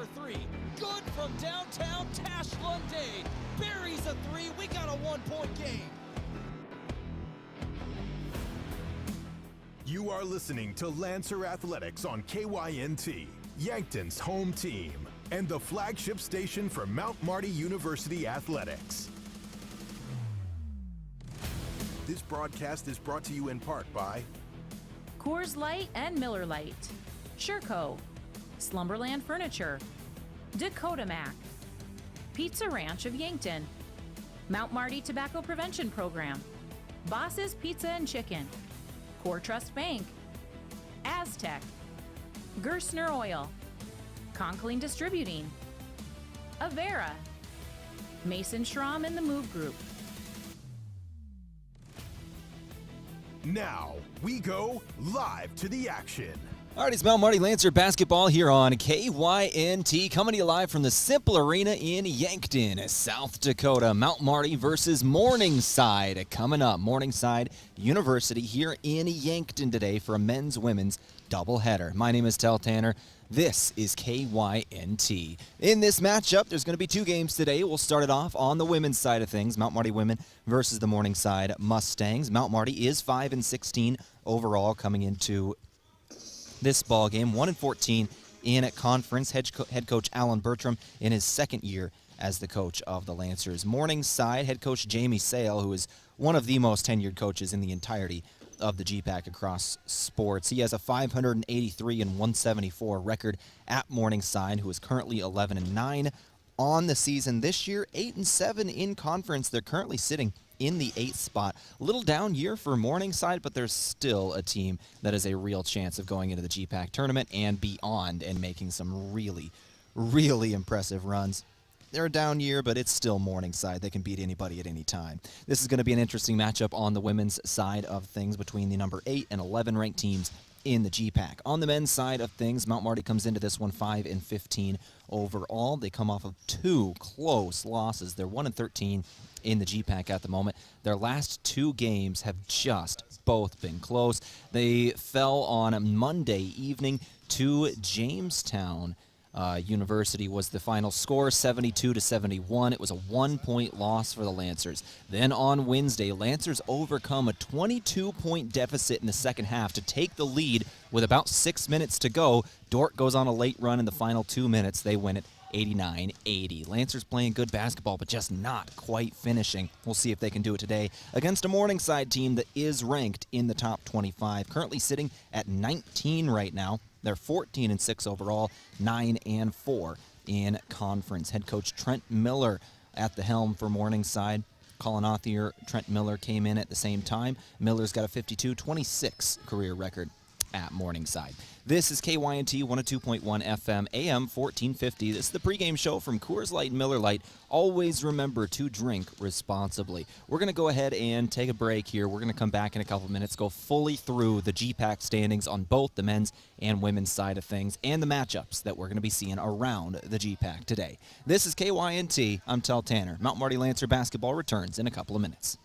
for three. Good from downtown. Tash Lunday buries a three. We got a 1-point game. You are listening to Lancer Athletics on KYNT, Yankton's home team, and the flagship station for Mount Marty University Athletics. This broadcast is brought to you in part by Coors Light and Miller Lite, Sherco, Slumberland Furniture, Dakota Mac, Pizza Ranch of Yankton, Mount Marty Tobacco Prevention Program, Boss's Pizza and Chicken, Core Trust Bank, Aztec, Gerstner Oil, Conkling Distributing, Avera, Mason Schramm and the Move Group. Now, we go live to the action. All right, it's Mount Marty Lancer basketball here on KYNT, coming to you live from the Cimpl Arena in Yankton, South Dakota. Mount Marty versus Morningside coming up. Morningside University here in Yankton today for a men's-women's doubleheader. My name is Tehl Tanner. This is KYNT. In this matchup, there's going to be two games today. We'll start it off on the women's side of things. Mount Marty women versus the Morningside Mustangs. Mount Marty is 5-16 overall coming into this ball game. 1-14 in conference. Head coach Coach Bertram in his second year as the coach of the Lancers. Morningside head coach Jamie Tehl, who is one of the most tenured coaches in the entirety of the GPAC across sports. He has a 583-174 record at Morningside, who is currently 11-9 on the season this year, 8-7 in conference. They're currently sitting in the 8th spot. A little down year for Morningside, but there's still a team that has a real chance of going into the GPAC tournament and beyond and making some really, really impressive runs. They're a down year, but it's still Morningside. They can beat anybody at any time. This is going to be an interesting matchup on the women's side of things between the number 8 and 11 ranked teams in the GPAC. On the men's side of things, Mount Marty comes into this one 5-15 overall. They come off of two close losses. They're 1-13 in the GPAC at the moment. Their last two games have just both been close. They fell on Monday evening to Jamestown University was the final score, 72-71. It was a 1-point loss for the Lancers. Then on Wednesday, Lancers overcome a 22-point deficit in the second half to take the lead with about 6 minutes to go. Dordt goes on a late run in the final 2 minutes. They win it 89-80. Lancers playing good basketball, but just not quite finishing. We'll see if they can do it today against a Morningside team that is ranked in the top 25, currently sitting at 19 right now. They're 14-6 overall, 9-4 in conference. Head coach Trent Miller at the helm for Morningside. Colin Othier, Trent Miller came in at the same time. Miller's got a 52-26 career record at Morningside. This is KYNT 102.1 FM, AM 1450. This is the pregame show from Coors Light and Miller Lite. Always remember to drink responsibly. We're going to go ahead and take a break here. We're going to come back in a couple minutes, go fully through the GPAC standings on both the men's and women's side of things and the matchups that we're going to be seeing around the GPAC today. This is KYNT. I'm Tehl Tanner. Mount Marty Lancer basketball returns in a couple of minutes.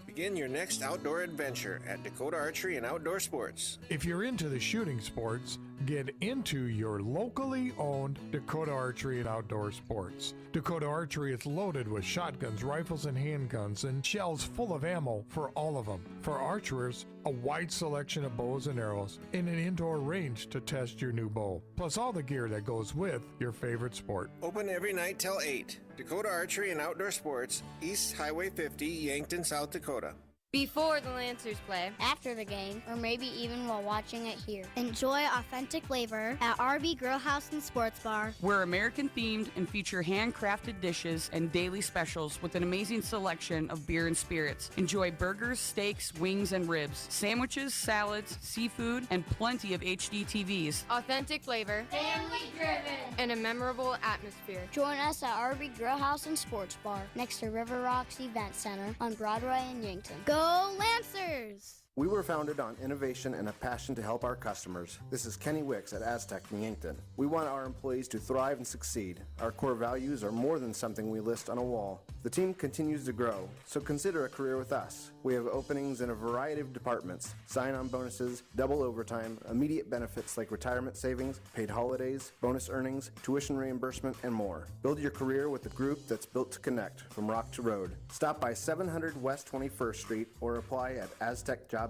Begin your next outdoor adventure at Dakota Archery and Outdoor Sports. If you're into the shooting sports, get into your locally owned Dakota Archery and Outdoor Sports. Dakota Archery is loaded with shotguns, rifles, and handguns, and shelves full of ammo for all of them. For archers, a wide selection of bows and arrows, and an indoor range to test your new bow, plus all the gear that goes with your favorite sport. Open every night till 8. Dakota Archery and Outdoor Sports, East Highway 50, Yankton, South Dakota. Before the Lancers play, after the game, or maybe even while watching it here. Enjoy authentic flavor at RB Grill House and Sports Bar. We're American-themed and feature handcrafted dishes and daily specials with an amazing selection of beer and spirits. Enjoy burgers, steaks, wings, and ribs, sandwiches, salads, seafood, and plenty of HD TVs. Authentic flavor, family-driven, and a memorable atmosphere. Join us at RB Grill House and Sports Bar next to River Rocks Event Center on Broadway in Yankton. Go Lancers! We were founded on innovation and a passion to help our customers. This is Kenny Wicks at Aztec in Yankton. We want our employees to thrive and succeed. Our core values are more than something we list on a wall. The team continues to grow, so consider a career with us. We have openings in a variety of departments: sign-on bonuses, double overtime, immediate benefits like retirement savings, paid holidays, bonus earnings, tuition reimbursement, and more. Build your career with a group that's built to connect from rock to road. Stop by 700 West 21st Street or apply at aztecjobs.com.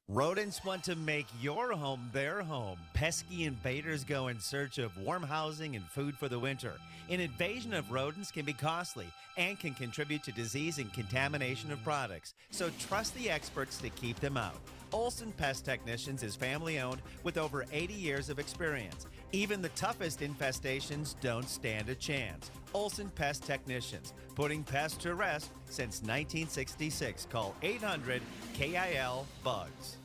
Rodents want to make your home their home. Pesky invaders go in search of warm housing and food for the winter. An invasion of rodents can be costly and can contribute to disease and contamination of products. So trust the experts to keep them out. Olson Pest Technicians is family-owned with over 80 years of experience. Even the toughest infestations don't stand a chance. Olson Pest Technicians, putting pests to rest since 1966. Call 800-KIL-BUGS.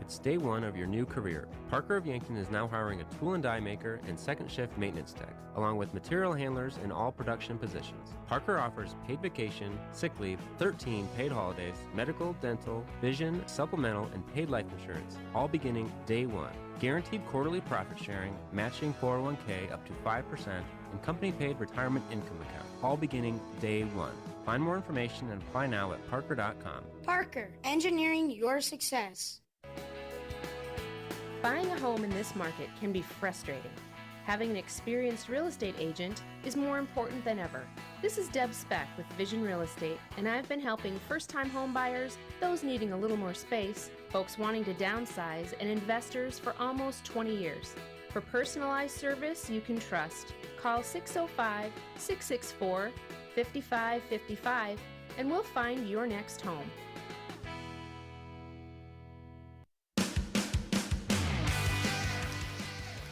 It's day one of your new career. Parker of Yankton is now hiring a tool and die maker and second shift maintenance tech, along with material handlers in all production positions. Parker offers paid vacation, sick leave, 13 paid holidays, medical, dental, vision, supplemental, and paid life insurance, all beginning day one. Guaranteed quarterly profit sharing, matching 401k up to 5%, and company paid retirement income account, all beginning day one. Find more information and apply now at parker.com. Parker, engineering your success. Buying a home in this market can be frustrating. Having an experienced real estate agent is more important than ever. This is Deb Speck with Vision Real Estate, and I've been helping first-time home buyers, those needing a little more space, folks wanting to downsize, and investors for almost 20 years. For personalized service you can trust, call 605-664-5555 and we'll find your next home.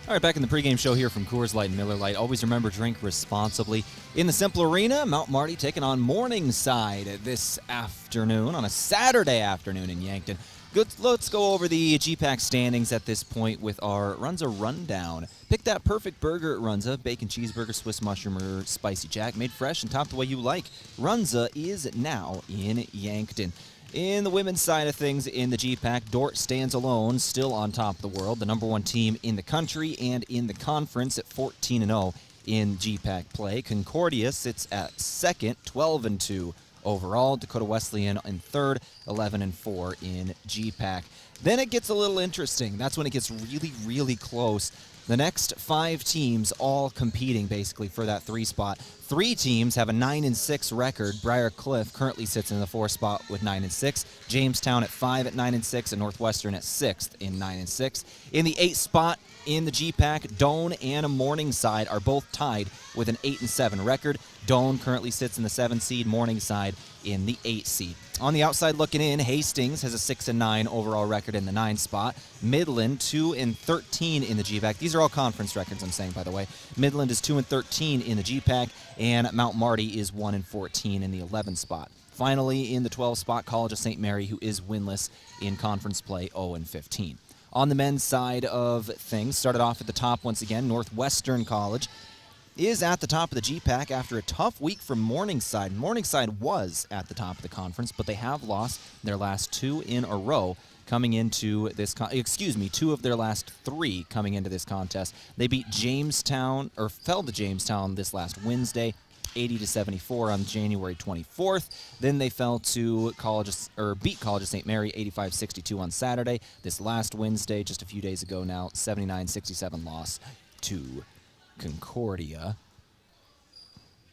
All right, back in the pregame show here from Coors Light and Miller Lite. Always remember, drink responsibly. In the Cimpl Arena, Mount Marty taking on Morningside this afternoon, on a Saturday afternoon in Yankton. Let's go over the GPAC standings at this point with our Runza rundown. Pick that perfect burger at Runza. Bacon cheeseburger, Swiss mushroom, or spicy jack. Made fresh and topped the way you like. Runza is now in Yankton. In the women's side of things in the GPAC, Dort stands alone, still on top of the world, the number one team in the country and in the conference at 14-0 in GPAC play. Concordia sits at second, 12-2 overall. Dakota Wesleyan in third, 11-4 in GPAC. Then it gets a little interesting. That's when it gets really, really close. The next 5 teams all competing basically for that 3 spot. 3 teams have a 9-6 record. Briar Cliff currently sits in the 4th spot with 9-6. Jamestown at 5 at 9-6, and Northwestern at 6th in 9-6. In the 8th spot in the GPAC, Doane and Morningside are both tied with an 8-7 record. Doane currently sits in the 7th seed, Morningside in the 8th seed. On the outside looking in, Hastings has a 6-9 overall record in the 9th spot. Midland 2-13 in the GPAC. These are all conference records, I'm saying, by the way. Midland is 2-13 in the GPAC, and Mount Marty is 1-14 in the 11th spot. Finally, in the 12th spot, College of St. Mary, who is winless in conference play, 0-15. On the men's side of things, started off at the top once again, Northwestern College is at the top of the GPAC after a tough week from Morningside. Morningside was at the top of the conference, but they have lost their last 2 in a row coming into this 2 of their last 3 coming into this contest. They beat Jamestown, or fell to Jamestown this last Wednesday, 80-74 on January 24th. Then they fell to beat College of St. Mary 85-62 on Saturday. This last Wednesday, just a few days ago now, 79-67 loss to Concordia.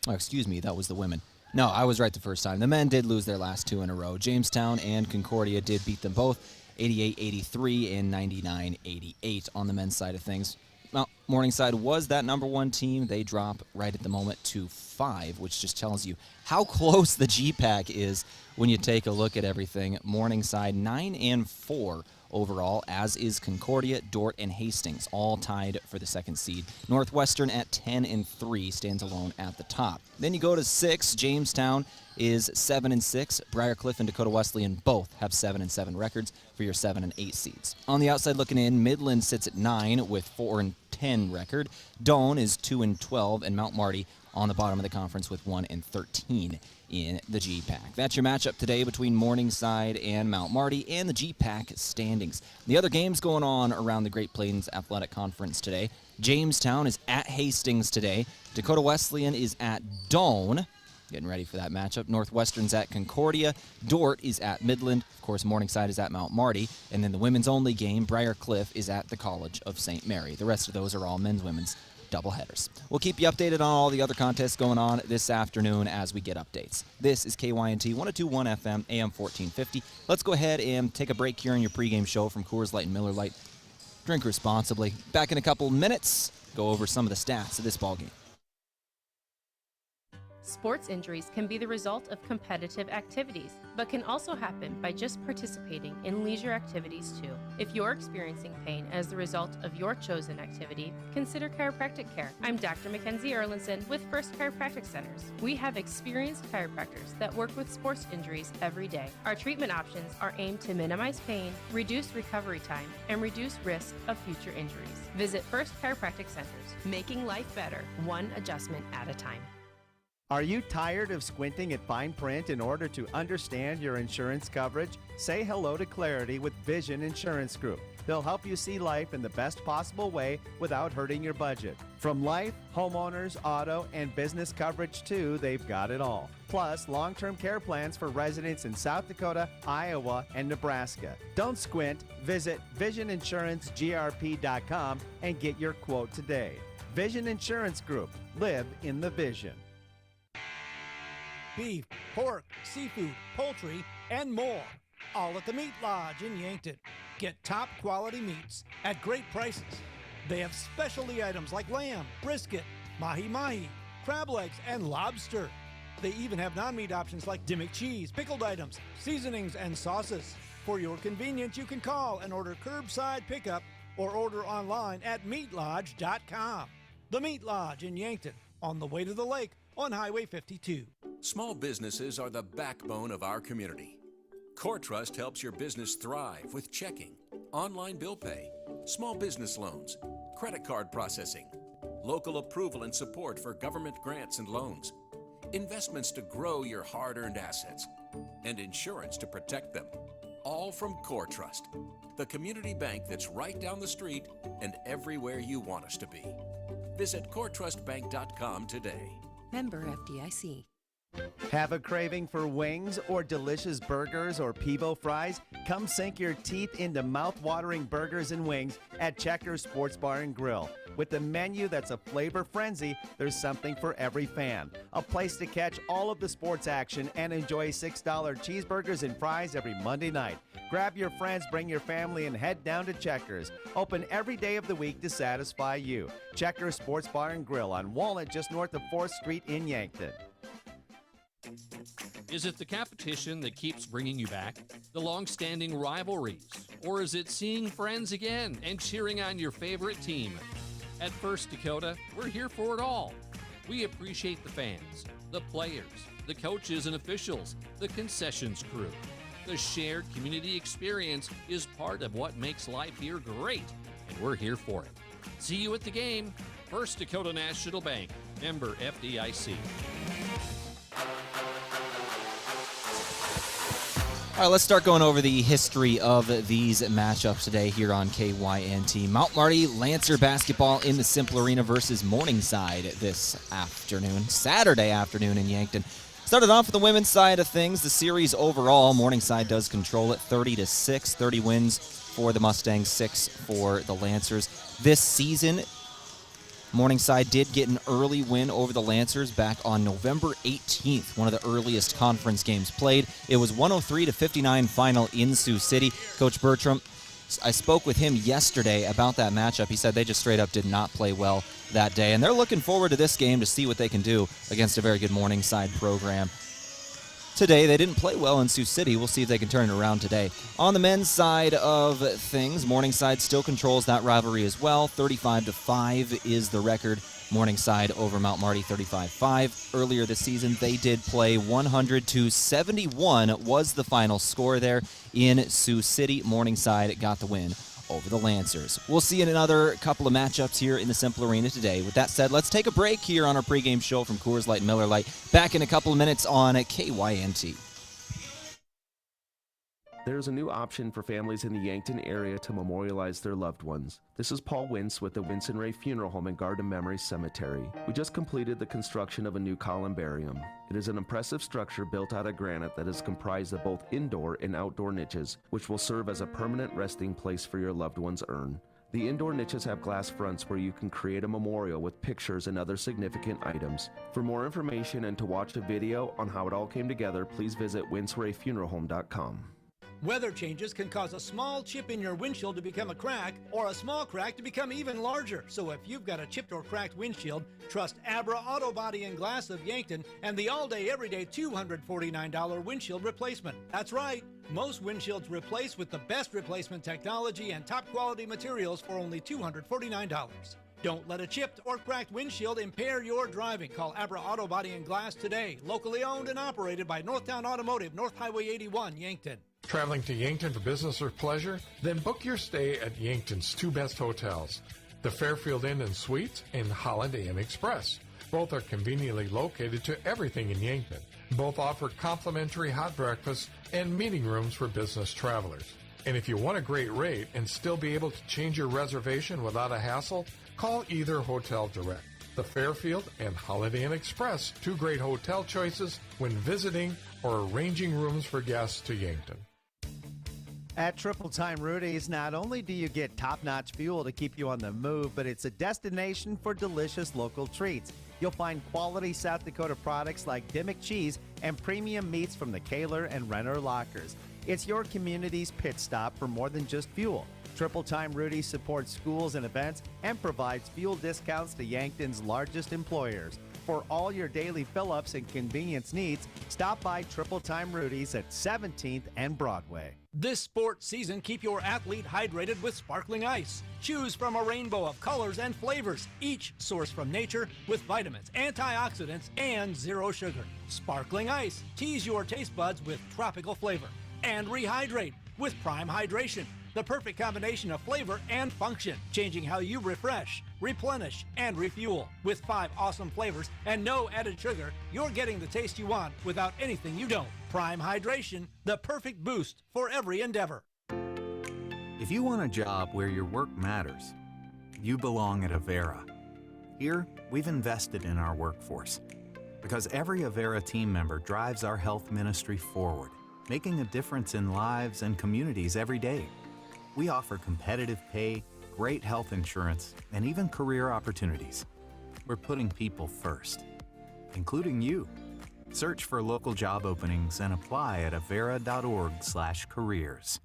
Oh, excuse me, that was the women. No, I was right the first time. The men did lose their last 2 in a row. Jamestown and Concordia did beat them both, 88-83 and 99-88 on the men's side of things. Well, Morningside was that number 1 team. They drop right at the moment to 5, which just tells you how close the GPAC is when you take a look at everything. Morningside 9-4 overall, as is Concordia, Dort, and Hastings, all tied for the 2nd seed. Northwestern at 10-3 stands alone at the top. Then you go to 6. Jamestown is 7-6. Briarcliff and Dakota Wesleyan both have 7-7 records for your 7 and 8 seeds. On the outside looking in, Midland sits at 9 with 4-10 2-10 record. Doane is 2-12, and Mount Marty on the bottom of the conference with 1-13 in the GPAC. That's your matchup today between Morningside and Mount Marty and the GPAC standings. The other games going on around the Great Plains Athletic Conference today. Jamestown is at Hastings today. Dakota Wesleyan is at Doane. Getting ready for that matchup. Northwestern's at Concordia. Dort is at Midland. Of course, Morningside is at Mount Marty. And then the women's only game, Briar Cliff, is at the College of St. Mary. The rest of those are all men's, women's doubleheaders. We'll keep you updated on all the other contests going on this afternoon as we get updates. This is KYNT 102.1 FM, AM 1450. Let's go ahead and take a break here in your pregame show from Coors Light and Miller Lite. Drink responsibly. Back in a couple minutes, go over some of the stats of this ballgame. Sports injuries can be the result of competitive activities, but can also happen by just participating in leisure activities too. If you're experiencing pain as the result of your chosen activity, consider chiropractic care. I'm Dr. Mackenzie Erlinson with First Chiropractic Centers. We have experienced chiropractors that work with sports injuries every day. Our treatment options are aimed to minimize pain, reduce recovery time, and reduce risk of future injuries. Visit First Chiropractic Centers, making life better, one adjustment at a time. Are you tired of squinting at fine print in order to understand your insurance coverage? Say hello to clarity with Vision Insurance Group. They'll help you see life in the best possible way without hurting your budget. From life, homeowners, auto, and business coverage too, they've got it all. Plus, long-term care plans for residents in South Dakota, Iowa, and Nebraska. Don't squint. Visit VisionInsuranceGRP.com and get your quote today. Vision Insurance Group. Live in the vision. Beef, pork, seafood, poultry, and more. All at the Meat Lodge in Yankton. Get top quality meats at great prices. They have specialty items like lamb, brisket, mahi-mahi, crab legs, and lobster. They even have non-meat options like Dimmick cheese, pickled items, seasonings, and sauces. For your convenience, you can call and order curbside pickup or order online at meatlodge.com. The Meat Lodge in Yankton, on the way to the lake on Highway 52. Small businesses are the backbone of our community. CoreTrust helps your business thrive with checking, online bill pay, small business loans, credit card processing, local approval and support for government grants and loans, investments to grow your hard-earned assets, and insurance to protect them. All from CoreTrust, the community bank that's right down the street and everywhere you want us to be. Visit CoreTrustBank.com today. Member FDIC. Have a craving for wings or delicious burgers or Pivo fries? Come sink your teeth into mouth-watering burgers and wings at Checkers Sports Bar and Grill. With a menu that's a flavor frenzy, there's something for every fan. A place to catch all of the sports action and enjoy $6 cheeseburgers and fries every Monday night. Grab your friends, bring your family, and head down to Checkers. Open every day of the week to satisfy you. Checkers Sports Bar and Grill on Walnut, just north of 4th Street in Yankton. Is it the competition that keeps bringing you back? The long-standing rivalries? Or is it seeing friends again and cheering on your favorite team? At First Dakota, we're here for it all. We appreciate the fans, the players, the coaches and officials, the concessions crew. The shared community experience is part of what makes life here great, and we're here for it. See you at the game. First Dakota National Bank, member FDIC. All right, let's start going over the history of these matchups today here on KYNT. Mount Marty Lancer basketball in the Cimpl Arena versus Morningside this afternoon, Saturday afternoon in Yankton. Started off with the women's side of things. The series overall, Morningside does control it 30-6, 30 wins for the Mustangs, 6 for the Lancers. This season, Morningside did get an early win over the Lancers back on November 18th, one of the earliest conference games played. It was 103-59 final in Sioux City. Coach Bertram, I spoke with him yesterday about that matchup. He said they just straight up did not play well that day, and they're looking forward to this game to see what they can do against a very good Morningside program. Today, they didn't play well in Sioux City. We'll see if they can turn it around today. On the men's side of things, Morningside still controls that rivalry as well. 35-5 is the record. Morningside over Mount Marty 35-5. Earlier this season, they did play 100-71 was the final score there in Sioux City. Morningside got the win over the Lancers. We'll see in another couple of matchups here in the Cimpl Arena today. With that said, let's take a break here on our pregame show from Coors Light and Miller Lite. Back in a couple of minutes on KYNT. There's a new option for families in the Yankton area to memorialize their loved ones. This is Paul Wintz with the Wintz and Ray Funeral Home and Garden Memory Cemetery. We just completed the construction of a new columbarium. It is an impressive structure built out of granite that is comprised of both indoor and outdoor niches, which will serve as a permanent resting place for your loved one's urn. The indoor niches have glass fronts where you can create a memorial with pictures and other significant items. For more information and to watch a video on how it all came together, please visit wintzrayfuneralhome.com. Weather changes can cause a small chip in your windshield to become a crack, or a small crack to become even larger. So if you've got a chipped or cracked windshield, trust Abra Auto Body and Glass of Yankton and the all-day, everyday $249 windshield replacement. That's right. Most windshields replace with the best replacement technology and top-quality materials for only $249. Don't let a chipped or cracked windshield impair your driving. Call Abra Auto Body and Glass today. Locally owned and operated by Northtown Automotive, North Highway 81, Yankton. Traveling to Yankton for business or pleasure? Then book your stay at Yankton's two best hotels, the Fairfield Inn and Suites and Holiday Inn Express. Both are conveniently located to everything in Yankton. Both offer complimentary hot breakfasts and meeting rooms for business travelers. And if you want a great rate and still be able to change your reservation without a hassle, call either hotel direct. The Fairfield and Holiday Inn Express, two great hotel choices when visiting or arranging rooms for guests to Yankton. At Triple Time Rudy's, not only do you get top-notch fuel to keep you on the move, but it's a destination for delicious local treats. You'll find quality South Dakota products like Dimmick cheese and premium meats from the Kaler and Renner lockers. It's your community's pit stop for more than just fuel. Triple Time Rudy's supports schools and events and provides fuel discounts to Yankton's largest employers. For all your daily fill-ups and convenience needs, stop by Triple Time Rudy's at 17th and Broadway. This sports season, keep your athlete hydrated with sparkling ice. Choose from a rainbow of colors and flavors, each sourced from nature with vitamins, antioxidants, and zero sugar. Sparkling ice. Tease your taste buds with tropical flavor. And rehydrate with Prime Hydration. The perfect combination of flavor and function, changing how you refresh, replenish, and refuel. With 5 awesome flavors and no added sugar, you're getting the taste you want without anything you don't. Prime Hydration, the perfect boost for every endeavor. If you want a job where your work matters, you belong at Avera. Here, we've invested in our workforce because every Avera team member drives our health ministry forward, making a difference in lives and communities every day. We offer competitive pay, great health insurance, and even career opportunities. We're putting people first, including you. Search for local job openings and apply at avera.org/careers.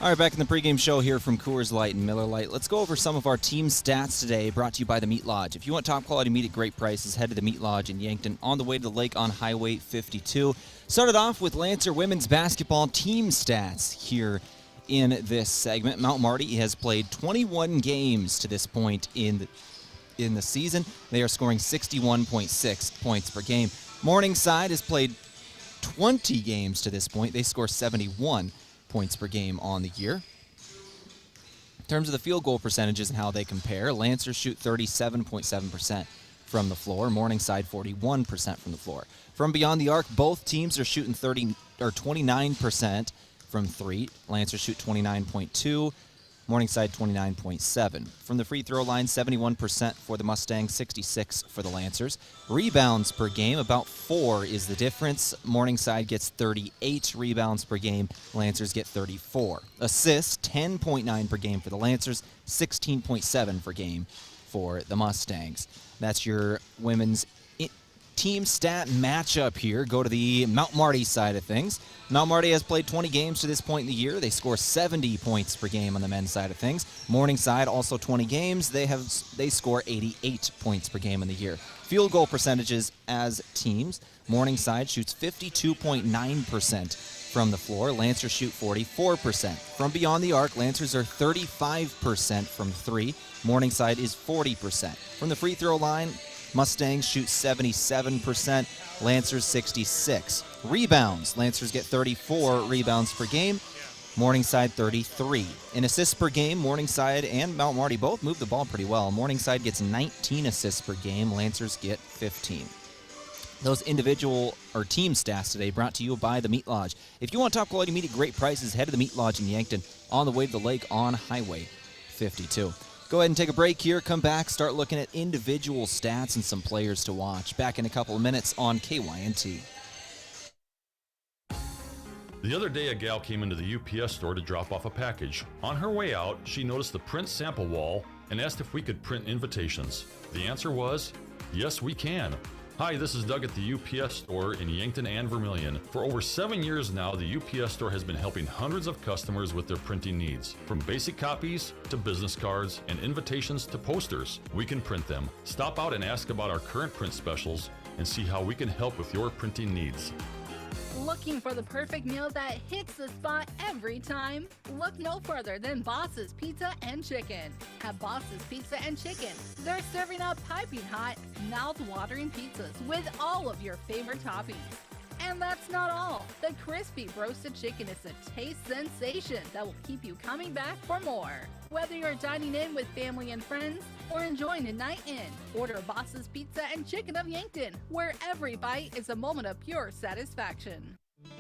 All right, back in the pregame show here from Coors Light and Miller Lite. Let's go over some of our team stats today, brought to you by the Meat Lodge. If you want top quality meat at great prices, head to the Meat Lodge in Yankton on the way to the lake on Highway 52. Started off with Lancer women's basketball team stats here in this segment. Mount Marty has played 21 games to this point in the season. They are scoring 61.6 points per game. Morningside has played 20 games to this point. They score 71 points per game on the year. In terms of the field goal percentages and how they compare, Lancers shoot 37.7% from the floor, Morningside 41% from the floor. From beyond the arc, both teams are shooting 29% from 3. Lancers shoot 29.2, Morningside 29.7. From the free throw line, 71% for the Mustangs, 66 for the Lancers. Rebounds per game, about 4 is the difference. Morningside gets 38 rebounds per game. Lancers get 34. Assists, 10.9 per game for the Lancers, 16.7 per game for the Mustangs. That's your women's team stat matchup here. Go to the Mount Marty side of things. Mount Marty has played 20 games to this point in the year. They score 70 points per game on the men's side of things. Morningside, also 20 games. They score 88 points per game in the year. Field goal percentages as teams. Morningside shoots 52.9% from the floor. Lancers shoot 44%. From beyond the arc, Lancers are 35% from 3. Morningside is 40%. From the free throw line, Mustangs shoot 77%, Lancers 66. Rebounds, Lancers get 34 rebounds per game, Morningside 33. In assists per game, Morningside and Mount Marty both move the ball pretty well. Morningside gets 19 assists per game, Lancers get 15. Those individual or team stats today brought to you by the Meat Lodge. If you want top quality meat at great prices, head to the Meat Lodge in Yankton on the way to the lake on Highway 52. Go ahead and take a break here, come back, start looking at individual stats and some players to watch. Back in a couple of minutes on KYNT. The other day, a gal came into the UPS store to drop off a package. On her way out, she noticed the print sample wall and asked if we could print invitations. The answer was, yes, we can. Hi, this is Doug at the UPS store in Yankton and Vermilion. For over 7 years now, the UPS store has been helping hundreds of customers with their printing needs. From basic copies to business cards and invitations to posters, we can print them. Stop out and ask about our current print specials and see how we can help with your printing needs. Looking for the perfect meal that hits the spot every time? Look no further than Boss's Pizza and Chicken. At Boss's Pizza and Chicken, they're serving up piping hot, mouth-watering pizzas with all of your favorite toppings. And that's not all. The crispy roasted chicken is a taste sensation that will keep you coming back for more. Whether you're dining in with family and friends or enjoying a night in, order Boss's Pizza and Chicken of Yankton, where every bite is a moment of pure satisfaction.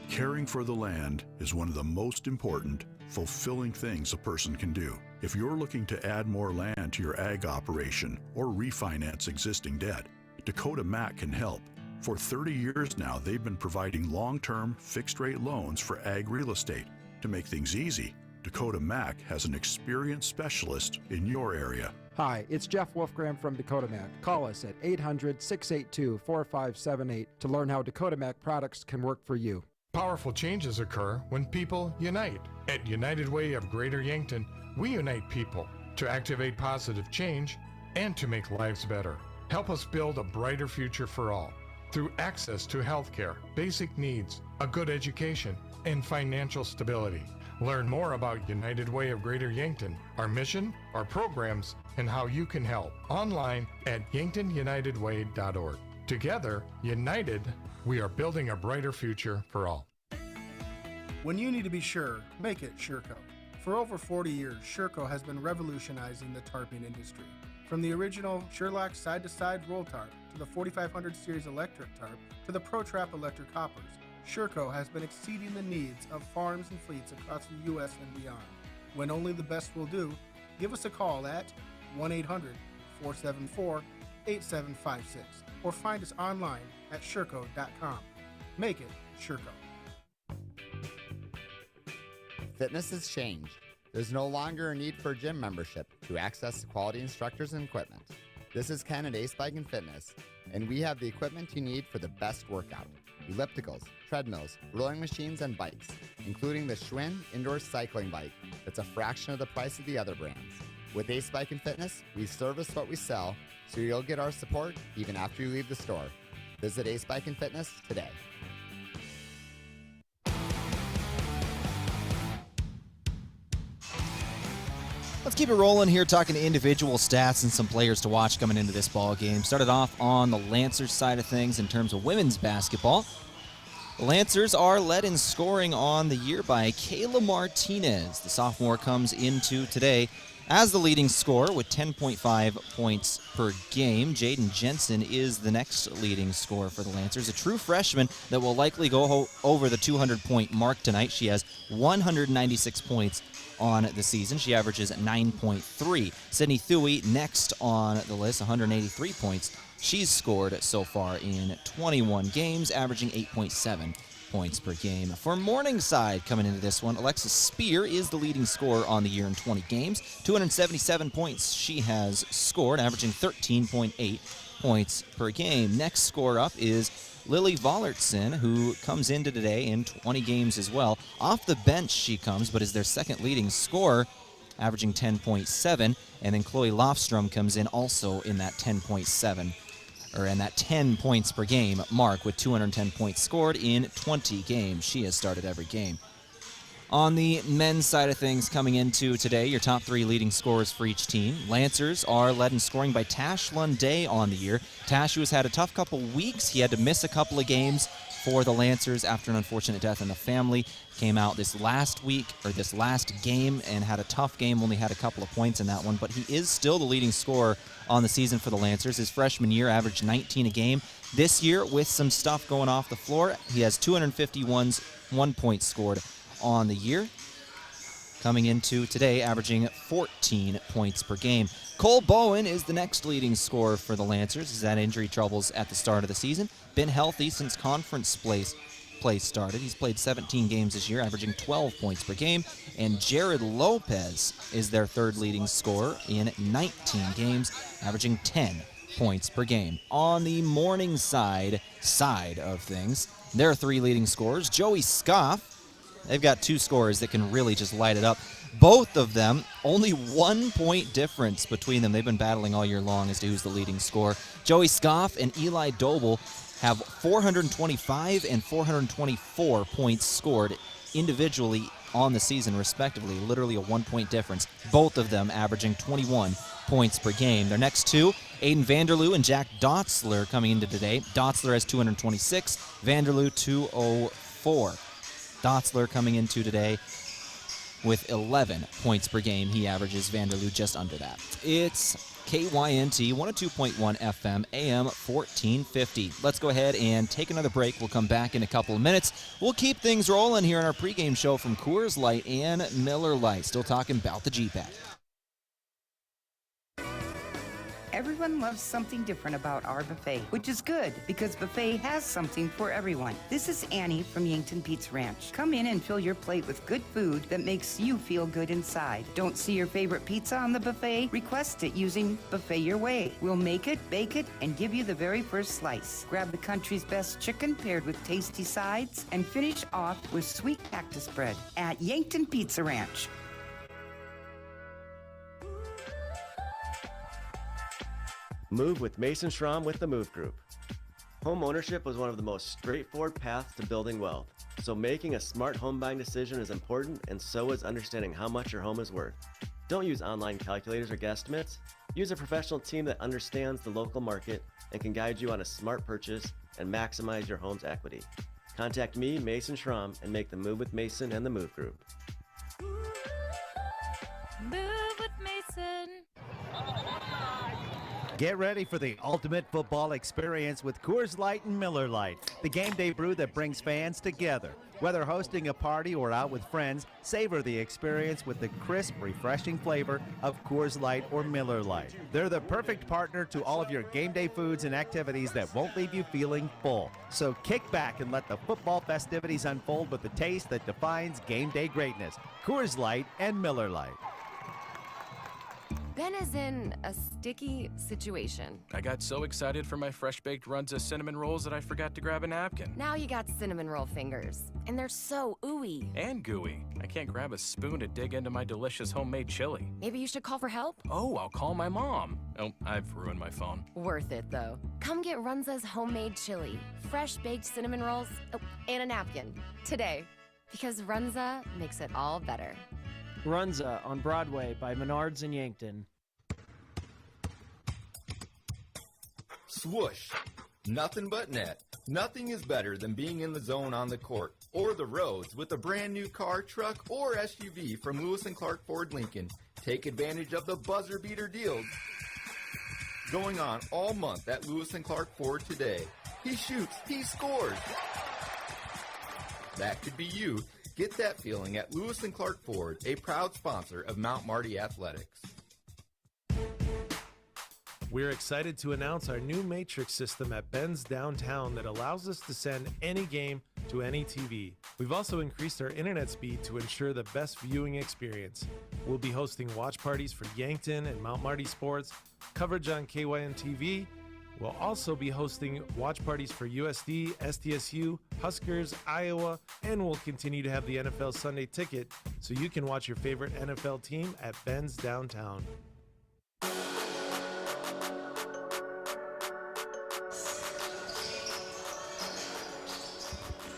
Caring for the land is one of the most important, fulfilling things a person can do. If you're looking to add more land to your ag operation or refinance existing debt, Dakota Mac can help. For 30 years now, they've been providing long-term, fixed-rate loans for ag real estate. To make things easy, Dakota Mac has an experienced specialist in your area. Hi, it's Jeff Wolfgram from Dakota Mac. Call us at 800-682-4578 to learn how Dakota Mac products can work for you. Powerful changes occur when people unite. At United Way of Greater Yankton, we unite people to activate positive change and to make lives better. Help us build a brighter future for all through access to health care, basic needs, a good education, and financial stability. Learn more about United Way of Greater Yankton, our mission, our programs, and how you can help online at yanktonyunitedway.org. Together, united, we are building a brighter future for all. When you need to be sure, make it Sureco. For over 40 years, Sureco has been revolutionizing the tarping industry. From the original Sherlock side-to-side roll tarp to the 4500 series electric tarp to the ProTrap electric hoppers, Sureco has been exceeding the needs of farms and fleets across the U.S. and beyond. When only the best will do, give us a call at 1-800-474-8756 or find us online at Sureco.com. Make it Sureco. Fitness has changed. There's no longer a need for a gym membership to access quality instructors and equipment. This is Ken at Ace Bike and Fitness, and we have the equipment you need for the best workout. Ellipticals, treadmills, rowing machines, and bikes, including the Schwinn indoor cycling bike that's a fraction of the price of the other brands. With Ace Bike and Fitness, we service what we sell, so you'll get our support even after you leave the store. Visit Ace Bike and Fitness today. Let's keep it rolling here, talking individual stats and some players to watch coming into this ball game. Started off on the Lancers side of things in terms of women's basketball. The Lancers are led in scoring on the year by Kayla Martinez. The sophomore comes into today as the leading scorer with 10.5 points per game. Jaden Jensen is the next leading scorer for the Lancers, a true freshman that will likely go over the 200-point mark tonight. She has 196 points on the season. She averages 9.3. Sydney Thuy next on the list, 183 points. She's scored so far in 21 games, averaging 8.7 points per game. For Morningside coming into this one, Alexis Spear is the leading scorer on the year in 20 games. 277 points she has scored, averaging 13.8 points per game. Next scorer up is Lily Vollertson, who comes into today in 20 games as well. Off the bench she comes, but is their second leading scorer, averaging 10.7. And then Chloe Lofstrom comes in also in that 10.7, or in that 10 points per game mark with 210 points scored in 20 games. She has started every game. On the men's side of things coming into today, your top 3 leading scorers for each team. Lancers are led in scoring by Tash Lunday on the year. Tash, who has had a tough couple weeks, he had to miss a couple of games for the Lancers after an unfortunate death in the family. Came out this last game and had a tough game, only had a couple of points in that one, but he is still the leading scorer on the season for the Lancers. His freshman year averaged 19 a game. This year, with some stuff going off the floor, he has 251 points scored on the year. Coming into today, averaging 14 points per game. Cole Bowen is the next leading scorer for the Lancers. He's had injury troubles at the start of the season. Been healthy since conference play started. He's played 17 games this year, averaging 12 points per game. And Jared Lopez is their third leading scorer in 19 games, averaging 10 points per game. On the Morningside side of things, there are 3 leading scorers. Joey Scoff, they've got 2 scorers that can really just light it up. Both of them, only 1 point difference between them. They've been battling all year long as to who's the leading scorer. Joey Scoff and Eli Doble have 425 and 424 points scored individually on the season, respectively. Literally a 1 point difference. Both of them averaging 21 points per game. Their next 2, Aiden Vanderloo and Jack Dotzler coming into today. Dotzler has 226, Vanderloo 204. Dotzler coming into today with 11 points per game. He averages Vanderloo just under that. It's KYNT 102.1 FM, AM 1450. Let's go ahead and take another break. We'll come back in a couple of minutes. We'll keep things rolling here in our pregame show from Coors Light and Miller Lite. Still talking about the GPAC. Everyone loves something different about our buffet, which is good because buffet has something for everyone. This is Annie from Yankton Pizza Ranch. Come in and fill your plate with good food that makes you feel good inside. Don't see your favorite pizza on the buffet? Request it using Buffet Your Way. We'll make it, bake it, and give you the very first slice. Grab the country's best chicken paired with tasty sides and finish off with sweet cactus bread at Yankton Pizza Ranch. Move with Mason Schramm with the Move Group. Home ownership was one of the most straightforward paths to building wealth. So making a smart home buying decision is important, and so is understanding how much your home is worth. Don't use online calculators or guesstimates. Use a professional team that understands the local market and can guide you on a smart purchase and maximize your home's equity. Contact me, Mason Schramm, and make the move with Mason and the Move Group. Move with Mason. Get ready for the ultimate football experience with Coors Light and Miller Lite, the game day brew that brings fans together. Whether hosting a party or out with friends, savor the experience with the crisp, refreshing flavor of Coors Light or Miller Lite. They're the perfect partner to all of your game day foods and activities that won't leave you feeling full. So kick back and let the football festivities unfold with the taste that defines game day greatness. Coors Light and Miller Lite. Ben is in a sticky situation. I got so excited for my fresh-baked Runza cinnamon rolls that I forgot to grab a napkin. Now you got cinnamon roll fingers, and they're so ooey. And gooey. I can't grab a spoon to dig into my delicious homemade chili. Maybe you should call for help? Oh, I'll call my mom. Oh, I've ruined my phone. Worth it, though. Come get Runza's homemade chili, fresh-baked cinnamon rolls, and a napkin today, because Runza makes it all better. Runza on Broadway by Menards in Yankton. Swoosh. Nothing but net. Nothing is better than being in the zone on the court or the roads with a brand new car, truck, or SUV from Lewis & Clark Ford Lincoln. Take advantage of the buzzer beater deals going on all month at Lewis & Clark Ford today. He shoots, he scores. That could be you. Get that feeling at Lewis & Clark Ford, a proud sponsor of Mount Marty Athletics. We're excited to announce our new matrix system at Ben's Downtown that allows us to send any game to any TV. We've also increased our internet speed to ensure the best viewing experience. We'll be hosting watch parties for Yankton and Mount Marty sports, coverage on KYNT TV. We'll also be hosting watch parties for USD, SDSU, Huskers, Iowa, and we'll continue to have the NFL Sunday Ticket so you can watch your favorite NFL team at Ben's Downtown.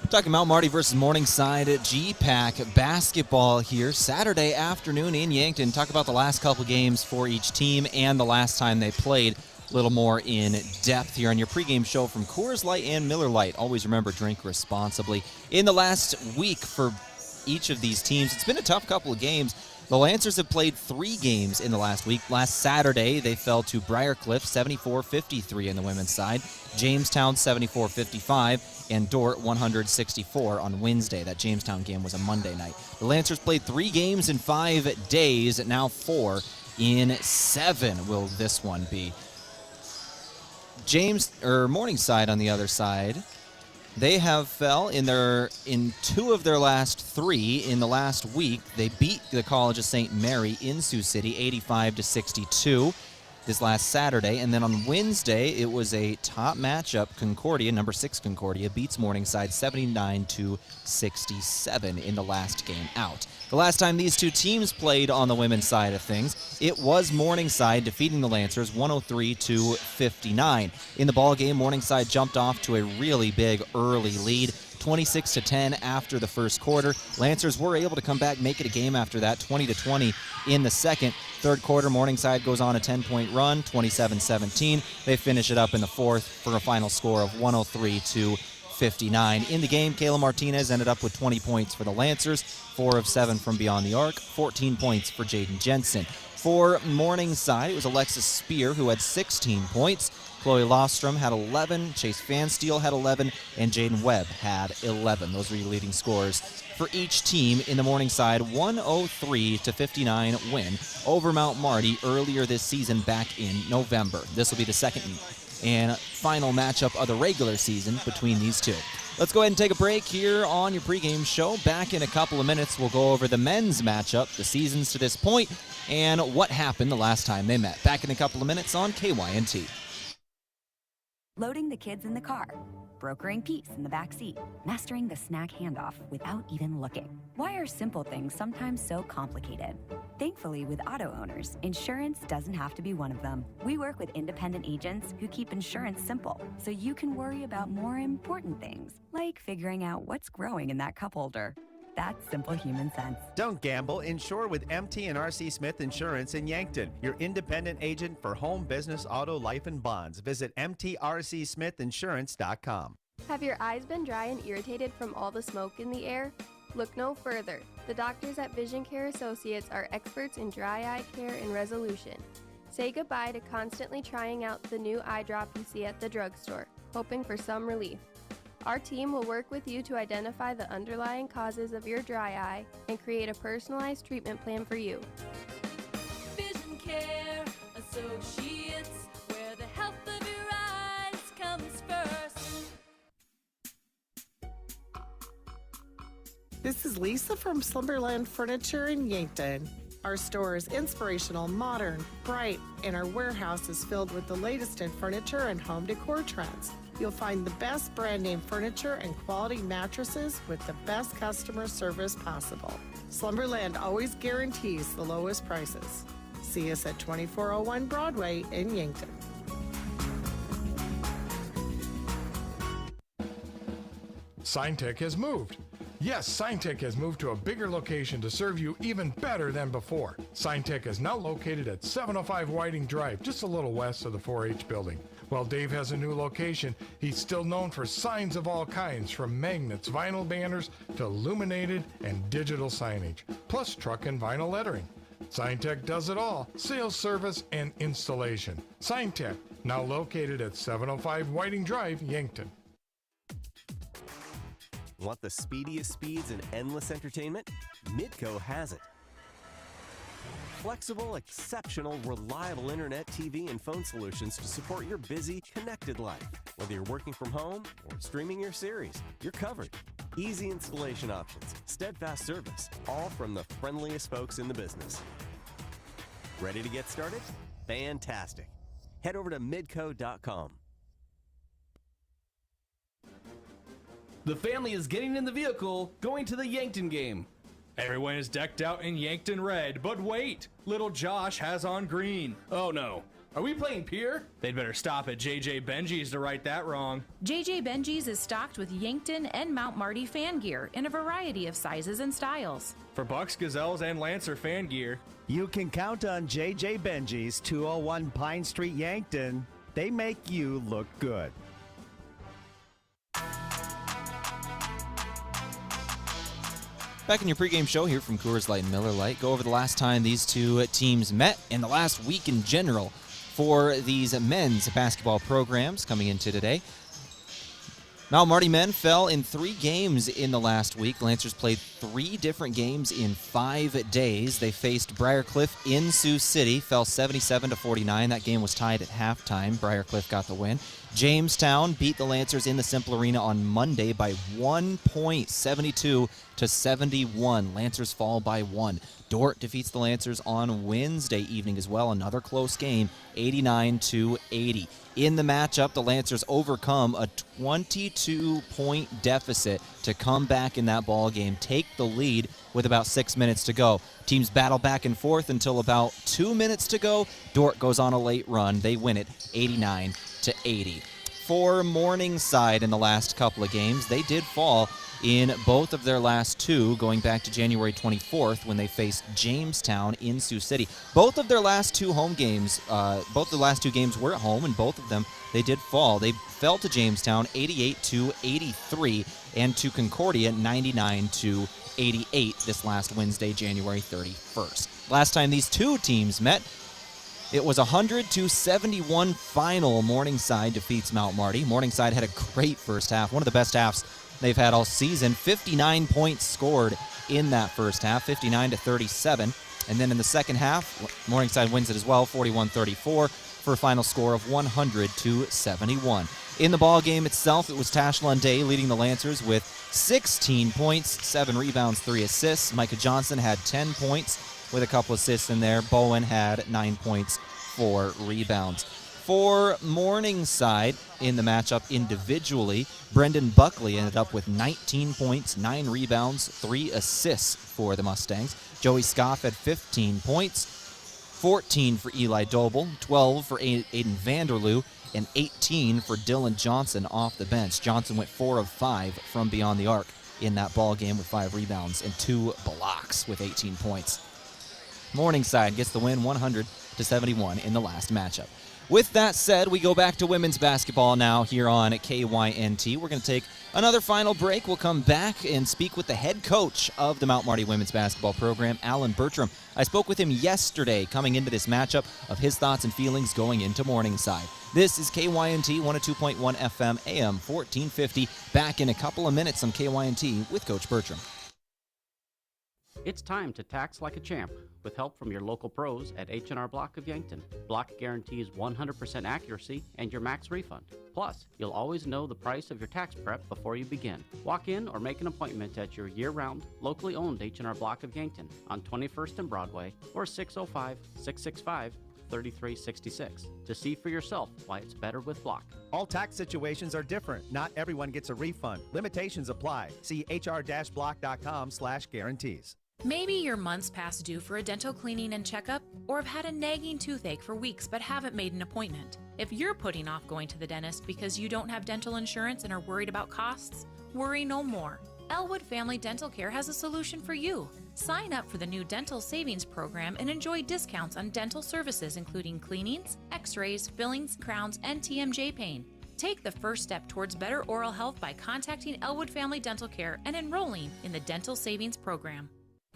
Talking about Marty versus Morningside at GPAC basketball here Saturday afternoon in Yankton. Talk about the last couple games for each team and the last time they played. A little more in depth here on your pregame show from Coors Light and Miller Lite. Always remember, drink responsibly. In the last week for each of these teams, it's been a tough couple of games. The Lancers have played 3 games in the last week. Last Saturday, they fell to Briarcliff 74-53 in the women's side, Jamestown 74-55, and Dordt 164 on Wednesday. That Jamestown game was a Monday night. The Lancers played 3 games in 5 days, now 4 in 7 will this one be. Morningside on the other side, they have fell in 2 of their last 3 in the last week. They beat the College of St. Mary in Sioux City 85-62 this last Saturday. And then on Wednesday, it was a top matchup. Concordia, number 6 Concordia, beats Morningside 79-67 in the last game out. The last time these two teams played on the women's side of things, it was Morningside defeating the Lancers 103-59. In the ballgame, Morningside jumped off to a really big early lead, 26-10 after the first quarter. Lancers were able to come back, make it a game after that, 20-20 in the second. Third quarter, Morningside goes on a 10-point run, 27-17. They finish it up in the fourth for a final score of 103-59. In the game, Kayla Martinez ended up with 20 points for the Lancers, 4 of 7 from beyond the arc, 14 points for Jaden Jensen. For Morningside, it was Alexis Spear who had 16 points. Chloe Lostrom had 11, Chase Van Steel had 11, and Jaden Webb had 11. Those were your leading scores for each team in the Morningside 103-59 win over Mount Marty earlier this season back in November. This will be the second and final matchup of the regular season between these two. Let's go ahead and take a break here on your pregame show. Back in a couple of minutes, we'll go over the men's matchup, the seasons to this point, and what happened the last time they met. Back in a couple of minutes on KYNT. Loading the kids in the car, brokering peace in the back seat, mastering the snack handoff without even looking. Why are simple things sometimes so complicated? Thankfully, with auto owners, insurance doesn't have to be one of them. We work with independent agents who keep insurance simple, so you can worry about more important things, like figuring out what's growing in that cup holder. That's simple human sense. Don't gamble. Insure with MT and RC Smith Insurance in Yankton, your independent agent for home, business, auto, life, and bonds. Visit mtrcsmithinsurance.com. Have your eyes been dry and irritated from all the smoke in the air? Look no further. The doctors at Vision Care Associates are experts in dry eye care and resolution. Say goodbye to constantly trying out the new eye drop you see at the drugstore, hoping for some relief. Our team will work with you to identify the underlying causes of your dry eye and create a personalized treatment plan for you. Vision Care Associates, where the health of your eyes comes first. This is Lisa from Slumberland Furniture in Yankton. Our store is inspirational, modern, bright, and our warehouse is filled with the latest in furniture and home decor trends. You'll find the best brand name furniture and quality mattresses with the best customer service possible. Slumberland always guarantees the lowest prices. See us at 2401 Broadway in Yankton. SignTech has moved. Yes, SignTech has moved to a bigger location to serve you even better than before. SignTech is now located at 705 Whiting Drive, just a little west of the 4-H building. While Dave has a new location, he's still known for signs of all kinds, from magnets, vinyl banners, to illuminated and digital signage, plus truck and vinyl lettering. SignTech does it all: sales, service, and installation. SignTech, now located at 705 Whiting Drive, Yankton. Want the speediest speeds and endless entertainment? Midco has it. Flexible, exceptional, reliable internet, TV, and phone solutions to support your busy, connected life. Whether you're working from home or streaming your series, you're covered. Easy installation options, steadfast service, all from the friendliest folks in the business. Ready to get started? Fantastic. Head over to midco.com. The family is getting in the vehicle, going to the Yankton game. Everyone is decked out in Yankton red, but wait! Little Josh has on green. Oh no, Are we playing Pier? They'd better stop at JJ Benji's to right that wrong. JJ Benji's is stocked with Yankton and Mount Marty fan gear in a variety of sizes and styles. For Bucks, Gazelles, and Lancer fan gear. You can count on JJ Benji's, 201 Pine Street, Yankton. They make you look good. Back in your pregame show here from Coors Light and Miller Lite. Go over the last time these two teams met and the last week in general for these men's basketball programs coming into today. Mount Marty men fell in 3 games in the last week. Lancers played 3 different games in 5 days. They faced Briarcliff in Sioux City, fell 77-49. That game was tied at halftime. Briarcliff got the win. Jamestown beat the Lancers in the Cimpl Arena on Monday by 1 point, 72-71. Lancers fall by 1. Dordt defeats the Lancers on Wednesday evening as well. Another close game, 89-80. In the matchup, the Lancers overcome a 22-point deficit to come back in that ball game, take the lead with about 6 minutes to go. Teams battle back and forth until about 2 minutes to go. Dordt goes on a late run. They win it 89-80. For Morningside in the last couple of games, they did fall in both of their last 2, going back to January 24th when they faced Jamestown in Sioux City. Both of their last 2 home games, both the last 2 games were at home, and both of them they did fall. They fell to Jamestown 88-83 and to Concordia 99-88 this last Wednesday, January 31st. Last time these 2 teams met, it was 100-71 final. Morningside defeats Mount Marty. Morningside had a great first half, one of the best halves they've had all season. 59 points scored in that first half, 59-37. And then in the second half, Morningside wins it as well, 41-34, for a final score of 100-71. In the ball game itself, it was Tashlon Day leading the Lancers with 16 points, 7 rebounds, 3 assists. Micah Johnson had 10 points with a couple assists in there. Bowen had 9 points, 4 rebounds. For Morningside in the matchup individually, Brendan Buckley ended up with 19 points, 9 rebounds, 3 assists for the Mustangs. Joey Scoff had 15 points, 14 for Eli Doble, 12 for Aiden Vanderloo, and 18 for Dylan Johnson off the bench. Johnson went 4 of 5 from beyond the arc in that ball game with 5 rebounds and 2 blocks with 18 points. Morningside gets the win 100-71 in the last matchup. With that said, we go back to women's basketball now here on KYNT. We're going to take another final break. We'll come back and speak with the head coach of the Mount Marty women's basketball program, Alan Bertram. I spoke with him yesterday coming into this matchup of his thoughts and feelings going into Morningside. This is KYNT 102.1 FM AM 1450. Back in a couple of minutes on KYNT with Coach Bertram. It's time to tax like a champ with help from your local pros at H&R Block of Yankton. Block guarantees 100% accuracy and your max refund. Plus, you'll always know the price of your tax prep before you begin. Walk in or make an appointment at your year-round, locally owned H&R Block of Yankton on 21st and Broadway or 605-665-3366 to see for yourself why it's better with Block. All tax situations are different. Not everyone gets a refund. Limitations apply. See hr-block.com/guarantees. Maybe you're months past due for a dental cleaning and checkup, or have had a nagging toothache for weeks but haven't made an appointment. If you're putting off going to the dentist because you don't have dental insurance and are worried about costs, worry no more. Elwood Family Dental Care has a solution for you. Sign up for the new Dental Savings Program and enjoy discounts on dental services including cleanings, x-rays, fillings, crowns, and TMJ pain. Take the first step towards better oral health by contacting Elwood Family Dental Care and enrolling in the Dental Savings Program.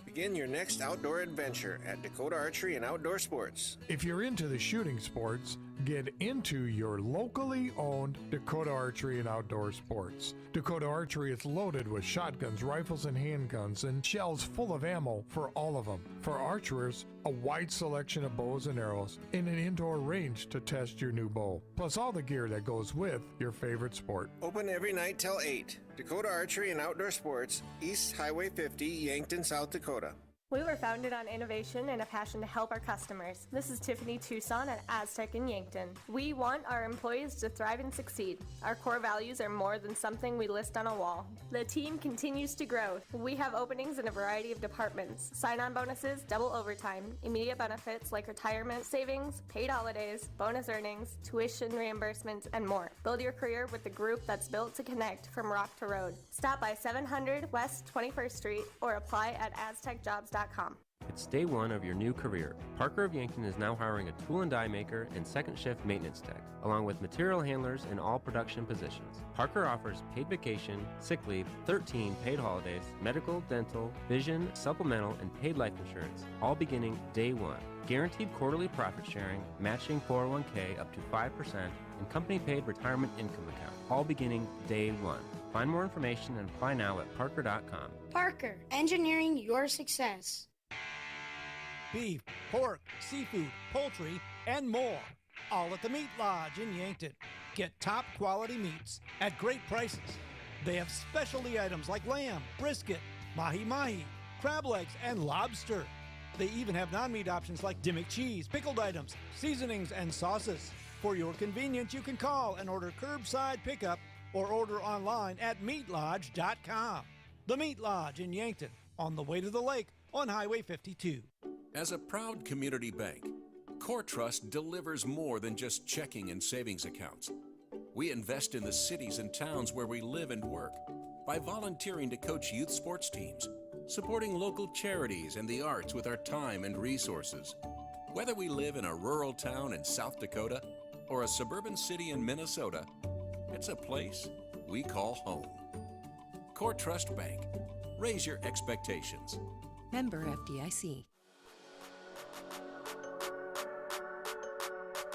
Begin your next outdoor adventure at Dakota Archery and Outdoor Sports. If you're into the shooting sports, get into your locally owned Dakota Archery and Outdoor Sports. Dakota Archery is loaded with shotguns, rifles, and handguns, and shells full of ammo for all of them. For archers, a wide selection of bows and arrows, and an indoor range to test your new bow, plus all the gear that goes with your favorite sport. Open every night till 8. Dakota Archery and Outdoor Sports, East Highway 50, Yankton, South Dakota. We were founded on innovation and a passion to help our customers. This is Tiffany Tucson at Aztec in Yankton. We want our employees to thrive and succeed. Our core values are more than something we list on a wall. The team continues to grow. We have openings in a variety of departments: sign-on bonuses, double overtime, immediate benefits like retirement, savings, paid holidays, bonus earnings, tuition reimbursements, and more. Build your career with the group that's built to connect from rock to road. Stop by 700 West 21st Street or apply at aztecjobs.com. It's day one of your new career. Parker of Yankton is now hiring a tool and die maker and second shift maintenance tech, along with material handlers in all production positions. Parker offers paid vacation, sick leave, 13 paid holidays, medical, dental, vision, supplemental, and paid life insurance, all beginning day one. Guaranteed quarterly profit sharing, matching 401k up to 5%, and company paid retirement income account, all beginning day one. Find more information and apply now at parker.com. Parker, engineering your success. Beef, pork, seafood, poultry, and more. All at the Meat Lodge in Yankton. Get top quality meats at great prices. They have specialty items like lamb, brisket, mahi-mahi, crab legs, and lobster. They even have non-meat options like Dimmick cheese, pickled items, seasonings, and sauces. For your convenience, you can call and order curbside pickup or order online at meatlodge.com. The Meat Lodge in Yankton, on the way to the lake on Highway 52. As a proud community bank, Core Trust delivers more than just checking and savings accounts. We invest in the cities and towns where we live and work by volunteering to coach youth sports teams, supporting local charities and the arts with our time and resources. Whether we live in a rural town in South Dakota or a suburban city in Minnesota, it's a place we call home. Core Trust Bank. Raise your expectations. Member FDIC.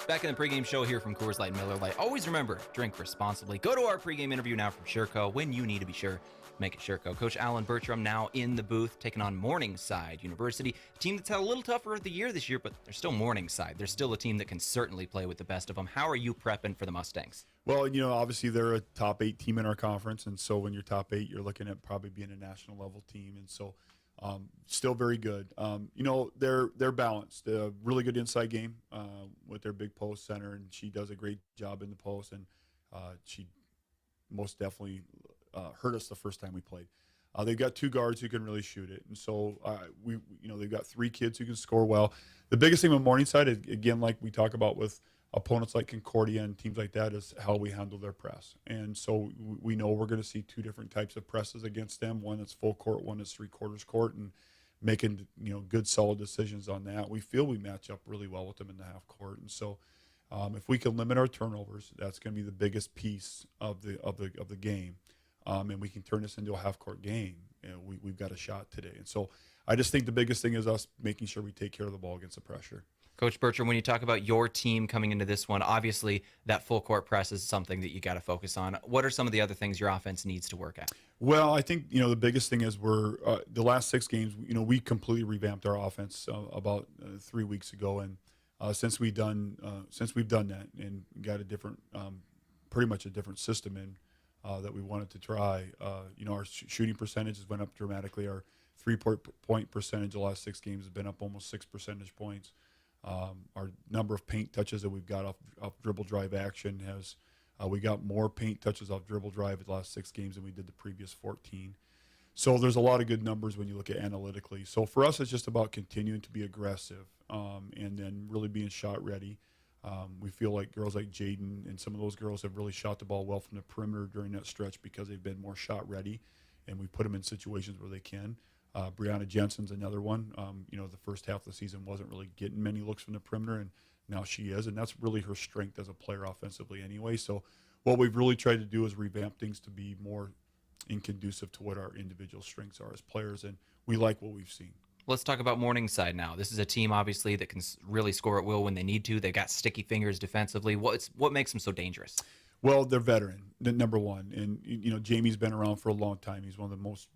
Back in the pregame show here from Coors Light and Miller Lite. Always remember, drink responsibly. Go to our pregame interview now from SureCo. When you need to be sure, make it SureCo. Coach Alan Bertram now in the booth, taking on Morningside University, a team that's had a little tougher of the year this year, but they're still Morningside. They're still a team that can certainly play with the best of them. How are you prepping for the Mustangs? Well, obviously they're a top 8 team in our conference, and so when you're top 8, you're looking at probably being a national level team, and so still very good. They're balanced. A really good inside game with their big post center, and she does a great job in the post, and she most definitely hurt us the first time we played. They've got 2 guards who can really shoot it, and so they've got 3 kids who can score well. The biggest thing with Morningside, again, like we talk about with opponents like Concordia and teams like that, is how we handle their press. And so we know we're going to see 2 different types of presses against them. One that's full court, one that's 3/4 court, and making good solid decisions on that. We feel we match up really well with them in the half court, and so if we can limit our turnovers, that's going to be the biggest piece of the game. And we can turn this into a half court game. We've got a shot today, and so I just think the biggest thing is us making sure we take care of the ball against the pressure. Coach Bertram, when you talk about your team coming into this one, obviously that full court press is something that you got to focus on. What are some of the other things your offense needs to work at? Well, I think the biggest thing is we're the last 6 games. We completely revamped our offense about 3 weeks ago, and since we've done that and got a different, pretty much a different system in that we wanted to try. Our shooting percentages went up dramatically. Our 3-point percentage the last 6 games has been up almost 6 percentage points. Our number of paint touches that we've got off dribble drive action has we got more paint touches off dribble drive the last 6 games than we did the previous 14. So there's a lot of good numbers when you look at analytically. So for us, it's just about continuing to be aggressive and then really being shot ready. We feel like girls like Jaden and some of those girls have really shot the ball well from the perimeter during that stretch because they've been more shot ready, and we put them in situations where they can. Brianna Jensen's another one. The first half of the season wasn't really getting many looks from the perimeter, and now she is, and that's really her strength as a player offensively anyway. So what we've really tried to do is revamp things to be more conducive to what our individual strengths are as players, and we like what we've seen. Let's talk about Morningside now. This is a team, obviously, that can really score at will when they need to. They've got sticky fingers defensively. What makes them so dangerous? Well, they're veteran, number one. And, Jamie's been around for a long time. He's one of the most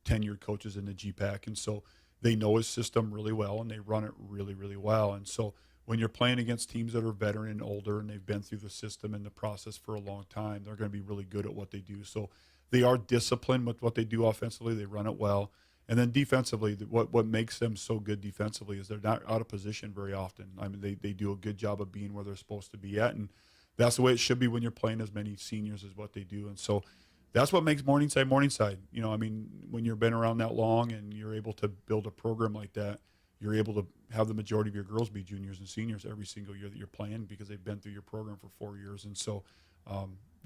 tenured coaches in the GPAC. And so they know his system really well, and they run it really, really well. And so when you're playing against teams that are veteran and older and they've been through the system and the process for a long time, they're going to be really good at what they do. So they are disciplined with what they do offensively. They run it well. And then defensively, what makes them so good defensively is they're not out of position very often. I mean, they do a good job of being where they're supposed to be at, and that's the way it should be when you're playing as many seniors as what they do. And so that's what makes Morningside. You know, I mean, when you've been around that long and you're able to build a program like that, you're able to have the majority of your girls be juniors and seniors every single year that you're playing because they've been through your program for 4 years. And so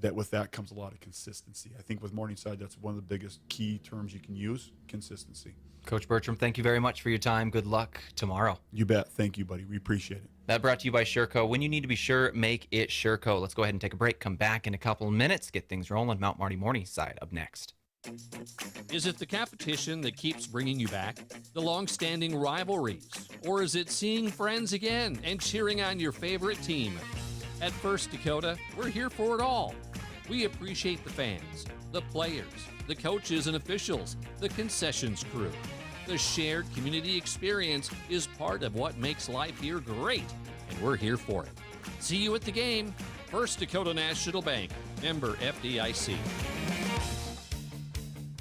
that with that comes a lot of consistency. I think with Morningside, that's one of the biggest key terms you can use, consistency. Coach Bertram, thank you very much for your time. Good luck tomorrow. You bet. Thank you, buddy. We appreciate it. That brought to you by Sureco. When you need to be sure, make it Sureco. Let's go ahead and take a break. Come back in a couple of minutes. Get things rolling. Mount Marty Morningside up next. Is it the competition that keeps bringing you back? The long-standing rivalries? Or is it seeing friends again and cheering on your favorite team? At First Dakota, we're here for it all. We appreciate the fans, the players, the coaches and officials, the concessions crew. The shared community experience is part of what makes life here great, and we're here for it. See you at the game. First Dakota National Bank, member FDIC.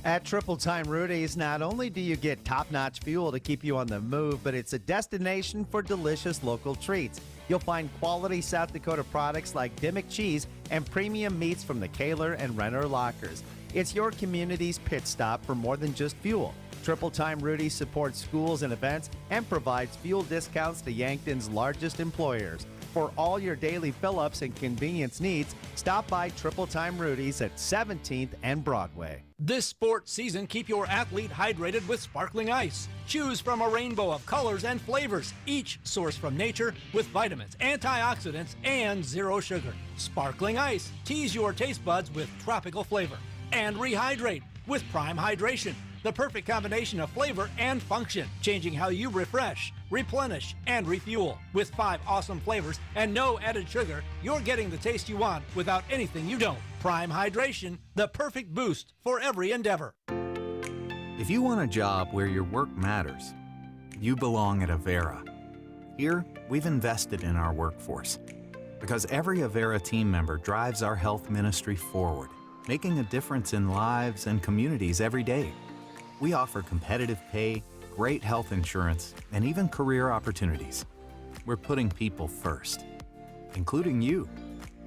At Triple Time Rudy's, not only do you get top-notch fuel to keep you on the move, but it's a destination for delicious local treats. You'll find quality South Dakota products like Dimmick cheese and premium meats from the Kaler and Renner lockers. It's your community's pit stop for more than just fuel. Triple Time Rudy's supports schools and events and provides fuel discounts to Yankton's largest employers. For all your daily fill-ups and convenience needs, stop by Triple Time Rudy's at 17th and Broadway. This sports season, keep your athlete hydrated with sparkling ice. Choose from a rainbow of colors and flavors, each sourced from nature with vitamins, antioxidants, and zero sugar. Sparkling ice. Tease your taste buds with tropical flavor. And rehydrate with Prime Hydration. The perfect combination of flavor and function, changing how you refresh, replenish, and refuel. With 5 awesome flavors and no added sugar, you're getting the taste you want without anything you don't. Prime Hydration, the perfect boost for every endeavor. If you want a job where your work matters, you belong at Avera. Here, we've invested in our workforce because every Avera team member drives our health ministry forward, making a difference in lives and communities every day. We offer competitive pay, great health insurance, and even career opportunities. We're putting people first, including you.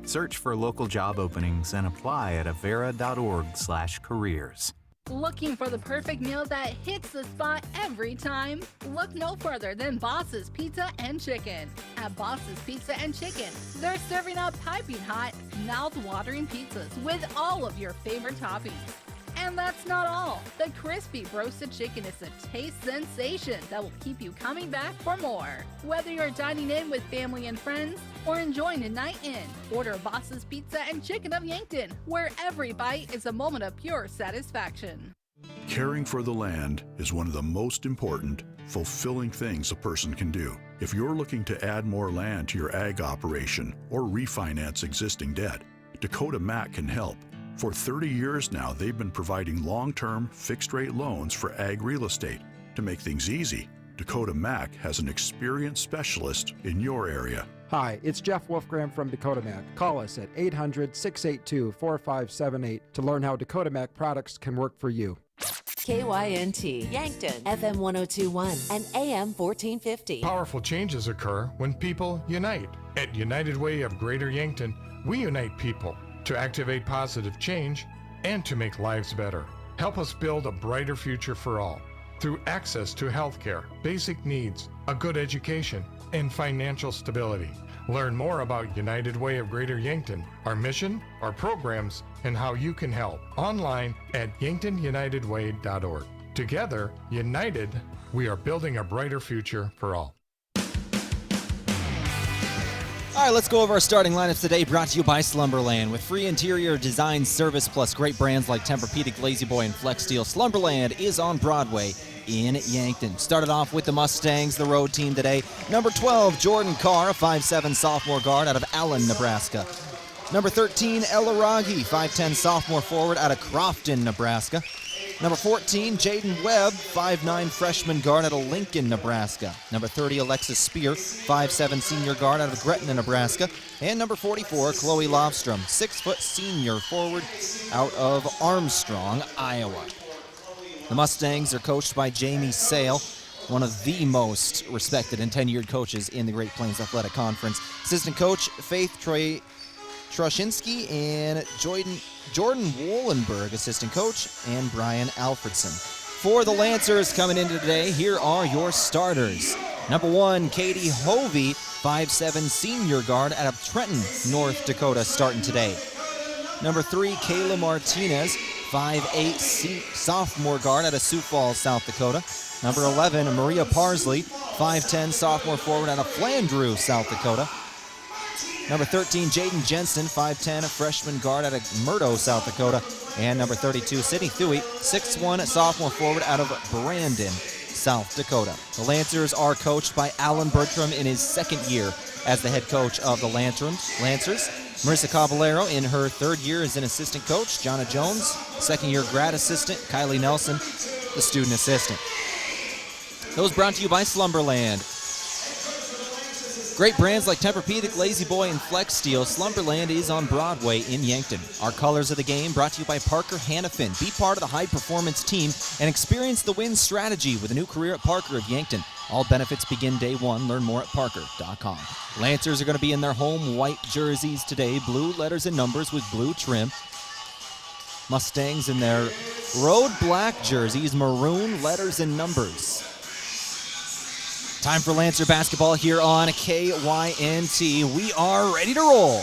Search for local job openings and apply at avera.org/careers. Looking for the perfect meal that hits the spot every time? Look no further than Boss's Pizza and Chicken. At Boss's Pizza and Chicken, they're serving up piping hot, mouth-watering pizzas with all of your favorite toppings. And that's not all. The crispy roasted chicken is a taste sensation that will keep you coming back for more. Whether you're dining in with family and friends or enjoying a night in, order Boss's Pizza and Chicken of Yankton, where every bite is a moment of pure satisfaction. Caring for the land is one of the most important, fulfilling things a person can do. If you're looking to add more land to your ag operation or refinance existing debt, Dakota Mac can help. For 30 years now, they've been providing long-term, fixed-rate loans for ag real estate. To make things easy, Dakota Mac has an experienced specialist in your area. Hi, it's Jeff Wolfgram from Dakota Mac. Call us at 800-682-4578 to learn how Dakota Mac products can work for you. KYNT, Yankton, FM 1021 and AM 1450. Powerful changes occur when people unite. At United Way of Greater Yankton, we unite people to activate positive change and to make lives better. Help us build a brighter future for all through access to health care, basic needs, a good education, and financial stability. Learn more about United Way of Greater Yankton, our mission, our programs, and how you can help online at yanktonyunitedway.org. Together, united, we are building a brighter future for all. All right, let's go over our starting lineups today, brought to you by Slumberland. With free interior design service plus great brands like Tempur-Pedic, Lazy Boy, and Flex Steel, Slumberland is on Broadway in Yankton. Started off with the Mustangs, the road team today. Number 12, Jordan Carr, a 5'7" sophomore guard out of Allen, Nebraska. Number 13, Ella Raghi, 5'10" sophomore forward out of Crofton, Nebraska. Number 14, Jaden Webb, 5'9" freshman guard out of Lincoln, Nebraska. Number 30, Alexis Spear, 5'7" senior guard out of Gretna, Nebraska. And number 44, Chloe Lofstrom, 6' senior forward out of Armstrong, Iowa. The Mustangs are coached by Jamie Tehl, one of the most respected and tenured coaches in the Great Plains Athletic Conference. Assistant coach Faith Troshinsky and Jordan Wollenberg, assistant coach, and Brian Alfredson. For the Lancers coming into today, here are your starters. Number 1, Katie Hovey, 5'7" senior guard out of Trenton, North Dakota, starting today. Number 3, Kayla Martinez, 5'8" sophomore guard out of Sioux Falls, South Dakota. Number 11, Maria Parsley, 5'10" sophomore forward out of Flandreau, South Dakota. Number 13, Jaden Jensen, 5'10", freshman guard out of Murdo, South Dakota. And number 32, Sydney Thuy, 6'1", sophomore forward out of Brandon, South Dakota. The Lancers are coached by Alan Bertram in his second year as the head coach of the Lancers. Marissa Caballero in her third year as an assistant coach. Jonna Jones, second-year grad assistant. Kylie Nelson, the student assistant. Those brought to you by Slumberland. Great brands like Tempur-Pedic, Lazy Boy, and Flex Steel. Slumberland is on Broadway in Yankton. Our colors of the game brought to you by Parker Hannafin. Be part of the high-performance team and experience the win strategy with a new career at Parker of Yankton. All benefits begin day one. Learn more at parker.com. Lancers are going to be in their home white jerseys today. Blue letters and numbers with blue trim. Mustangs in their road black jerseys, maroon letters and numbers. Time for Lancer basketball here on KYNT. We are ready to roll.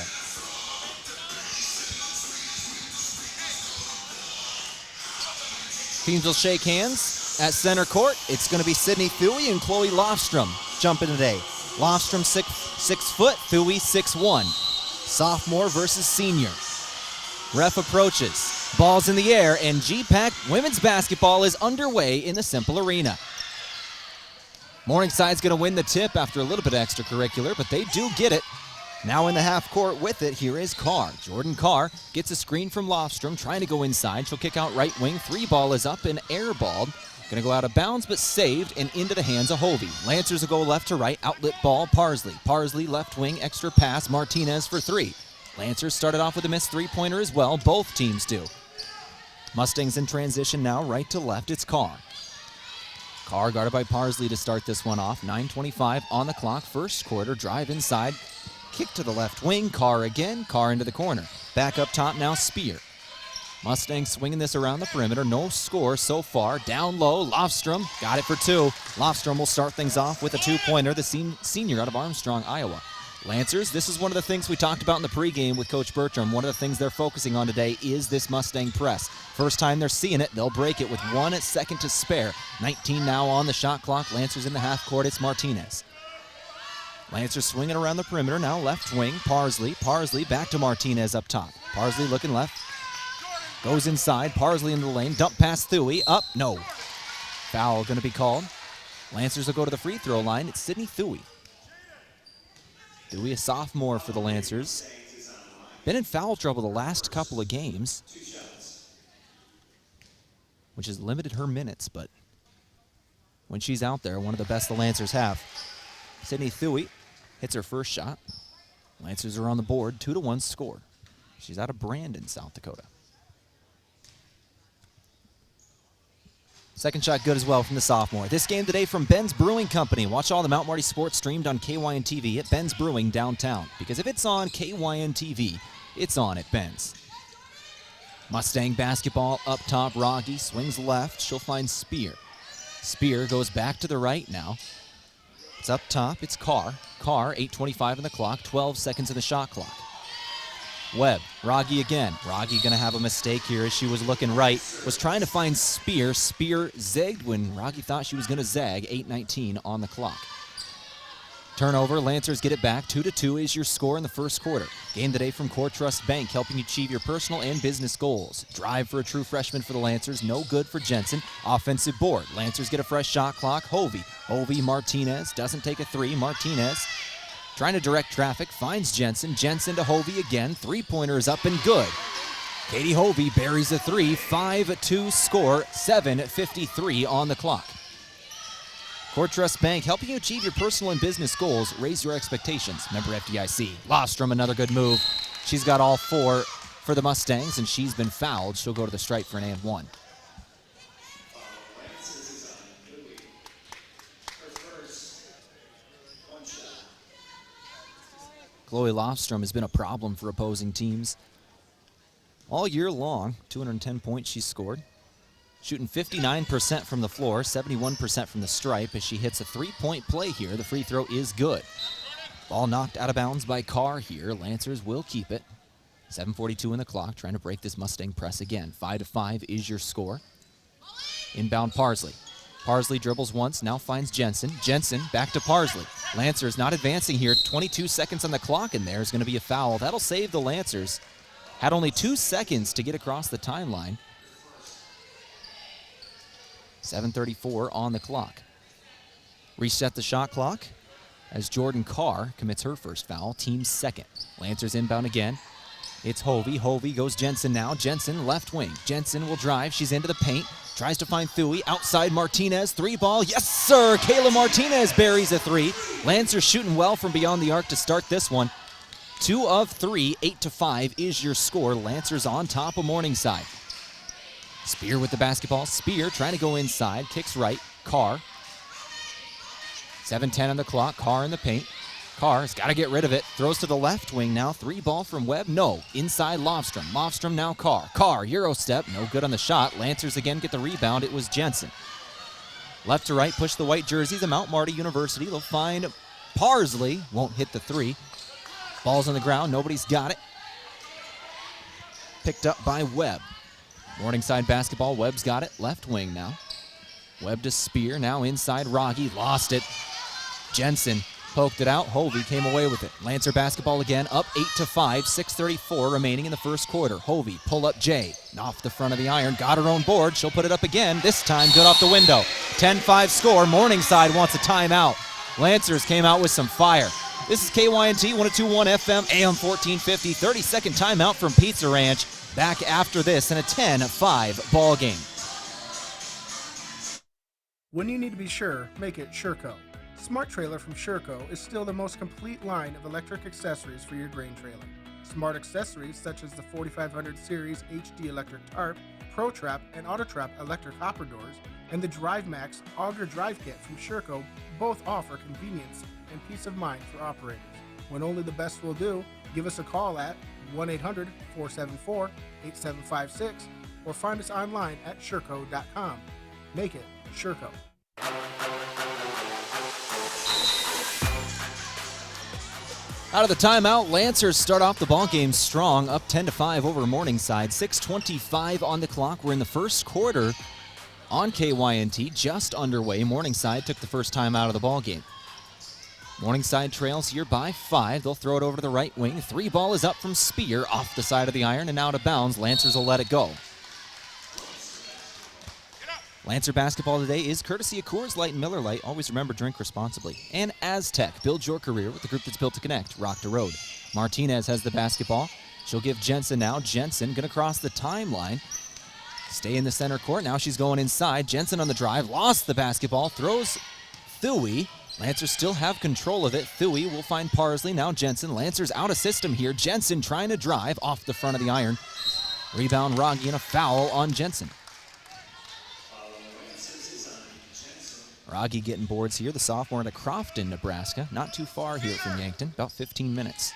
Teams will shake hands at center court. It's going to be Sydney Thuy and Chloe Lofstrom jumping today. Lofstrom 6 foot, Thuy 6'1". Sophomore versus senior. Ref approaches. Ball's in the air, and GPAC women's basketball is underway in the Cimpl Arena. Morningside's going to win the tip after a little bit extracurricular, but they do get it. Now in the half court with it, here is Carr. Jordan Carr gets a screen from Lofstrom, trying to go inside. She'll kick out right wing. 3 ball is up and airballed. Going to go out of bounds, but saved and into the hands of Hovey. Lancers will go left to right. Outlet ball, Parsley. Parsley left wing, extra pass. Martinez for 3. Lancers started off with a missed three-pointer as well. Both teams do. Mustangs in transition now, right to left. It's Carr. Carr guarded by Parsley to start this one off. 9:25 on the clock. First quarter, drive inside. Kick to the left wing. Carr again. Carr into the corner. Back up top now, Spear. Mustangs swinging this around the perimeter. No score so far. Down low, Lofstrom got it for 2. Lofstrom will start things off with a 2-pointer, the senior out of Armstrong, Iowa. Lancers, this is one of the things we talked about in the pregame with Coach Bertram. One of the things they're focusing on today is this Mustang press. First time they're seeing it, they'll break it with 1 second to spare. 19 now on the shot clock. Lancers in the half court. It's Martinez. Lancers swinging around the perimeter. Now left wing, Parsley. Parsley back to Martinez up top. Parsley looking left. Goes inside. Parsley into the lane. Dump pass Thuy. Up. No. Foul going to be called. Lancers will go to the free throw line. It's Sydney Thuy. Thuy, a sophomore for the Lancers. Been in foul trouble the last couple of games, which has limited her minutes, but when she's out there, one of the best the Lancers have. Sydney Thuy hits her first shot. Lancers are on the board, 2-1 score. She's out of Brandon, South Dakota. Second shot good as well from the sophomore. This game today from Ben's Brewing Company. Watch all the Mount Marty sports streamed on KYN TV at Ben's Brewing downtown. Because if it's on KYN TV, it's on at Ben's. Mustang basketball up top. Rogge swings left. She'll find Spear. Spear goes back to the right now. It's up top. It's Carr. Carr, 8:25 on the clock. 12 seconds in the shot clock. Webb, Rogge again. Rogge going to have a mistake here as she was looking right. Was trying to find Spear. Spear zagged when Rogge thought she was going to zag. 8:19 on the clock. Turnover, Lancers get it back. 2-2 is your score in the first quarter. Game today from Core Trust Bank, helping you achieve your personal and business goals. Drive for a true freshman for the Lancers. No good for Jensen. Offensive board. Lancers get a fresh shot clock. Hovey. Hovey, Martinez. Doesn't take a 3. Martinez trying to direct traffic, finds Jensen. Jensen to Hovey again. 3-pointer is up and good. Katie Hovey buries a 3. 5-2 score. 7:53 on the clock. Core Trust Bank, helping you achieve your personal and business goals. Raise your expectations. Member FDIC. Lofstrom, another good move. She's got all 4 for the Mustangs, and she's been fouled. She'll go to the stripe for an and 1. Chloe Lofstrom has been a problem for opposing teams all year long. 210 points she's scored. Shooting 59% from the floor, 71% from the stripe as she hits a three-point play here. The free throw is good. Ball knocked out of bounds by Carr here. Lancers will keep it. 7:42 in the clock, trying to break this Mustang press again. 5-5 is your score. Inbound Parsley. Parsley dribbles once, now finds Jensen. Jensen back to Parsley. Lancers not advancing here. 22 seconds on the clock, and there's going to be a foul. That'll save the Lancers. Had only 2 seconds to get across the timeline. 7:34 on the clock. Reset the shot clock as Jordan Carr commits her first foul, team's second. Lancers inbound again. It's Hovey. Hovey goes Jensen now. Jensen left wing. Jensen will drive. She's into the paint. Tries to find Thuy. Outside Martinez. 3-ball. Yes, sir. Kayla Martinez buries a 3. Lancers shooting well from beyond the arc to start this one. 2 of 3. 8-5 is your score. Lancers on top of Morningside. Spear with the basketball. Spear trying to go inside. Kicks right. Carr. 7:10 on the clock. Carr in the paint. Carr's got to get rid of it. Throws to the left wing now. 3-ball from Webb. No. Inside Lofstrom. Lofstrom now Carr. Carr, Euro step. No good on the shot. Lancers again get the rebound. It was Jensen. Left to right, push the white jerseys of Mount Marty University. They'll find Parsley. Won't hit the 3. Ball's on the ground. Nobody's got it. Picked up by Webb. Morningside basketball. Webb's got it. Left wing now. Webb to Spear. Now inside Rogge. Lost it. Jensen poked it out. Hovey came away with it. Lancer basketball again. Up 8-5. 6:34 remaining in the first quarter. Hovey pull up Jay. Off the front of the iron. Got her own board. She'll put it up again. This time good off the window. 10-5 score. Morningside wants a timeout. Lancers came out with some fire. This is KYNT 102.1 FM AM 1450. 30-second timeout from Pizza Ranch. Back after this in a 10-5 ball game. When you need to be sure, make it Sureco. Smart Trailer from Sureco is still the most complete line of electric accessories for your grain trailer. Smart accessories such as the 4500 series HD electric tarp, Pro Trap, and Auto Trap electric hopper doors, and the Drive Max Auger Drive Kit from Sureco both offer convenience and peace of mind for operators. When only the best will do, give us a call at 1-800-474-8756 or find us online at sureco.com. Make it Sureco. Out of the timeout, Lancers start off the ball game strong, up 10-5 over Morningside. 6:25 on the clock. We're in the first quarter on KYNT, just underway. Morningside took the first time out of the ball game. Morningside trails here by 5. They'll throw it over to the right wing. 3-ball is up from Spear, off the side of the iron and out of bounds. Lancers will let it go. Lancer basketball today is courtesy of Coors Light and Miller Lite. Always remember, drink responsibly. And Aztec. Build your career with the group that's built to connect. Rock to Road. Martinez has the basketball. She'll give Jensen now. Jensen going to cross the timeline. Stay in the center court. Now she's going inside. Jensen on the drive. Lost the basketball. Throws Thuy. Lancers still have control of it. Thuy will find Parsley. Now Jensen. Lancers out of system here. Jensen trying to drive off the front of the iron. Rebound Rogge and a foul on Jensen. Rogge getting boards here, the sophomore out of Crofton, Nebraska. Not too far here from Yankton, about 15 minutes.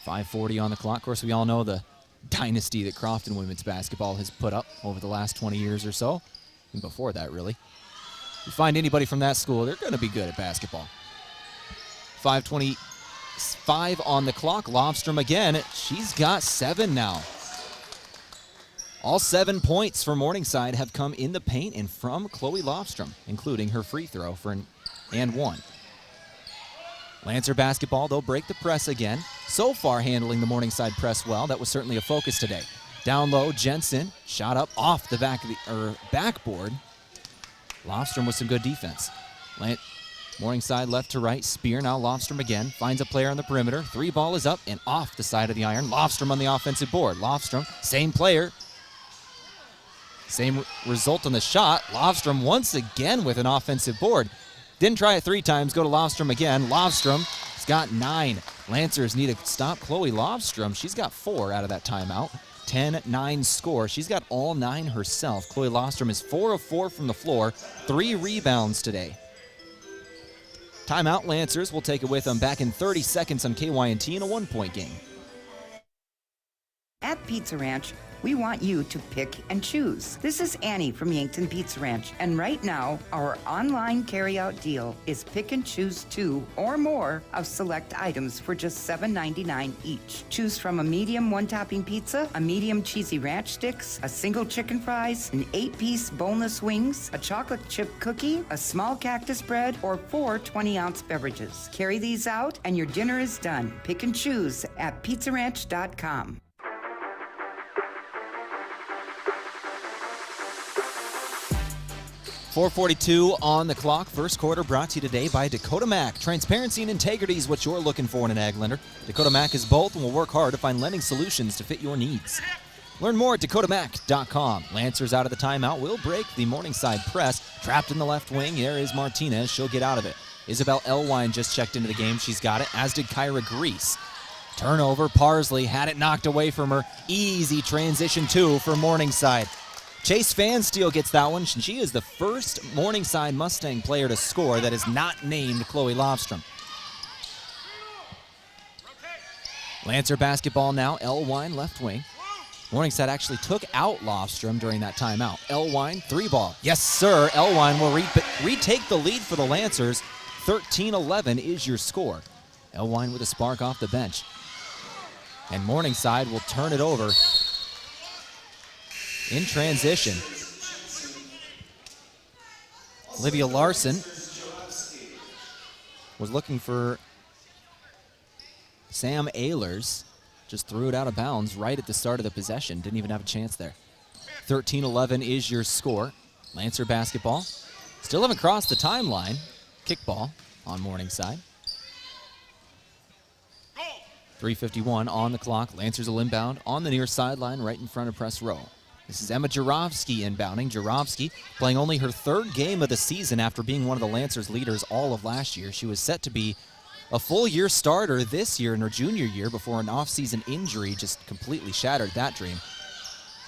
.540 on the clock. Of course, we all know the dynasty that Crofton women's basketball has put up over the last 20 years or so. And before that, really. You find anybody from that school, they're going to be good at basketball. 5:25 on the clock. Lofstrom again. She's got 7 now. All 7 points for Morningside have come in the paint and from Chloe Lofstrom, including her free throw for an and 1. Lancer basketball, they'll break the press again. So far handling the Morningside press well. That was certainly a focus today. Down low, Jensen, shot up off the backboard. Lofstrom with some good defense. Morningside left to right, Spear, now Lofstrom again, finds a player on the perimeter. 3-ball is up and off the side of the iron. Lofstrom on the offensive board. Lofstrom, same player. Same result on the shot. Lofstrom once again with an offensive board. Didn't try it 3 times. Go to Lofstrom again. Lofstrom's got 9. Lancers need to stop Chloe Lofstrom. She's got 4 out of that timeout. 10-9 score. She's got all 9 herself. Chloe Lofstrom is 4 of 4 from the floor. 3 rebounds today. Timeout, Lancers will take it with them back in 30 seconds on KYNT in a 1-point game. At Pizza Ranch, we want you to pick and choose. This is Annie from Yankton Pizza Ranch, and right now, our online carryout deal is pick and choose 2 or more of select items for just $7.99 each. Choose from a medium 1-topping pizza, a medium cheesy ranch sticks, a single chicken fries, an 8-piece boneless wings, a chocolate chip cookie, a small cactus bread, or 4 20-ounce beverages. Carry these out, and your dinner is done. Pick and choose at pizzaranch.com. 4:42 on the clock. First quarter brought to you today by Dakota Mac. Transparency and integrity is what you're looking for in an ag lender. Dakota Mac is both and will work hard to find lending solutions to fit your needs. Learn more at dakotamac.com. Lancers out of the timeout will break the Morningside press. Trapped in the left wing, there is Martinez. She'll get out of it. Isabel Elwine just checked into the game. She's got it, as did Kyra Grease. Turnover, Parsley had it knocked away from her. Easy transition 2 for Morningside. Chase Fansteel gets that one. She is the first Morningside Mustang player to score that is not named Chloe Lofstrom. Lancer basketball now. Elwine left wing. Morningside actually took out Lofstrom during that timeout. Elwine, 3-ball. Yes, sir. Elwine will retake the lead for the Lancers. 13-11 is your score. Elwine with a spark off the bench. And Morningside will turn it over in transition. Olivia Larson was looking for Sam Ehlers. Just threw it out of bounds right at the start of the possession. Didn't even have a chance there. 13-11 is your score. Lancer basketball. Still haven't crossed the timeline. Kickball on Morningside. 3:51 on the clock. Lancers will inbound on the near sideline right in front of press row. This is Emma Jarofsky inbounding. Jarofsky playing only her 3rd game of the season after being one of the Lancers leaders all of last year. She was set to be a full-year starter this year in her junior year before an off-season injury just completely shattered that dream.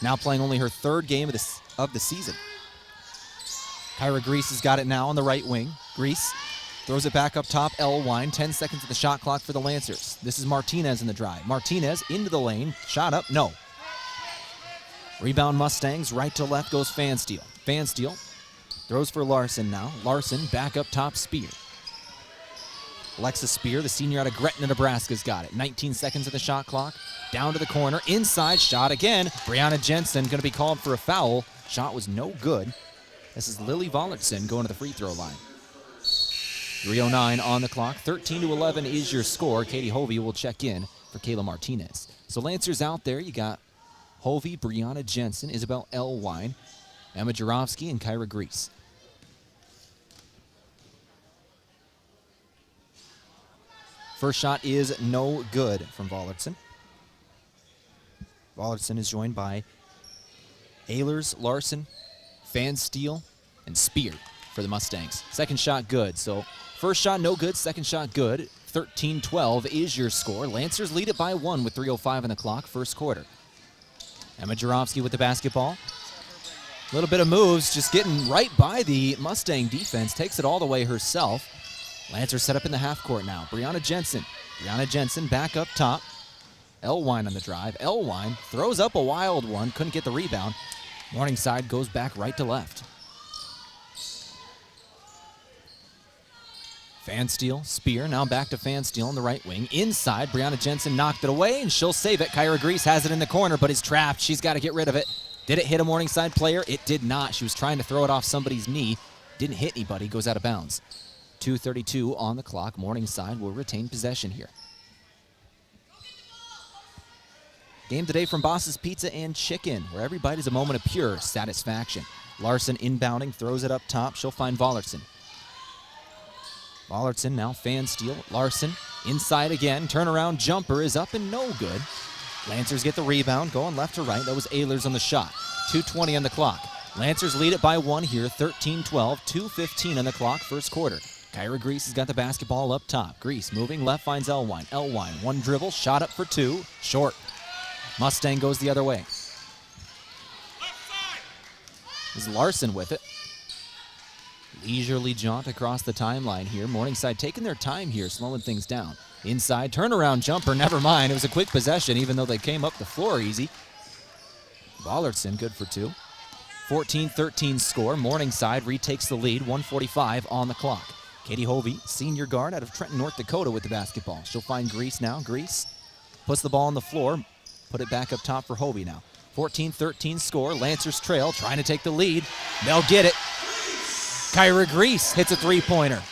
Now playing only her 3rd game of the season. Kyra Grease has got it now on the right wing. Grease throws it back up top. Elwine, 10 seconds of the shot clock for the Lancers. This is Martinez in the drive. Martinez into the lane. Shot up, no. Rebound Mustangs, right to left goes Fansteel. Fansteel throws for Larson now. Larson back up top, Spear. Alexa Spear, the senior out of Gretna, Nebraska's got it. 19 seconds of the shot clock. Down to the corner, inside, shot again. Brianna Jensen going to be called for a foul. Shot was no good. This is Lily Vollertson going to the free throw line. 3:09 on the clock. 13-11 is your score. Katie Hovey will check in for Kayla Martinez. So Lancers out there, you got Hovey, Brianna Jensen, Isabel Elwine, Emma Jarofsky, and Kyra Grease. First shot is no good from Vollertson. Vollertson is joined by Ehlers, Larson, Fansteel, and Spear for the Mustangs. Second shot good. So first shot no good, second shot good. 13-12 is your score. Lancers lead it by 1 with 3:05 on the clock, first quarter. Emma Jarofsky with the basketball. A little bit of moves, just getting right by the Mustang defense. Takes it all the way herself. Lancers set up in the half court now. Brianna Jensen. Brianna Jensen back up top. Elwine on the drive. Elwine throws up a wild one. Couldn't get the rebound. Morningside goes back right to left. Fansteel, Spear, now back to Fansteel on the right wing. Inside, Brianna Jensen knocked it away, and she'll save it. Kyra Grease has it in the corner, but is trapped. She's got to get rid of it. Did it hit a Morningside player? It did not. She was trying to throw it off somebody's knee. Didn't hit anybody. Goes out of bounds. 2:32 on the clock. Morningside will retain possession here. Game today from Boss's Pizza and Chicken, where every bite is a moment of pure satisfaction. Larson inbounding, throws it up top. She'll find Vollertson. Vollertson now Fansteel. Larson inside again. Turnaround jumper is up and no good. Lancers get the rebound, going left to right. That was Ehlers on the shot. 2:20 on the clock. Lancers lead it by 1 here, 13-12, 2:15 on the clock, first quarter. Kyra Grease has got the basketball up top. Grease moving left, finds Elwine. Elwine, one dribble, shot up for 2, short. Mustang goes the other way. This is Larson with it. Leisurely jaunt across the timeline here. Morningside taking their time here, slowing things down. Inside, turnaround jumper, never mind. It was a quick possession, even though they came up the floor easy. Ballardson, good for 2. 14-13 score. Morningside retakes the lead, 1:45 on the clock. Katie Hovey, senior guard out of Trenton, North Dakota with the basketball. She'll find Grease now. Grease puts the ball on the floor. Put it back up top for Hovey now. 14-13 score. Lancers trail, trying to take the lead. They'll get it. Kyra Grease hits a three-pointer.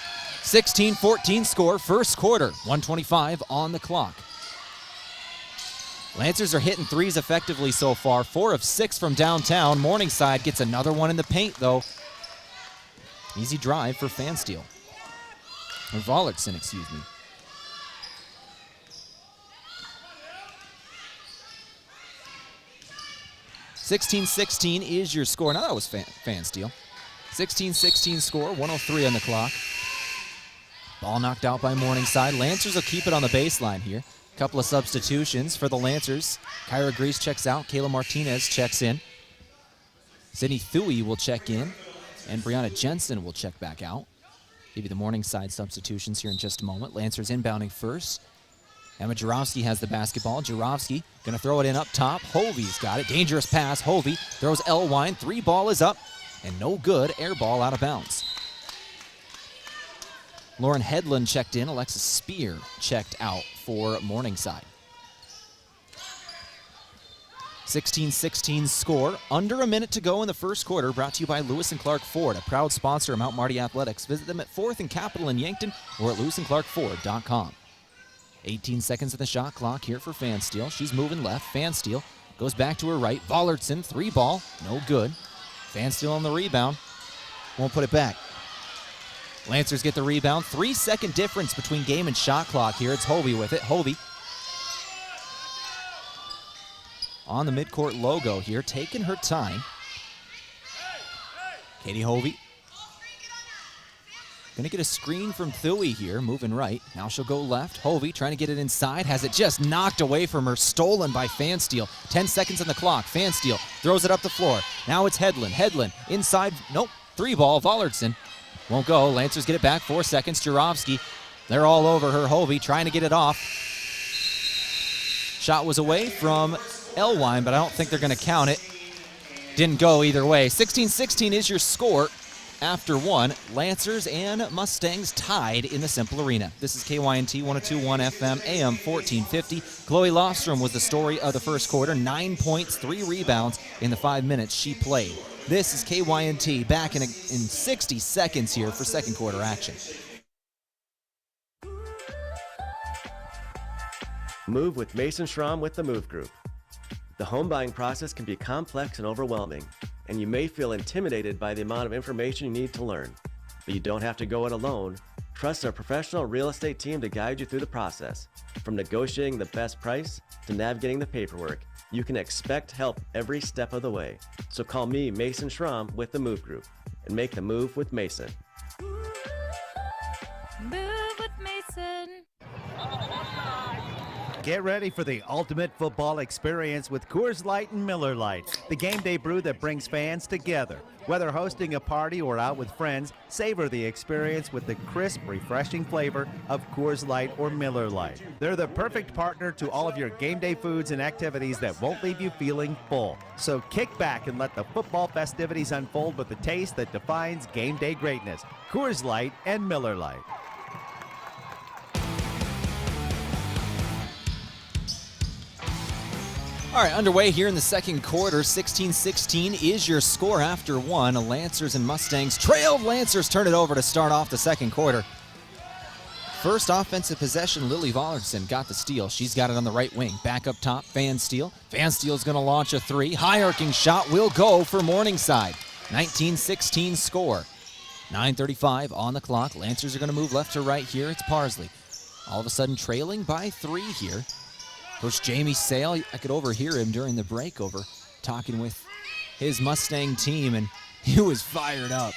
16-14 score, first quarter. 1:25 on the clock. Lancers are hitting threes effectively so far. 4 of 6 from downtown. Morningside gets another one in the paint, though. Easy drive for Fansteel. Or Vollertson, excuse me. (16-16) is your score. Now that was Fansteel. 16-16 score, 1:03 on the clock. Ball knocked out by Morningside. Lancers will keep it on the baseline here. Couple of substitutions for the Lancers. Kyra Grease checks out. Kayla Martinez checks in. Sydney Thuy will check in. And Brianna Jensen will check back out. Give you the Morningside substitutions here in just a moment. Lancers inbounding first. Emma Jarowski has the basketball. Jarowski going to throw it in up top. Hovey's got it. Dangerous pass. Hovey throws Elwine. 3 ball is up. And no good. Air ball out of bounds. Lauren Headland checked in. Alexis Spear checked out for Morningside. 16-16 score. Under a minute to go in the first quarter. Brought to you by Lewis and Clark Ford, a proud sponsor of Mount Marty Athletics. Visit them at 4th and Capitol in Yankton or at lewisandclarkford.com. 18 seconds of the shot clock here for Fansteel. She's moving left. Fansteel goes back to her right. Vollertson, 3 ball, no good. Fansteel on the rebound. Won't put it back. Lancers get the rebound. 3-second difference between game and shot clock here. It's Hovey with it. Hovey on the midcourt logo here, taking her time. Katie Hovey gonna get a screen from Thuy here, moving right. Now she'll go left. Hovey trying to get it inside, has it just knocked away from her, stolen by Fansteel. 10 seconds on the clock. Fansteel throws it up the floor. Now it's Headland. Headland inside, nope, 3 ball. Vollertson won't go. Lancers get it back, 4 seconds. Jarowski, they're all over her. Hovey trying to get it off. Shot was away from Elwine, but I don't think they're going to count it. Didn't go either way. 16-16 is your score after 1. Lancers and Mustangs tied in the Cimpl Arena. This is KYNT 102.1 FM, AM 1450. Chloe Lofstrom was the story of the first quarter. 9 points, 3 rebounds in the 5 minutes she played. This is KYNT back in 60 seconds here for second quarter action. Move with Mason Schramm with the Move Group. The home buying process can be complex and overwhelming, and you may feel intimidated by the amount of information you need to learn. But you don't have to go it alone. Trust our professional real estate team to guide you through the process. From negotiating the best price to navigating the paperwork, you can expect help every step of the way. So call me, Mason Schramm, with the Move Group, and make the move with Mason. Move with Mason. Get ready for the ultimate football experience with Coors Light and Miller Lite, the game day brew that brings fans together. Whether hosting a party or out with friends, savor the experience with the crisp, refreshing flavor of Coors Light or Miller Lite. They're the perfect partner to all of your game day foods and activities that won't leave you feeling full. So kick back and let the football festivities unfold with the taste that defines game day greatness. Coors Light and Miller Lite. All right, underway here in the second quarter. 16-16 is your score after 1. Lancers and Mustangs trailed. Lancers turn it over to start off the second quarter. First offensive possession, Lily Vollertson got the steal. She's got it on the right wing. Back up top, Fansteel. Fansteel's going to launch a 3. High-arcing shot will go for Morningside. 19-16 score. 9:35 on the clock. Lancers are going to move left to right here. It's Parsley. All of a sudden trailing by 3 here. Coach Jamie Sale, I could overhear him during the break over talking with his Mustang team, and he was fired up.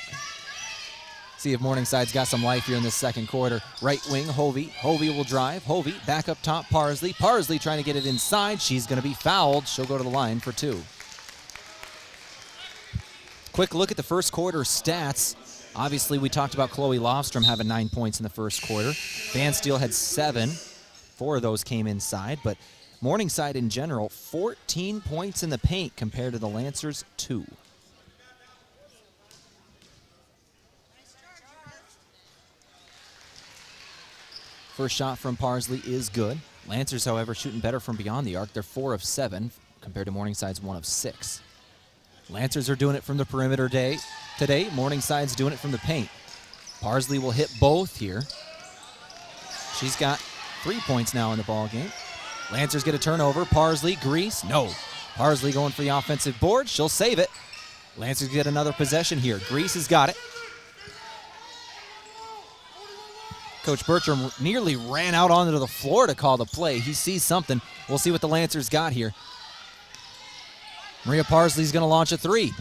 See if Morningside's got some life here in this second quarter. Right wing, Hovey. Hovey will drive. Hovey back up top, Parsley. Parsley trying to get it inside. She's going to be fouled. She'll go to the line for 2. Quick look at the first quarter stats. Obviously, we talked about Chloe Lofstrom having 9 points in the first quarter. Van Steele had 7. 4 of those came inside, but Morningside in general, 14 points in the paint compared to the Lancers' 2. First shot from Parsley is good. Lancers, however, shooting better from beyond the arc. They're 4 of 7 compared to Morningside's 1 of 6. Lancers are doing it from the perimeter today. Morningside's doing it from the paint. Parsley will hit both here. She's got 3 points now in the ball game. Lancers get a turnover. Parsley, Grease, no. Parsley going for the offensive board. She'll save it. Lancers get another possession here. Grease has got it. Coach Bertram nearly ran out onto the floor to call the play. He sees something. We'll see what the Lancers got here. Maria Parsley's going to launch a 3.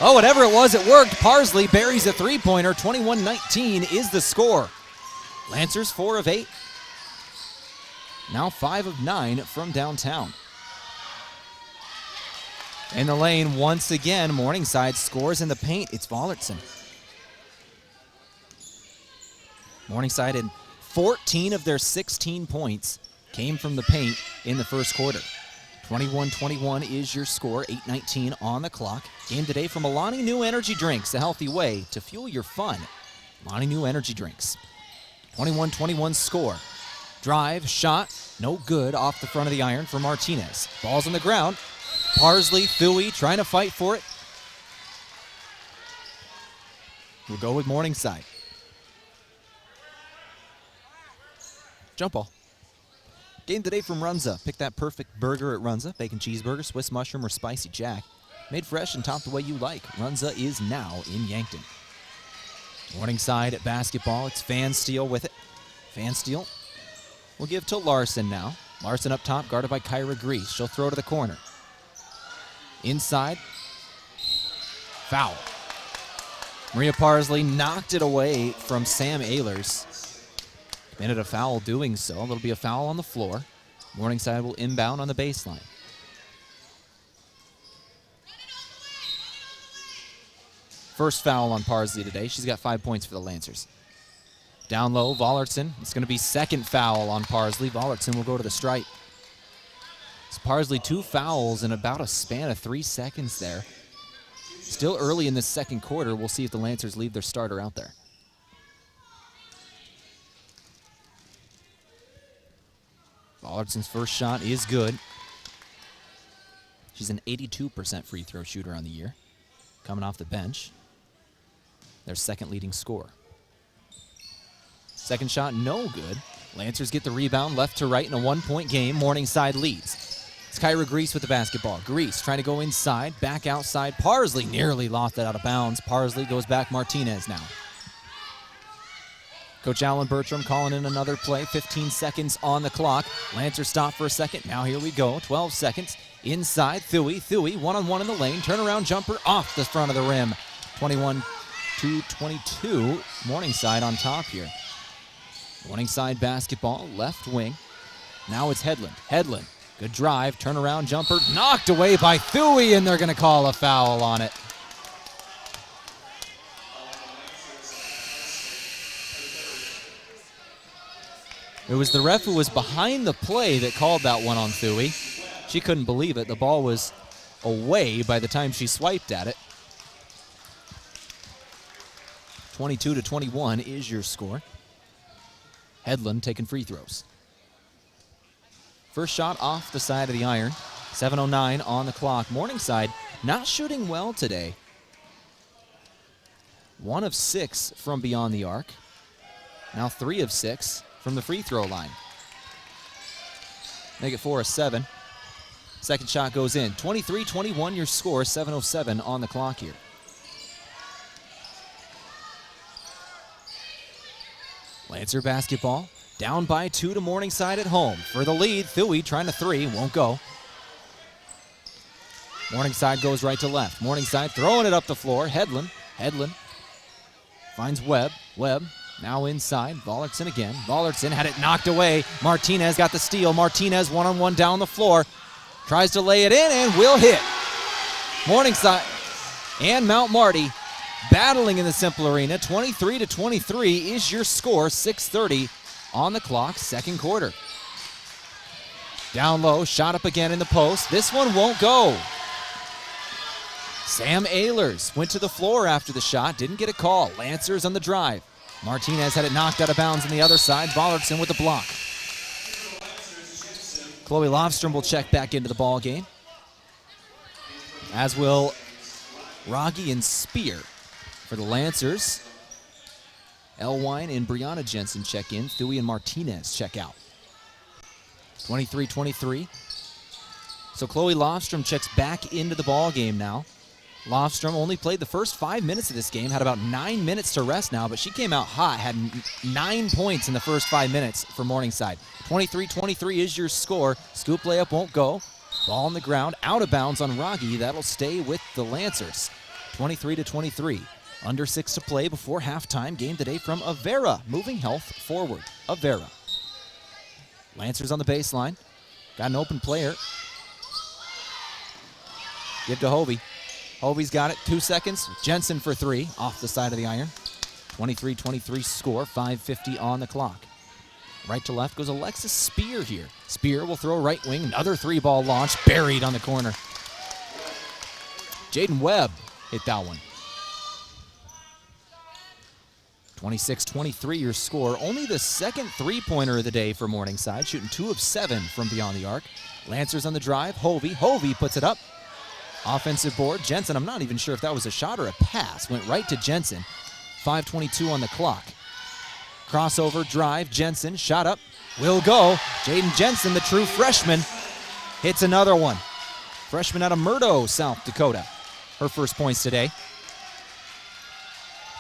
Oh, whatever it was, it worked. Parsley buries a 3-pointer. 21-19 is the score. Lancers 4 of 8. Now 5 of 9 from downtown. In the lane, once again, Morningside scores in the paint. It's Vollertson. Morningside in 14 of their 16 points came from the paint in the first quarter. 21-21 is your score, 8:19 on the clock. Game today from Alani New Energy Drinks, a healthy way to fuel your fun. Alani New Energy Drinks. 21-21 score. Drive, shot, no good off the front of the iron for Martinez. Ball's on the ground. Parsley, Thuy trying to fight for it. We'll go with Morningside. Jump ball. Game today from Runza. Pick that perfect burger at Runza. Bacon cheeseburger, Swiss mushroom, or spicy jack. Made fresh and topped the way you like. Runza is now in Yankton. Morningside at basketball. It's Van Steele with it. Van Steele will give to Larson now. Larson up top, guarded by Kyra Grease. She'll throw to the corner. Inside. Foul. Maria Parsley knocked it away from Sam Ehlers. Committed a foul doing so. There'll be a foul on the floor. Morningside will inbound on the baseline. First foul on Parsley today. She's got 5 points for the Lancers. Down low, Vollertson. It's going to be second foul on Parsley. Vollertson will go to the stripe. It's Parsley 2 fouls in about a span of 3 seconds there. Still early in the second quarter. We'll see if the Lancers leave their starter out there. Vollertson's first shot is good. She's an 82% free throw shooter on the year. Coming off the bench. Their second leading scorer. Second shot, no good. Lancers get the rebound left to right in a 1-point game. Morningside leads. It's Kyra Grease with the basketball. Grease trying to go inside, back outside. Parsley nearly lost it out of bounds. Parsley goes back. Martinez now. Coach Alan Bertram calling in another play. 15 seconds on the clock. Lancers stop for a second. Now here we go. 12 seconds. Inside, Thuy, one-on-one in the lane. Turnaround jumper off the front of the rim. 21-22. Morningside on top here. Morningside basketball, left wing. Now it's Hedlund. Hedlund, good drive, turnaround jumper, knocked away by Thuy, and they're going to call a foul on it. It was the ref who was behind the play that called that one on Thuy. She couldn't believe it. The ball was away by the time she swiped at it. 22-21 is your score. Hedlund taking free throws. First shot off the side of the iron. 7:09 on the clock. Morningside not shooting well today. 1 of 6 from beyond the arc. Now 3 of 6 from the free throw line. Make it 4 of 7. Second shot goes in. 23-21 your score. 7:07 on the clock here. Lancer basketball, down by 2 to Morningside at home. For the lead, Thuy trying to 3, won't go. Morningside goes right to left. Morningside throwing it up the floor. Hedlund finds Webb. Webb now inside. Vollertson again. Vollertson had it knocked away. Martinez got the steal. Martinez one-on-one down the floor. Tries to lay it in and will hit. Morningside and Mount Marty battling in the Cimpl Arena. 23-23 is your score. 6:30 on the clock, second quarter. Down low, shot up again in the post. This one won't go. Sam Ehlers went to the floor after the shot, didn't get a call. Lancers on the drive. Martinez had it knocked out of bounds on the other side. Bollardson with the block. Chloe Lofstrom will check back into the ball game, as will Rogge and Spear for the Lancers. Elwine and Brianna Jensen check in. Thuy and Martinez check out. 23-23. So Chloe Lofstrom checks back into the ball game now. Lofstrom only played the first 5 minutes of this game, had about 9 minutes to rest now, but she came out hot, had 9 points in the first 5 minutes for Morningside. 23-23 is your score. Scoop layup won't go. Ball on the ground, out of bounds on Rogge. That'll stay with the Lancers. 23-23. Under 6 to play before halftime. Game today from Avera, moving health forward. Avera. Lancers on the baseline. Got an open player. Give to Hovey. Hovey's got it, 2 seconds. Jensen for 3, off the side of the iron. 23-23 score, 5:50 on the clock. Right to left goes Alexis Spear here. Spear will throw right wing, another 3-ball launch, buried on the corner. Jaden Webb hit that one. 26-23 your score. Only the second three-pointer of the day for Morningside, shooting 2 of 7 from beyond the arc. Lancers on the drive, Hovey. Hovey puts it up. Offensive board, Jensen, I'm not even sure if that was a shot or a pass. Went right to Jensen. 5:22 on the clock. Crossover, drive, Jensen, shot up, will go. Jaden Jensen, the true freshman, hits another one. Freshman out of Murdo, South Dakota. Her first points today.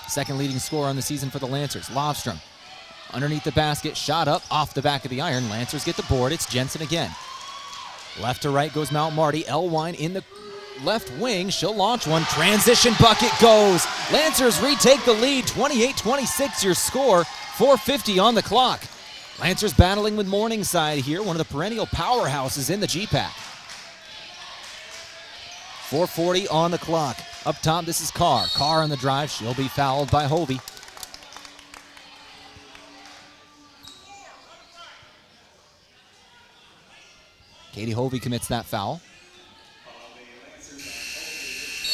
Second leading scorer on the season for the Lancers. Lofstrom, underneath the basket, shot up, off the back of the iron. Lancers get the board, it's Jensen again. Left to right goes Mount Marty. Elwine in the left wing, she'll launch one. Transition bucket goes. Lancers retake the lead, 28-26 your score, 4:50 on the clock. Lancers battling with Morningside here, one of the perennial powerhouses in the GPAC. 4:40 on the clock. Up top, this is Carr. Carr on the drive, she'll be fouled by Hovey. Katie Hovey commits that foul.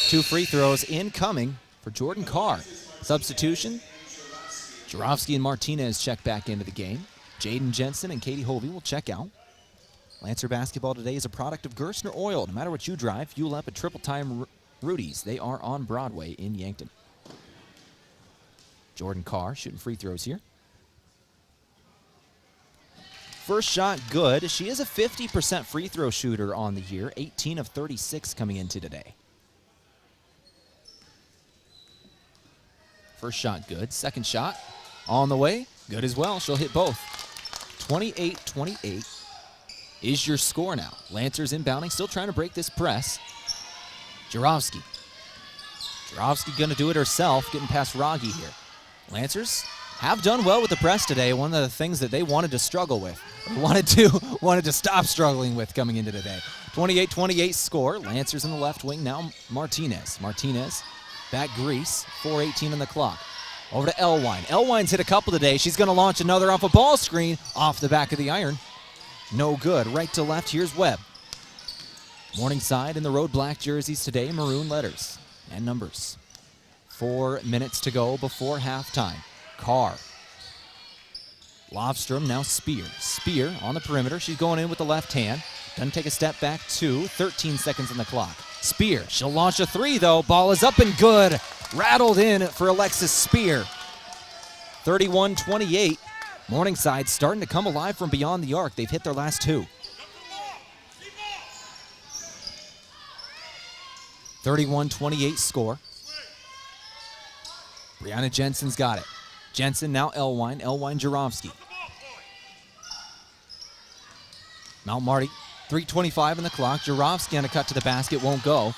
2 free throws incoming for Jordan Carr. Substitution, Jarofsky and Martinez check back into the game. Jaden Jensen and Katie Hovey will check out. Lancer basketball today is a product of Gerstner Oil. No matter what you drive, fuel up at Triple Time Rudy's. They are on Broadway in Yankton. Jordan Carr shooting free throws here. First shot good. She is a 50% free throw shooter on the year. 18 of 36 coming into today. First shot good. Second shot on the way. Good as well. She'll hit both. 28-28 is your score now. Lancers inbounding, still trying to break this press. Jarofsky. Jarofsky going to do it herself, getting past Rogge here. Lancers have done well with the press today. One of the things that they wanted to struggle with, wanted to stop struggling with coming into today. 28-28 score. Lancers in the left wing now. Martinez. Martinez back Grease. 4:18 on the clock. Over to Elwine. Elwine's hit a couple today. She's going to launch another off a ball screen off the back of the iron. No good. Right to left. Here's Webb. Morningside in the road black jerseys today. Maroon letters and numbers. 4 minutes to go before halftime. Carr. Lofstrom, now Spear. Spear on the perimeter. She's going in with the left hand. Doesn't take a step back, 2. 13 seconds on the clock. Spear, she'll launch a 3 though. Ball is up and good. Rattled in for Alexis Spear. 31-28. Morningside starting to come alive from beyond the arc. They've hit their last 2. 31-28 score. Brianna Jensen's got it. Jensen, now Elwine. Elwine, Jarofsky. Mount Marty, 3:25 on the clock. Jarofsky on a cut to the basket, won't go.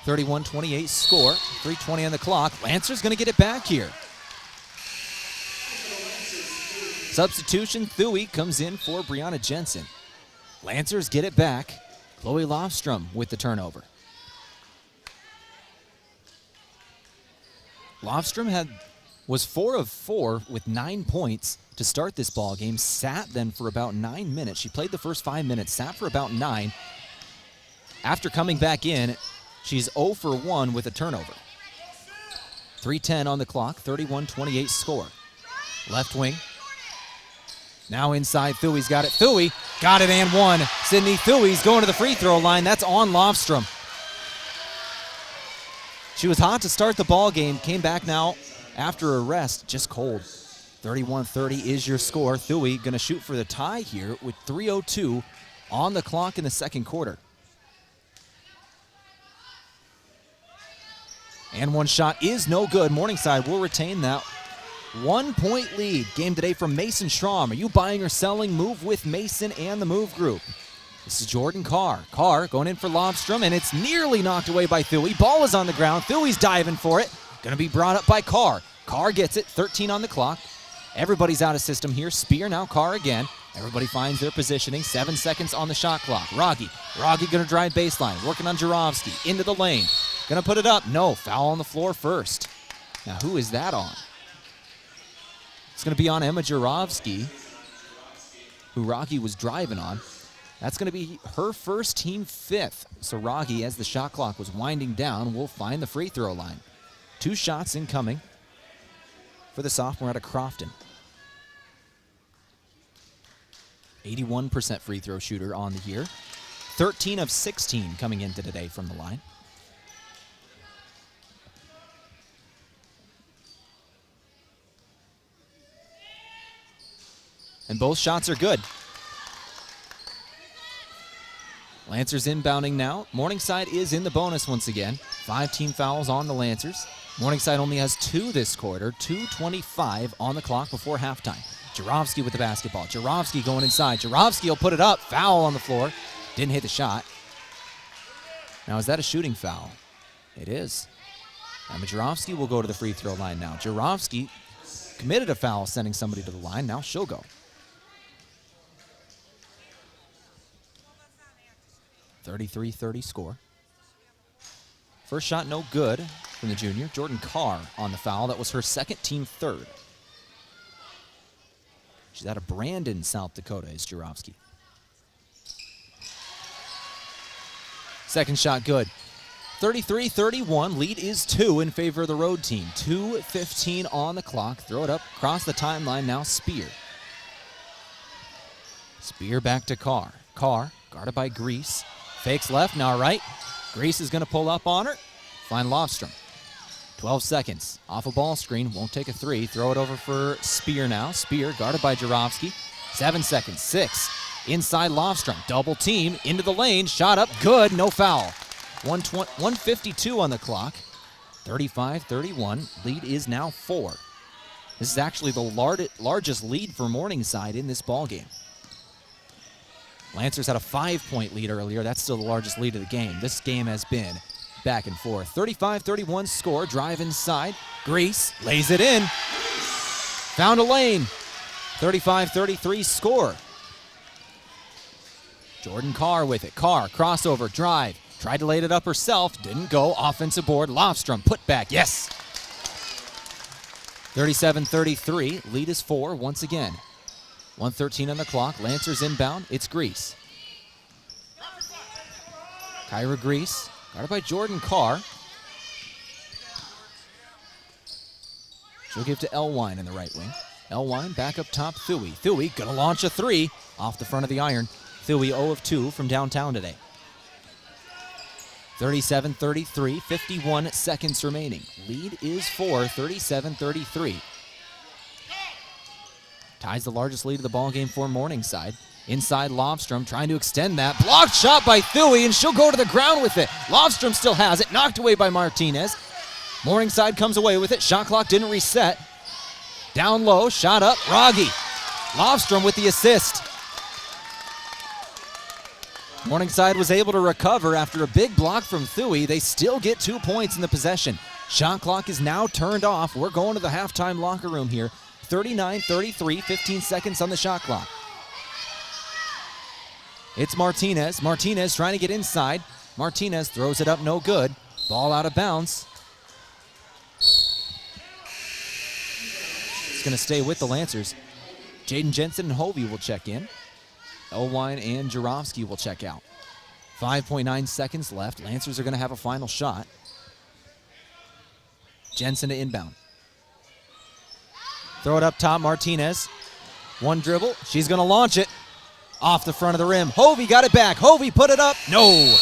31-28 score, 3:20 on the clock. Lancer's going to get it back here. Substitution, Thuy comes in for Brianna Jensen. Lancers get it back. Chloe Lofstrom with the turnover. Lofstrom was 4 of 4 with 9 points to start this ball game. Sat then for about 9 minutes. She played the first 5 minutes, sat for about 9. After coming back in, she's 0 for 1 with a turnover. 3:10 on the clock, 31-28 score. Left wing. Now inside, Thuey's got it. Thuey got it and one. Sydney Thuey's going to the free throw line. That's on Lofstrom. She was hot to start the ball game, came back now after a rest, just cold. 31-30 is your score. Thuey going to shoot for the tie here with 3:02 on the clock in the second quarter. And one shot is no good. Morningside will retain that 1-point lead. Game today from Mason Schramm. Are you buying or selling? Move with Mason and the Move Group. This is Jordan Carr. Carr going in for Lofstrom, and it's nearly knocked away by Thuey. Ball is on the ground. Thuey's diving for it. Going to be brought up by Carr. Carr gets it. 13 on the clock. Everybody's out of system here. Spear now, Carr again. Everybody finds their positioning. 7 seconds on the shot clock. Rogge going to drive baseline. Working on Jurovsky. Into the lane. Going to put it up. No, foul on the floor first. Now, who is that on? It's going to be on Emma Jurovsky, who Rogge was driving on. That's going to be her first, team 5th. So Rogge, as the shot clock was winding down, will find the free throw line. 2 shots incoming for the sophomore out of Crofton. 81% free throw shooter on the year. 13 of 16 coming into today from the line. And both shots are good. Lancers inbounding now. Morningside is in the bonus once again. 5 team fouls on the Lancers. Morningside only has 2 this quarter. 2:25 on the clock before halftime. Jurovsky with the basketball. Jurovsky going inside. Jurovsky will put it up. Foul on the floor. Didn't hit the shot. Now, is that a shooting foul? It is. Emma Jurovsky will go to the free throw line now. Jurovsky committed a foul, sending somebody to the line. Now she'll go. 33-30 score. First shot no good from the junior. Jordan Carr on the foul. That was her second, team 3rd. She's out of Brandon, South Dakota, is Jurovsky. Second shot good. 33-31. Lead is 2 in favor of the road team. 2:15 on the clock. Throw it up across the timeline now. Spear. Spear back to Carr. Carr guarded by Grease. Fakes left, now right. Grease is going to pull up on her. Find Lofstrom. 12 seconds. Off a ball screen. Won't take a 3. Throw it over for Spear now. Spear guarded by Jurovsky. 7 seconds. 6. Inside Lofstrom. Double team. Into the lane. Shot up. Good. No foul. 1:52 on the clock. 35-31. Lead is now 4. This is actually the largest lead for Morningside in this ballgame. Lancers had a 5-point lead earlier. That's still the largest lead of the game. This game has been back and forth. 35-31 score. Drive inside. Grease lays it in. Found a lane. 35-33 score. Jordan Carr with it. Carr, crossover, drive. Tried to lay it up herself. Didn't go. Offensive board. Lofstrom, put back. Yes. 37-33. Lead is 4 once again. 1:13 on the clock. Lancers inbound. It's Grease. Kyra Grease, guarded by Jordan Carr. She'll give to Elwine in the right wing. Elwine back up top. Thuey. Thuey gonna launch a 3 off the front of the iron. Thuey 0 of 2 from downtown today. 37-33. 51 seconds remaining. Lead is 4. 37-33. Ties the largest lead of the ballgame for Morningside. Inside Lofstrom trying to extend that. Blocked shot by Thuey, and she'll go to the ground with it. Lofstrom still has it. Knocked away by Martinez. Morningside comes away with it. Shot clock didn't reset. Down low, shot up. Rogge. Lofstrom with the assist. Morningside was able to recover after a big block from Thuey. They still get 2 points in the possession. Shot clock is now turned off. We're going to the halftime locker room here. 39-33, 15 seconds on the shot clock. It's Martinez. Martinez trying to get inside. Martinez throws it up, no good. Ball out of bounds. going to stay with the Lancers. Jaden Jensen and Hovey will check in. Elwine and Jarofsky will check out. 5.9 seconds left. Lancers are going to have a final shot. Jensen to inbound. Throw it up top, Martinez. One dribble. She's going to launch it. Off the front of the rim. Hovey got it back. Hovey put it up. No.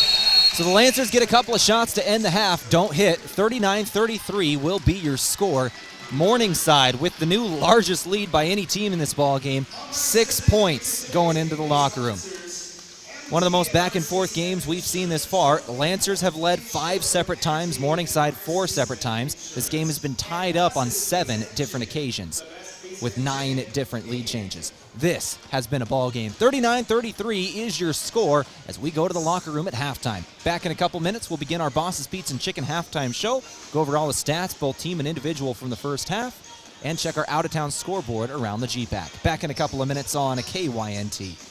So the Lancers get a couple of shots to end the half. Don't hit. 39-33 will be your score. Morningside with the new largest lead by any team in this ball game. 6 points going into the locker room. One of the most back and forth games we've seen this far. The Lancers have led 5 separate times, Morningside 4 separate times. This game has been tied up on 7 different occasions with 9 different lead changes. This has been a ball game. 39-33 is your score as we go to the locker room at halftime. Back in a couple minutes, we'll begin our Boss's Pizza and Chicken halftime show, go over all the stats, both team and individual from the first half, and check our out-of-town scoreboard around the GPAC. Back in a couple of minutes on a KYNT.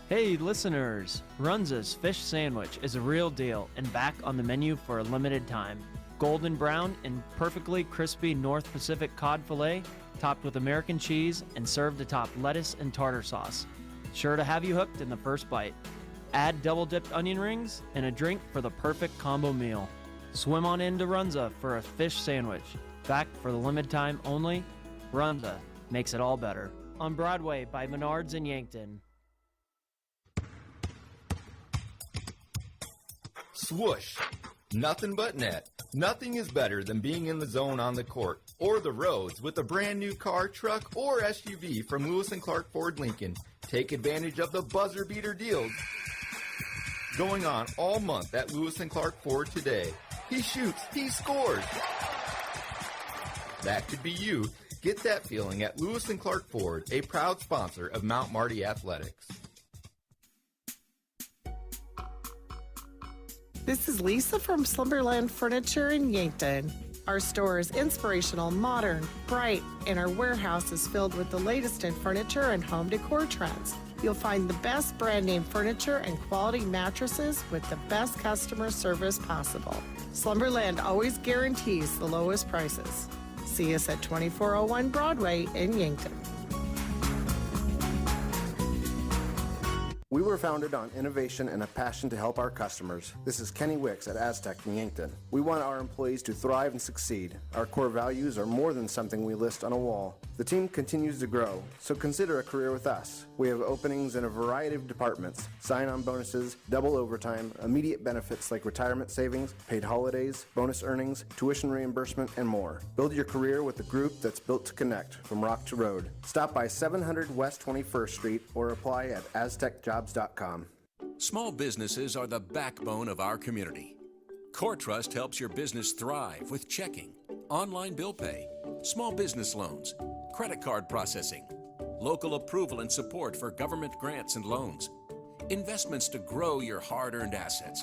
Hey listeners, Runza's Fish Sandwich is a real deal and back on the menu for a limited time. Golden brown and perfectly crispy North Pacific cod fillet, topped with American cheese and served atop lettuce and tartar sauce. Sure to have you hooked in the first bite. Add double-dipped onion rings and a drink for the perfect combo meal. Swim on into Runza for a fish sandwich. Back for the limited time only, Runza makes it all better. On Broadway by Menards in Yankton. Swoosh. Nothing but net. Nothing is better than being in the zone on the court or the roads with a brand new car, truck, or SUV from Lewis & Clark Ford Lincoln. Take advantage of the buzzer beater deals going on all month at Lewis & Clark Ford today. He shoots, he scores. That could be you. Get that feeling at Lewis & Clark Ford, a proud sponsor of Mount Marty Athletics. This is Lisa from Slumberland Furniture in Yankton. Our store is inspirational, modern, bright, and our warehouse is filled with the latest in furniture and home decor trends. You'll find the best brand name furniture and quality mattresses with the best customer service possible. Slumberland always guarantees the lowest prices. See us at 2401 Broadway in Yankton. We were founded on innovation and a passion to help our customers. This is Kenny Wicks at Aztec in Yankton. We want our employees to thrive and succeed. Our core values are more than something we list on a wall. The team continues to grow, so consider a career with us. We have openings in a variety of departments: sign-on bonuses, double overtime, immediate benefits like retirement savings, paid holidays, bonus earnings, tuition reimbursement, and more. Build your career with a group that's built to connect from rock to road. Stop by 700 West 21st Street or apply at aztecjobs.com. Small businesses are the backbone of our community. CoreTrust helps your business thrive with checking, online bill pay, small business loans, credit card processing, local approval and support for government grants and loans, investments to grow your hard-earned assets,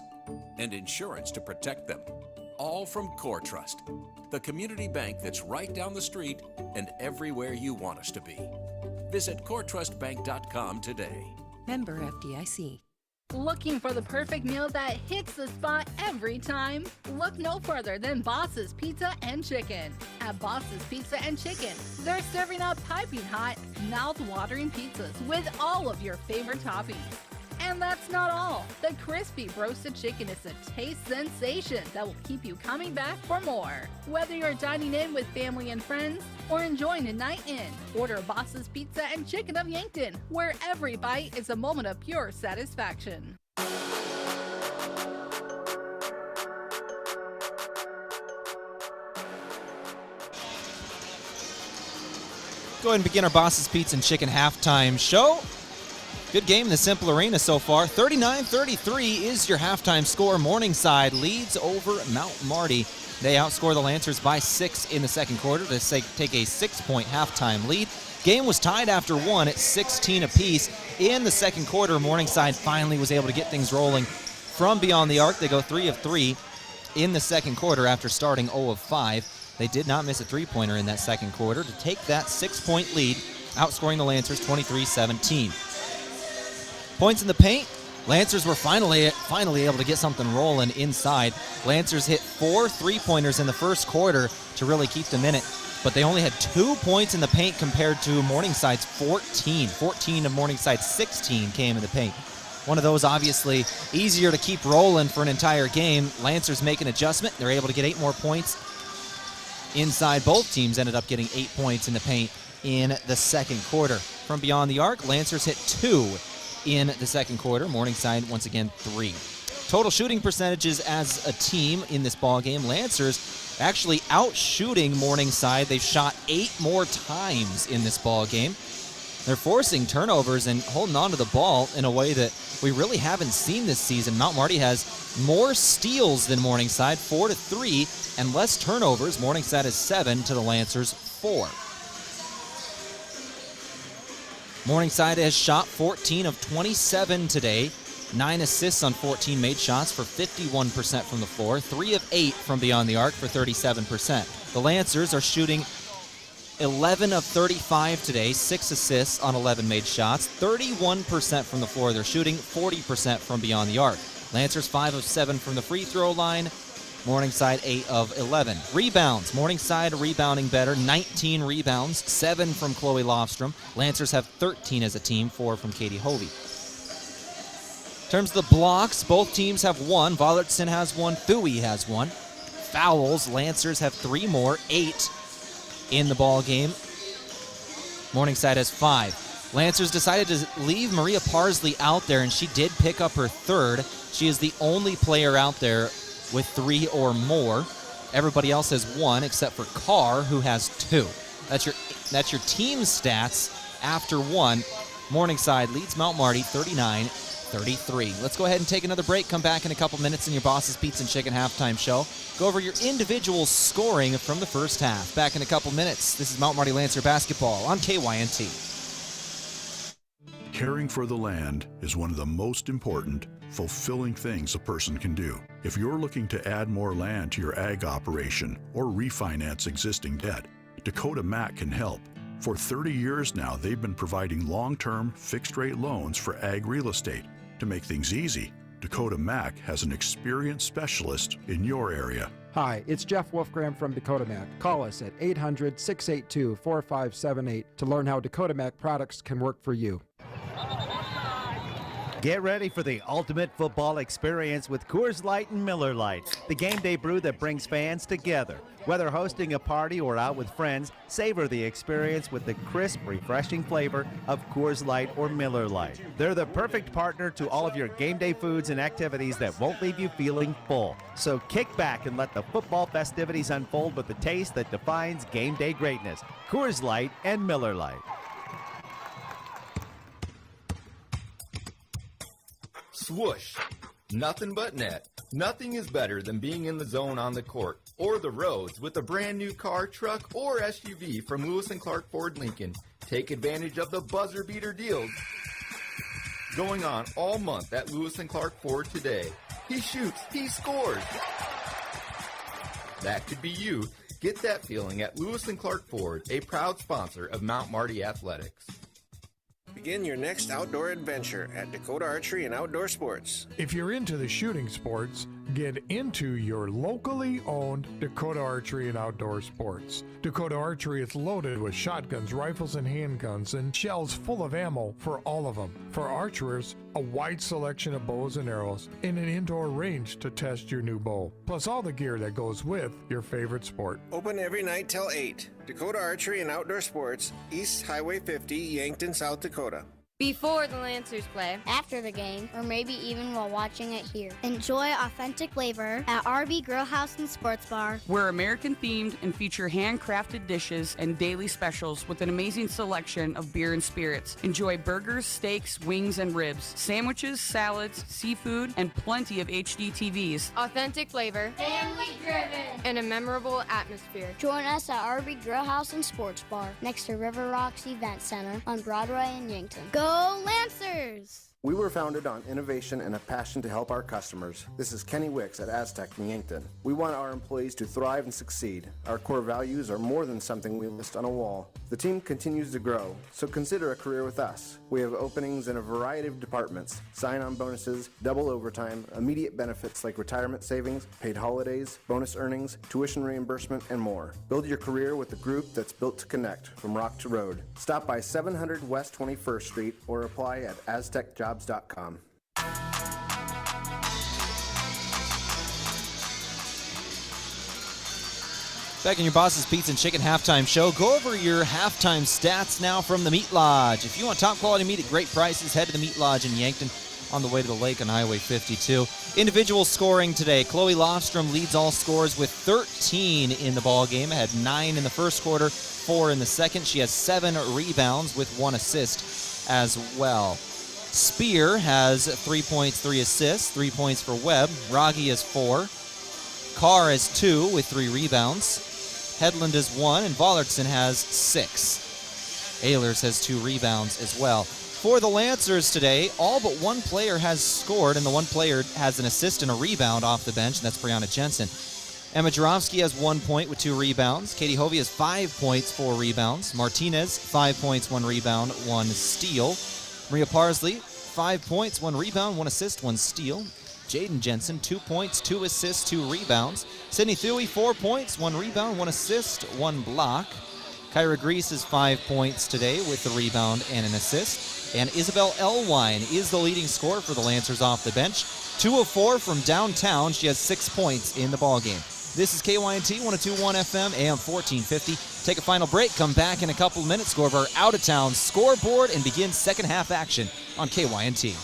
and insurance to protect them. All from CoreTrust, the community bank that's right down the street and everywhere you want us to be. Visit CoreTrustBank.com today. Member FDIC. Looking for the perfect meal that hits the spot every time? Look no further than Boss's Pizza and Chicken. At Boss's Pizza and Chicken, they're serving up piping hot, mouth-watering pizzas with all of your favorite toppings. And that's not all. The crispy roasted chicken is a taste sensation that will keep you coming back for more. Whether you're dining in with family and friends or enjoying a night in, order Boss's Pizza and Chicken of Yankton, where every bite is a moment of pure satisfaction. Go ahead and begin our Boss's Pizza and Chicken halftime show. Good game in the Cimpl Arena so far. 39-33 is your halftime score. Morningside leads over Mount Marty. They outscore the Lancers by 6 in the second quarter to take a 6-point halftime lead. Game was tied after 1 at 16 apiece. In the second quarter, Morningside finally was able to get things rolling from beyond the arc. They go 3 of 3 in the second quarter after starting 0 of 5. They did not miss a three-pointer in that second quarter to take that 6-point lead, outscoring the Lancers 23-17. Points in the paint. Lancers were finally able to get something rolling inside. Lancers hit 4 3-pointers in the first quarter to really keep them in it. but they only had 2 points in the paint compared to Morningside's 14. 14 of Morningside's 16 came in the paint. One of those obviously easier to keep rolling for an entire game. Lancers make an adjustment. They're able to get 8 more points. Inside, both teams ended up getting 8 points in the paint in the second quarter. From beyond the arc, Lancers hit 2 in the second quarter. Morningside, once again, 3. Total shooting percentages as a team in this ball game. Lancers actually out-shooting Morningside. They've shot 8 more times in this ball game. They're forcing turnovers and holding on to the ball in a way that we really haven't seen this season. Mount Marty has more steals than Morningside, 4-3, and less turnovers. Morningside is 7 to the Lancers, 4. Morningside has shot 14 of 27 today. 9 assists on 14 made shots for 51% from the floor. 3 of 8 from beyond the arc for 37%. The Lancers are shooting 11 of 35 today. 6 assists on 11 made shots. 31% from the floor they're shooting. 40% from beyond the arc. Lancers 5 of 7 from the free throw line. Morningside 8 of 11. Rebounds. Morningside rebounding better. 19 rebounds. 7 from Chloe Lofstrom. Lancers have 13 as a team. 4 from Katie Hovey. In terms of the blocks, both teams have 1. Vollertson has 1. Thuy has 1. Fouls. Lancers have 3 more. 8 in the ball game. Morningside has 5. Lancers decided to leave Maria Parsley out there, and she did pick up her 3rd. She is the only player out there with 3 or more. Everybody else has 1 except for Carr, who has 2. That's your team stats after 1. Morningside leads Mount Marty 39-33. Let's go ahead and take another break. Come back in a couple minutes in your Boss's Pizza and Chicken halftime show. Go over your individual scoring from the first half. Back in a couple minutes. This is Mount Marty Lancer basketball on KYNT. Caring for the land is one of the most important, fulfilling things a person can do. If you're looking to add more land to your ag operation or refinance existing debt, Dakota Mac can help. For 30 years now, they've been providing long-term, fixed-rate loans for ag real estate. To make things easy, Dakota Mac has an experienced specialist in your area. Hi, it's Jeff Wolfgram from Dakota Mac. Call us at 800-682-4578 to learn how Dakota Mac products can work for you. Get ready for the ultimate football experience with Coors Light and Miller Lite, the game day brew that brings fans together. Whether hosting a party or out with friends, savor the experience with the crisp, refreshing flavor of Coors Light or Miller Lite. They're the perfect partner to all of your game day foods and activities that won't leave you feeling full. So kick back and let the football festivities unfold with the taste that defines game day greatness. Coors Light and Miller Lite. Swoosh. Nothing but net. Nothing is better than being in the zone on the court or the roads with a brand new car, truck, or SUV from Lewis & Clark Ford Lincoln. Take advantage of the buzzer beater deals going on all month at Lewis & Clark Ford today. He shoots, he scores. That could be you. Get that feeling at Lewis & Clark Ford, a proud sponsor of Mount Marty Athletics. Begin your next outdoor adventure at Dakota Archery and Outdoor Sports. If you're into the shooting sports, get into your locally owned Dakota Archery and Outdoor Sports. Dakota Archery is loaded with shotguns, rifles, and handguns, and shells full of ammo for all of them. For archers, a wide selection of bows and arrows, and an indoor range to test your new bow, plus all the gear that goes with your favorite sport. Open every night till 8. Dakota Archery and Outdoor Sports, East Highway 50, Yankton, South Dakota. Before the Lancers play, after the game, or maybe even while watching it here. Enjoy authentic flavor at RB Grill House and Sports Bar. We're American themed and feature handcrafted dishes and daily specials with an amazing selection of beer and spirits. Enjoy burgers, steaks, wings, and ribs, sandwiches, salads, seafood, and plenty of HD TVs. Authentic flavor, Family driven, and a memorable atmosphere. Join us at RB Grill House and Sports Bar next to River Rocks Event Center on Broadway in Yankton. Go Lancers! We were founded on innovation and a passion to help our customers. This is Kenny Wicks at Aztec in Yankton. We want our employees to thrive and succeed. Our core values are more than something we list on a wall. The team continues to grow, so consider a career with us. We have openings in a variety of departments: sign-on bonuses, double overtime, immediate benefits like retirement savings, paid holidays, bonus earnings, tuition reimbursement, and more. Build your career with a group that's built to connect from rock to road. Stop by 700 West 21st Street or apply at aztecjobs.com. Back in your Boss's Pizza and Chicken halftime show, go over your halftime stats now from the Meat Lodge. If you want top quality meat at great prices, head to the Meat Lodge in Yankton on the way to the lake on Highway 52. Individual scoring today. Chloe Lofstrom leads all scores with 13 in the ball game. Had 9 in the first quarter, 4 in the second. She has 7 rebounds with 1 assist as well. Spear has 3 points, 3 assists, 3 points for Webb. Rogge has 4. Carr has 2 with 3 rebounds. Hedlund has 1, and Vollertson has 6. Ehlers has 2 rebounds as well. For the Lancers today, all but one player has scored, and the one player has an assist and a rebound off the bench, and that's Brianna Jensen. Emma Jarofsky has 1 point with 2 rebounds. Katie Hovey has 5 points, 4 rebounds. Martinez, 5 points, 1 rebound, 1 steal. Maria Parsley, 5 points, 1 rebound, 1 assist, 1 steal. Jaden Jensen, 2 points, 2 assists, 2 rebounds. Sydney Thuey, 4 points, 1 rebound, 1 assist, 1 block. Kyra Grease has 5 points today with a rebound and an assist. And Isabel Elwine is the leading scorer for the Lancers off the bench. 2 of 4 from downtown. She has 6 points in the ballgame. This is KYNT 102.1 FM, AM 1450. Take a final break, come back in a couple of minutes, go over our out-of-town scoreboard, and begin second half action on KYNT.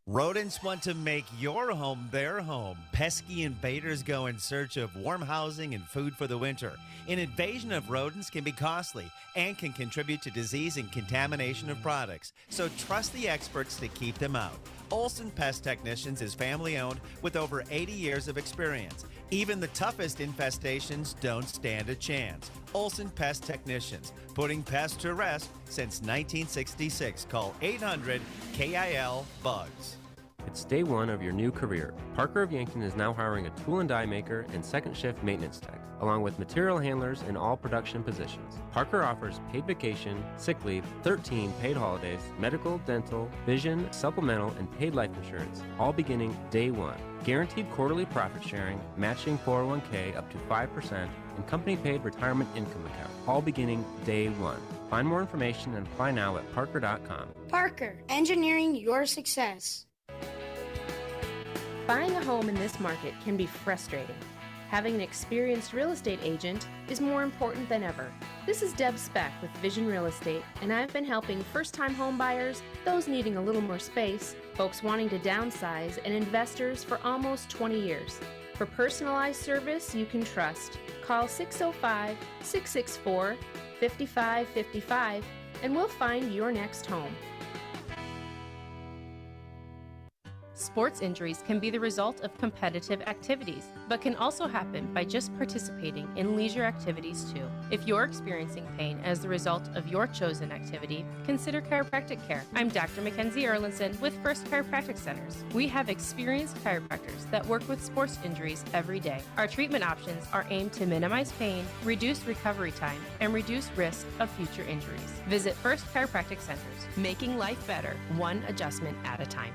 Rodents want to make your home their home. Pesky invaders go in search of warm housing and food for the winter. An invasion of rodents can be costly and can contribute to disease and contamination of products. So trust the experts to keep them out. Olson Pest Technicians is family-owned with over 80 years of experience. Even the toughest infestations don't stand a chance. Olson Pest Technicians, putting pests to rest since 1966. Call 800-KIL-BUGS. It's day one of your new career. Parker of Yankton is now hiring a tool and die maker and second shift maintenance tech, along with material handlers in all production positions. Parker offers paid vacation, sick leave, 13 paid holidays, medical, dental, vision, supplemental, and paid life insurance, all beginning day one. Guaranteed quarterly profit sharing, matching 401k up to 5%, and company paid retirement income account, all beginning day one. Find more information and apply now at parker.com. Parker, engineering your success. Buying a home in this market can be frustrating. Having an experienced real estate agent is more important than ever. This is Deb Speck with Vision Real Estate, and I've been helping first-time home buyers, those needing a little more space, folks wanting to downsize, and investors for almost 20 years. For personalized service you can trust, call 605-664-5555 and we'll find your next home. Sports injuries can be the result of competitive activities, but can also happen by just participating in leisure activities too. If you're experiencing pain as the result of your chosen activity, consider chiropractic care. I'm Dr. Mackenzie Erlinson with First Chiropractic Centers. We have experienced chiropractors that work with sports injuries every day. Our treatment options are aimed to minimize pain, reduce recovery time, and reduce risk of future injuries. Visit First Chiropractic Centers, making life better, one adjustment at a time.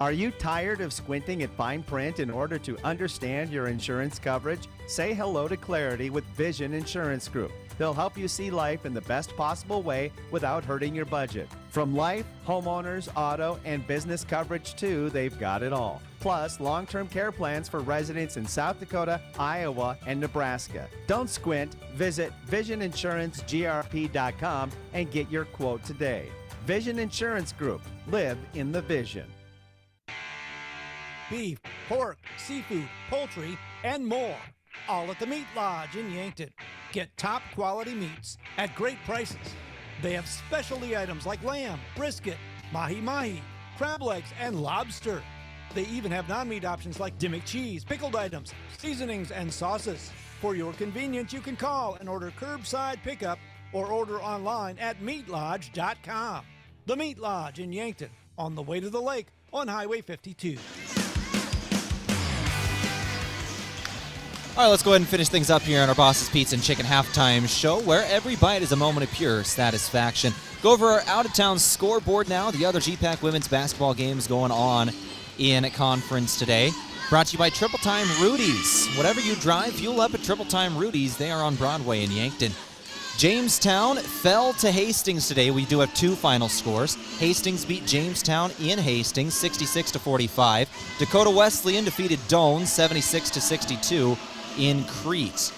Are you tired of squinting at fine print in order to understand your insurance coverage? Say hello to clarity with Vision Insurance Group. They'll help you see life in the best possible way without hurting your budget. From life, homeowners, auto, and business coverage too, they've got it all. Plus, long-term care plans for residents in South Dakota, Iowa, and Nebraska. Don't squint. Visit VisionInsuranceGRP.com and get your quote today. Vision Insurance Group. Live in the vision. Beef, pork, seafood, poultry, and more. All at the Meat Lodge in Yankton. Get top quality meats at great prices. They have specialty items like lamb, brisket, mahi-mahi, crab legs, and lobster. They even have non-meat options like Dimmick cheese, pickled items, seasonings, and sauces. For your convenience, you can call and order curbside pickup or order online at meatlodge.com. The Meat Lodge in Yankton, on the way to the lake on Highway 52. All right, let's go ahead and finish things up here on our Boss's Pizza and Chicken halftime show, where every bite is a moment of pure satisfaction. Go over our out-of-town scoreboard now. The other GPAC women's basketball games going on in conference today. Brought to you by Triple Time Rudy's. Whatever you drive, fuel up at Triple Time Rudy's. They are on Broadway in Yankton. Jamestown fell to Hastings today. We do have two final scores. Hastings beat Jamestown in Hastings, 66-45. Dakota Wesleyan defeated Doane, 76-62 in Crete.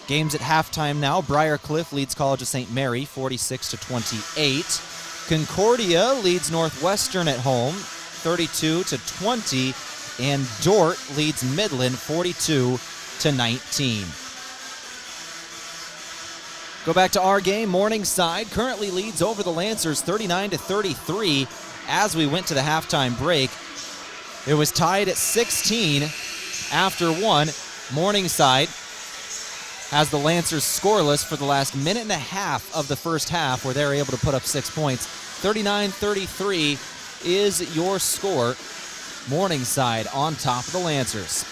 Games at halftime now. Briarcliff leads College of St. Mary, 46-28. Concordia leads Northwestern at home, 32-20. And Dort leads Midland, 42-19. Go back to our game. Morningside currently leads over the Lancers 39-33 as we went to the halftime break. It was tied at 16 after one. Morningside has the Lancers scoreless for the last minute and a half of the first half, where they're able to put up 6 points. 39-33 is your score. Morningside on top of the Lancers.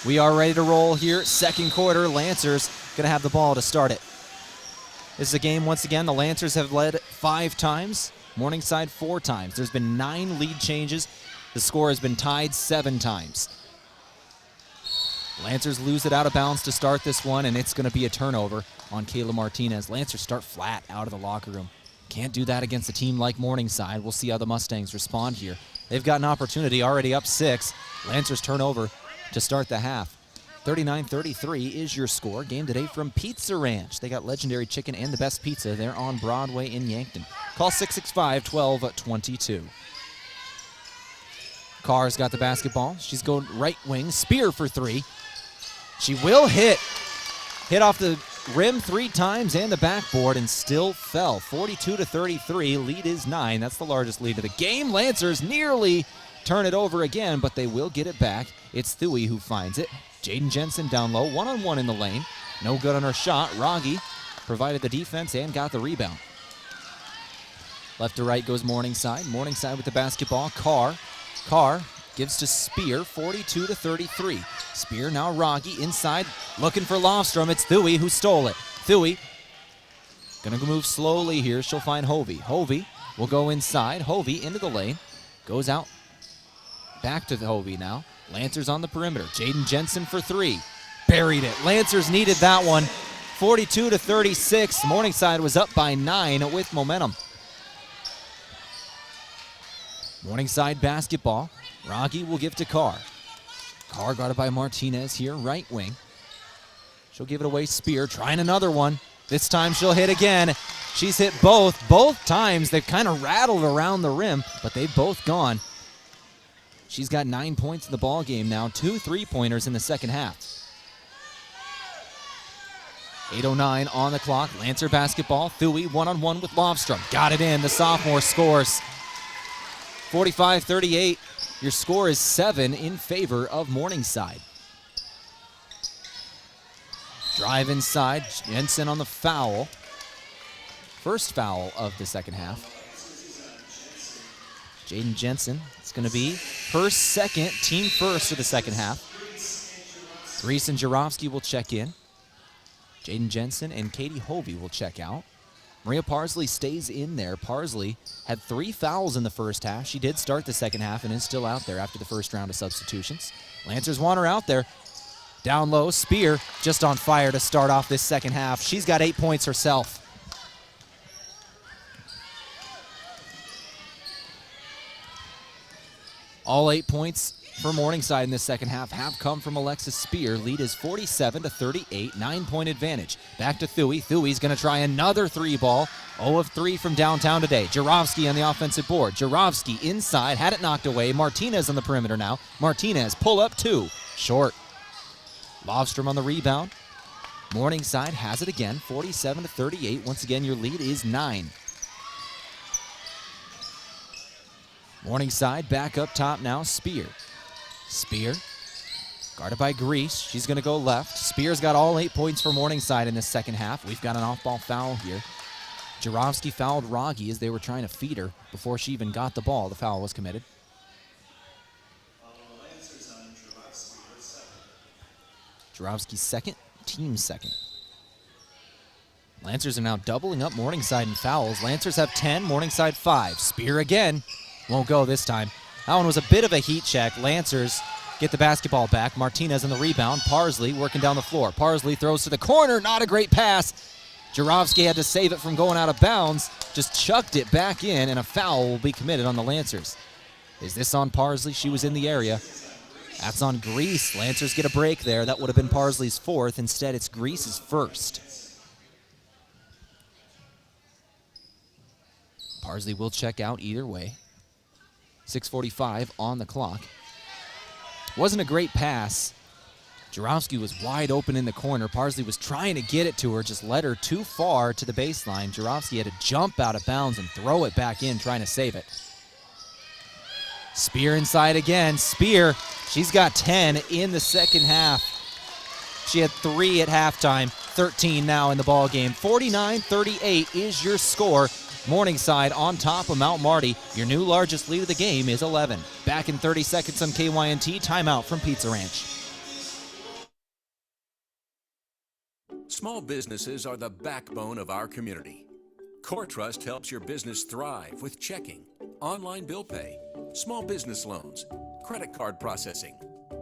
We are ready to roll here. Second quarter, Lancers going to have the ball to start it. This is a game, once again, the Lancers have led 5 times, Morningside 4 times. There's been 9 lead changes. The score has been tied 7 times. Lancers lose it out of bounds to start this one, and it's going to be a turnover on Kayla Martinez. Lancers start flat out of the locker room. Can't do that against a team like Morningside. We'll see how the Mustangs respond here. They've got an opportunity, already up 6. Lancers turnover to start the half. 39-33 is your score. Game today from Pizza Ranch. They got legendary chicken and the best pizza. They're on Broadway in Yankton. Call 665-1222. Carr's got the basketball. She's going right wing. Spear for 3. She will hit. Hit off the rim 3 times and the backboard and still fell. 42-33. Lead is 9. That's the largest lead of the game. Lancers nearly turn it over again, but they will get it back. It's Thuy who finds it. Jaden Jensen down low, one-on-one in the lane. No good on her shot. Rogge provided the defense and got the rebound. Left to right goes Morningside. Morningside with the basketball. Carr gives to Spear, 42-33. Spear now Rogge inside, looking for Lofstrom. It's Thuy who stole it. Thuy gonna move slowly here. She'll find Hovey. Hovey will go inside. Hovey into the lane. Goes out. Back to the Hovey now. Lancers on the perimeter. Jaden Jensen for 3. Buried it. Lancers needed that one. 42-36. Morningside was up by 9 with momentum. Morningside basketball. Rogge will give to Carr. Carr guarded by Martinez here, right wing. She'll give it away. Spear trying another one. This time she'll hit again. She's hit both. Both times they've kind of rattled around the rim, but they've both gone. She's got 9 points in the ball game now. 2 3-pointers in the second half. 8:09 on the clock. Lancer basketball. Thuy one-on-one with Lofstrom. Got it in. The sophomore scores. 45-38. Your score is 7 in favor of Morningside. Drive inside. Jensen on the foul. First foul of the second half. Jaden Jensen, it's going to be her second, team first of the second half. Reese and Jarofsky will check in. Jaden Jensen and Katie Hovey will check out. Maria Parsley stays in there. Parsley had 3 fouls in the first half. She did start the second half and is still out there after the first round of substitutions. Lancers want her out there. Down low, Spear just on fire to start off this second half. She's got 8 points herself. All 8 points for Morningside in the second half have come from Alexis Spear. Lead is 47-38, 9-point advantage. Back to Thuy. Thuy's going to try another 3-ball. 0 of 3 from downtown today. Jarofsky on the offensive board. Jarofsky inside, had it knocked away. Martinez on the perimeter now. Martinez, pull up 2. Short. Lofstrom on the rebound. Morningside has it again, 47-38. Once again, your lead is 9. Morningside back up top now. Spear Guarded by Grease. She's going to go left. Spear's got all 8 points for Morningside in this second half. We've got an off-ball foul here. Jarofsky fouled Rogge as they were trying to feed her before she even got the ball. The foul was committed. Jarofsky's second, team second. Lancers are now doubling up Morningside in fouls. Lancers have 10, Morningside 5. Spear again. Won't go this time. That one was a bit of a heat check. Lancers get the basketball back. Martinez in the rebound. Parsley working down the floor. Parsley throws to the corner. Not a great pass. Jarofsky had to save it from going out of bounds. Just chucked it back in, and a foul will be committed on the Lancers. Is this on Parsley? She was in the area. That's on Grease. Lancers get a break there. That would have been Parsley's fourth. Instead, it's Grease's first. Parsley will check out either way. 6:45 on the clock. Wasn't a great pass. Jarofsky was wide open in the corner. Parsley was trying to get it to her, just led her too far to the baseline. Jarofsky had to jump out of bounds and throw it back in, trying to save it. Spear inside again. Spear, she's got 10 in the second half. She had 3 at halftime, 13 now in the ball game. 49-38 is your score. Morningside on top of Mount Marty. Your new largest lead of the game is 11. Back in 30 seconds on KYNT. Timeout from Pizza Ranch. Small businesses are the backbone of our community. CoreTrust helps your business thrive with checking, online bill pay, small business loans, credit card processing,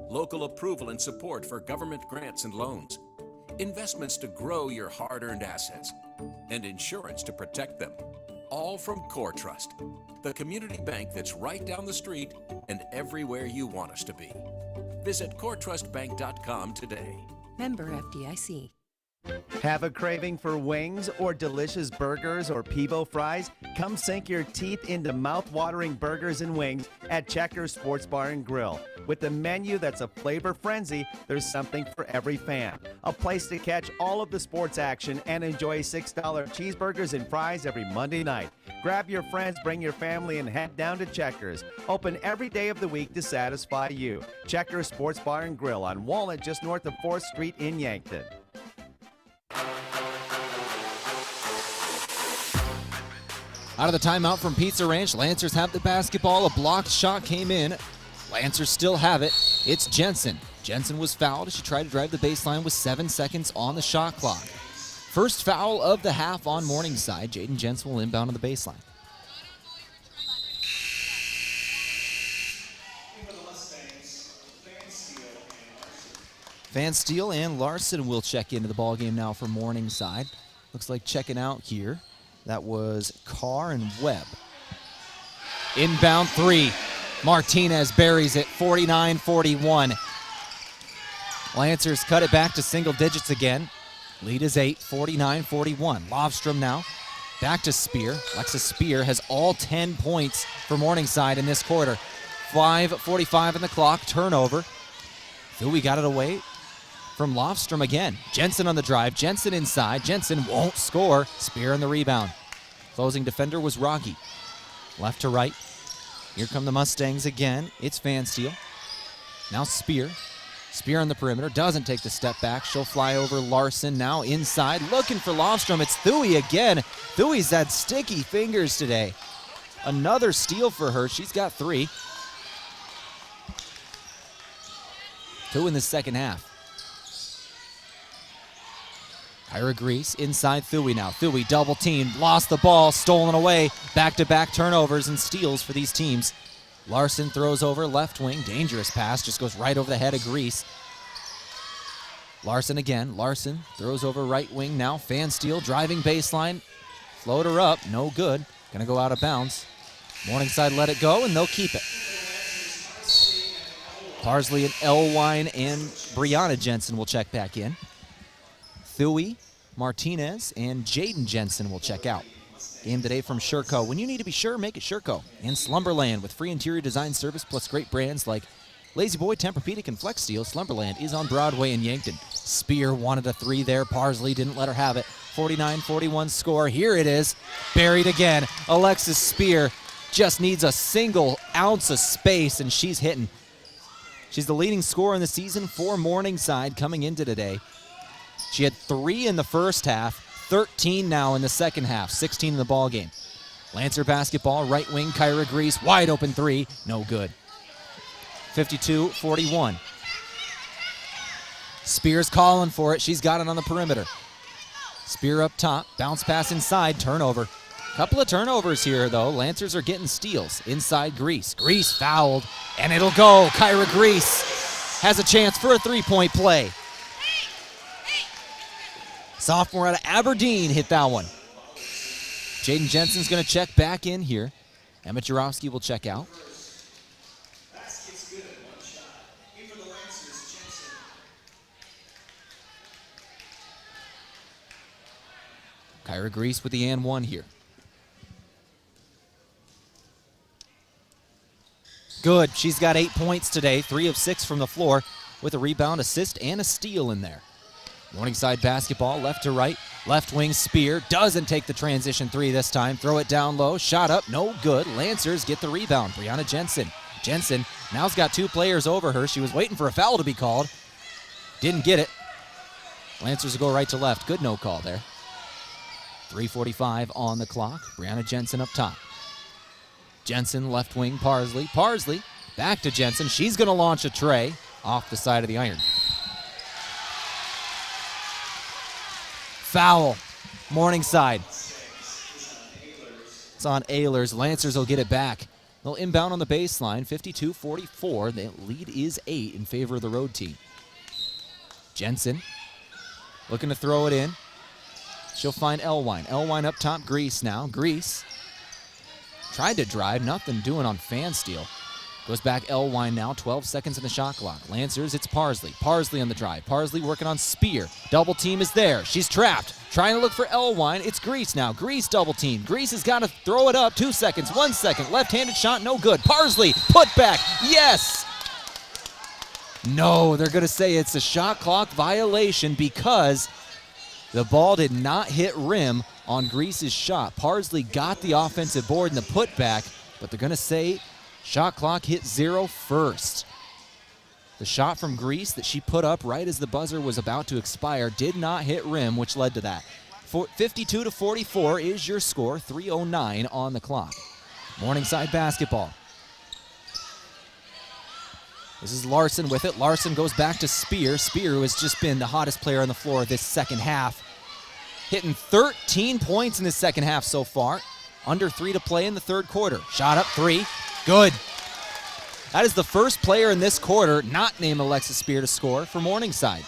local approval and support for government grants and loans, investments to grow your hard-earned assets, and insurance to protect them. All from CoreTrust, the community bank that's right down the street and everywhere you want us to be. Visit CoreTrustBank.com today. Member FDIC. Have a craving for wings or delicious burgers or Peebo fries? Come sink your teeth into mouth-watering burgers and wings at Checkers Sports Bar and Grill. With a menu that's a flavor frenzy, there's something for every fan. A place to catch all of the sports action and enjoy $6 cheeseburgers and fries every Monday night. Grab your friends, bring your family, and head down to Checkers. Open every day of the week to satisfy you. Checkers Sports Bar and Grill on Walnut, just north of 4th Street in Yankton. Out of the timeout from Pizza Ranch, Lancers have the basketball. A blocked shot came in. Lancers still have it. It's Jensen. Jensen was fouled as she tried to drive the baseline with 7 seconds on the shot clock. First foul of the half on Morningside. Jaden Jensen will inbound on the baseline. Van Steele and Larson will check into the ballgame now for Morningside. Looks like checking out here. That was Carr and Webb. Inbound 3. Martinez buries it, 49-41. Lancers cut it back to single digits again. Lead is 8, 49-41. Lofstrom now. Back to Spear. Alexis Spear has all 10 points for Morningside in this quarter. 5:45 on the clock, turnover. Thuy got it away from Lofstrom again. Jensen on the drive. Jensen inside. Jensen won't score. Spear on the rebound. Closing defender was Rogge. Left to right. Here come the Mustangs again. It's Van Steele. Now Spear. Spear on the perimeter. Doesn't take the step back. She'll fly over Larson. Now inside. Looking for Lofstrom. It's Thuy again. Thui's had sticky fingers today. Another steal for her. She's got 3. 2 in the second half. Kyra Grease inside Thuy now. Thuy double teamed, lost the ball, stolen away. Back-to-back turnovers and steals for these teams. Larson throws over left wing. Dangerous pass, just goes right over the head of Grease. Larson again. Larson throws over right wing now. Van Steele driving baseline. Floater up, no good. Gonna go out of bounds. Morningside let it go, and they'll keep it. Parsley and Elwine and Brianna Jensen will check back in. Thuy, Martinez, and Jaden Jensen will check out. Game today from Sherco. When you need to be sure, make it Sherco. And Slumberland with free interior design service plus great brands like Lazy Boy, Tempur-Pedic, and Flex Steel. Slumberland is on Broadway in Yankton. Spear wanted a 3 there. Parsley didn't let her have it. 49-41 score. Here it is. Buried again. Alexis Spear just needs a single ounce of space, and she's hitting. She's the leading scorer in the season for Morningside coming into today. She had 3 in the first half, 13 now in the second half, 16 in the ball game. Lancer basketball, right wing, Kyra Grease, wide open 3, no good. 52-41. Spears calling for it. She's got it on the perimeter. Spear up top, bounce pass inside, turnover. Couple of turnovers here, though. Lancers are getting steals. Inside Grease. Grease fouled, and it'll go. Kyra Grease has a chance for a three-point play. Sophomore out of Aberdeen hit that one. Jaden Jensen's going to check back in here. Emma Jarofsky will check out. Kyra Grease with the and one here. Good. She's got 8 points today, 3 of 6 from the floor with a rebound, assist, and a steal in there. Morningside basketball, left to right. Left wing Spear doesn't take the transition 3 this time. Throw it down low. Shot up. No good. Lancers get the rebound. Brianna Jensen. Jensen now's got 2 players over her. She was waiting for a foul to be called. Didn't get it. Lancers will go right to left. Good no call there. 3:45 on the clock. Brianna Jensen up top. Jensen, left wing, Parsley. Parsley back to Jensen. She's going to launch a tray off the side of the iron. Foul. Morningside. It's on Ehlers. Lancers will get it back. They'll inbound on the baseline. 52-44. The lead is 8 in favor of the road team. Jensen looking to throw it in. She'll find Elwine. Elwine up top, Grease now. Grease tried to drive, nothing doing on fan steal. Goes back Elwine now, 12 seconds in the shot clock. Lancers, it's Parsley. Parsley on the drive. Parsley working on Spear. Double team is there. She's trapped. Trying to look for Elwine. It's Grease now. Grease double team. Grease has got to throw it up. 2 seconds, 1 second. Left-handed shot, no good. Parsley, put back. Yes! No, they're going to say it's a shot clock violation because the ball did not hit rim on Grease's shot. Parsley got the offensive board in the putback, but they're going to say shot clock hit 0 first. The shot from Grease that she put up right as the buzzer was about to expire did not hit rim, which led to that. 52-44 is your score, 3:09 on the clock. Morningside basketball. This is Larson with it. Larson goes back to Spear. Spear, who has just been the hottest player on the floor this second half. Hitting 13 points in the second half so far. Under 3 to play in the third quarter. Shot up 3. Good. That is the first player in this quarter not named Alexis Spear to score for Morningside.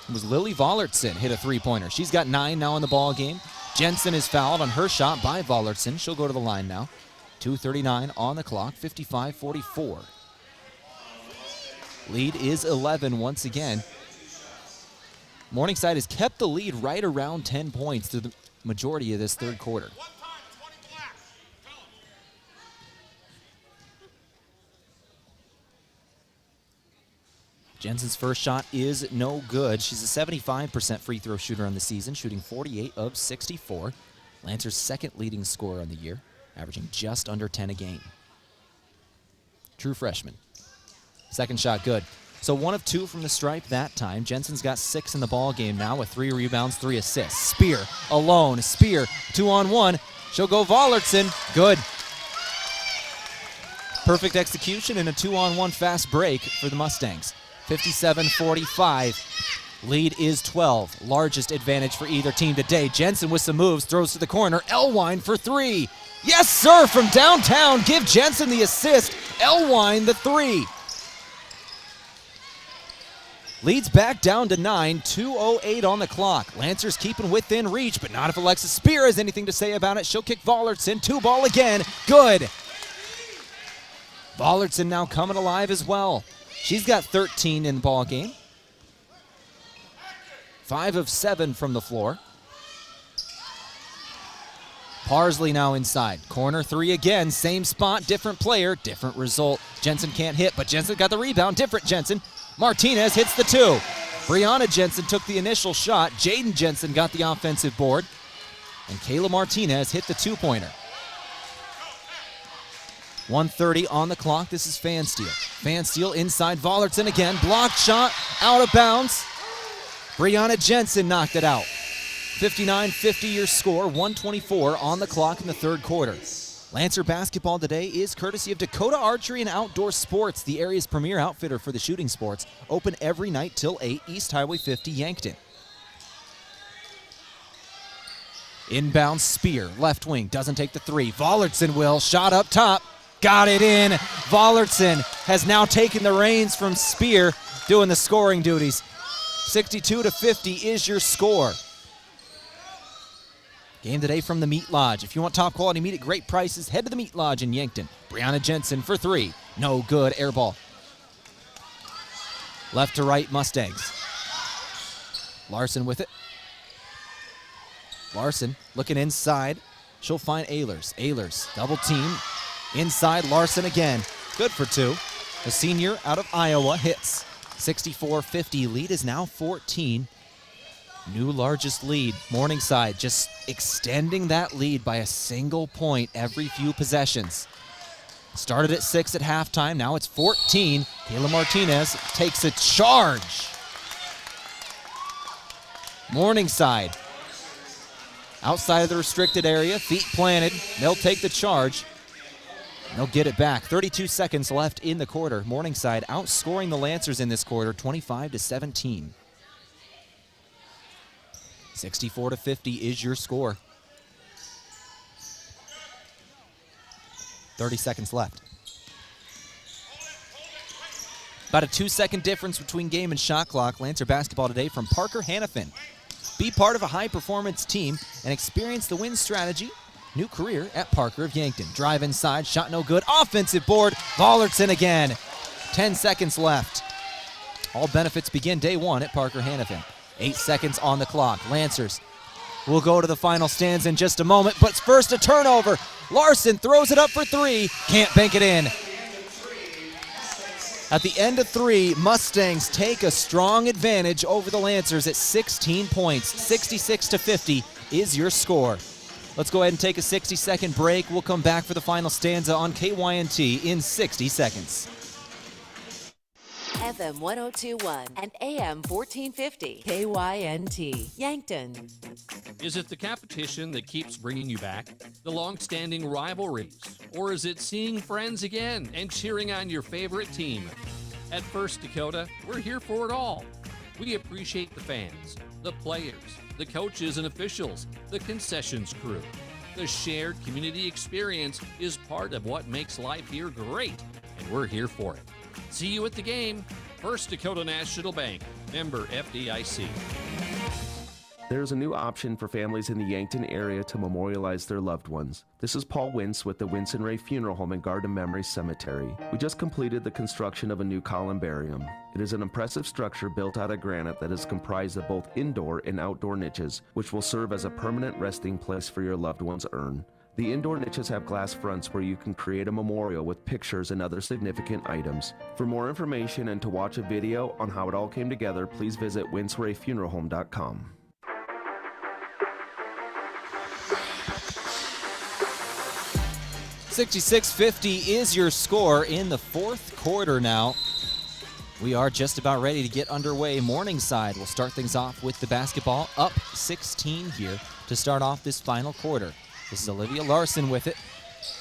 It was Lily Vollertson hit a three-pointer. She's got 9 now in the ball game. Jensen is fouled on her shot by Vollertson. She'll go to the line now. 2:39 on the clock, 55-44. Lead is 11 once again. Morningside has kept the lead right around 10 points through the majority of this third quarter. Jensen's first shot is no good. She's a 75% free throw shooter on the season, shooting 48 of 64. Lancer's second leading scorer on the year, averaging just under 10 a game. True freshman. Second shot good. So 1 of 2 from the stripe that time. Jensen's got 6 in the ball game now with 3 rebounds, 3 assists. Spear alone. Spear 2-on-1. She'll go Vollertson. Good. Perfect execution and a 2-on-1 fast break for the Mustangs. 57-45. Lead is 12. Largest advantage for either team today. Jensen with some moves, throws to the corner. Elwine for 3. Yes, sir, from downtown. Give Jensen the assist. Elwine the 3. Leads back down to 9, 2:08 on the clock. Lancers keeping within reach, but not if Alexis Spear has anything to say about it. She'll kick Vollertson. 2-ball again. Good. Vollertson now coming alive as well. She's got 13 in the ball game. 5 of 7 from the floor. Parsley now inside. Corner 3 again. Same spot, different player, different result. Jensen can't hit, but Jensen got the rebound. Different Jensen. Martinez hits the 2. Brianna Jensen took the initial shot. Jaden Jensen got the offensive board. And Kayla Martinez hit the 2-pointer. 1:30 on the clock. This is Fansteel. Fansteel inside Vollertson again. Blocked shot, out of bounds. Brianna Jensen knocked it out. 59-50 your score, 1:24 on the clock in the third quarter. Lancer basketball today is courtesy of Dakota Archery and Outdoor Sports, the area's premier outfitter for the shooting sports. Open every night till 8, East Highway 50, Yankton. Inbound Spear, left wing, doesn't take the three. Vollertson will, shot up top, got it in. Vollertson has now taken the reins from Spear, doing the scoring duties. 62-50 is your score. Game today from the Meat Lodge. If you want top quality meat at great prices, head to the Meat Lodge in Yankton. Brianna Jensen for three. No good, air ball. Left to right, Mustangs. Larson with it. Larson looking inside. She'll find Ehlers. Ehlers, double team. Inside, Larson again. Good for two. The senior out of Iowa hits. 64-50, lead is now 14. New largest lead. Morningside just extending that lead by a single point every few possessions. Started at 6 at halftime, now it's 14. Kayla Martinez takes a charge. Morningside outside of the restricted area, feet planted. They'll take the charge. They'll get it back. 32 seconds left in the quarter. Morningside outscoring the Lancers in this quarter, 25-17. 64-50 is your score. 30 seconds left. About a 2-second difference between game and shot clock. Lancer basketball today from Parker Hannafin. Be part of a high-performance team and experience the win strategy. New career at Parker of Yankton. Drive inside, shot no good. Offensive board, Vollertson again. 10 seconds left. All benefits begin day one at Parker Hannafin. 8 seconds on the clock. Lancers will go to the final stands in just a moment, but first a turnover. Larson throws it up for three. Can't bank it in. At the end of three, Mustangs take a strong advantage over the Lancers at 16 points. 66-50 is your score. Let's go ahead and take a 60-second break. We'll come back for the final stanza on KYNT in 60 seconds. FM 1021 and AM 1450 KYNT Yankton. Is it the competition that keeps bringing you back? The long-standing rivalries? Or is it seeing friends again and cheering on your favorite team? At First Dakota, we're here for it all. We appreciate the fans, the players, the coaches and officials, the concessions crew. The shared community experience is part of what makes life here great, and we're here for it. See you at the game. First Dakota National Bank, member FDIC. There's a new option for families in the Yankton area to memorialize their loved ones. This is Paul Wintz with the Wintz and Ray Funeral Home and Garden Memory Cemetery. We just completed the construction of a new columbarium. It is an impressive structure built out of granite that is comprised of both indoor and outdoor niches, which will serve as a permanent resting place for your loved one's urn. The indoor niches have glass fronts where you can create a memorial with pictures and other significant items. For more information and to watch a video on how it all came together, please visit wintzrayfuneralhome.com. $66-50 is your score in the fourth quarter now. We are just about ready to get underway. Morningside will start things off with the basketball up 16 here to start off this final quarter. This is Olivia Larson with it,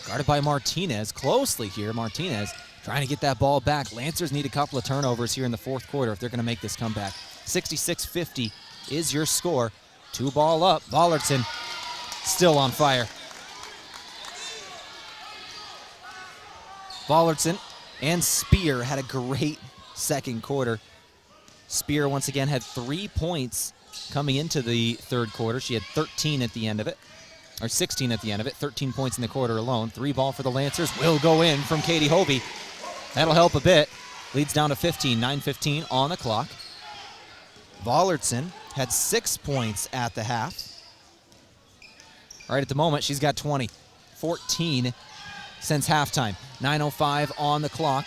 guarded by Martinez closely here. Martinez trying to get that ball back. Lancers need a couple of turnovers here in the fourth quarter if they're going to make this comeback. 66-50 is your score. 2-ball up. Vollertson still on fire. Vollertson and Spear had a great second quarter. Spear once again had 3 points coming into the third quarter. She had 13 at the end of it, or 16 at the end of it, 13 points in the quarter alone. 3-ball for the Lancers will go in from Katie Hovey. That'll help a bit. Leads down to 15, 9:15 on the clock. Vollertson had 6 points at the half. Right at the moment, she's got 20, 14 since halftime. 9:05 on the clock.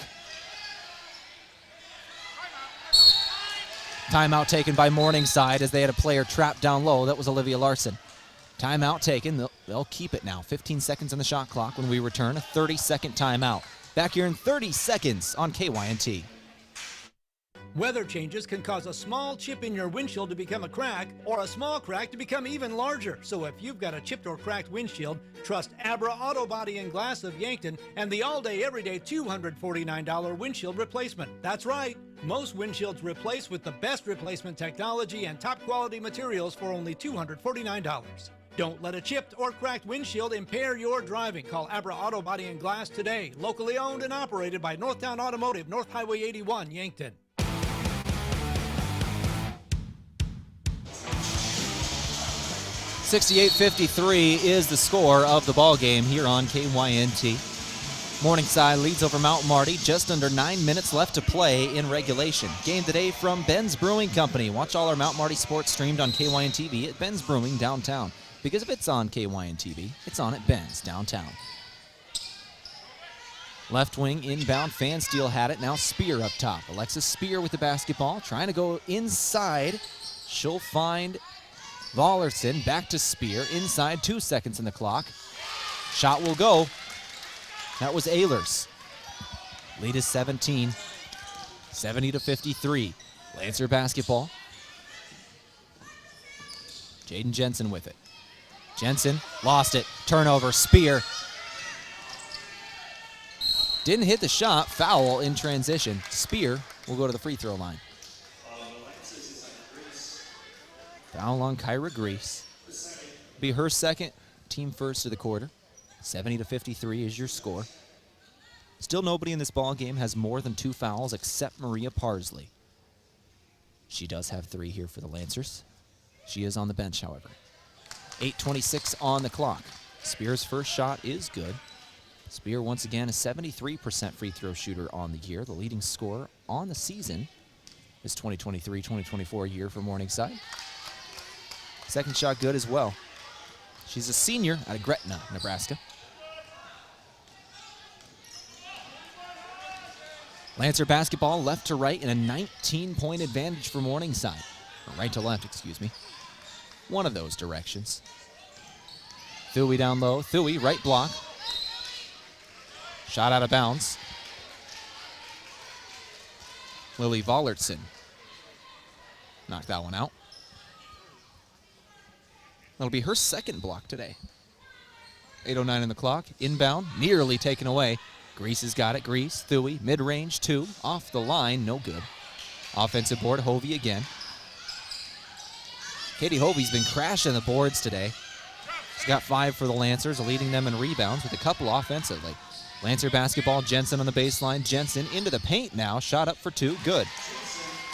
Timeout taken by Morningside as they had a player trapped down low. That was Olivia Larson. Timeout taken. They'll keep it now. 15 seconds on the shot clock when we return. A 30-second timeout. Back here in 30 seconds on KYNT. Weather changes can cause a small chip in your windshield to become a crack, or a small crack to become even larger. So if you've got a chipped or cracked windshield, trust Abra Auto Body and Glass of Yankton and the all-day, everyday $249 windshield replacement. That's right. Most windshields replace with the best replacement technology and top quality materials for only $249. Don't let a chipped or cracked windshield impair your driving. Call Abra Auto Body and Glass today. Locally owned and operated by Northtown Automotive, North Highway 81, Yankton. 68-53 is the score of the ball game here on KYNT. Morningside leads over Mount Marty. Just under 9 minutes left to play in regulation. Game today from Ben's Brewing Company. Watch all our Mount Marty sports streamed on KYNT at Ben's Brewing downtown. Because if it's on KYNT, it's on at Ben's downtown. Left wing inbound. Fansteel had it. Now Spear up top. Alexis Spear with the basketball. Trying to go inside. She'll find Vollerson. Back to Spear. Inside. 2 seconds in the clock. Shot will go. That was Ehlers. Lead is 17. 70-53. Lancer basketball. Jaden Jensen with it. Jensen lost it. Turnover. Spear. Didn't hit the shot. Foul in transition. Spear will go to the free throw line. Foul on Kyra Grease. Be her second, team first of the quarter. 70-53 is your score. Still nobody in this ball game has more than 2 fouls except Maria Parsley. She does have 3 here for the Lancers. She is on the bench, however. 8:26 on the clock. Spear's first shot is good. Spear, once again, a 73% free throw shooter on the year. The leading scorer on the season is 2023-2024 year for Morningside. Second shot good as well. She's a senior out of Gretna, Nebraska. Lancer basketball left to right in a 19-point advantage for Morningside. Or right to left, excuse me. One of those directions. Thuy down low. Thuy, right block. Shot out of bounds. Lily Vollertson knocked that one out. That'll be her second block today. 8:09 on the clock. Inbound, nearly taken away. Grease has got it. Grease, Thuy, mid-range 2. Off the line, no good. Offensive board, Hovey again. Katie Hovey's been crashing the boards today. She's got 5 for the Lancers, leading them in rebounds with a couple offensively. Lancer basketball, Jensen on the baseline. Jensen into the paint now. Shot up for 2. Good.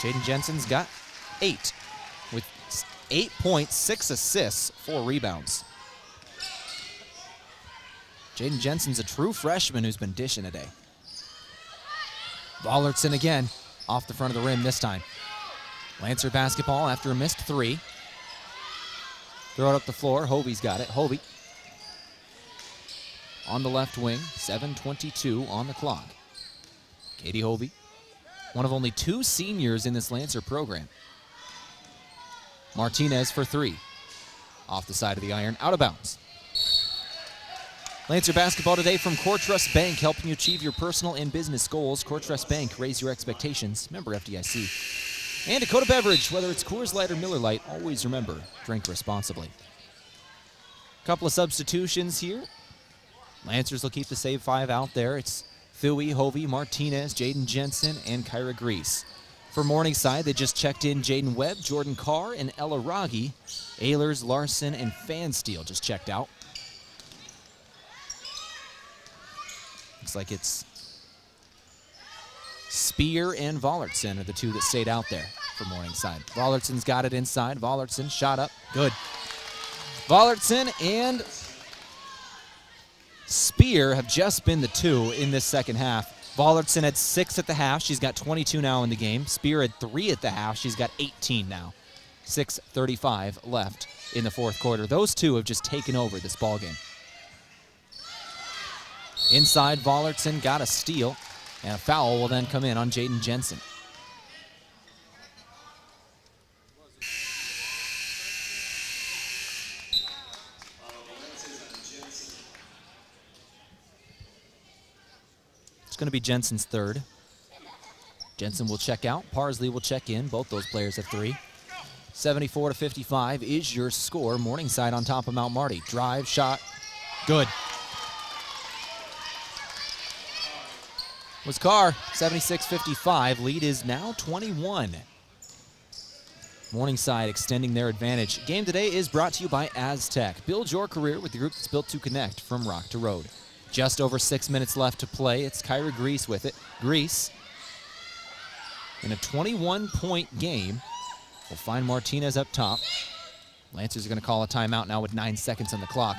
Jaden Jensen's got 8 with 8 points, 6 assists, 4 rebounds. Jaden Jensen's a true freshman who's been dishing today. Vollertson again, off the front of the rim this time. Lancer basketball after a missed 3. Throw it up the floor. Hovey's got it. Hovey on the left wing. 7:22 on the clock. Katie Hovey, one of only 2 seniors in this Lancer program. Martinez for 3. Off the side of the iron, out of bounds. Lancer basketball today from CoreTrust Bank, helping you achieve your personal and business goals. CoreTrust Bank, raise your expectations. Member FDIC. And Dakota Beverage, whether it's Coors Light or Miller Lite, always remember, drink responsibly. Couple of substitutions here. Lancers will keep the save 5 out there. It's Thuy, Hovey, Martinez, Jaden Jensen, and Kyra Grease. For Morningside, they just checked in Jaden Webb, Jordan Carr, and Ella Raggi. Ehlers, Larson, and Fansteel just checked out. Looks like it's Spear and Vollertson are the 2 that stayed out there for Morningside. Vollertson's got it inside. Vollertson shot up. Good. Vollertson and Spear have just been the 2 in this second half. Vollertson had 6 at the half. She's got 22 now in the game. Spear had 3 at the half. She's got 18 now. 6:35 left in the fourth quarter. Those 2 have just taken over this ballgame. Inside, Vollertson got a steal, and a foul will then come in on Jaden Jensen. going to be Jensen's third. Jensen will check out. Parsley will check in. Both those players have 3. 74-55 is your score. Morningside on top of Mount Marty. Drive, shot, good. Was Carr, 76-55. Lead is now 21. Morningside extending their advantage. Game today is brought to you by Aztec. Build your career with the group that's built to connect from rock to road. Just over 6 minutes left to play. It's Kyra Grease with it. Grease, in a 21-point game, will find Martinez up top. Lancers are going to call a timeout now with 9 seconds on the clock.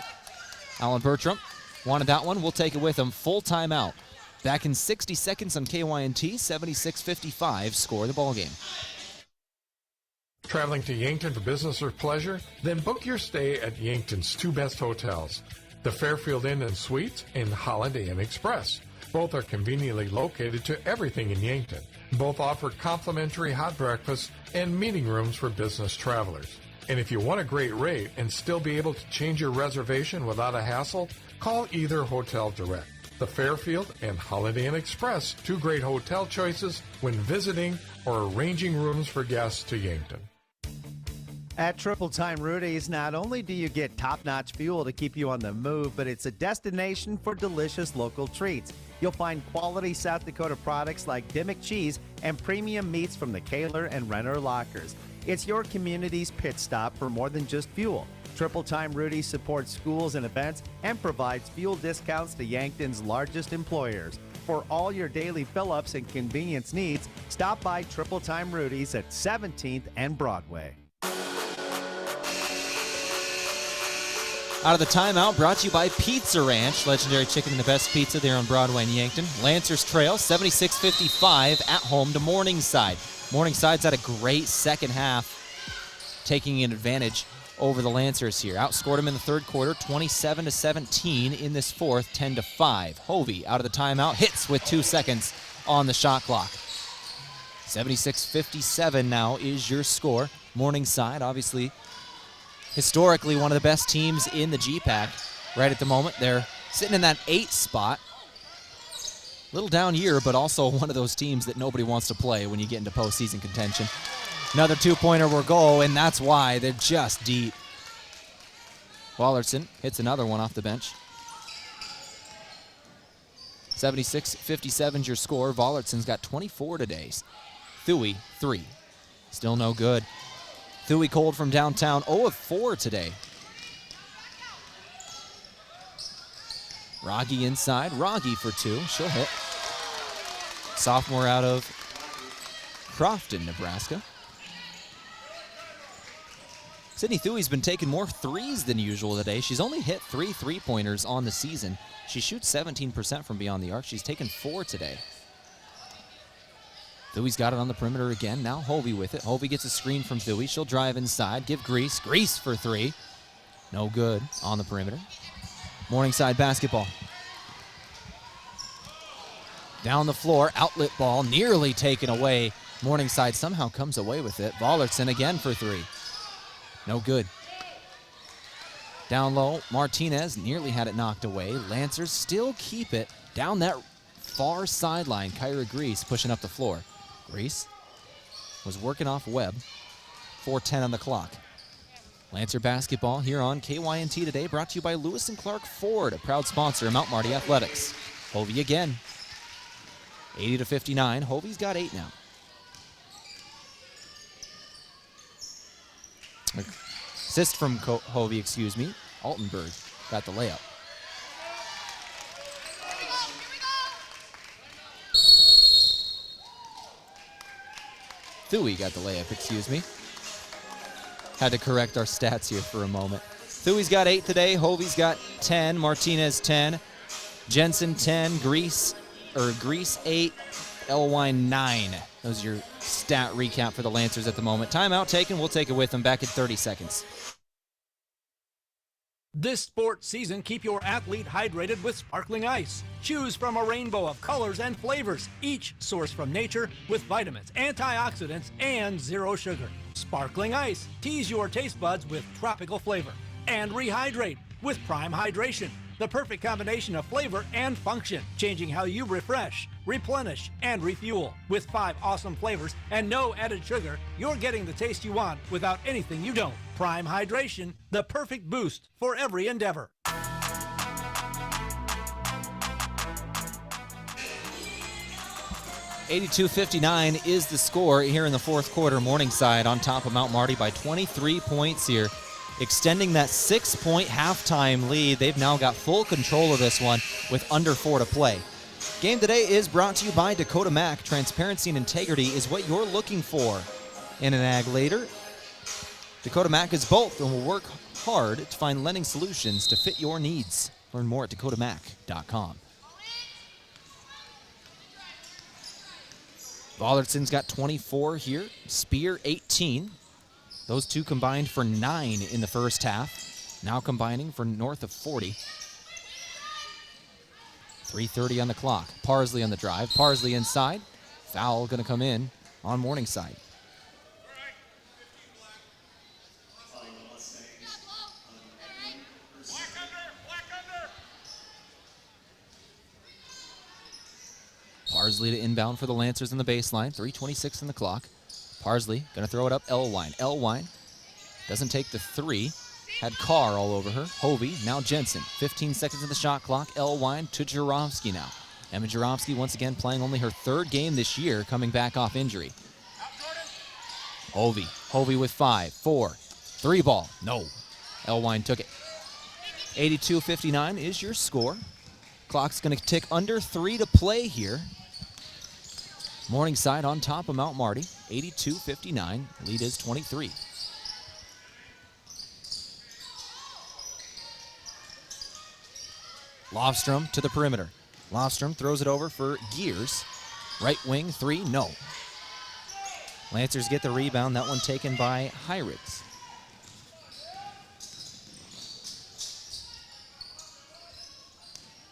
Alan Bertram wanted that one. We'll take it with him. Full timeout. Back in 60 seconds on KYNT. 76-55 score the ballgame. Traveling to Yankton for business or pleasure? Then book your stay at Yankton's 2 best hotels, the Fairfield Inn and Suites and Holiday Inn Express. Both are conveniently located to everything in Yankton. Both offer complimentary hot breakfasts and meeting rooms for business travelers. And if you want a great rate and still be able to change your reservation without a hassle, call either hotel direct. The Fairfield and Holiday Inn Express, 2 great hotel choices when visiting or arranging rooms for guests to Yankton. At Triple Time Rudy's, not only do you get top-notch fuel to keep you on the move, but it's a destination for delicious local treats. You'll find quality South Dakota products like Dimmick cheese and premium meats from the Kaler and Renner lockers. It's your community's pit stop for more than just fuel. Triple Time Rudy's supports schools and events and provides fuel discounts to Yankton's largest employers. For all your daily fill-ups and convenience needs, stop by Triple Time Rudy's at 17th and Broadway. Out of the timeout, brought to you by Pizza Ranch, legendary chicken and the best pizza there on Broadway in Yankton. Lancers trail 76-55 at home to Morningside. Morningside's had a great second half, taking an advantage over the Lancers here. Outscored them in the third quarter, 27-17 in this fourth, 10-5. Hovey out of the timeout, hits with 2 seconds on the shot clock. 76-57 now is your score. Morningside, obviously, historically one of the best teams in the GPAC right at the moment. They're sitting in that 8th spot. Little down year, but also one of those teams that nobody wants to play when you get into postseason contention. Another 2-pointer will go, and that's why they're just deep. Wallerson hits another one off the bench. 76-57 is your score. Wallerson's got 24 today. Thuy, 3. Still no good. Thuy cold from downtown, 0 of 4 today. Rogge inside, Rogge for 2, she'll hit. Sophomore out of Crofton, Nebraska. Sydney Thuey's been taking more threes than usual today. She's only hit 3 3-pointers on the season. She shoots 17% from beyond the arc. She's taken 4 today. Thuey's got it on the perimeter again. Now Hovey with it. Hovey gets a screen from Thuey. She'll drive inside, give Grease. Grease for 3. No good on the perimeter. Morningside basketball. Down the floor, outlet ball, nearly taken away. Morningside somehow comes away with it. Wallerson again for 3. No good. Down low, Martinez nearly had it knocked away. Lancers still keep it down that far sideline. Kyra Grease pushing up the floor. Grease was working off Webb. 4:10 on the clock. Lancer basketball here on KYNT today, brought to you by Lewis & Clark Ford, a proud sponsor of Mount Marty Athletics. Hovey again. 80-59. Hovey's got 8 now. Assist from Hovey, excuse me. Altenberg got the layup. Thuey got the layup, excuse me. Had to correct our stats here for a moment. Thuey's got 8 today. Hovey's got 10. Martinez 10. Jensen 10. Grease 8. Elwine 9. Those are your stat recap for the Lancers at the moment. Timeout taken. We'll take it with them back in 30 seconds. This sports season, keep your athlete hydrated with sparkling ice. Choose from a rainbow of colors and flavors, each sourced from nature with vitamins, antioxidants, and 0 sugar. Sparkling ice. Tease your taste buds with tropical flavor. And rehydrate with Prime Hydration. the perfect combination of flavor and function, changing how you refresh, replenish, and refuel. With 5 awesome flavors and no added sugar, you're getting the taste you want without anything you don't. Prime Hydration, the perfect boost for every endeavor. $82-59 is the score here in the fourth quarter. Morningside on top of Mount Marty by 23 points here, extending that 6-point halftime lead. They've now got full control of this one with under 4 to play. Game today is brought to you by Dakota Mac. Transparency and integrity is what you're looking for in an ag leader. Dakota Mac is both and will work hard to find lending solutions to fit your needs. Learn more at dakotamac.com. Ballardson's got 24 here. Spear 18. Those two combined for 9 in the first half. Now combining for north of 40. 3:30 on the clock. Parsley on the drive. Parsley inside. Foul going to come in on Morningside. Parsley to inbound for the Lancers on the baseline. 3:26 on the clock. Parsley going to throw it up Elwine. Elwine doesn't take the 3. Had Carr all over her. Hovey, now Jensen. 15 seconds on the shot clock. Elwine to Jarofsky now. Emma Jarofsky once again playing only her 3rd game this year, coming back off injury. Hovey. Hovey with 5, 4, 3 ball. No. Elwine took it. 82-59 is your score. Clock's going to tick under 3 to play here. Morningside on top of Mount Marty, 82-59. Lead is 23. Lofstrom to the perimeter. Lofstrom throws it over for Gears. Right wing 3, no. Lancers get the rebound. That one taken by Hyrids.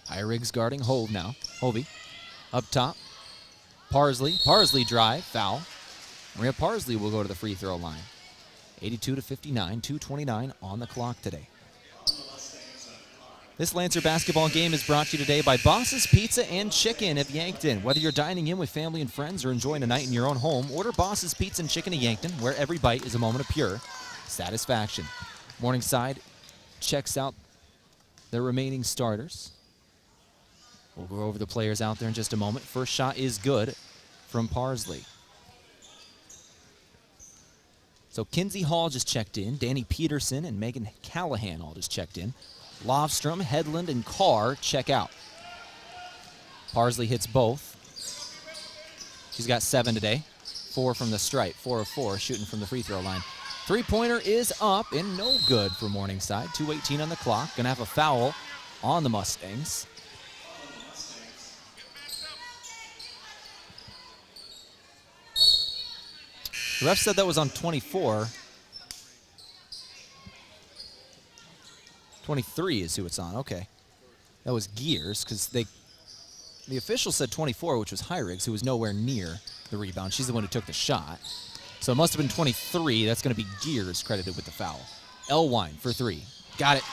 Hyrigs guarding Hove now. Hovey up top. Parsley. Parsley drive. Foul. Maria Parsley will go to the free throw line. 82-59. 2:29 on the clock today. This Lancer basketball game is brought to you today by Boss's Pizza and Chicken of Yankton. Whether you're dining in with family and friends or enjoying a night in your own home, order Boss's Pizza and Chicken of Yankton, where every bite is a moment of pure satisfaction. Morningside checks out their remaining starters. We'll go over the players out there in just a moment. First shot is good from Parsley. So Kinsey Hall just checked in. Danny Peterson and Megan Callahan all just checked in. Lofstrom, Headland, and Carr check out. Parsley hits both. She's got 7 today. 4 from the stripe. 4 of 4 shooting from the free throw line. 3-pointer is up and no good for Morningside. 2:18 on the clock. Gonna have a foul on the Mustangs. The ref said that was on 24. 23 is who it's on. Okay. That was Gears, because the official said 24, which was Hyrigs, who was nowhere near the rebound. She's the one who took the shot. So it must have been 23. That's going to be Gears credited with the foul. Elwine for 3. Got it.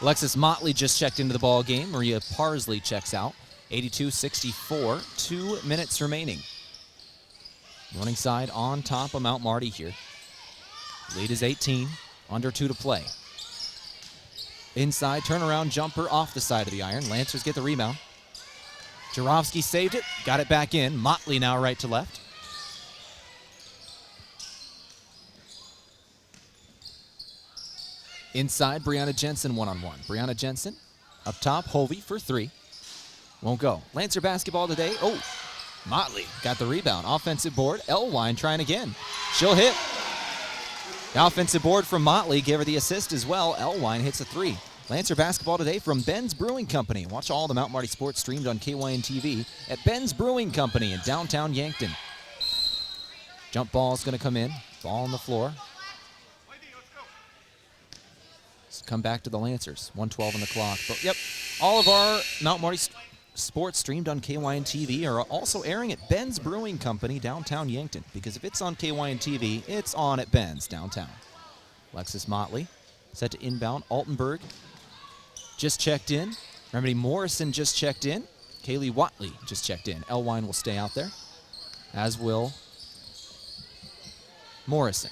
Alexis Motley just checked into the ball game. Maria Parsley checks out. 82-64, 2 minutes remaining. Morningside on top of Mount Marty here. Lead is 18, under 2 to play. Inside, turnaround jumper off the side of the iron. Lancers get the rebound. Jarofsky saved it, got it back in. Motley now right to left. Inside, Brianna Jensen one-on-one. Brianna Jensen up top, Hovey for 3. Won't go. Lancer basketball today. Oh, Motley got the rebound. Offensive board. Elwine trying again. She'll hit. The offensive board from Motley. Gave her the assist as well. Elwine hits a 3. Lancer basketball today from Ben's Brewing Company. Watch all the Mount Marty sports streamed on KYNT TV at Ben's Brewing Company in downtown Yankton. Jump ball is going to come in. Ball on the floor. Let's come back to the Lancers. 1:12 on the clock. But yep, all of our Mount Marty sports streamed on KYNT TV are also airing at Ben's Brewing Company downtown Yankton, because if it's on KYNT TV, it's on at Ben's downtown. Alexis Motley Set to inbound. Altenberg just checked in. Remedy Morrison just checked in. Kaylee Watley just checked in. Elwine will stay out there, as will Morrison.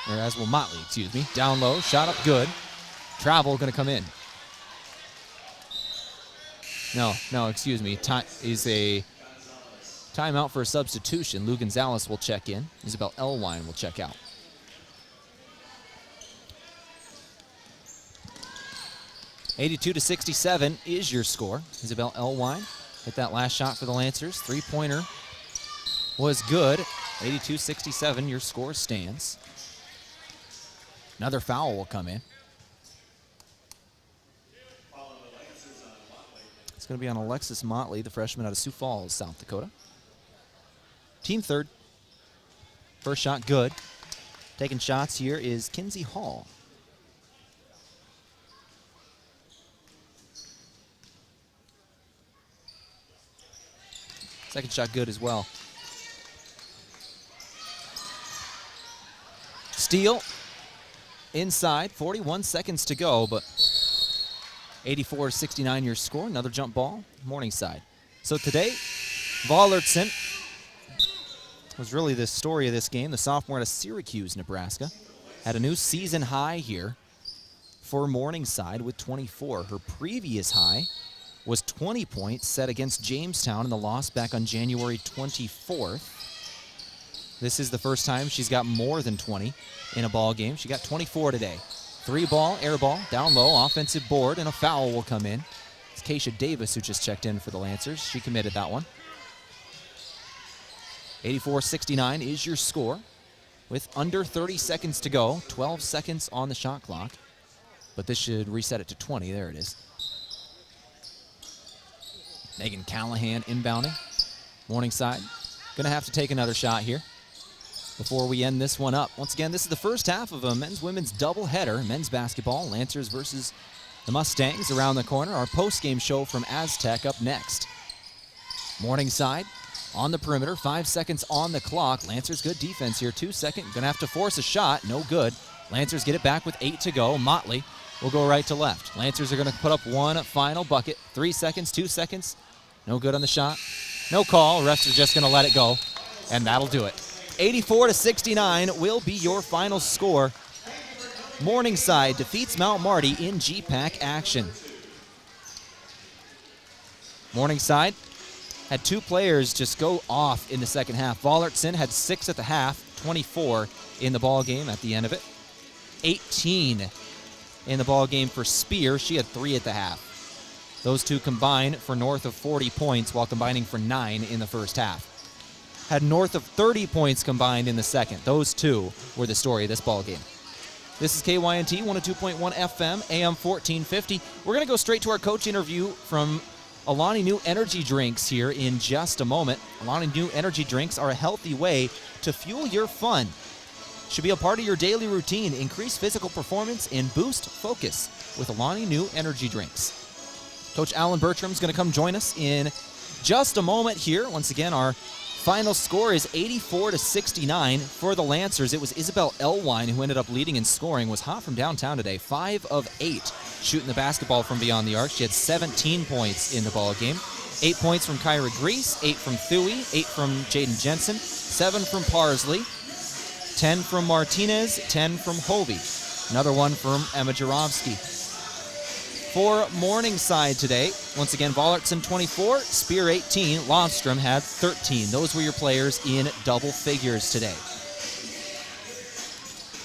Or as will Motley, excuse me. Down low, shot up good. Travel going to come in. No, excuse me. Is a timeout for a substitution. Lou Gonzalez will check in. Isabel Elwine will check out. (82-67) is your score. Isabel Elwine hit that last shot for the Lancers. Three-pointer was good. 82-67, your score stands. Another foul will come in. It's going to be on Alexis Motley, the freshman out of Sioux Falls, South Dakota. Team third. First shot good. Taking shots here is Kinsey Hall. Second shot good as well. Steal inside, 41 seconds to go, but 84-69 your score. Another jump ball, Morningside. So today, Vollertson was really the story of this game. The sophomore out of Syracuse, Nebraska, had a new season high here for Morningside with 24. Her previous high was 20 points set against Jamestown in the loss back on January 24th. This is the first time she's got more than 20 in a ball game. She got 24 today. 3-ball, air ball, down low, offensive board, and a foul will come in. It's Keisha Davis who just checked in for the Lancers. She committed that one. 84-69 is your score with under 30 seconds to go. 12 seconds on the shot clock. But this should reset it to 20. There it is. Megan Callahan inbounding. Morningside going to have to take another shot here before we end this one up. Once again, this is the first half of a men's-women's doubleheader. Men's basketball, Lancers versus the Mustangs around the corner. Our post-game show from Aztec up next. Morningside on the perimeter, 5 seconds on the clock. Lancers good defense here, 2 seconds. Gonna have to force a shot, no good. Lancers get it back with 8 to go. Motley will go right to left. Lancers are gonna put up one final bucket. 3 seconds, 2 seconds, no good on the shot. No call, refs are just gonna let it go, and that'll do it. 84-69 will be your final score. Morningside defeats Mount Marty in GPAC action. Morningside had 2 players just go off in the second half. Vollertson had 6 at the half, 24 in the ball game at the end of it. 18 in the ball game for Spear. She had 3 at the half. Those two combined for north of 40 points while combining for 9 in the first half. Had north of 30 points combined in the second. Those two were the story of this ball game. This is KYNT 102.1 FM, AM 1450. We're going to go straight to our coach interview from Alani New Energy Drinks here in just a moment. Alani New Energy Drinks are a healthy way to fuel your fun. Should be a part of your daily routine. Increase physical performance and boost focus with Alani New Energy Drinks. Coach Alan Bertram is going to come join us in just a moment here. Once again, our final score is 84-69 for the Lancers. It was Isabel Elwine who ended up leading in scoring. Was hot from downtown today. 5 of 8 shooting the basketball from beyond the arc. She had 17 points in the ball game. 8 points from Kyra Grease, 8 from Thuy, 8 from Jaden Jensen, 7 from Parsley, 10 from Martinez, 10 from Hovey. Another one from Emma Jarofsky. For Morningside today, once again, Vollertson 24, Spear 18, Lofstrom had 13. Those were your players in double figures today.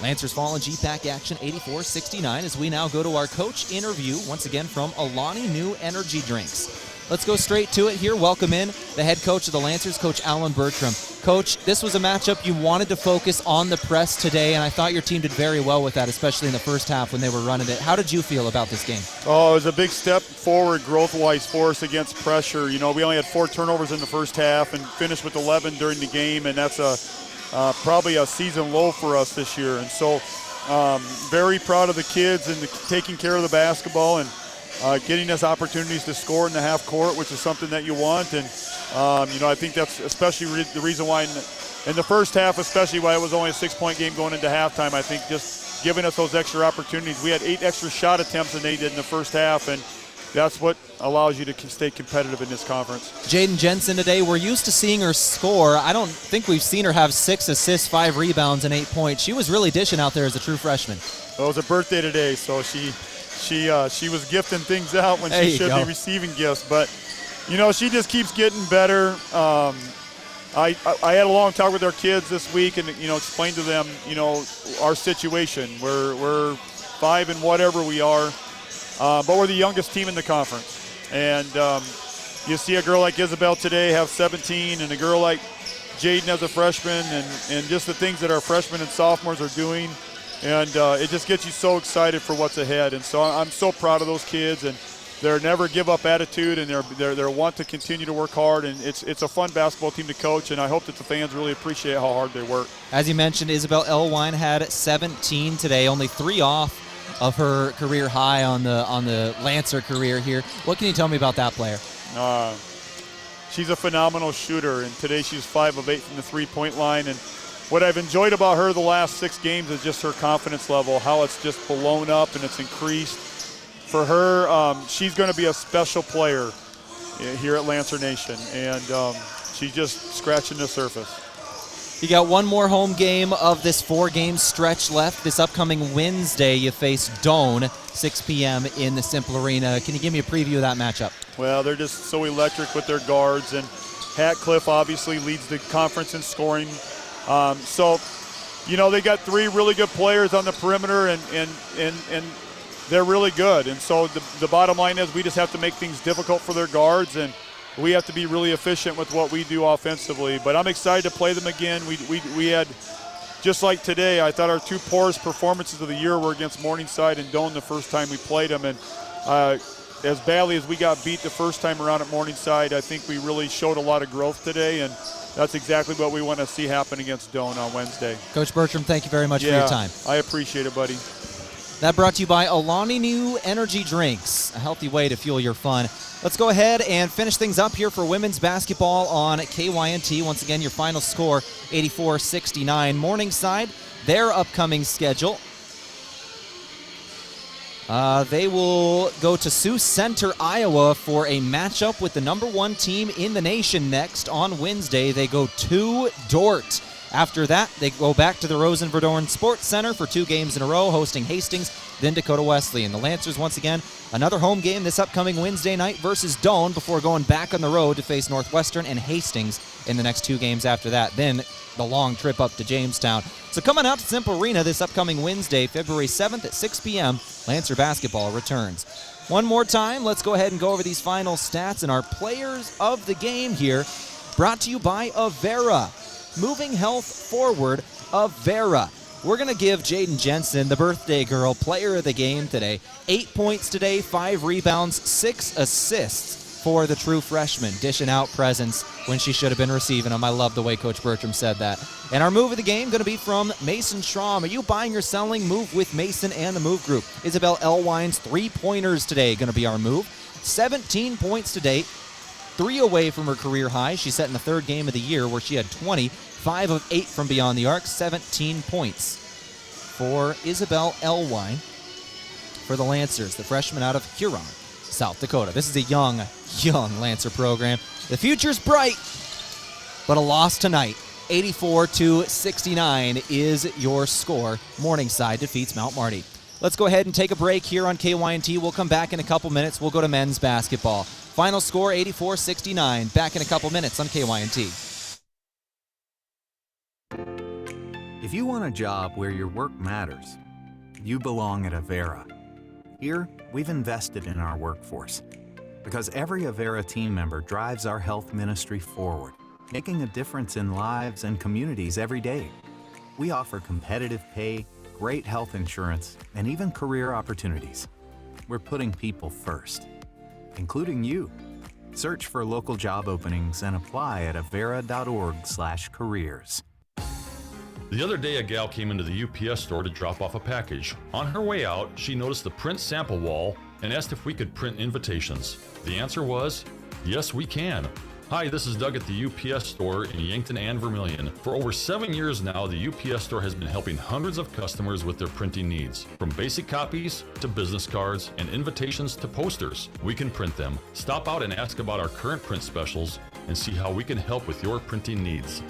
Lancers fall in GPAC action 84-69 as we now go to our coach interview, once again from Alani New Energy Drinks. Let's go straight to it here. Welcome in the head coach of the Lancers, Coach Alan Bertram. Coach, this was a matchup you wanted to focus on the press today, and I thought your team did very well with that, especially in the first half when they were running it. How did you feel about this game? Oh, it was a big step forward growth-wise for us against pressure. You know, we only had 4 turnovers in the first half and finished with 11 during the game, and that's probably a season low for us this year. And so very proud of the kids and taking care of the basketball and getting us opportunities to score in the half court, which is something that you want. And, you know, I think that's especially the reason why in the first half, especially why it was only a 6-point game going into halftime, I think just giving us those extra opportunities. We had 8 extra shot attempts than they did in the first half, and that's what allows you to stay competitive in this conference. Jaden Jensen today, we're used to seeing her score. I don't think we've seen her have 6 assists, 5 rebounds, and 8 points. She was really dishing out there as a true freshman. Well, it was her birthday today, so she was gifting things out when she should be receiving gifts. But, you know, she just keeps getting better. I had a long talk with our kids this week and, you know, explained to them, you know, our situation. We're 5 and whatever we are. But we're the youngest team in the conference. And you see a girl like Isabel today have 17 and a girl like Jaden as a freshman and just the things that our freshmen and sophomores are doing. And it just gets you so excited for what's ahead. And so I'm so proud of those kids and their never give up attitude and their want to continue to work hard. And it's a fun basketball team to coach, and I hope that the fans really appreciate how hard they work. As you mentioned, Isabel Elwine had 17 today, only 3 off of her career high on the Lancer career here. What can you tell me about that player? She's a phenomenal shooter, and today she's 5 of 8 from the three-point line. And what I've enjoyed about her the last 6 games is just her confidence level, how it's just blown up and it's increased. For her, she's going to be a special player here at Lancer Nation, and she's just scratching the surface. You got one more home game of this 4-game stretch left. This upcoming Wednesday, you face Doane, 6 p.m. in the Cimpl Arena. Can you give me a preview of that matchup? Well, they're just so electric with their guards, and Hatcliffe obviously leads the conference in scoring. So, you know, they got 3 really good players on the perimeter, and they're really good. And so the bottom line is we just have to make things difficult for their guards, and we have to be really efficient with what we do offensively. But I'm excited to play them again. We had, just like today, I thought our 2 poorest performances of the year were against Morningside and Doane the first time we played them. And as badly as we got beat the first time around at Morningside, I think we really showed a lot of growth today, and that's exactly what we want to see happen against Doane on Wednesday. Coach Bertram, thank you very much for your time. I appreciate it, buddy. That brought to you by Alani Nu Energy Drinks, a healthy way to fuel your fun. Let's go ahead and finish things up here for women's basketball on KYNT. Once again, your final score, 84-69. Morningside, their upcoming schedule. They will go to Sioux Center, Iowa for a matchup with the number 1 team in the nation next on Wednesday. They go to Dordt. After that, they go back to the Rosen-Verdorn Sports Center for 2 games in a row, hosting Hastings, then Dakota Wesleyan. The Lancers, once again, another home game this upcoming Wednesday night versus Doane before going back on the road to face Northwestern and Hastings in the next 2 games after that. Then the long trip up to Jamestown. So coming out to Cimpl Arena this upcoming Wednesday, February 7th at 6 p.m., Lancer basketball returns. One more time, let's go ahead and go over these final stats and our players of the game here, brought to you by Avera. Moving health forward, Avera. We're going to give Jaden Jensen, the birthday girl, player of the game today. 8 points today, 5 rebounds, 6 assists for the true freshman, dishing out presents when she should have been receiving them. I love the way Coach Bertram said that. And our move of the game going to be from Mason Schramm. Are you buying or selling? Move with Mason and the Move Group. Isabel Elwine's 3-pointers today going to be our move. 17 points to date. 3 away from her career high. She set in the 3rd game of the year where she had 20, 5 of 8 from beyond the arc, 17 points for Isabel Elwine for the Lancers, the freshman out of Huron, South Dakota. This is a young Lancer program. The future's bright, but a loss tonight. 84-69 is your score. Morningside defeats Mount Marty. Let's go ahead and take a break here on KYNT. We'll come back in a couple minutes. We'll go to men's basketball. Final score, 84-69. Back in a couple minutes on KYNT. If you want a job where your work matters, you belong at Avera. Here, we've invested in our workforce because every Avera team member drives our health ministry forward, making a difference in lives and communities every day. We offer competitive pay, great health insurance, and even career opportunities. We're putting people first, including you. Search for local job openings and apply at avera.org/careers. The other day, a gal came into the UPS store to drop off a package. On her way out, she noticed the print sample wall and asked if we could print invitations. The answer was, yes, we can. Hi, this is Doug at the UPS store in Yankton and Vermilion. For over 7 years now, the UPS store has been helping hundreds of customers with their printing needs. From basic copies to business cards and invitations to posters, we can print them. Stop out and ask about our current print specials and see how we can help with your printing needs.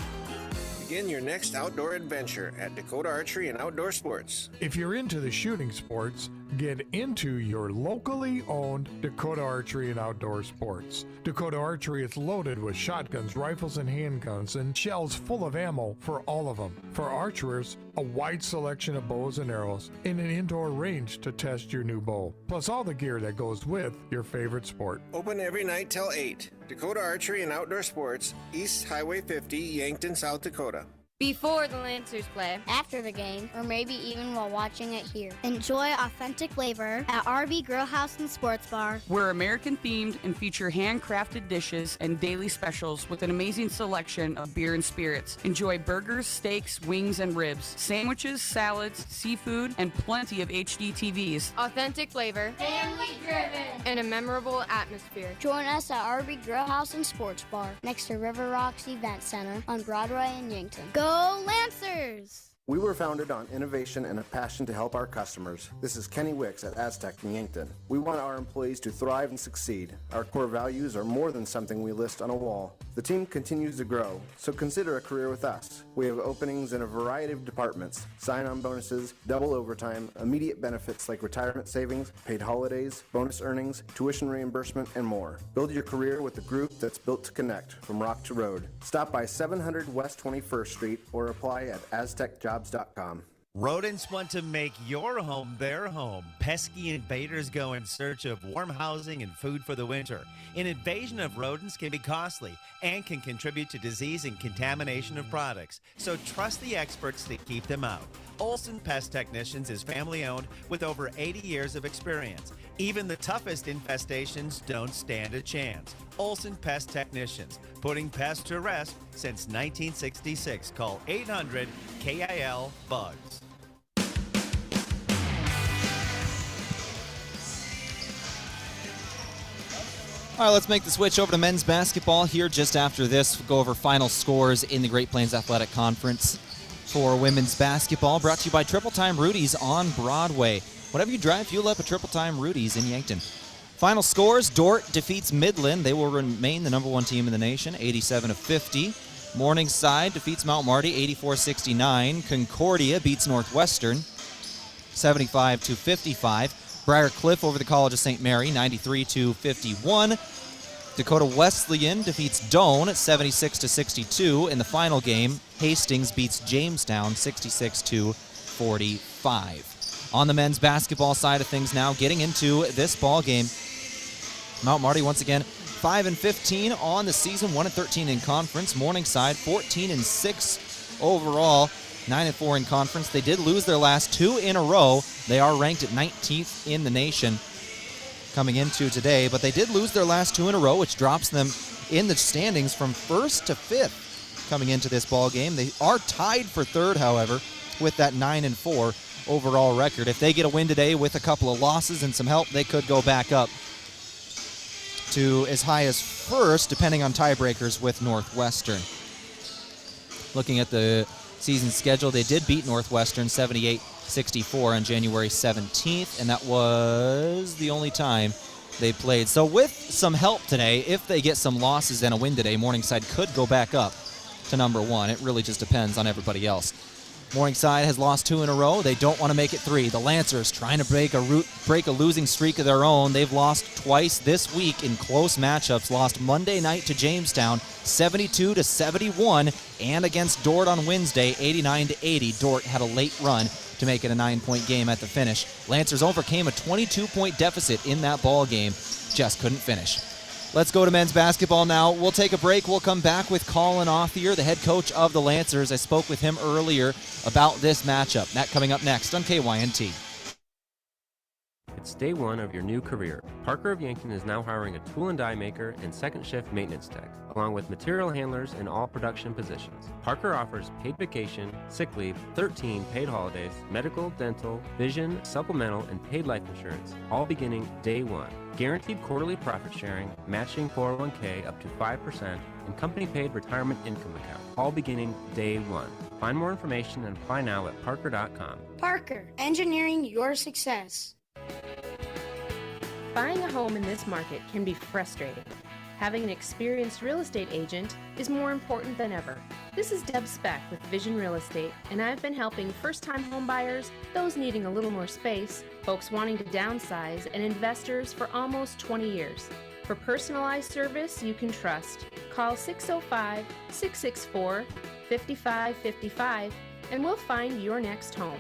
Begin your next outdoor adventure at Dakota Archery and Outdoor Sports. If you're into the shooting sports, get into your locally owned Dakota Archery and Outdoor Sports. Dakota Archery is loaded with shotguns, rifles, and handguns, and shells full of ammo for all of them. For archers, a wide selection of bows and arrows, and an indoor range to test your new bow, plus all the gear that goes with your favorite sport. Open every night till 8. Dakota Archery and Outdoor Sports, East Highway 50, Yankton, South Dakota. Before the Lancers play, after the game, or maybe even while watching it here. Enjoy authentic flavor at RV Grill House and Sports Bar. We're American themed and feature handcrafted dishes and daily specials with an amazing selection of beer and spirits. Enjoy burgers, steaks, wings, and ribs, sandwiches, salads, seafood, and plenty of HD TVs. Authentic flavor, Family driven, and a memorable atmosphere. Join us at RV Grill House and Sports Bar next to River Rocks Event Center on Broadway in Yankton. Go Lancers! We were founded on innovation and a passion to help our customers. This is Kenny Wicks at Aztec in Yankton. We want our employees to thrive and succeed. Our core values are more than something we list on a wall. The team continues to grow, so consider a career with us. We have openings in a variety of departments: sign-on bonuses, double overtime, immediate benefits like retirement savings, paid holidays, bonus earnings, tuition reimbursement, and more. Build your career with a group that's built to connect from rock to road. Stop by 700 West 21st Street or apply at aztecjobs.com. Rodents want to make your home their home. Pesky invaders go in search of warm housing and food for the winter. An invasion of rodents can be costly and can contribute to disease and contamination of products. So trust the experts to keep them out. Olson Pest Technicians is family-owned with over 80 years of experience. Even the toughest infestations don't stand a chance. Olson Pest Technicians, putting pests to rest since 1966. Call 800-KIL-BUGS. All right, let's make the switch over to men's basketball here just after this. We'll go over final scores in the Great Plains Athletic Conference for women's basketball, brought to you by Triple Time Rudy's on Broadway. Whenever you drive, fuel up at Triple Time Rudy's in Yankton. Final scores: Dort defeats Midland. They will remain the number one team in the nation, 87-50. Morningside defeats Mount Marty, 84-69. Concordia beats Northwestern, 75-55. Briar Cliff over the College of St. Mary, 93-51. Dakota Wesleyan defeats Doane, 76-62. In the final game, Hastings beats Jamestown, 66-45. On the men's basketball side of things now, getting into this ball game, Mount Marty once again 5-15 on the season, 1-13 in conference. Morningside 14-6 overall, 9-4 in conference. They did lose their last two in a row. They are ranked at 19th in the nation coming into today, but they did lose their last two in a row, which drops them in the standings from 1st to 5th coming into this ball game. They are tied for third, however, with that 9-4 overall record. If they get a win today with a couple of losses and some help, they could go back up to as high as first, depending on tiebreakers with Northwestern. Looking at the season schedule, they did beat Northwestern 78-64 on January 17th, and that was the only time they played. So with some help today, if they get some losses and a win today, Morningside could go back up to number one. It really just depends on everybody else. Morningside has lost two in a row. They don't want to make it three. The Lancers trying to break a losing streak of their own. They've lost twice this week in close matchups. Lost Monday night to Jamestown, 72-71, and against Dort on Wednesday, 89-80. Dort had a late run to make it a 9-point game at the finish. Lancers overcame a 22-point deficit in that ball game. Just couldn't finish. Let's go to men's basketball now. We'll take a break. We'll come back with Colin Othier, the head coach of the Lancers. I spoke with him earlier about this matchup. That coming up next on KYNT. It's day one of your new career. Parker of Yankton is now hiring a tool and die maker and second shift maintenance tech, along with material handlers in all production positions. Parker offers paid vacation, sick leave, 13 paid holidays, medical, dental, vision, supplemental, and paid life insurance, all beginning day one. Guaranteed quarterly profit sharing, matching 401k up to 5%, and company paid retirement income account, all beginning day one. Find more information and apply now at parker.com. Parker, engineering your success. Buying a home in this market can be frustrating. Having an experienced real estate agent is more important than ever. This is Deb Speck with Vision Real Estate, and I've been helping first-time home buyers, those needing a little more space, folks wanting to downsize, and investors for almost 20 years. For personalized service you can trust, call 605-664-5555 and we'll find your next home.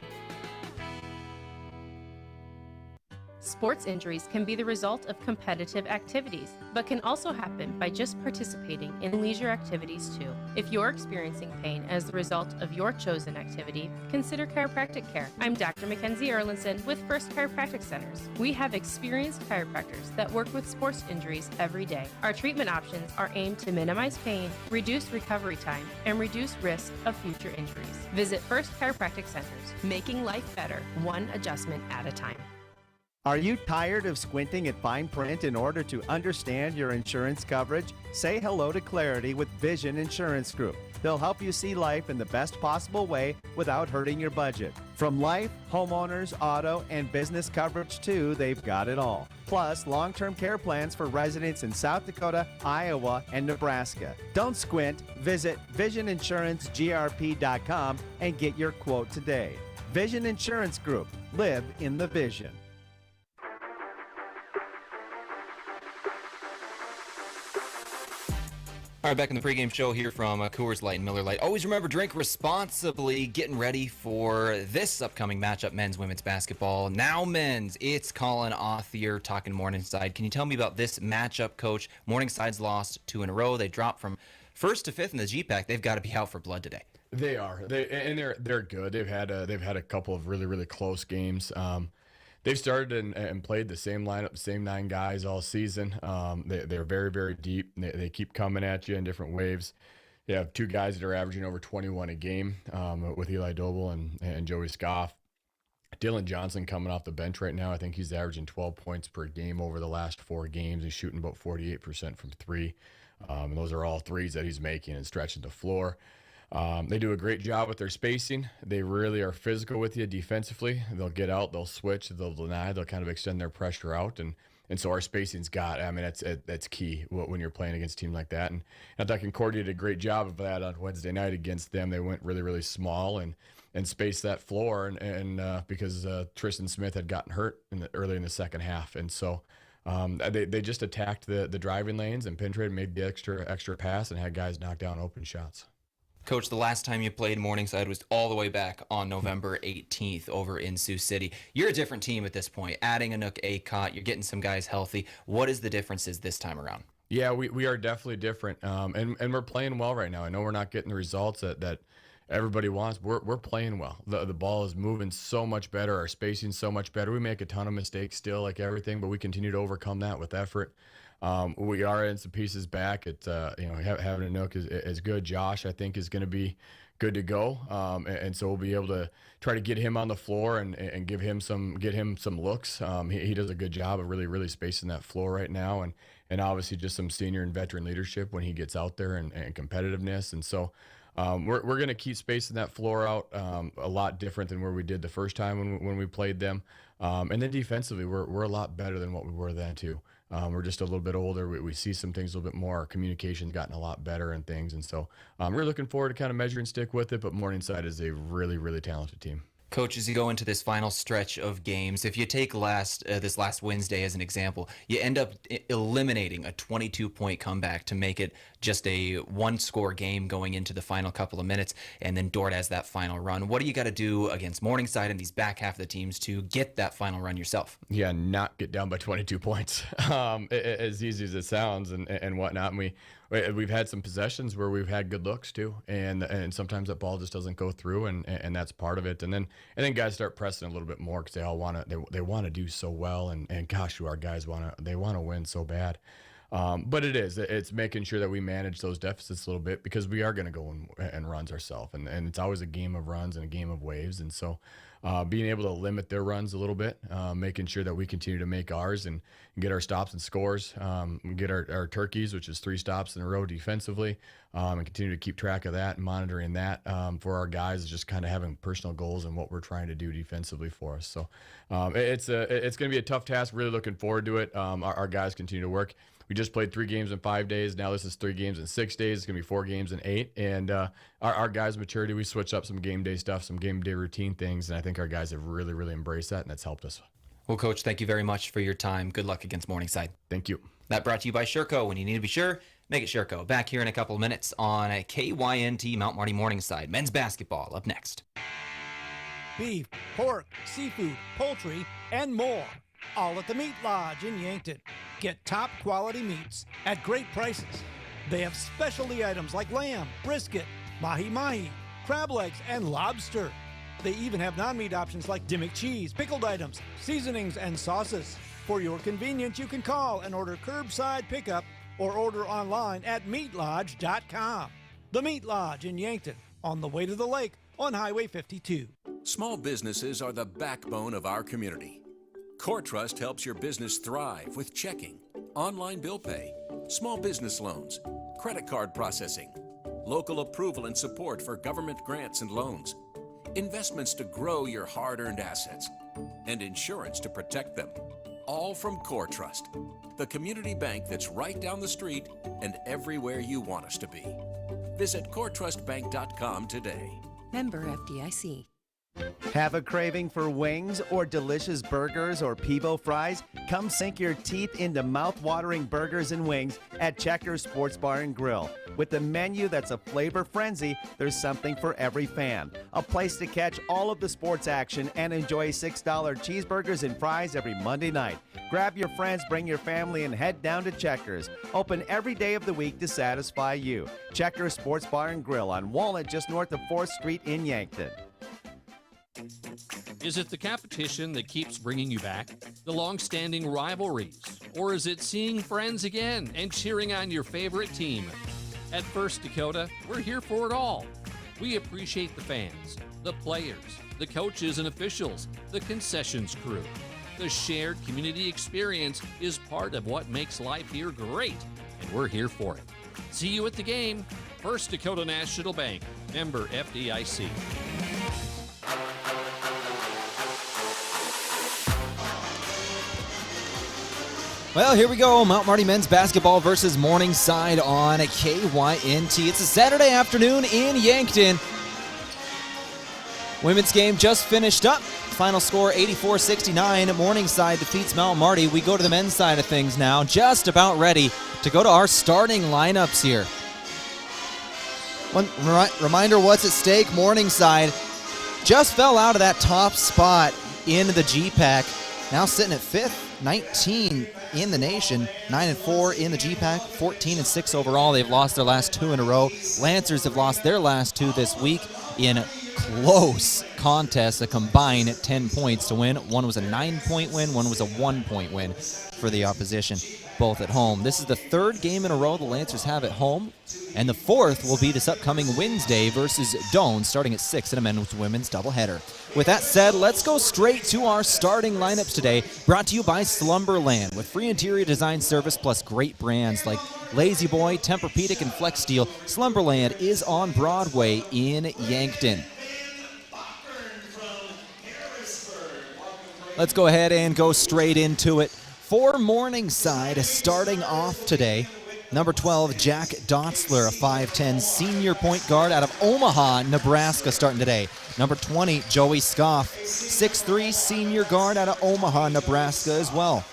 Sports injuries can be the result of competitive activities, but can also happen by just participating in leisure activities too. If you're experiencing pain as the result of your chosen activity, consider chiropractic care. I'm Dr. Mackenzie Erlinson with First Chiropractic Centers. We have experienced chiropractors that work with sports injuries every day. Our treatment options are aimed to minimize pain, reduce recovery time, and reduce risk of future injuries. Visit First Chiropractic Centers, making life better, one adjustment at a time. Are you tired of squinting at fine print in order to understand your insurance coverage? Say hello to clarity with Vision Insurance Group. They'll help you see life in the best possible way without hurting your budget. From life, homeowners, auto, and business coverage too, they've got it all. Plus, long-term care plans for residents in South Dakota, Iowa, and Nebraska. Don't squint. Visit VisionInsuranceGRP.com and get your quote today. Vision Insurance Group. Live in the vision. All right, back in the pregame show here from Coors Light and Miller Lite. Always remember, drink responsibly. Getting ready for this upcoming matchup, men's, women's basketball. Now men's, it's Colin Authier talking Morningside. Can you tell me about this matchup, Coach? Morningside's lost 2 in a row. They dropped from 1st to 5th in the GPAC. They've got to be out for blood today. They are. They're good. They've had a couple of really close games. They've started and played the same lineup, the same 9 guys all season. They're very deep. They keep coming at you in different waves. You have 2 guys that are averaging over 21 a game with Eli Doble and Joey Scoff. Dylan Johnson coming off the bench right now. I think he's averaging 12 points per game over the last 4 games. He's shooting about 48% from 3. And those are all threes that he's making and stretching the floor. They do a great job with their spacing. They really are physical with you defensively. They'll get out, they'll switch, they'll deny, they'll kind of extend their pressure out. And so our spacing's that's key when you're playing against a team like that. And I thought Concordia did a great job of that on Wednesday night against them. They went really small and spaced that floor and because Tristan Smith had gotten hurt early in the second half. And so they just attacked the driving lanes and penetrated, made the extra pass and had guys knock down open shots. Coach, the last time you played Morningside was all the way back on November 18th over in Sioux City. You're a different team at this point, adding Anook Acott. You're getting some guys healthy. What is the differences this time around? Yeah, we are definitely different, and we're playing well right now. I know we're not getting the results that everybody wants. We're playing well. The ball is moving so much better. Our spacing's so much better. We make a ton of mistakes still, like everything, but we continue to overcome that with effort. We are in some pieces back. Having Anook is good. Josh, I think, is going to be good to go, and so we'll be able to try to get him on the floor and get him some looks. He does a good job of really spacing that floor right now, and obviously just some senior and veteran leadership when he gets out there and competitiveness, and so. We're going to keep spacing that floor out a lot different than where we did the first time when we played them. And then defensively, we're a lot better than what we were then too. We're just a little bit older. We see some things a little bit more. Our communication's gotten a lot better and things. And so we're looking forward to kind of measure and stick with it. But Morningside is a really talented team. Coach, as you go into this final stretch of games, if you take this last Wednesday as an example, you end up eliminating a 22-point comeback to make it just a one-score game going into the final couple of minutes, and then Dort has that final run. What do you got to do against Morningside and these back half of the teams to get that final run yourself? Yeah, not get down by 22 points, as easy as it sounds and whatnot. And we've had some possessions where we've had good looks too, and sometimes that ball just doesn't go through, and that's part of it. And then guys start pressing a little bit more because they all want to do so well, and gosh, do our guys want to win so bad. But it's making sure that we manage those deficits a little bit, because we are going to go and runs ourselves, and it's always a game of runs and a game of waves. And so being able to limit their runs a little bit, making sure that we continue to make ours and get our stops and scores, get our turkeys, which is 3 stops in a row defensively, and continue to keep track of that and monitoring that for our guys, just kind of having personal goals and what we're trying to do defensively for us. So it's going to be a tough task. Really looking forward to it. Our guys continue to work. We just played 3 games in 5 days. Now this is 3 games in 6 days. It's going to be 4 games in 8. And our guys' maturity, we switch up some game day stuff, some game day routine things, and I think our guys have really, really embraced that, and that's helped us. Well, Coach, thank you very much for your time. Good luck against Morningside. Thank you. That brought to you by Sherco. When you need to be sure, make it Sherco. Back here in a couple of minutes on KYNT Mount Marty Morningside. Men's basketball up next. Beef, pork, seafood, poultry, and more. All at the Meat Lodge in Yankton. Get top quality meats at great prices. They have specialty items like lamb, brisket, mahi-mahi, crab legs, and lobster. They even have non-meat options like Dimmick cheese, pickled items, seasonings, and sauces. For your convenience, you can call and order curbside pickup or order online at meatlodge.com. The Meat Lodge in Yankton, on the way to the lake on Highway 52. Small businesses are the backbone of our community. CoreTrust helps your business thrive with checking, online bill pay, small business loans, credit card processing, local approval and support for government grants and loans, investments to grow your hard-earned assets, and insurance to protect them. All from CoreTrust, the community bank that's right down the street and everywhere you want us to be. Visit CoreTrustBank.com today. Member FDIC. Have a craving for wings or delicious burgers or Pivo fries? Come sink your teeth into mouth-watering burgers and wings at Checkers Sports Bar and Grill. With a menu that's a flavor frenzy, there's something for every fan. A place to catch all of the sports action and enjoy $6 cheeseburgers and fries every Monday night. Grab your friends, bring your family, and head down to Checkers. Open every day of the week to satisfy you. Checkers Sports Bar and Grill on Walnut, just north of 4th Street in Yankton. Is it the competition that keeps bringing you back? The long-standing rivalries? Or is it seeing friends again and cheering on your favorite team? At First Dakota, we're here for it all. We appreciate the fans, the players, the coaches and officials, the concessions crew. The shared community experience is part of what makes life here great, and we're here for it. See you at the game. First Dakota National Bank, member FDIC. Well, here we go. Mount Marty men's basketball versus Morningside on KYNT. It's a Saturday afternoon in Yankton. Women's game just finished up. Final score 84-69. Morningside defeats Mount Marty. We go to the men's side of things now. Just about ready to go to our starting lineups here. One reminder what's at stake. Morningside just fell out of that top spot in the GPAC. Now sitting at 5th. 19 in the nation, 9-4 in the GPAC, 14-6 overall. They've lost their last 2 in a row. Lancers have lost their last 2 this week in close contests, a combined 10 points to win. One was a 9-point win, one was a 1-point win for the opposition, both at home. This is the 3rd game in a row the Lancers have at home, and the 4th will be this upcoming Wednesday versus Doane, starting at 6 in a men's women's doubleheader. With that said, let's go straight to our starting lineups today, brought to you by Slumberland, with free interior design service plus great brands like Lazy Boy, Tempur-Pedic, and Flex Steel. Slumberland is on Broadway in Yankton. Let's go ahead and go straight into it. For Morningside, starting off today, number 12, Jack Dotzler, a 5'10 senior point guard out of Omaha, Nebraska, starting today. Number 20, Joey Scoff, 6'3 senior guard out of Omaha, Nebraska as well.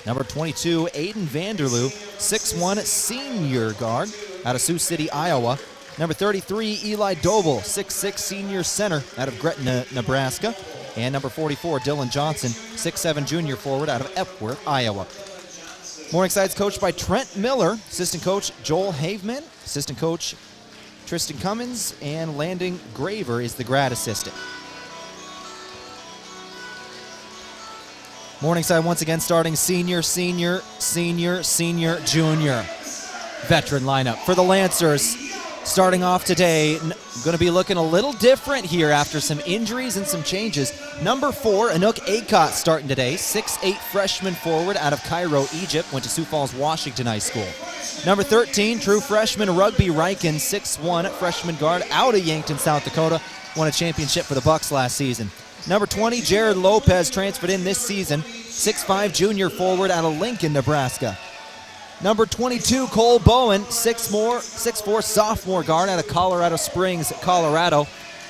Number 22, Aiden Vanderloo, 6'1 senior guard out of Sioux City, Iowa. Number 33, Eli Doble, 6'6 senior center out of Gretna, Nebraska. And number 44, Dylan Johnson, 6'7 junior forward out of Epworth, Iowa. Morningside's coached by Trent Miller, assistant coach Joel Haveman, assistant coach Tristan Cummins, and Landon Graver is the grad assistant. Morningside once again starting senior, junior. Veteran lineup for the Lancers. Starting off today, going to be looking a little different here after some injuries and some changes. Number 4, Anouk Akot starting today. 6'8" freshman forward out of Cairo, Egypt. Went to Sioux Falls, Washington High School. Number 13, true freshman Rugby Riken. 6'1", freshman guard out of Yankton, South Dakota. Won a championship for the Bucks last season. Number 20, Jared Lopez, transferred in this season. 6'5", junior forward out of Lincoln, Nebraska. Number 22, Cole Bowen, 6'4", sophomore guard out of Colorado Springs, Colorado.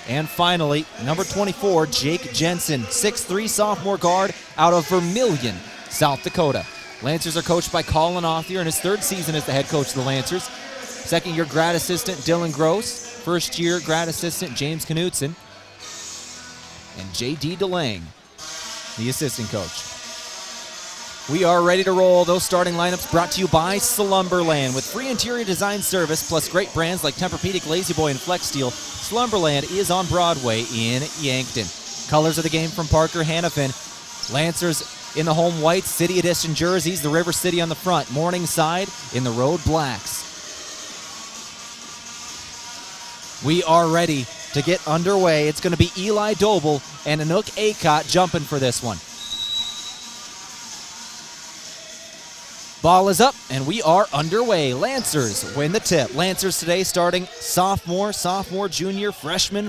And finally, number 24, Jake Jensen, 6'3", sophomore guard out of Vermilion, South Dakota. Lancers are coached by Colin Authier in his 3rd season as the head coach of the Lancers. Second-year grad assistant Dylan Gross. First-year grad assistant James Knutson. And J.D. DeLange, the assistant coach. We are ready to roll. Those starting lineups brought to you by Slumberland. With free interior design service plus great brands like Tempur-Pedic, La-Z-Boy, and Flex Steel, Slumberland is on Broadway in Yankton. Colors of the game from Parker Hannafin. Lancers in the home white City Edition jerseys, the River City on the front. Morningside in the road blacks. We are ready to get underway. It's going to be Eli Doble and Anouk Akot jumping for this one. Ball is up, and we are underway. Lancers win the tip. Lancers today starting sophomore, junior, freshman.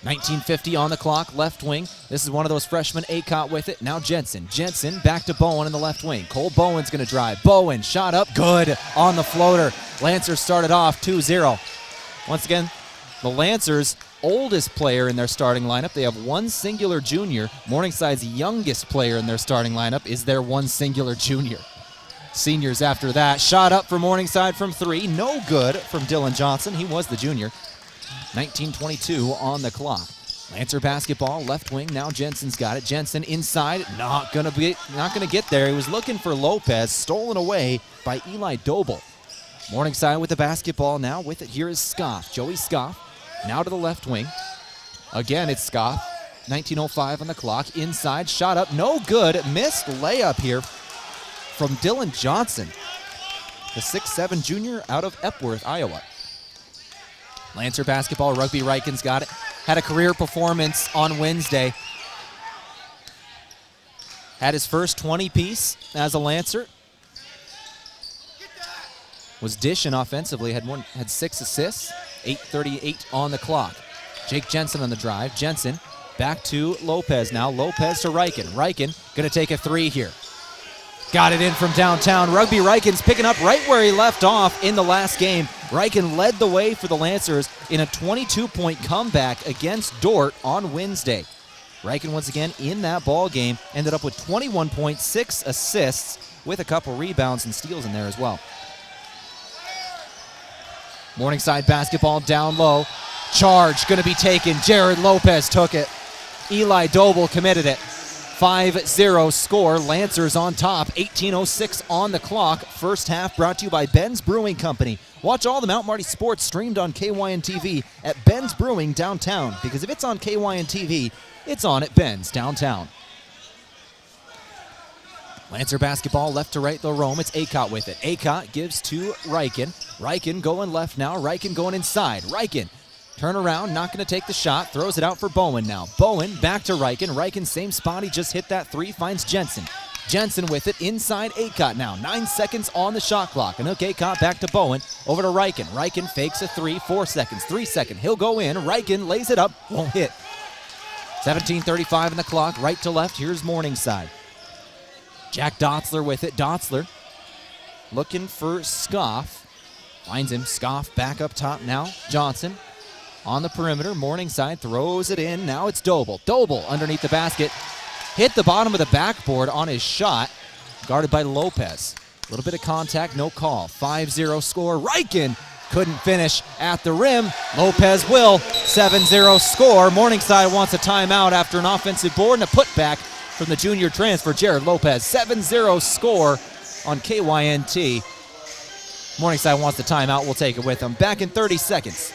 1950 on the clock, left wing. This is one of those freshmen. Akot with it. Now Jensen. Jensen back to Bowen in the left wing. Cole Bowen's going to drive. Bowen, shot up, good on the floater. Lancers started off 2-0. Once again, the Lancers' oldest player in their starting lineup. They have one singular junior. Morningside's youngest player in their starting lineup is their one singular junior. Seniors after that. Shot up for Morningside from 3. No good from Dylan Johnson. He was the junior. 19:22 on the clock. Lancer basketball, left wing. Now Jensen's got it. Jensen inside. Not gonna get there. He was looking for Lopez. Stolen away by Eli Doble. Morningside with the basketball now. With it here is Scoff. Joey Scoff. Now to the left wing. Again, it's Scoff. 19:05 on the clock. Inside, shot up, no good. Missed layup here from Dylan Johnson, the 6'7" junior out of Epworth, Iowa. Lancer basketball, Rugby Riken's got it. Had a career performance on Wednesday. Had his first 20-piece as a Lancer. Was dishing offensively, had 6 assists. 8:38 on the clock. Jake Jensen on the drive. Jensen back to Lopez now. Lopez to Riken. Riken going to take a 3 here. Got it in from downtown. Rugby Riken's picking up right where he left off in the last game. Riken led the way for the Lancers in a 22-point comeback against Dort on Wednesday. Riken once again in that ball game. Ended up with 21 points, 6 assists, with a couple rebounds and steals in there as well. Morningside basketball down low. Charge going to be taken. Jared Lopez took it. Eli Doble committed it. 5-0 score. Lancers on top. 18:06 on the clock. First half brought to you by Ben's Brewing Company. Watch all the Mount Marty sports streamed on KYNT TV at Ben's Brewing downtown. Because if it's on KYNT TV, it's on at Ben's downtown. Lancer basketball left to right, they'll roam. It's Akot with it. Akot gives to Riken. Riken going left now. Riken going inside. Riken, turn around, not going to take the shot. Throws it out for Bowen now. Bowen back to Riken. Riken, same spot. He just hit that 3. Finds Jensen. Jensen with it inside Akot now. 9 seconds on the shot clock. Anouk Akot back to Bowen. Over to Riken. Riken fakes a 3. 4 seconds. 3 seconds. He'll go in. Riken lays it up. Won't hit. 17:35 on the clock. Right to left. Here's Morningside. Jack Dotzler with it. Dotzler looking for Scoff. Finds him. Scoff back up top now. Johnson on the perimeter. Morningside throws it in. Now it's Doble. Doble underneath the basket. Hit the bottom of the backboard on his shot. Guarded by Lopez. A little bit of contact, no call. 5-0 score. Riken couldn't finish at the rim. Lopez will. 7-0 score. Morningside wants a timeout after an offensive board and a putback from the junior transfer, Jared Lopez. 7-0 score on KYNT. Morningside wants the timeout. We'll take it with them. Back in 30 seconds.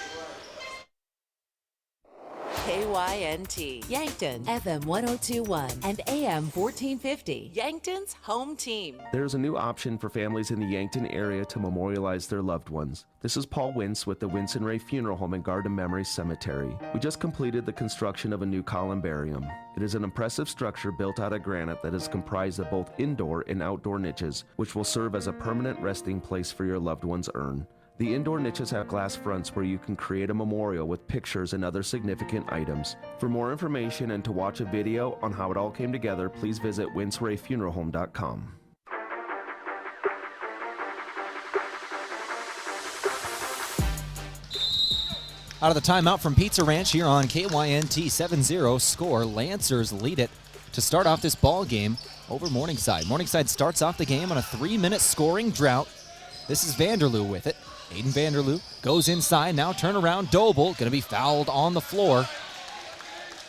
KYNT, Yankton, FM 1021 and AM 1450, Yankton's home team. There's a new option for families in the Yankton area to memorialize their loved ones. This is Paul Wintz with the Winston Ray Funeral Home and Garden Memory Cemetery. We just completed the construction of a new columbarium. It is an impressive structure built out of granite that is comprised of both indoor and outdoor niches, which will serve as a permanent resting place for your loved one's urn. The indoor niches have glass fronts where you can create a memorial with pictures and other significant items. For more information and to watch a video on how it all came together, please visit wincerayfuneralhome.com. Out of the timeout from Pizza Ranch here on KYNT, 7-0 score. Lancers lead it to start off this ball game over Morningside. Morningside starts off the game on a 3-minute scoring drought. This is Vanderloo with it. Aiden Vanderloo goes inside, now turn around, Doble, going to be fouled on the floor.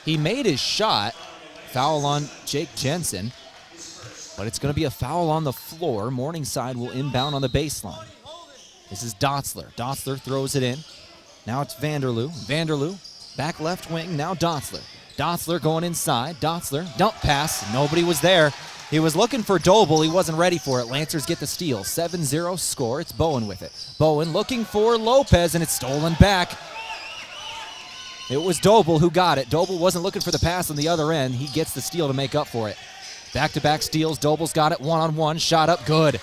He made his shot, foul on Jake Jensen, but it's going to be a foul on the floor. Morningside will inbound on the baseline. This is Dotzler. Dotzler throws it in. Now it's Vanderloo. Vanderloo, back left wing, now Dotzler. Dotzler going inside. Dotzler, dump pass, nobody was there. He was looking for Doble. He wasn't ready for it. Lancers get the steal. 7-0 score. It's Bowen with it. Bowen looking for Lopez, and it's stolen back. It was Doble who got it. Doble wasn't looking for the pass on the other end. He gets the steal to make up for it. Back-to-back steals. Doble's got it one-on-one. Shot up good.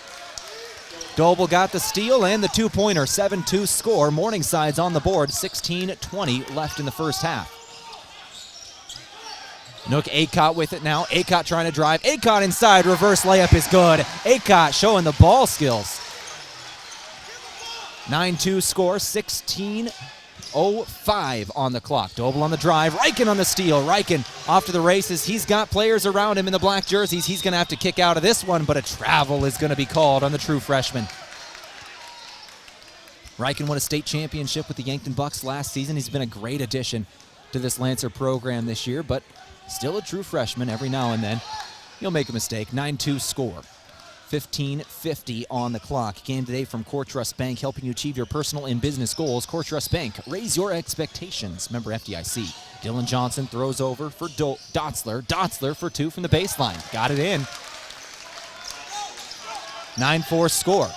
Doble got the steal and the two-pointer. 7-2 score. Morningside's on the board. 16:20 left in the first half. Nook Acott with it now. Acott trying to drive. Acott inside. Reverse layup is good. Acott showing the ball skills. 9-2 score. 16:05 on the clock. Doble on the drive. Reichen on the steal. Reichen off to the races. He's got players around him in the black jerseys. He's going to have to kick out of this one, but a travel is going to be called on the true freshman. Reichen won a state championship with the Yankton Bucks last season. He's been a great addition to this Lancer program this year, but still a true freshman. Every now and then you'll make a mistake. 9-2 score. 15:50 on the clock. Game today from Core Trust Bank, helping you achieve your personal and business goals. Core Trust Bank, raise your expectations. Member FDIC. Dylan Johnson throws over for Dotzler. Dotzler for two from the baseline. Got it in. 9-4 score.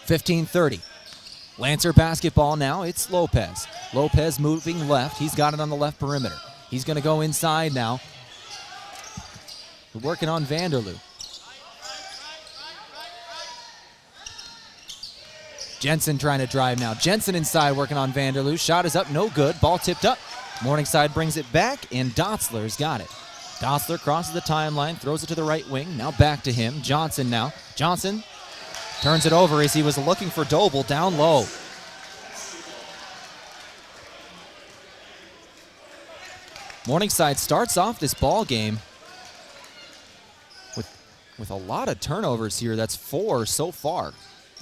15:30. Lancer basketball now. It's Lopez. Lopez moving left. He's got it on the left perimeter. He's going to go inside now. We're working on Vanderloo. Jensen trying to drive now. Jensen inside working on Vanderloo. Shot is up, no good. Ball tipped up. Morningside brings it back, and Dotzler's got it. Dotzler crosses the timeline, throws it to the right wing. Now back to him. Johnson now. Johnson turns it over as he was looking for Doble down low. Morningside starts off this ball game with a lot of turnovers here. That's 4 so far.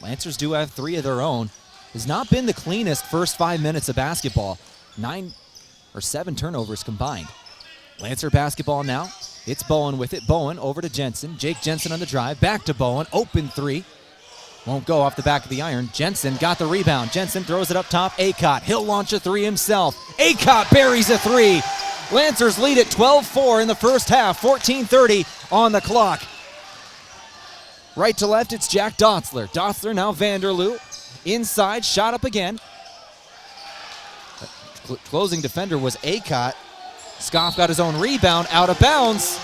Lancers do have 3 of their own. Has not been the cleanest first 5 minutes of basketball. 7 turnovers combined. Lancer basketball now. It's Bowen with it. Bowen over to Jensen. Jake Jensen on the drive. Back to Bowen. Open three. Won't go off the back of the iron. Jensen got the rebound. Jensen throws it up top. Acott. He'll launch a three himself. Acott buries a three. Lancers lead at 12-4 in the first half. 14:30 on the clock. Right to left, it's Jack Dotzler. Dotzler now Vanderloo. Inside, shot up again. Closing defender was Acott. Scoff got his own rebound, out of bounds.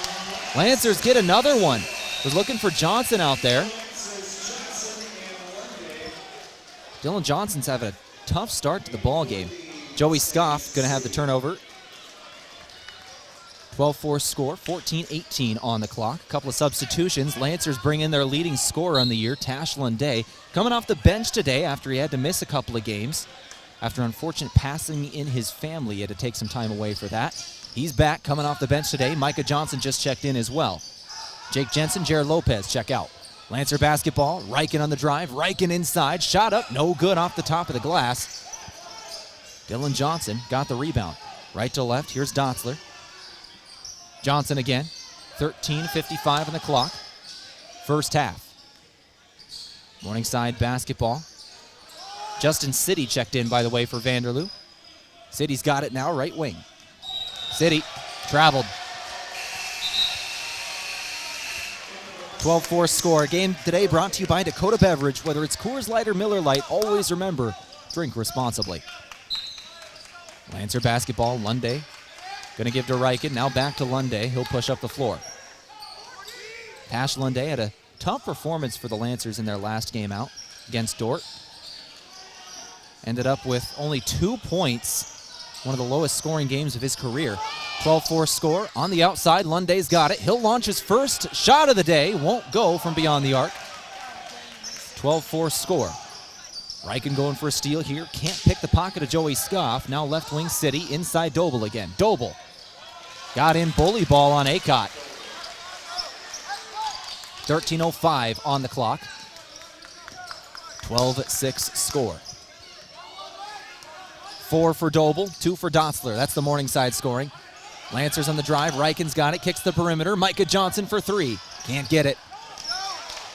Lancers get another one. Was looking for Johnson out there. Dylan Johnson's having a tough start to the ball game. Joey Scoff going to have the turnover. 12-4 score, 14-18 on the clock. A couple of substitutions. Lancers bring in their leading scorer on the year, Tashlin Day, coming off the bench today after he had to miss a couple of games. After unfortunate passing in his family, he had to take some time away for that. He's back, coming off the bench today. Micah Johnson just checked in as well. Jake Jensen, Jared Lopez check out. Lancer basketball, Reichen on the drive. Reichen inside, shot up, no good off the top of the glass. Dylan Johnson got the rebound. Right to left, here's Dotzler. Johnson again. 13:55 on the clock. First half. Morningside basketball. Justin City checked in, by the way, for Vanderloo. City's got it now, right wing. City traveled. 12-4 score. Game today brought to you by Dakota Beverage. Whether it's Coors Light or Miller Lite, always remember, drink responsibly. Lancer basketball, Lunday. Going to give to Riken. Now back to Lunday. He'll push up the floor. Tash Lunday had a tough performance for the Lancers in their last game out against Dort. Ended up with only 2 points, one of the lowest scoring games of his career. 12-4 score. On the outside, Lunday's got it. He'll launch his first shot of the day. Won't go from beyond the arc. 12-4 score. Riken going for a steal here. Can't pick the pocket of Joey Scoff. Now left wing City. Inside Doble again. Doble got in bully ball on Acott. 13:05 on the clock. 12-6 score. 4 for Doble, 2 for Dotzler. That's the Morningside scoring. Lancers on the drive. Riken's got it. Kicks the perimeter. Micah Johnson for 3. Can't get it.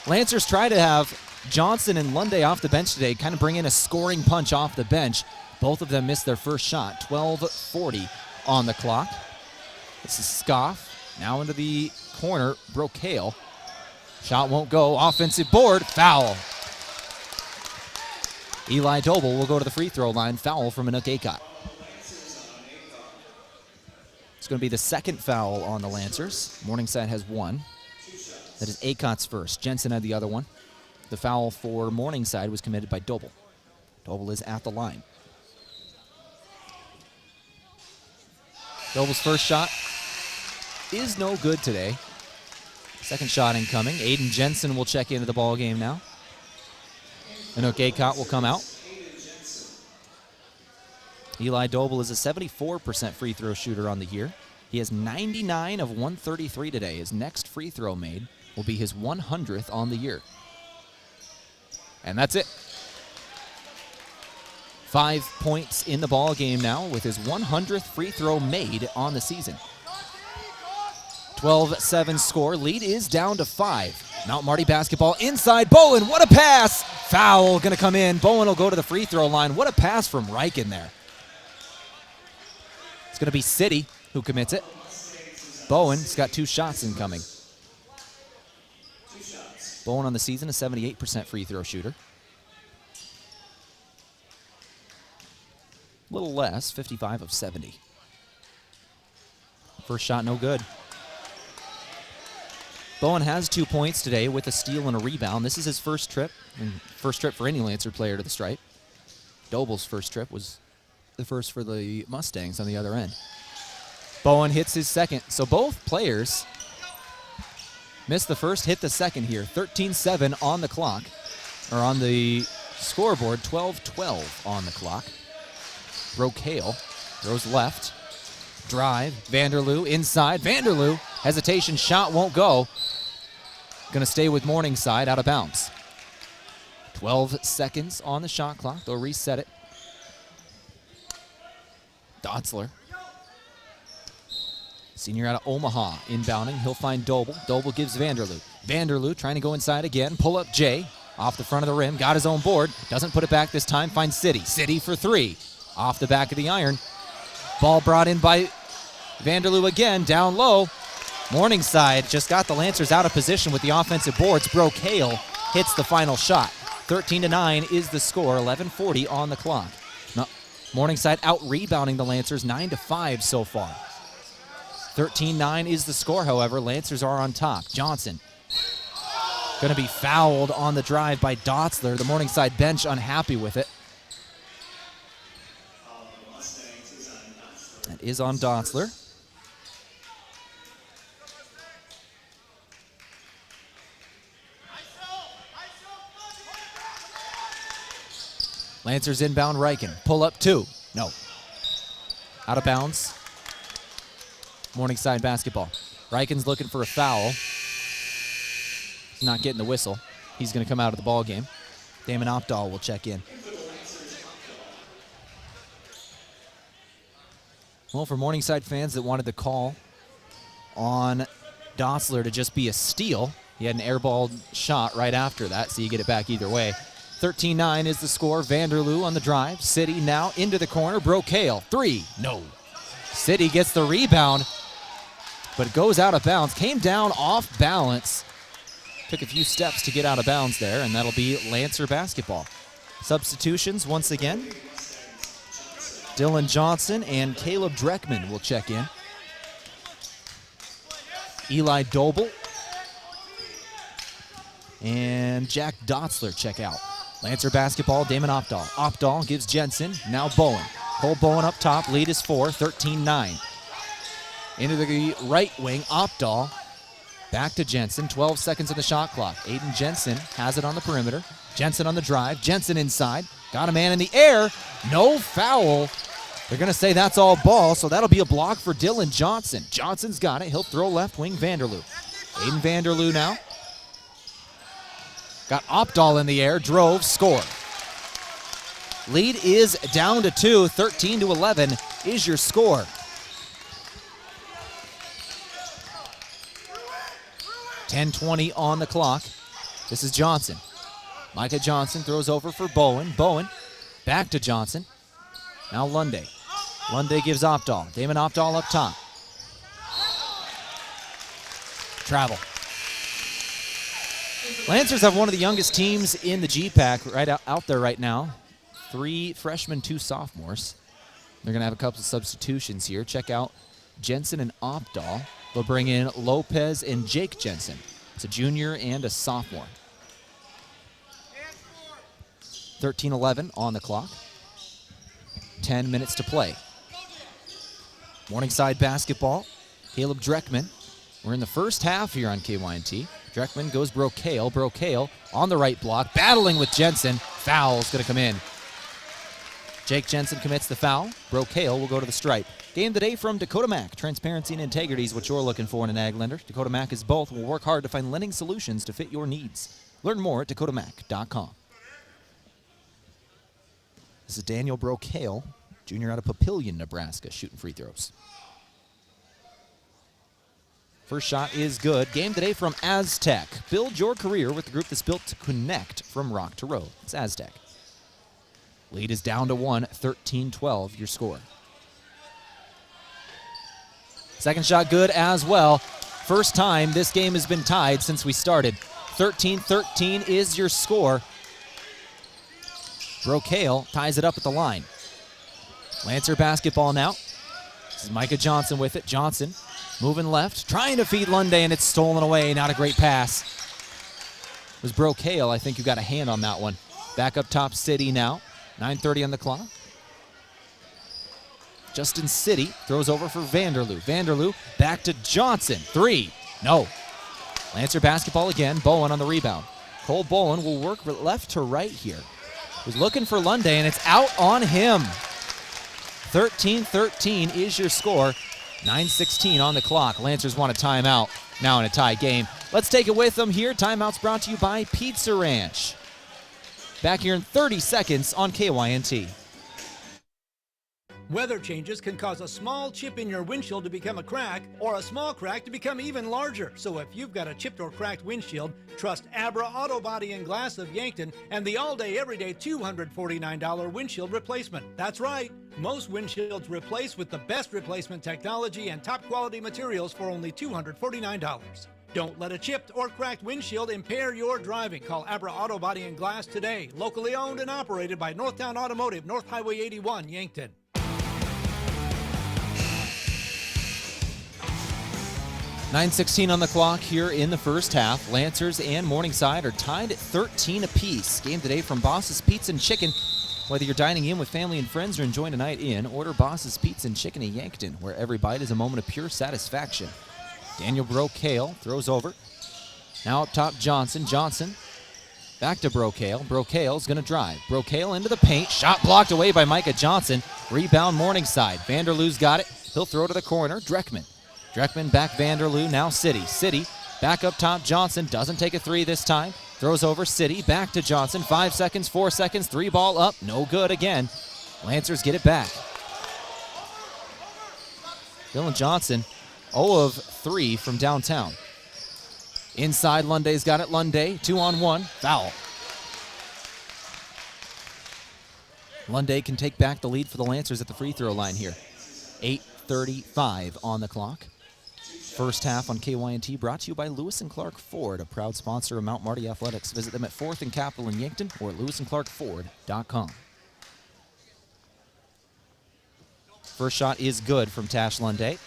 Lancers try to have Johnson and Lunday off the bench today, kind of bring in a scoring punch off the bench. Both of them missed their first shot. 12:40 on the clock. This is Scoff. Now into the corner. Brocail. Shot won't go. Offensive board. Foul. Eli Doble will go to the free throw line. Foul from Anook Acott. It's going to be the second foul on the Lancers. Morningside has 1. That is Acott's first. Jensen had the other one. The foul for Morningside was committed by Doble. Doble is at the line. Doble's first shot is no good today. Second shot incoming. Aiden Jensen will check into the ball game now. Anook Acott will come out. Eli Doble is a 74% free throw shooter on the year. He has 99 of 133 today. His next free throw made will be his 100th on the year. And that's it. 5 points in the ball game now with his 100th free throw made on the season. 12-7 score. Lead is down to 5. Mount Marty basketball inside. Bowen, what a pass! Foul going to come in. Bowen will go to the free throw line. What a pass from Riken there. It's going to be City who commits it. Bowen's got 2 shots incoming. Bowen on the season, a 78% free throw shooter. A little less, 55 of 70. First shot no good. Bowen has 2 points today with a steal and a rebound. This is his first trip, and first trip for any Lancer player to the stripe. Doble's first trip was the first for the Mustangs on the other end. Bowen hits his second, so both players missed the first, hit the second here. 13-7 on the clock, or on the scoreboard, 12-12 on the clock. Brocail throws left. Drive. Vanderloo inside. Vanderloo. Hesitation. Shot won't go. Going to stay with Morningside out of bounds. 12 seconds on the shot clock. They'll reset it. Dotzler. Senior out of Omaha inbounding. He'll find Doble. Doble gives Vanderloo. Vanderloo trying to go inside again. Pull up Jay. Off the front of the rim. Got his own board. Doesn't put it back this time. Finds City. City for 3. Off the back of the iron. Ball brought in by Vanderloo again. Down low. Morningside just got the Lancers out of position with the offensive boards. Brocail hits the final shot. 13-9 is the score. 11:40 on the clock. Now, Morningside out rebounding the Lancers 9-5 so far. 13-9 is the score, however. Lancers are on top. Johnson going to be fouled on the drive by Dotzler. The Morningside bench unhappy with it. That is on Dotzler. Lancers inbound Riken. Pull up 2. No. Out of bounds. Morningside basketball. Riken's looking for a foul. He's not getting the whistle. He's going to come out of the ball game. Damon Opdahl will check in. Well, for Morningside fans that wanted the call on Dotzler to just be a steal, he had an airball shot right after that, so you get it back either way. 13-9 is the score. Vanderloo on the drive. City now into the corner. Brocail, 3. No. City gets the rebound, but goes out of bounds. Came down off balance. Took a few steps to get out of bounds there, and that'll be Lancer basketball. Substitutions once again. Dylan Johnson and Caleb Dreckman will check in. Eli Doble and Jack Dotzler check out. Lancer basketball, Damon Opdahl. Opdahl gives Jensen, now Bowen. Cole Bowen up top, lead is 4, 13-9. Into the right wing, Opdahl. Back to Jensen, 12 seconds on the shot clock. Aiden Jensen has it on the perimeter. Jensen on the drive, Jensen inside. Got a man in the air, no foul. They're going to say that's all ball, so that'll be a block for Dylan Johnson. Johnson's got it, he'll throw left wing Vanderloo. Aiden Vanderloo now. Got Opdahl in the air, drove, score. Lead is down to 2, 13-11 is your score. .10:20 on the clock. This is Johnson. Micah Johnson throws over for Bowen. Bowen back to Johnson. Now Lunday. Lunday gives Opdahl. Damon Opdahl up top. Travel. Lancers have one of the youngest teams in the GPAC right out there right now. 3 freshmen, 2 sophomores. They're going to have a couple of substitutions here. Check out Jensen and Opdahl. They'll bring in Lopez and Jake Jensen. It's a junior and a sophomore. 13-11 on the clock. 10 minutes to play. Morningside basketball. Caleb Dreckman. We're in the first half here on KYNT. Dreckman goes Brocail. Brocail on the right block, battling with Jensen. Foul's going to come in. Jake Jensen commits the foul. Brocail will go to the stripe. Game today from Dakota Mac. Transparency and integrity is what you're looking for in an ag lender. Dakota Mac is both and will work hard to find lending solutions to fit your needs. Learn more at dakotamac.com. This is Daniel Brocail, junior out of Papillion, Nebraska, shooting free throws. First shot is good. Game today from Aztec. Build your career with the group that's built to connect from rock to road. It's Aztec. Lead is down to 1, 13-12, your score. Second shot good as well. First time this game has been tied since we started. 13-13 is your score. Brocail ties it up at the line. Lancer basketball now. This is Micah Johnson with it. Johnson moving left, trying to feed Lunday, and it's stolen away. Not a great pass. It was Brocail. I think you got a hand on that one. Back up top, City now. 9:30 on the clock. Justin City throws over for Vanderloo. Vanderloo back to Johnson. 3. No. Lancer basketball again. Bowen on the rebound. Cole Bowen will work left to right here. Was looking for Lunday, and it's out on him. 13-13 is your score. 9:16 on the clock. Lancers want a timeout now in a tie game. Let's take it with them here. Timeout's brought to you by Pizza Ranch. Back here in 30 seconds on KYNT. Weather changes can cause a small chip in your windshield to become a crack, or a small crack to become even larger. So if you've got a chipped or cracked windshield, trust Abra Auto Body and Glass of Yankton and the all-day, everyday $249 windshield replacement. That's right. Most windshields replace with the best replacement technology and top-quality materials for only $249. Don't let a chipped or cracked windshield impair your driving. Call Abra Auto Body and Glass today. Locally owned and operated by Northtown Automotive, North Highway 81, Yankton. 9:16 on the clock here in the first half. Lancers and Morningside are tied at 13 apiece. Game today from Boss's Pizza and Chicken. Whether you're dining in with family and friends or enjoying a night in, order Boss's Pizza and Chicken in Yankton, where every bite is a moment of pure satisfaction. Daniel Brocail throws over. Now up top, Johnson. Johnson back to Brocail. Brocail's going to drive. Brocail into the paint. Shot blocked away by Micah Johnson. Rebound Morningside. Vanderloo's got it. He'll throw to the corner. Dreckman back Vanderloo. Now City. City back up top. Johnson doesn't take a 3 this time. Throws over City. Back to Johnson. 5 seconds, 4 seconds. 3 ball up. No good again. Lancers get it back. Dylan Johnson, 0 of 3 from downtown. Inside, Lunday's got it. Lunday, 2-on-1, foul. Lunday can take back the lead for the Lancers at the free throw line here. 8:35 on the clock. First half on KYNT brought to you by Lewis & Clark Ford, a proud sponsor of Mount Marty Athletics. Visit them at 4th and Capitol in Yankton or at lewisandclarkford.com. First shot is good from Tash Lunday.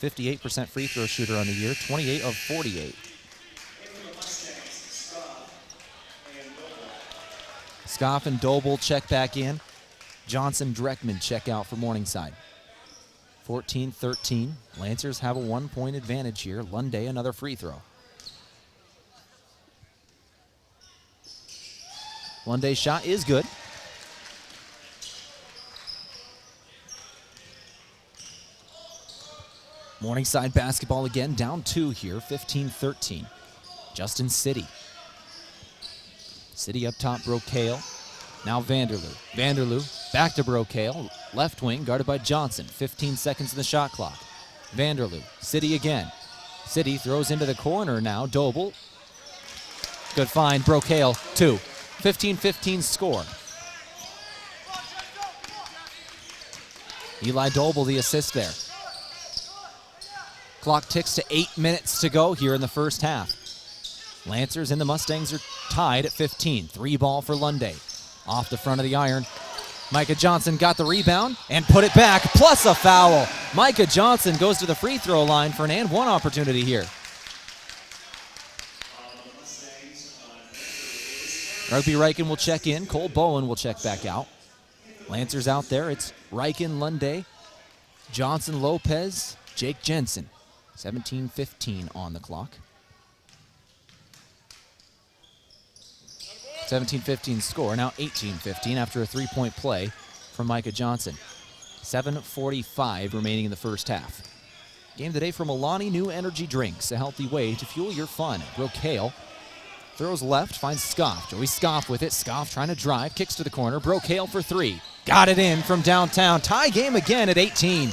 58% free throw shooter on the year, 28 of 48. Scoff and Doble check back in. Johnson, Dreckman check out for Morningside. 14-13. Lancers have a 1-point advantage here. Lunday, another free throw. Lunday's shot is good. Morningside basketball again, down 2 here, 15-13. Justin City. City up top, Brocail. Now Vanderloo. Vanderloo back to Brocail. Left wing guarded by Johnson. 15 seconds in the shot clock. Vanderloo. City again. City throws into the corner now. Doble. Good find. Brocail, 2. 15-15 score. Eli Doble the assist there. Clock ticks to 8 minutes to go here in the first half. Lancers and the Mustangs are tied at 15. 3 ball for Lunday. Off the front of the iron. Micah Johnson got the rebound and put it back, plus a foul. Micah Johnson goes to the free throw line for an and one opportunity here. Rugby Riken will check in. Cole Bowen will check back out. Lancers out there. It's Riken, Lunday, Johnson, Lopez, Jake Jensen. 17-15 on the clock. 17-15 score, now 18-15 after a 3-point play from Micah Johnson. 7:45 remaining in the first half. Game today from Alani New Energy Drinks, a healthy way to fuel your fun. Brocail throws left, finds Scoff. Joey Scoff with it. Scoff trying to drive, kicks to the corner. Brocail for 3. Got it in from downtown. Tie game again at 18.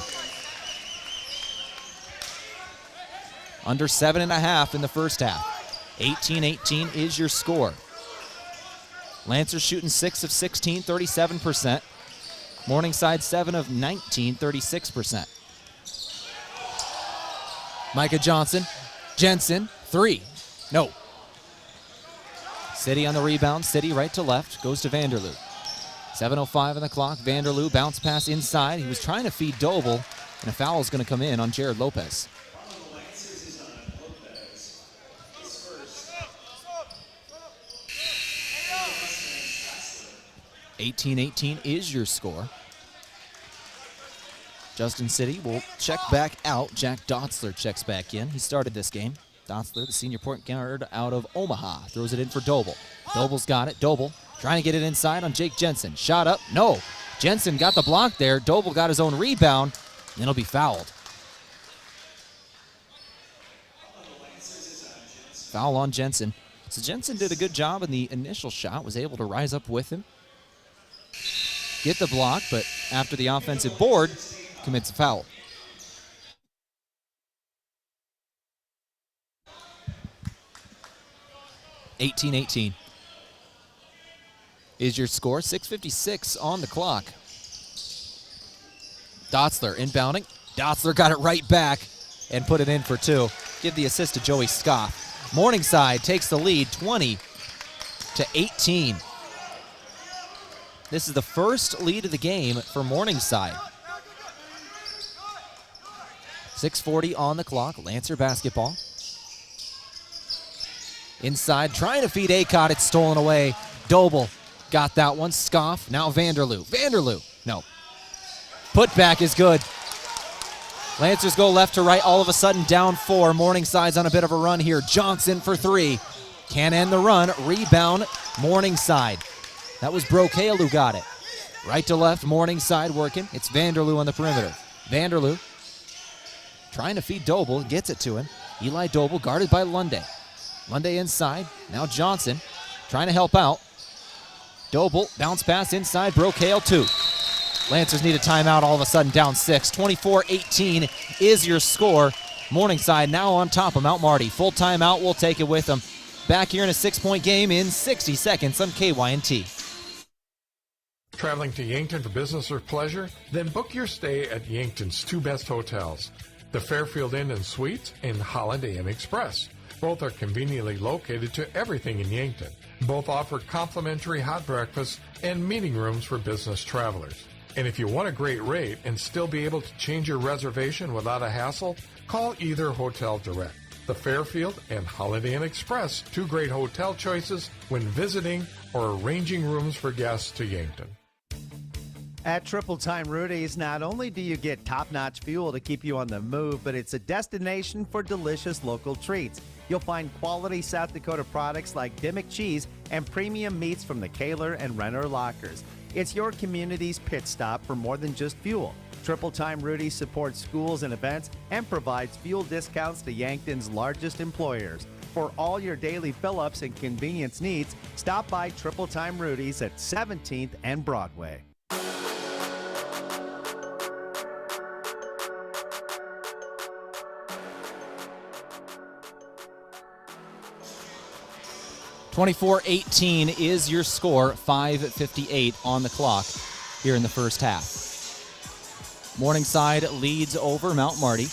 Under 7.5 in the first half. 18-18 is your score. Lancers shooting 6 of 16, 37%. Morningside 7 of 19, 36%. Micah Johnson, Jensen, 3. No. City on the rebound. City right to left. Goes to Vanderloo. 7:05 on the clock. Vanderloo bounce pass inside. He was trying to feed Doble, and a foul is going to come in on Jared Lopez. 18-18 is your score. Justin City will check back out. Jack Dotzler checks back in. He started this game. Dotzler, the senior point guard out of Omaha, throws it in for Doble. Doble's got it. Doble trying to get it inside on Jake Jensen. Shot up. No. Jensen got the block there. Doble got his own rebound, and it'll be fouled. Foul on Jensen. So Jensen did a good job in the initial shot, was able to rise up with him, get the block, but after the offensive board, commits a foul. (18-18) is your score. 6:56 on the clock. Dotzler inbounding. Dotzler got it right back and put it in for 2. Give the assist to Joey Scoff. Morningside takes the lead 20-18. This is the first lead of the game for Morningside. 6:40 on the clock. Lancer basketball. Inside, trying to feed Acott. It's stolen away. Doble got that one. Scoff. Now Vanderloo. Vanderloo. No. Putback is good. Lancers go left to right. All of a sudden, down 4. Morningside's on a bit of a run here. Johnson for 3. Can't end the run. Rebound, Morningside. That was Brocail who got it. Right to left, Morningside working. It's Vanderloo on the perimeter. Vanderloo trying to feed Doble. Gets it to him. Eli Doble guarded by Lunday. Lunday inside. Now Johnson trying to help out. Doble, bounce pass inside. Brocail 2. Lancers need a timeout, all of a sudden down 6. 24-18 is your score. Morningside now on top of Mount Marty. Full timeout, we'll take it with them. Back here in a 6-point game in 60 seconds on KYNT. Traveling to Yankton for business or pleasure? Then book your stay at Yankton's two best hotels, the Fairfield Inn and Suites and Holiday Inn Express. Both are conveniently located to everything in Yankton. Both offer complimentary hot breakfasts and meeting rooms for business travelers. And if you want a great rate and still be able to change your reservation without a hassle, call either hotel direct. The Fairfield and Holiday Inn Express, two great hotel choices when visiting or arranging rooms for guests to Yankton. At Triple Time Rudy's, not only do you get top-notch fuel to keep you on the move, but it's a destination for delicious local treats. You'll find quality South Dakota products like Dimmock cheese and premium meats from the Kaler and Renner lockers. It's your community's pit stop for more than just fuel. Triple Time Rudy's supports schools and events and provides fuel discounts to Yankton's largest employers. For all your daily fill-ups and convenience needs, stop by Triple Time Rudy's at 17th and Broadway. (24-18) is your score. 5:58 on the clock here in the first half. Morningside leads over Mount Marty.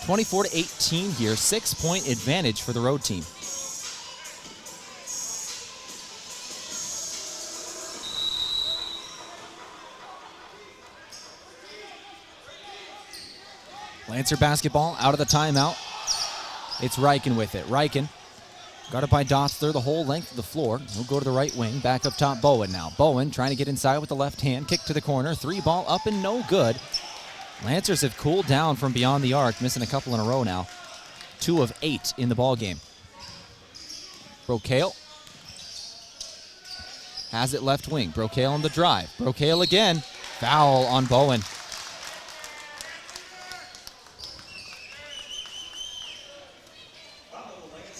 24-18 here. 6-point advantage for the road team. Lancer basketball out of the timeout. It's Reichen with it. Reichen guarded by Dotzler the whole length of the floor. He'll go to the right wing. Back up top, Bowen now. Bowen trying to get inside with the left hand. Kick to the corner. 3-ball up and no good. Lancers have cooled down from beyond the arc, missing a couple in a row now. 2 of 8 in the ball game. Brocale has it left wing. Brocale on the drive. Brocale again. Foul on Bowen.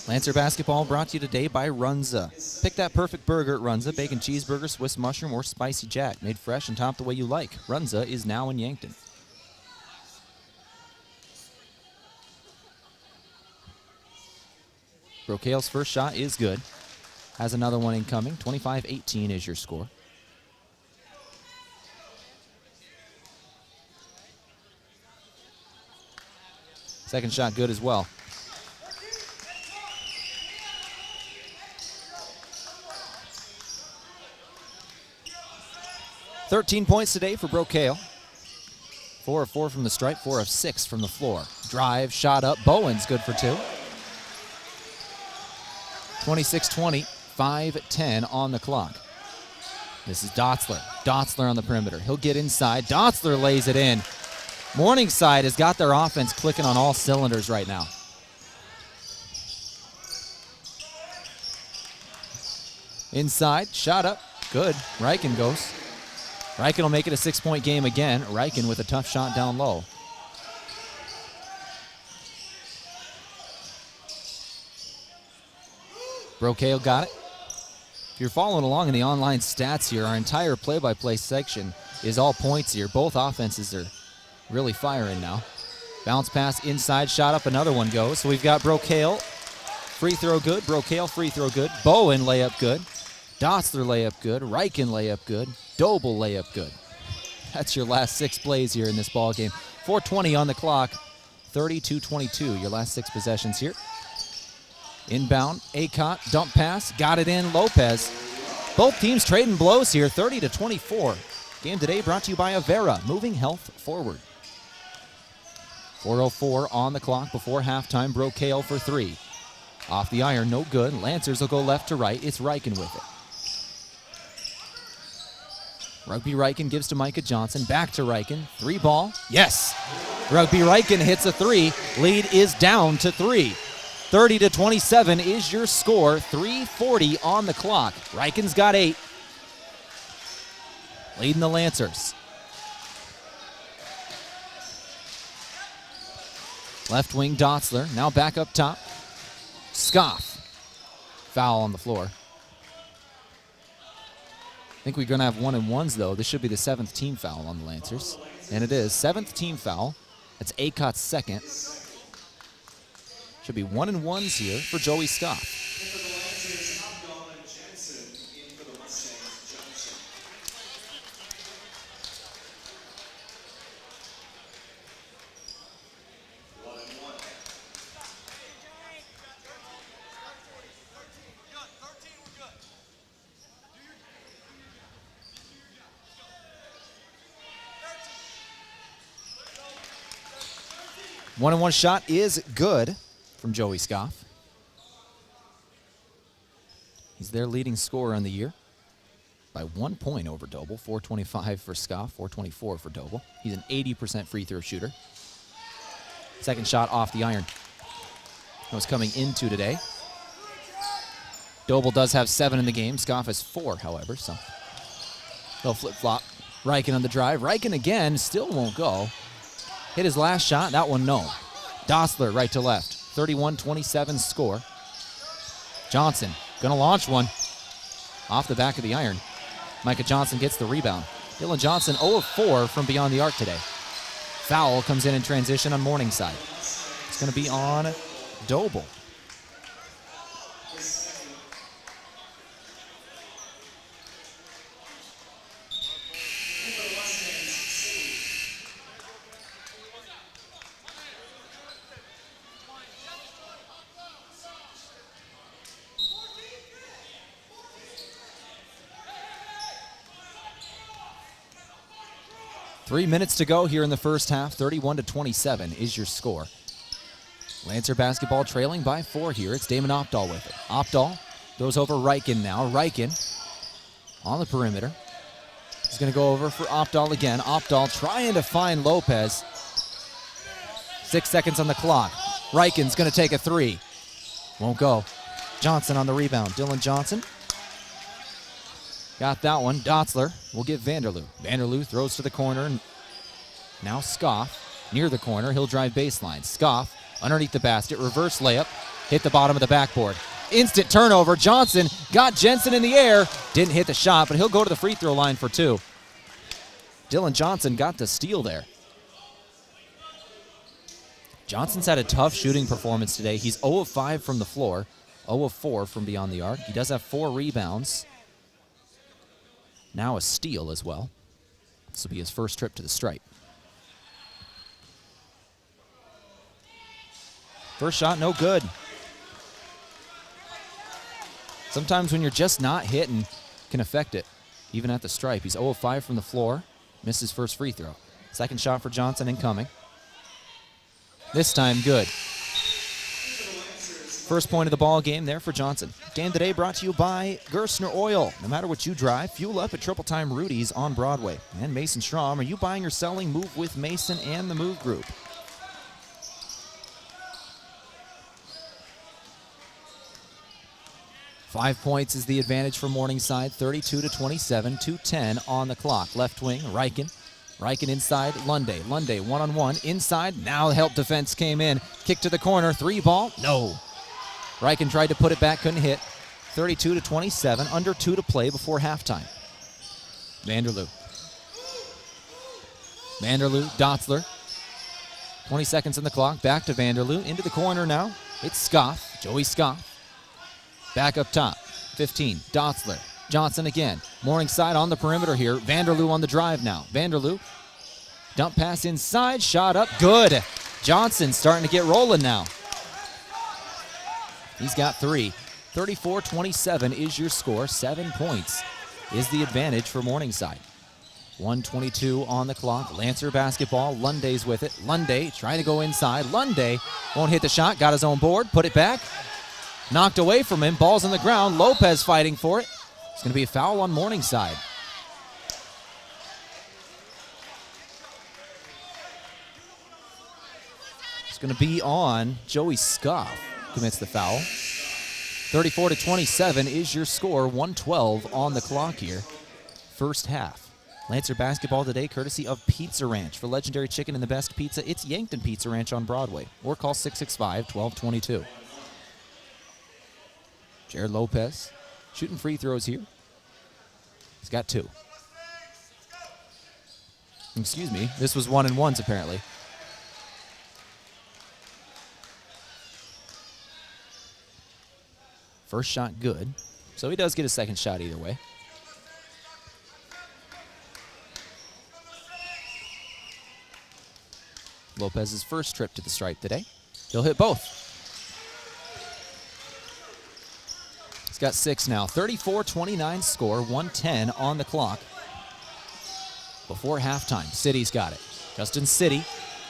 Lancer basketball brought to you today by Runza. Pick that perfect burger at Runza. Bacon cheeseburger, Swiss mushroom, or spicy jack. Made fresh and topped the way you like. Runza is now in Yankton. Brocale's first shot is good. Has another one incoming. 25-18 is your score. Second shot good as well. $13 points today for Brocale. 4 of 4 from the stripe, 4 of 6 from the floor. Drive, shot up. Bowen's good for 2. 26-20, 5:10 on the clock. This is Dotzler. Dotzler on the perimeter. He'll get inside. Dotzler lays it in. Morningside has got their offense clicking on all cylinders right now. Inside, shot up. Good. Reichen goes. Reichen will make it a 6-point game again. Reichen with a tough shot down low. Brocale got it. If you're following along in the online stats here, our entire play-by-play section is all points here. Both offenses are really firing now. Bounce pass inside, shot up, another one goes. So we've got Brocale, free throw good. Brocale, free throw good. Bowen, layup good. Dotzler, layup good. Reichen, layup good. Doble, layup good. That's your last 6 plays here in this ball game. 4:20 on the clock. 32-22, your last 6 possessions here. Inbound, Acott, dump pass, got it in, Lopez. Both teams trading blows here, 30-24. Game today brought to you by Avera, moving health forward. 4:04 on the clock before halftime. Brocale for 3. Off the iron, no good. Lancers will go left to right. It's Reichen with it. Rugby Reichen gives to Micah Johnson. Back to Reichen. 3-ball. Yes! Rugby Reichen hits a 3. Lead is down to 3. 30-27 is your score. 3:40 on the clock. Reichen's got 8. Leading the Lancers. Left wing Dotzler. Now back up top. Scoff. Foul on the floor. I think we're going to have 1-and-1s, though. This should be the 7th team foul on the Lancers. And it is. 7th team foul. That's Acot's 2nd. Should be 1-and-1s here for Joey Scoff. One-and-one shot is good from Joey Scoff. He's their leading scorer on the year by 1 point over Doble. 425 for Scoff, 424 for Doble. He's an 80% free throw shooter. Second shot off the iron. That was coming into today. Doble does have 7 in the game. Scoff has 4, however, so they'll flip-flop. Reichen on the drive. Reichen again, still won't go. Hit his last shot. That one, no. Dossler right to left. 31-27 score. Johnson going to launch one off the back of the iron. Micah Johnson gets the rebound. Dylan Johnson 0 of 4 from beyond the arc today. Foul comes in transition on Morningside. It's going to be on Doble. Three minutes to go here in the first half. 31-27 is your score. Lancer basketball trailing by 4 here. It's Damon Opdahl with it. Opdahl throws over Reichen now. Reichen on the perimeter. He's going to go over for Opdahl again. Opdahl trying to find Lopez. 6 seconds on the clock. Reichen's going to take a 3. Won't go. Johnson on the rebound. Dylan Johnson. Got that one. Dotzler will get Vanderloo. Vanderloo throws to the corner. And now Scoff near the corner. He'll drive baseline. Scoff underneath the basket. Reverse layup. Hit the bottom of the backboard. Instant turnover. Johnson got Jensen in the air. Didn't hit the shot, but he'll go to the free throw line for 2. Dylan Johnson got the steal there. Johnson's had a tough shooting performance today. He's 0 of 5 from the floor. 0 of 4 from beyond the arc. He does have 4 rebounds. Now a steal as well. This will be his first trip to the stripe. First shot, no good. Sometimes when you're just not hitting, can affect it, even at the stripe. He's 0 of 5 from the floor. Missed his first free throw. Second shot for Johnson incoming. This time good. First point of the ball game there for Johnson. Game today brought to you by Gerstner Oil. No matter what you drive, fuel up at Triple Time Rudy's on Broadway. And Mason Strom, are you buying or selling? Move with Mason and the Move Group. Five points is the advantage for Morningside. 32-27, 2:10 on the clock. Left wing, Reichen. Reichen inside, Lunday. Lunday one-on-one, inside. Now help defense came in. Kick to the corner, 3 ball, no. Reichen tried to put it back, couldn't hit. 32-27, under 2 to play before halftime. Vanderloo. Vanderloo, Dotzler. 20 seconds on the clock, back to Vanderloo. Into the corner now, it's Scoff, Joey Scoff. Back up top, 15, Dotzler. Johnson again. Morningside on the perimeter here. Vanderloo on the drive now. Vanderloo. Dump pass inside. Shot up. Good. Johnson starting to get rolling now. He's got 3. 34-27 is your score. 7 points is the advantage for Morningside. 1:22 on the clock. Lancer basketball. Lunday's with it. Lunday trying to go inside. Lunday won't hit the shot. Got his own board. Put it back. Knocked away from him. Ball's on the ground. Lopez fighting for it. It's going to be a foul on Morningside. It's going to be on Joey Scoff, commits the foul. 34-27 is your score. 1:12 on the clock here. First half. Lancer basketball today courtesy of Pizza Ranch. For legendary chicken and the best pizza, it's Yankton Pizza Ranch on Broadway. Or call 665-1222. Jared Lopez shooting free throws here. He's got 2. Excuse me. This was 1-and-1s apparently. First shot good. So he does get a second shot either way. Lopez's first trip to the stripe today. He'll hit both. He's got 6 now. 34-29 score, 1:10 on the clock. Before halftime, City's got it. Justin City,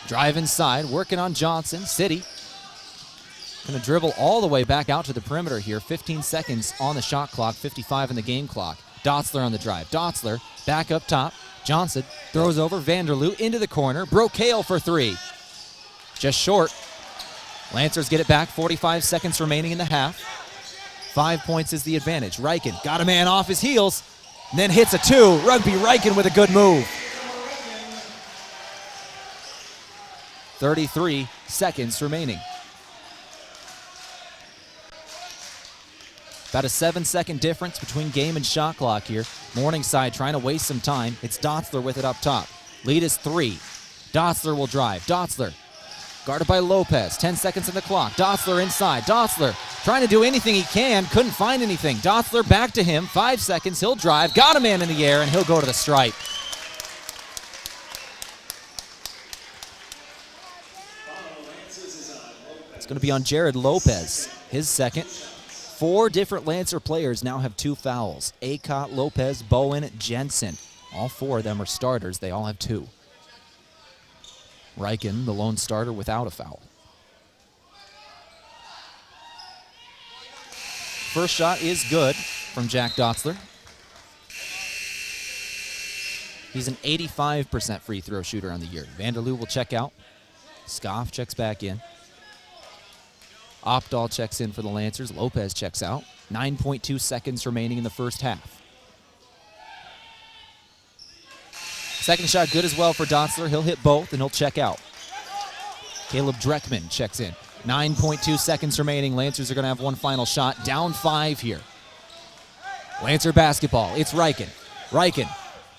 drive inside, working on Johnson. City going to dribble all the way back out to the perimeter here. 15 seconds on the shot clock, 55 in the game clock. Dotzler on the drive. Dotzler back up top. Johnson throws over Vanderloo into the corner. Brokail for 3. Just short. Lancers get it back. 45 seconds remaining in the half. 5 points is the advantage. Reichen got a man off his heels, and then hits a 2. Rugby Reichen with a good move. 33 seconds remaining. About a 7-second difference between game and shot clock here. Morningside trying to waste some time. It's Dotzler with it up top. Lead is 3. Dotzler will drive. Dotzler guarded by Lopez. 10 seconds on the clock. Dotzler inside. Dotzler trying to do anything he can. Couldn't find anything. Dotzler back to him. 5 seconds. He'll drive. Got a man in the air, and he'll go to the stripe. It's going to be on Jared Lopez. His second. 4 different Lancer players now have 2 fouls. Acott, Lopez, Bowen, Jensen. All 4 of them are starters. They all have 2. Reichen, the lone starter without a foul. First shot is good from Jack Dotzler. He's an 85% free throw shooter on the year. Vanderloo will check out. Scoff checks back in. Opdahl checks in for the Lancers. Lopez checks out. 9.2 seconds remaining in the first half. Second shot good as well for Dotzler. He'll hit both, and he'll check out. Caleb Dreckman checks in. 9.2 seconds remaining. Lancers are going to have one final shot. Down 5 here. Lancer basketball. It's Reichen. Reichen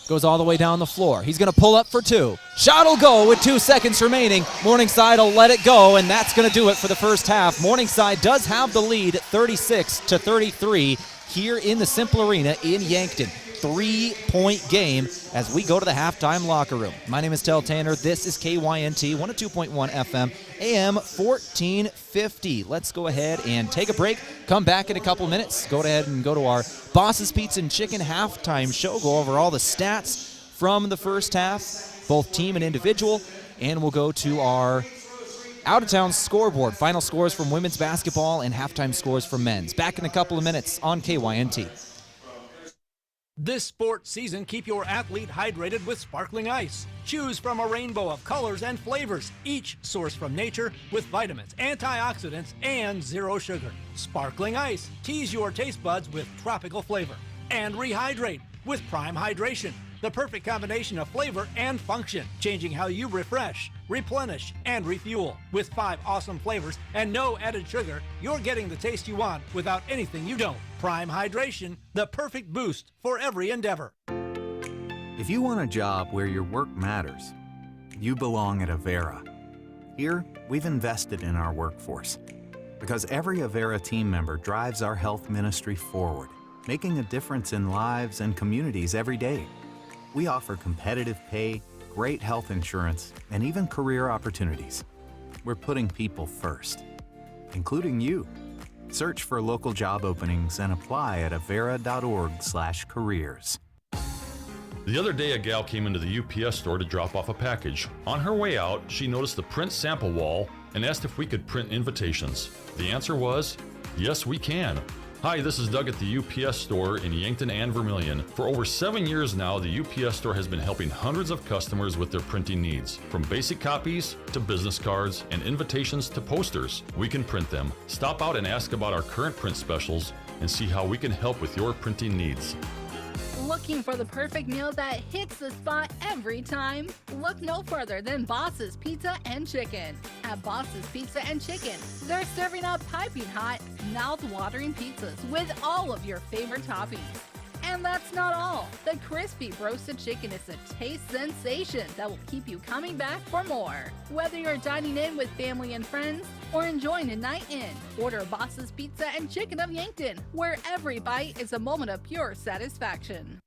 goes all the way down the floor. He's going to pull up for 2. Shot will go with 2 seconds remaining. Morningside will let it go, and that's going to do it for the first half. Morningside does have the lead, 36-33, here in the Cimpl Arena in Yankton. 3-point game as we go to the halftime locker room. My name is Tehl Tanner. This is KYNT 102.1 FM, AM 1450. Let's go ahead and take a break. Come back in a couple minutes. Go ahead and go to our Boss's Pizza and Chicken halftime show. Go over all the stats from the first half, both team and individual. And we'll go to our out-of-town scoreboard. Final scores from women's basketball and halftime scores from men's. Back in a couple of minutes on KYNT. This sports season, keep your athlete hydrated with sparkling ice. Choose from a rainbow of colors and flavors, each sourced from nature with vitamins, antioxidants, and 0 sugar. Sparkling ice. Tease your taste buds with tropical flavor. And rehydrate with Prime Hydration. The perfect combination of flavor and function, changing how you refresh, replenish, and refuel. With 5 awesome flavors and no added sugar, you're getting the taste you want without anything you don't. Prime Hydration, the perfect boost for every endeavor. If you want a job where your work matters, you belong at Avera. Here, we've invested in our workforce because every Avera team member drives our health ministry forward, making a difference in lives and communities every day. We offer competitive pay, great health insurance, and even career opportunities. We're putting people first, including you. Search for local job openings and apply at avera.org/careers. The other day, a gal came into the UPS store to drop off a package. On her way out, she noticed the print sample wall and asked if we could print invitations. The answer was, yes, we can. Hi, this is Doug at the UPS store in Yankton and Vermilion. For over 7 years now, the UPS store has been helping hundreds of customers with their printing needs. From basic copies to business cards and invitations to posters, we can print them. Stop out and ask about our current print specials and see how we can help with your printing needs. Looking for the perfect meal that hits the spot every time? Look no further than Boss's Pizza and Chicken. At Boss's Pizza and Chicken, they're serving up piping hot, mouth-watering pizzas with all of your favorite toppings. And that's not all. The crispy roasted chicken is a taste sensation that will keep you coming back for more. Whether you're dining in with family and friends or enjoying a night in, order Boss's Pizza and Chicken of Yankton, where every bite is a moment of pure satisfaction.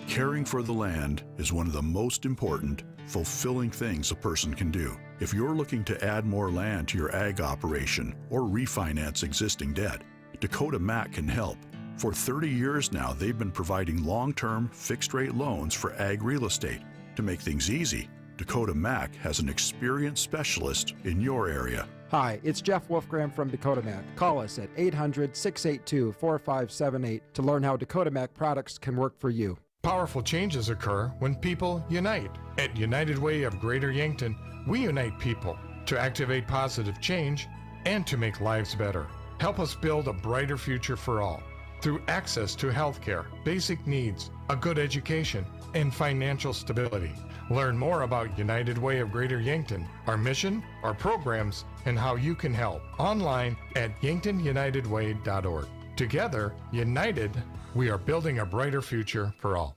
Caring for the land is one of the most important, fulfilling things a person can do. If you're looking to add more land to your ag operation or refinance existing debt, Dakota Mac can help. For 30 years now, they've been providing long-term, fixed-rate loans for ag real estate. To make things easy, Dakota Mac has an experienced specialist in your area. Hi, it's Jeff Wolfgram from Dakota Mac. Call us at 800-682-4578 to learn how Dakota Mac products can work for you. Powerful changes occur when people unite. At United Way of Greater Yankton, we unite people to activate positive change and to make lives better. Help us build a brighter future for all through access to health care, basic needs, a good education, and financial stability. Learn more about United Way of Greater Yankton, our mission, our programs, and how you can help online at yanktonyunitedway.org. Together, united, we are building a brighter future for all.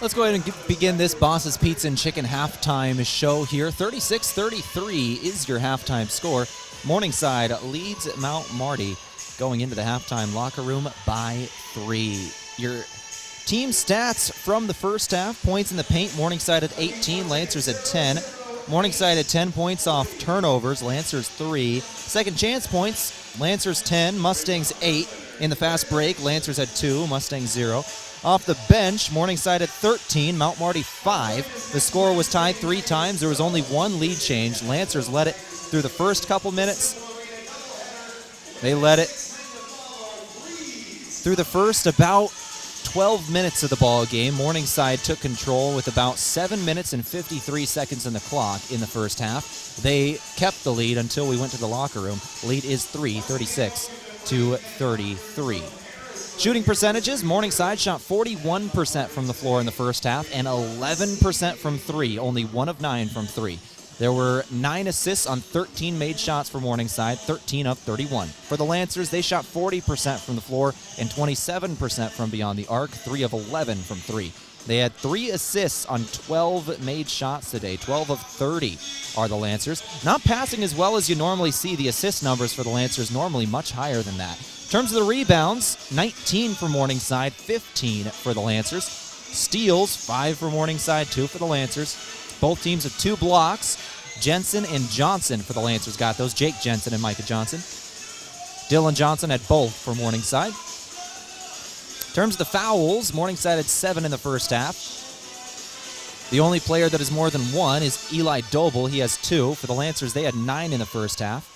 Let's go ahead and begin this Boss's Pizza and Chicken halftime show here. 36-33 is your halftime score. Morningside leads Mount Marty going into the halftime locker room by 3. Your team stats from the first half: points in the paint, Morningside at 18, Lancers at 10. Morningside at 10 points off turnovers, Lancers 3. Second chance points, Lancers 10, Mustangs 8. In the fast break, Lancers at 2, Mustangs 0. Off the bench, Morningside at 13, Mount Marty 5. The score was tied 3 times. There was only one lead change. Lancers led it through the first couple minutes. They led it through the first about 12 minutes of the ball game. Morningside took control with about 7 minutes and 53 seconds on the clock in the first half. They kept the lead until we went to the locker room. Lead is 36-33. Shooting percentages: Morningside shot 41% from the floor in the first half and 11% from 3, only 1 of 9 from 3. There were 9 assists on 13 made shots for Morningside, 13 of 31. For the Lancers, they shot 40% from the floor and 27% from beyond the arc, 3 of 11 from 3. They had 3 assists on 12 made shots today. 12 of 30 are the Lancers. Not passing as well as you normally see. The assist numbers for the Lancers normally much higher than that. In terms of the rebounds, 19 for Morningside, 15 for the Lancers. Steals, 5 for Morningside, 2 for the Lancers. Both teams have 2 blocks. Jensen and Johnson for the Lancers got those. Jake Jensen and Micah Johnson. Dylan Johnson had both for Morningside. In terms of the fouls, Morningside had 7 in the first half. The only player that has more than 1 is Eli Doble. He has 2. For the Lancers, they had 9 in the first half.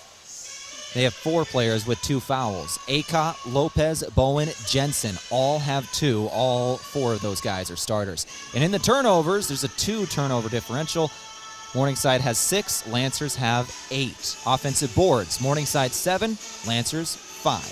They have 4 players with 2 fouls. Acott, Lopez, Bowen, Jensen all have 2. All 4 of those guys are starters. And in the turnovers, there's a 2 turnover differential. Morningside has 6, Lancers have 8. Offensive boards: Morningside 7, Lancers 5.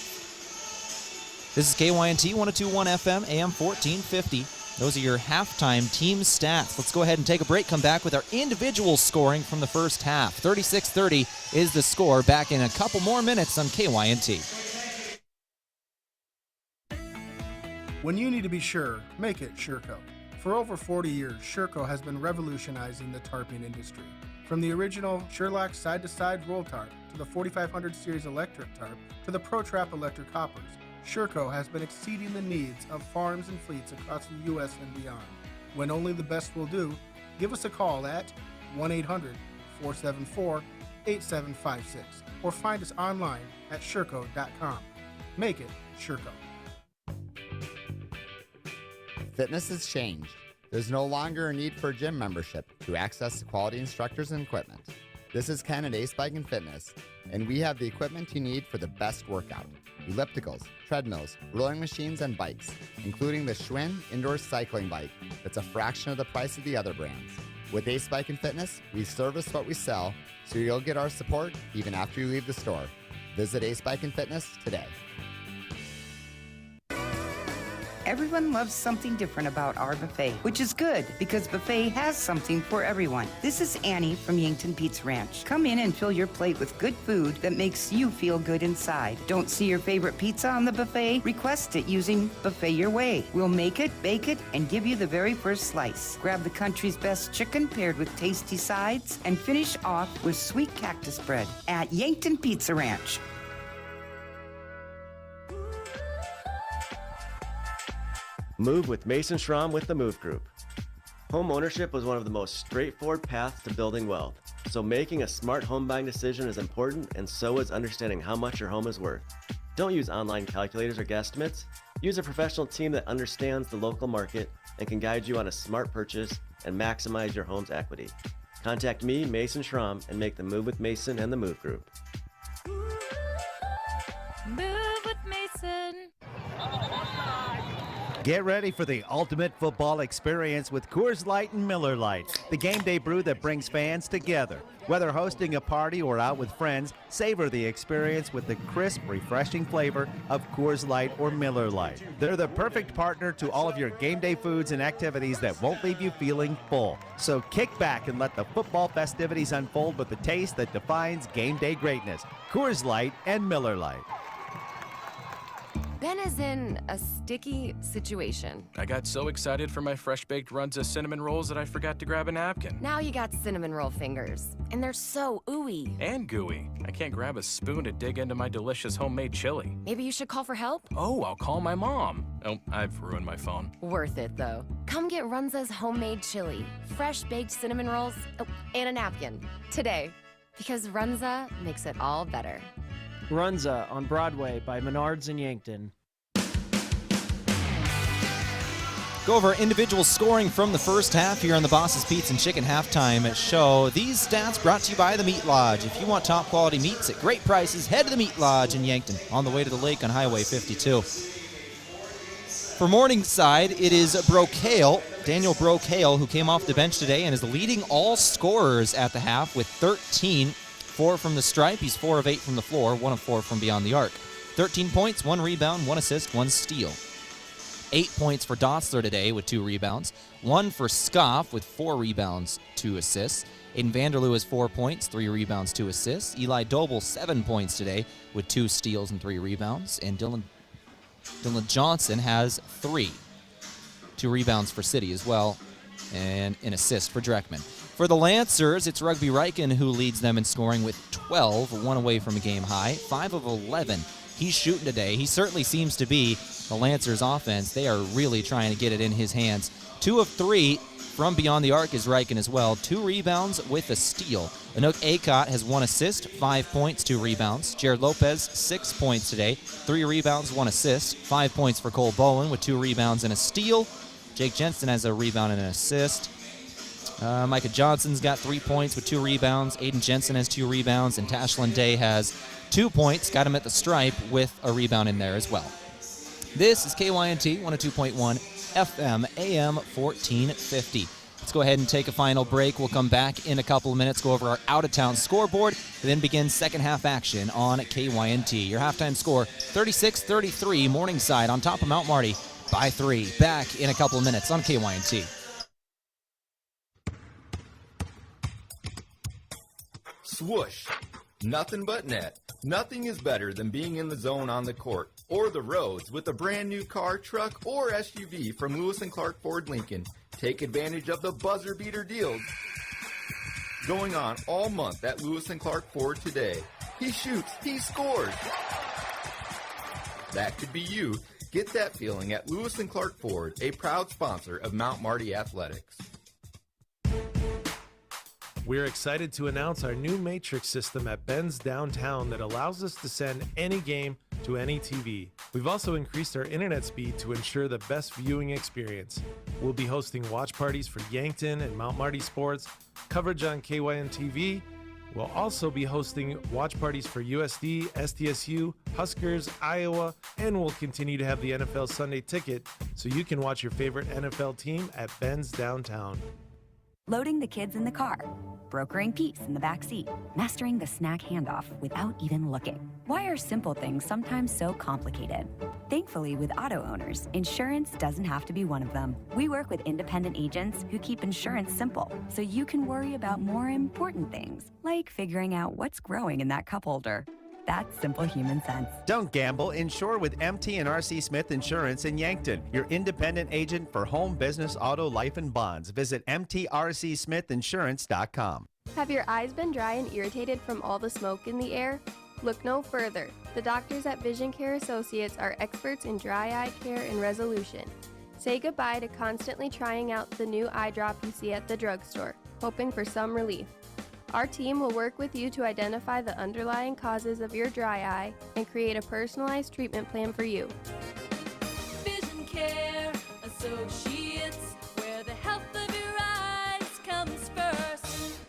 This is KYNT 102.1 FM, AM 1450. Those are your halftime team stats. Let's go ahead and take a break, come back with our individual scoring from the first half. 36-30 is the score. Back in a couple more minutes on KYNT. When you need to be sure, make it Sherco. For over 40 years, Sherco has been revolutionizing the tarping industry. From the original Sherlock side-to-side roll tarp to the 4500 series electric tarp to the ProTrap electric hoppers, Sherco has been exceeding the needs of farms and fleets across the U.S. and beyond. When only the best will do, give us a call at 1-800-474-8756 or find us online at Sherco.com. Make it Sherco. Fitness has changed. There's no longer a need for a gym membership to access quality instructors and equipment. This is Ken at Ace Bike and Fitness, and we have the equipment you need for the best workout. Ellipticals, treadmills, rowing machines, and bikes, including the Schwinn indoor cycling bike that's a fraction of the price of the other brands. With Ace Bike and Fitness, we service what we sell, so you'll get our support even after you leave the store. Visit Ace Bike and Fitness today. Everyone loves something different about our buffet, which is good because buffet has something for everyone. This is Annie from Yankton Pizza Ranch. Come in and fill your plate with good food that makes you feel good inside. Don't see your favorite pizza on the buffet? Request it using Buffet Your Way. We'll make it, bake it, and give you the very first slice. Grab the country's best chicken paired with tasty sides and finish off with sweet cactus bread at Yankton Pizza Ranch. Move with Mason Schramm with the Move Group. Home ownership was one of the most straightforward paths to building wealth. So making a smart home buying decision is important, and so is understanding how much your home is worth. Don't use online calculators or guesstimates. Use a professional team that understands the local market and can guide you on a smart purchase and maximize your home's equity. Contact me, Mason Schramm, and make the move with Mason and the Move Group. Move with Mason. Get ready for the ultimate football experience with Coors Light and Miller Lite, the game day brew that brings fans together. Whether hosting a party or out with friends, savor the experience with the crisp, refreshing flavor of Coors Light or Miller Lite. They're the perfect partner to all of your game day foods and activities that won't leave you feeling full. So kick back and let the football festivities unfold with the taste that defines game day greatness. Coors Light and Miller Lite. Ben is in a sticky situation. I got so excited for my fresh-baked Runza cinnamon rolls that I forgot to grab a napkin. Now you got cinnamon roll fingers, and they're so ooey. And gooey. I can't grab a spoon to dig into my delicious homemade chili. Maybe you should call for help? Oh, I'll call my mom. Oh, I've ruined my phone. Worth it, though. Come get Runza's homemade chili, fresh-baked cinnamon rolls, and a napkin today, because Runza makes it all better. Runza on Broadway by Menards in Yankton. Go over individual scoring from the first half here on the Boss's Pizza and Chicken halftime show. These stats brought to you by the Meat Lodge. If you want top quality meats at great prices, head to the Meat Lodge in Yankton on the way to the lake on Highway 52. For Morningside, it is Daniel Brocail, who came off the bench today and is leading all scorers at the half with 13. 4 from the stripe. He's 4 of 8 from the floor, 1 of 4 from beyond the arc. 13 points, 1 rebound, 1 assist, 1 steal. 8 points for Dotzler today with 2 rebounds. 1 for Scoff with 4 rebounds, 2 assists. Aiden Vanderloo has 4 points, 3 rebounds, 2 assists. Eli Doble, 7 points today with 2 steals and 3 rebounds. And Dylan Johnson has 3. 2 rebounds for City as well, and an assist for Dreckman. For the Lancers, it's Rugby Riken who leads them in scoring with 12, 1 away from a game high, 5 of 11. He's shooting today. He certainly seems to be the Lancers' offense. They are really trying to get it in his hands. 2 of 3 from beyond the arc is Riken as well. 2 rebounds with a steal. Anook Akot has 1 assist, 5 points, 2 rebounds. Jared Lopez, 6 points today, 3 rebounds, 1 assist. 5 points for Cole Bowen with 2 rebounds and a steal. Jake Jensen has a rebound and an assist. Micah Johnson's got 3 points with 2 rebounds. Aiden Jensen has 2 rebounds, and Tashlin Day has 2 points. Got him at the stripe with a rebound in there as well. This is KYNT 102.1 FM AM 1450. Let's go ahead and take a final break. We'll come back in a couple of minutes, go over our out-of-town scoreboard, and then begin second half action on KYNT. Your halftime score, 36-33, Morningside on top of Mount Marty by 3. Back in a couple of minutes on KYNT. Swoosh. Nothing but net. Nothing is better than being in the zone on the court or the roads with a brand new car, truck, or SUV from Lewis & Clark Ford Lincoln. Take advantage of the buzzer beater deals going on all month at Lewis & Clark Ford today. He shoots, he scores. That could be you. Get that feeling at Lewis & Clark Ford, a proud sponsor of Mount Marty Athletics. We're excited to announce our new Matrix system at Ben's Downtown that allows us to send any game to any TV. We've also increased our internet speed to ensure the best viewing experience. We'll be hosting watch parties for Yankton and Mount Marty sports, coverage on KYN TV. We'll also be hosting watch parties for USD, SDSU, Huskers, Iowa, and we'll continue to have the NFL Sunday Ticket so you can watch your favorite NFL team at Ben's Downtown. loading the kids in the car, brokering peace in the back seat, mastering the snack handoff without even looking. Why are simple things sometimes so complicated? Thankfully, with auto owners, insurance doesn't have to be one of them. We work with independent agents who keep insurance simple, so you can worry about more important things, like figuring out what's growing in that cup holder. That's simple human sense. Don't gamble. Insure with MT and RC Smith Insurance in Yankton, your independent agent for home, business, auto, life, and bonds. Visit mtrcsmithinsurance.com. Have your eyes been dry and irritated from all the smoke in the air? Look no further. The doctors at Vision Care Associates are experts in dry eye care and resolution. Say goodbye to constantly trying out the new eye drop you see at the drugstore, hoping for some relief. Our team will work with you to identify the underlying causes of your dry eye and create a personalized treatment plan for you. Vision Care Associates, where the health of your eyes comes first.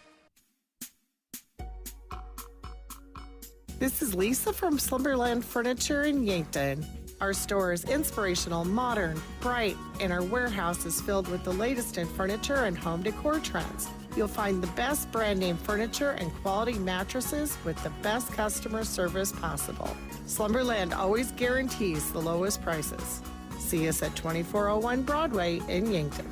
This is Lisa from Slumberland Furniture in Yankton. Our store is inspirational, modern, bright, and our warehouse is filled with the latest in furniture and home decor trends. You'll find the best brand name furniture and quality mattresses with the best customer service possible. Slumberland always guarantees the lowest prices. See us at 2401 Broadway in Yankton.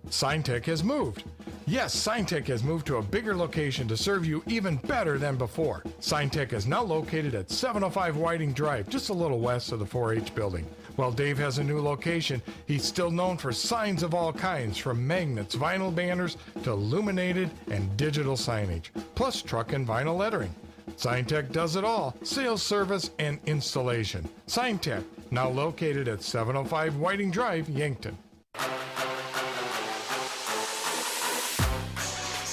Signtech has moved. Yes, Signtech has moved to a bigger location to serve you even better than before. Signtech is now located at 705 Whiting Drive, just a little west of the 4-H building. While Dave has a new location, he's still known for signs of all kinds, from magnets, vinyl banners, to illuminated and digital signage, plus truck and vinyl lettering. Signtech does it all: sales, service, and installation. Signtech, now located at 705 Whiting Drive, Yankton.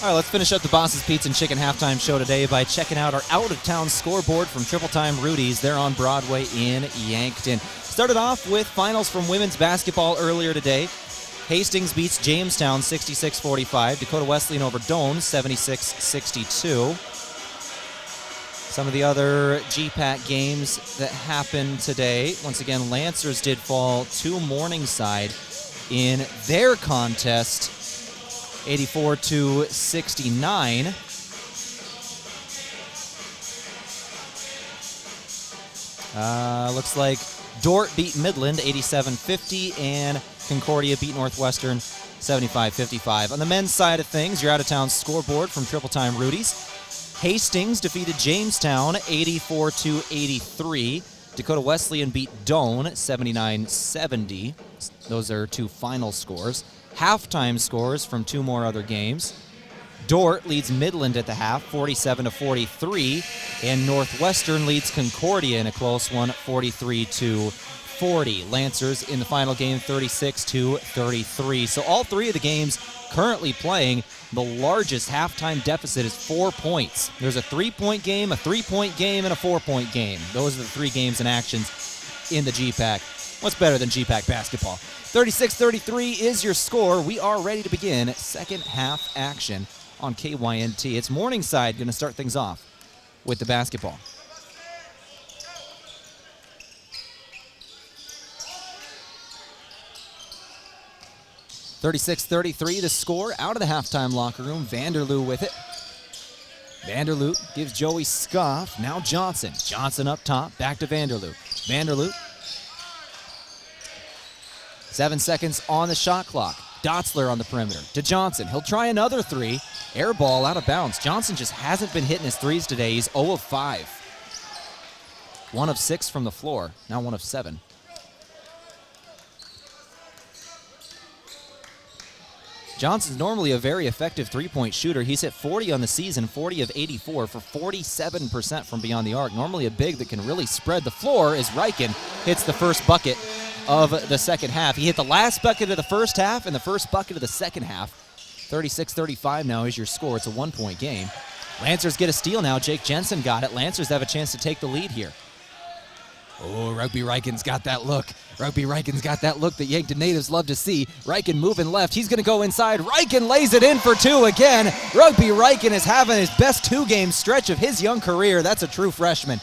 All right, let's finish up the Boss's Pizza and Chicken halftime show today by checking out our out-of-town scoreboard from Triple Time Rudy's. They're on Broadway in Yankton. Started off with finals from women's basketball earlier today. Hastings beats Jamestown 66-45. Dakota Wesleyan over Doane 76-62. Some of the other GPAC games that happened today. Once again, Lancers did fall to Morningside in their contest, 84-69. Looks like Dort beat Midland 87-50, and Concordia beat Northwestern 75-55. On the men's side of things, your out-of-town scoreboard from Triple Time Rudy's. Hastings defeated Jamestown 84-83. Dakota Wesleyan beat Doane 79-70. Those are two final scores. Halftime scores from two more other games. Dort leads Midland at the half, 47-43, and Northwestern leads Concordia in a close one, 43-40. Lancers in the final game, 36-33. So all three of the games currently playing, the largest halftime deficit is 4 points. There's a 3-point game, a 3-point game, and a 4-point game. Those are the three games in actions in the GPAC. What's better than GPAC basketball? 36-33 is your score. We are ready to begin second half action on KYNT. It's Morningside going to start things off with the basketball. (36-33) the score. Out of the halftime locker room, Vanderloo with it. Vanderloo gives Joey Scoff. Now Johnson. Johnson up top. Back to Vanderloo. Vanderloo. 7 seconds on the shot clock. Dotzler on the perimeter to Johnson. He'll try another three. Air ball out of bounds. Johnson just hasn't been hitting his threes today. He's 0 of 5. 1 of 6 from the floor. Now 1 of 7. Johnson's normally a very effective three-point shooter. He's hit 40 on the season, 40 of 84 for 47% from beyond the arc. Normally a big that can really spread the floor as Riken hits the first bucket of the second half. He hit the last bucket of the first half and the first bucket of the second half. 36-35 now is your score. It's a 1-point game. Lancers get a steal now. Jake Jensen got it. Lancers have a chance to take the lead here. Oh, Rugby Riken's got that look. Rugby Riken's got that look that Yankton natives love to see. Riken moving left. He's going to go inside. Riken lays it in for two again. Rugby Riken is having his best two-game stretch of his young career. That's a true freshman.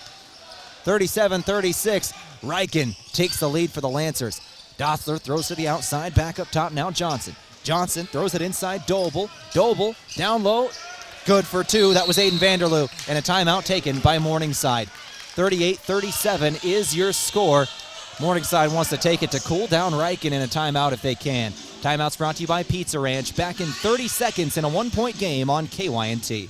37-36. Riken takes the lead for the Lancers. Dossler throws to the outside, back up top now Johnson. Johnson throws it inside Doble. Doble down low, good for two. That was Aiden Vanderloo, and a timeout taken by Morningside. 38-37 is your score. Morningside wants to take it to cool down Riken in a timeout if they can. Timeout's brought to you by Pizza Ranch. Back in 30 seconds in a one-point game on KYNT.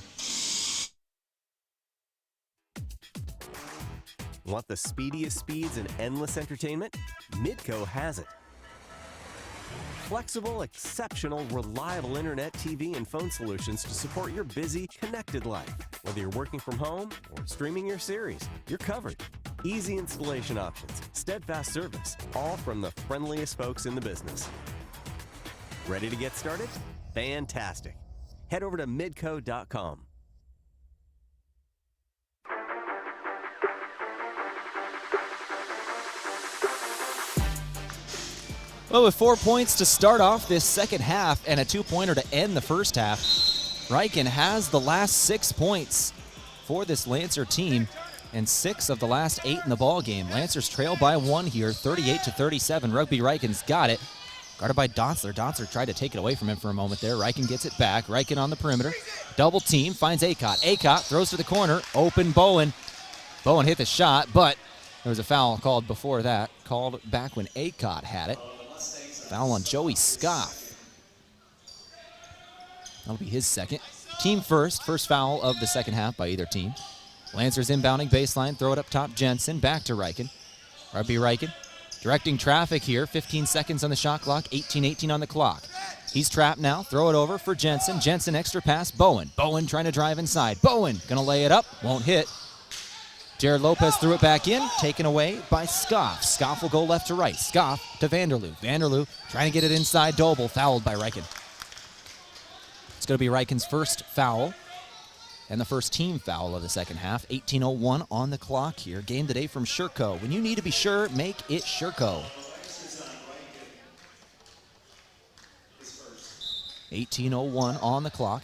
Want the speediest speeds and endless entertainment? Midco has it. Flexible, exceptional, reliable internet, TV, and phone solutions to support your busy, connected life. Whether you're working from home or streaming your series, you're covered. Easy installation options, steadfast service, all from the friendliest folks in the business. Ready to get started? Fantastic. Head over to midco.com. Well, with 4 points to start off this second half and a two-pointer to end the first half, Riken has the last 6 points for this Lancer team and 6 of the last 8 in the ball game. Lancers trail by 1 here, 38-37. Rugby Riken's got it. Guarded by Dotzler. Dotzler tried to take it away from him for a moment there. Riken gets it back. Riken on the perimeter. Double team, finds Acott. Acott throws to the corner. Open Bowen. Bowen hit the shot, but there was a foul called before that. Called back when Acott had it. Foul on Joey Scoff. That'll be his second. Team first foul of the second half by either team. Lancers inbounding baseline, throw it up top, Jensen, back to Riken. Rugby Riken directing traffic here, 15 seconds on the shot clock, 18-18 on the clock. He's trapped now, throw it over for Jensen. Jensen extra pass, Bowen. Bowen trying to drive inside. Bowen gonna lay it up, won't hit. Jared Lopez threw it back in, taken away by Scoff. Scoff will go left to right. Scoff to Vanderloo. Vanderloo trying to get it inside Doble, fouled by Riken. It's going to be Riken's first foul and the first team foul of the second half. 18:01 on the clock here. Game today from Sherco. When you need to be sure, make it Sherco. 18:01 on the clock.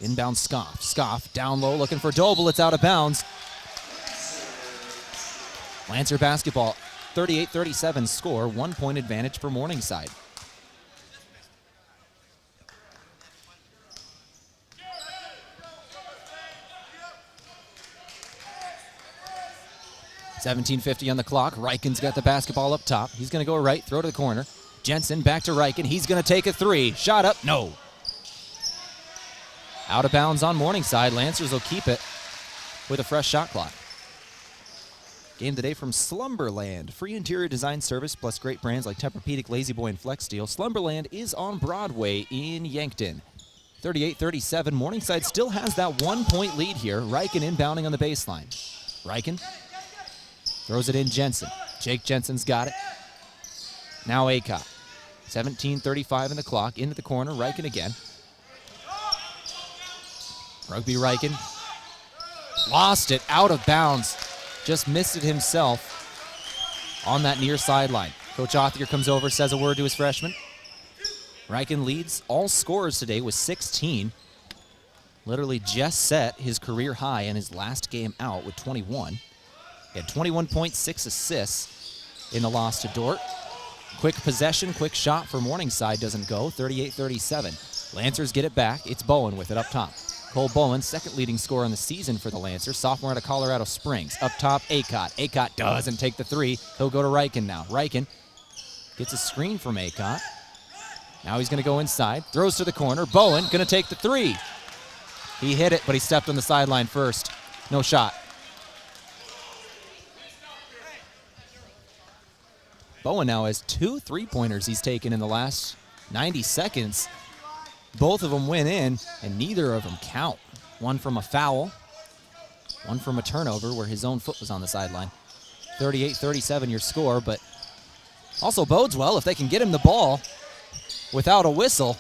Inbound Scoff. Scoff down low looking for Doble. It's out of bounds. Lancer basketball, 38-37 score, 1 point advantage for Morningside. $17:50 on the clock. Riken's got the basketball up top. He's going to go right, throw to the corner. Jensen back to Riken. He's going to take a three. Shot up, no. Out of bounds on Morningside. Lancers will keep it with a fresh shot clock. Game today from Slumberland. Free interior design service plus great brands like Tempur-Pedic, Lazy Boy, and Flex Steel. Slumberland is on Broadway in Yankton. 38-37. Morningside still has that 1 point lead here. Riken inbounding on the baseline. Riken throws it in Jensen. Jake Jensen's got it. Now Acott. 17:35 in the clock. Into the corner. Riken again. Rugby Riken lost it out of bounds. Just missed it himself on that near sideline. Coach Othier comes over, says a word to his freshman. Riken leads all scorers today with 16. Literally just set his career high in his last game out with 21. He had 21.6 assists in the loss to Dort. Quick possession, quick shot for Morningside doesn't go. 38-37. Lancers get it back. It's Bowen with it up top. Cole Bowen, second leading scorer in the season for the Lancers, sophomore out of Colorado Springs. Up top, Acott. Acott doesn't take the three. He'll go to Riken now. Riken gets a screen from Acott. Now he's going to go inside. Throws to the corner. Bowen going to take the three. He hit it, but he stepped on the sideline first. No shot. Bowen now has 2 3-pointers he's taken in the last 90 seconds. Both of them went in, and neither of them count. One from a foul, one from a turnover where his own foot was on the sideline. 38-37 your score, but also bodes well if they can get him the ball without a whistle.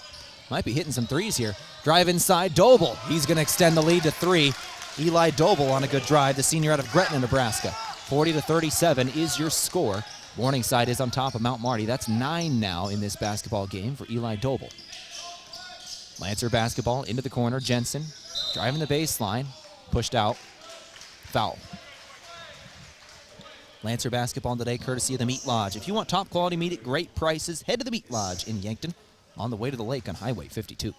Might be hitting some threes here. Drive inside, Doble. He's going to extend the lead to 3. Eli Doble on a good drive, the senior out of Gretna, Nebraska. 40-37 is your score. Morningside is on top of Mount Marty. That's 9 now in this basketball game for Eli Doble. Lancer basketball into the corner. Jensen driving the baseline. Pushed out. Foul. Lancer basketball today, courtesy of the Meat Lodge. If you want top quality meat at great prices, head to the Meat Lodge in Yankton on the way to the lake on Highway 52.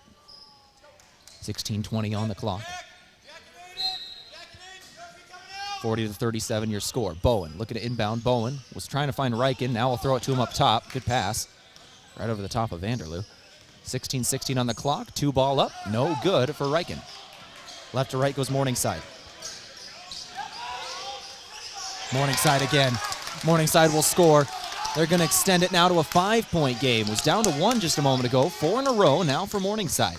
16:20 on the clock. 40-37 your score. Bowen looking to inbound. Bowen was trying to find Riken. Now we'll throw it to him up top. Good pass. Right over the top of Vanderloo. 16-16 on the clock. 2 ball up. No good for Riken. Left to right goes Morningside. Morningside again. Morningside will score. They're going to extend it now to a 5-point game. Was down to 1 just a moment ago. 4 in a row now for Morningside.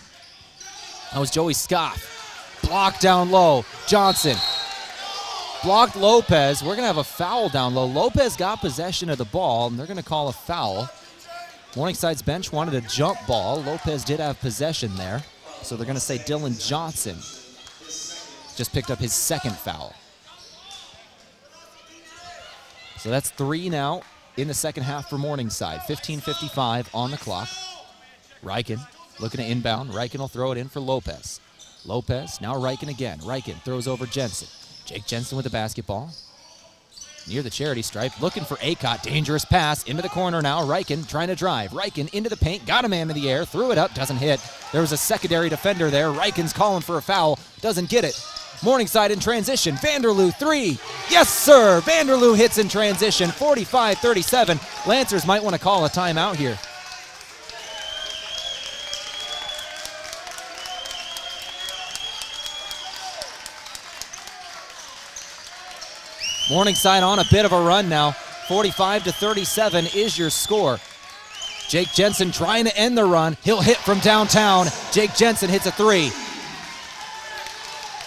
That was Joey Scoff. Blocked down low. Johnson. Blocked Lopez. We're going to have a foul down low. Lopez got possession of the ball, and they're going to call a foul. Morningside's bench wanted a jump ball. Lopez did have possession there, so they're going to say Dylan Johnson just picked up his second foul. So that's 3 now in the second half for Morningside. 15:55 on the clock. Riken looking to inbound. Riken will throw it in for Lopez. Lopez, now Riken again. Riken throws over Jensen. Jake Jensen with the basketball. Near the charity stripe, looking for Acott. Dangerous pass into the corner now. Riken trying to drive. Riken into the paint, got a man in the air, threw it up, doesn't hit. There was a secondary defender there. Riken's calling for a foul, doesn't get it. Morningside in transition. Vanderloo 3. Yes, sir. Vanderloo hits in transition. 45-37. Lancers might want to call a timeout here. Morningside on a bit of a run now. 45-37 is your score. Jake Jensen trying to end the run. He'll hit from downtown. Jake Jensen hits a 3.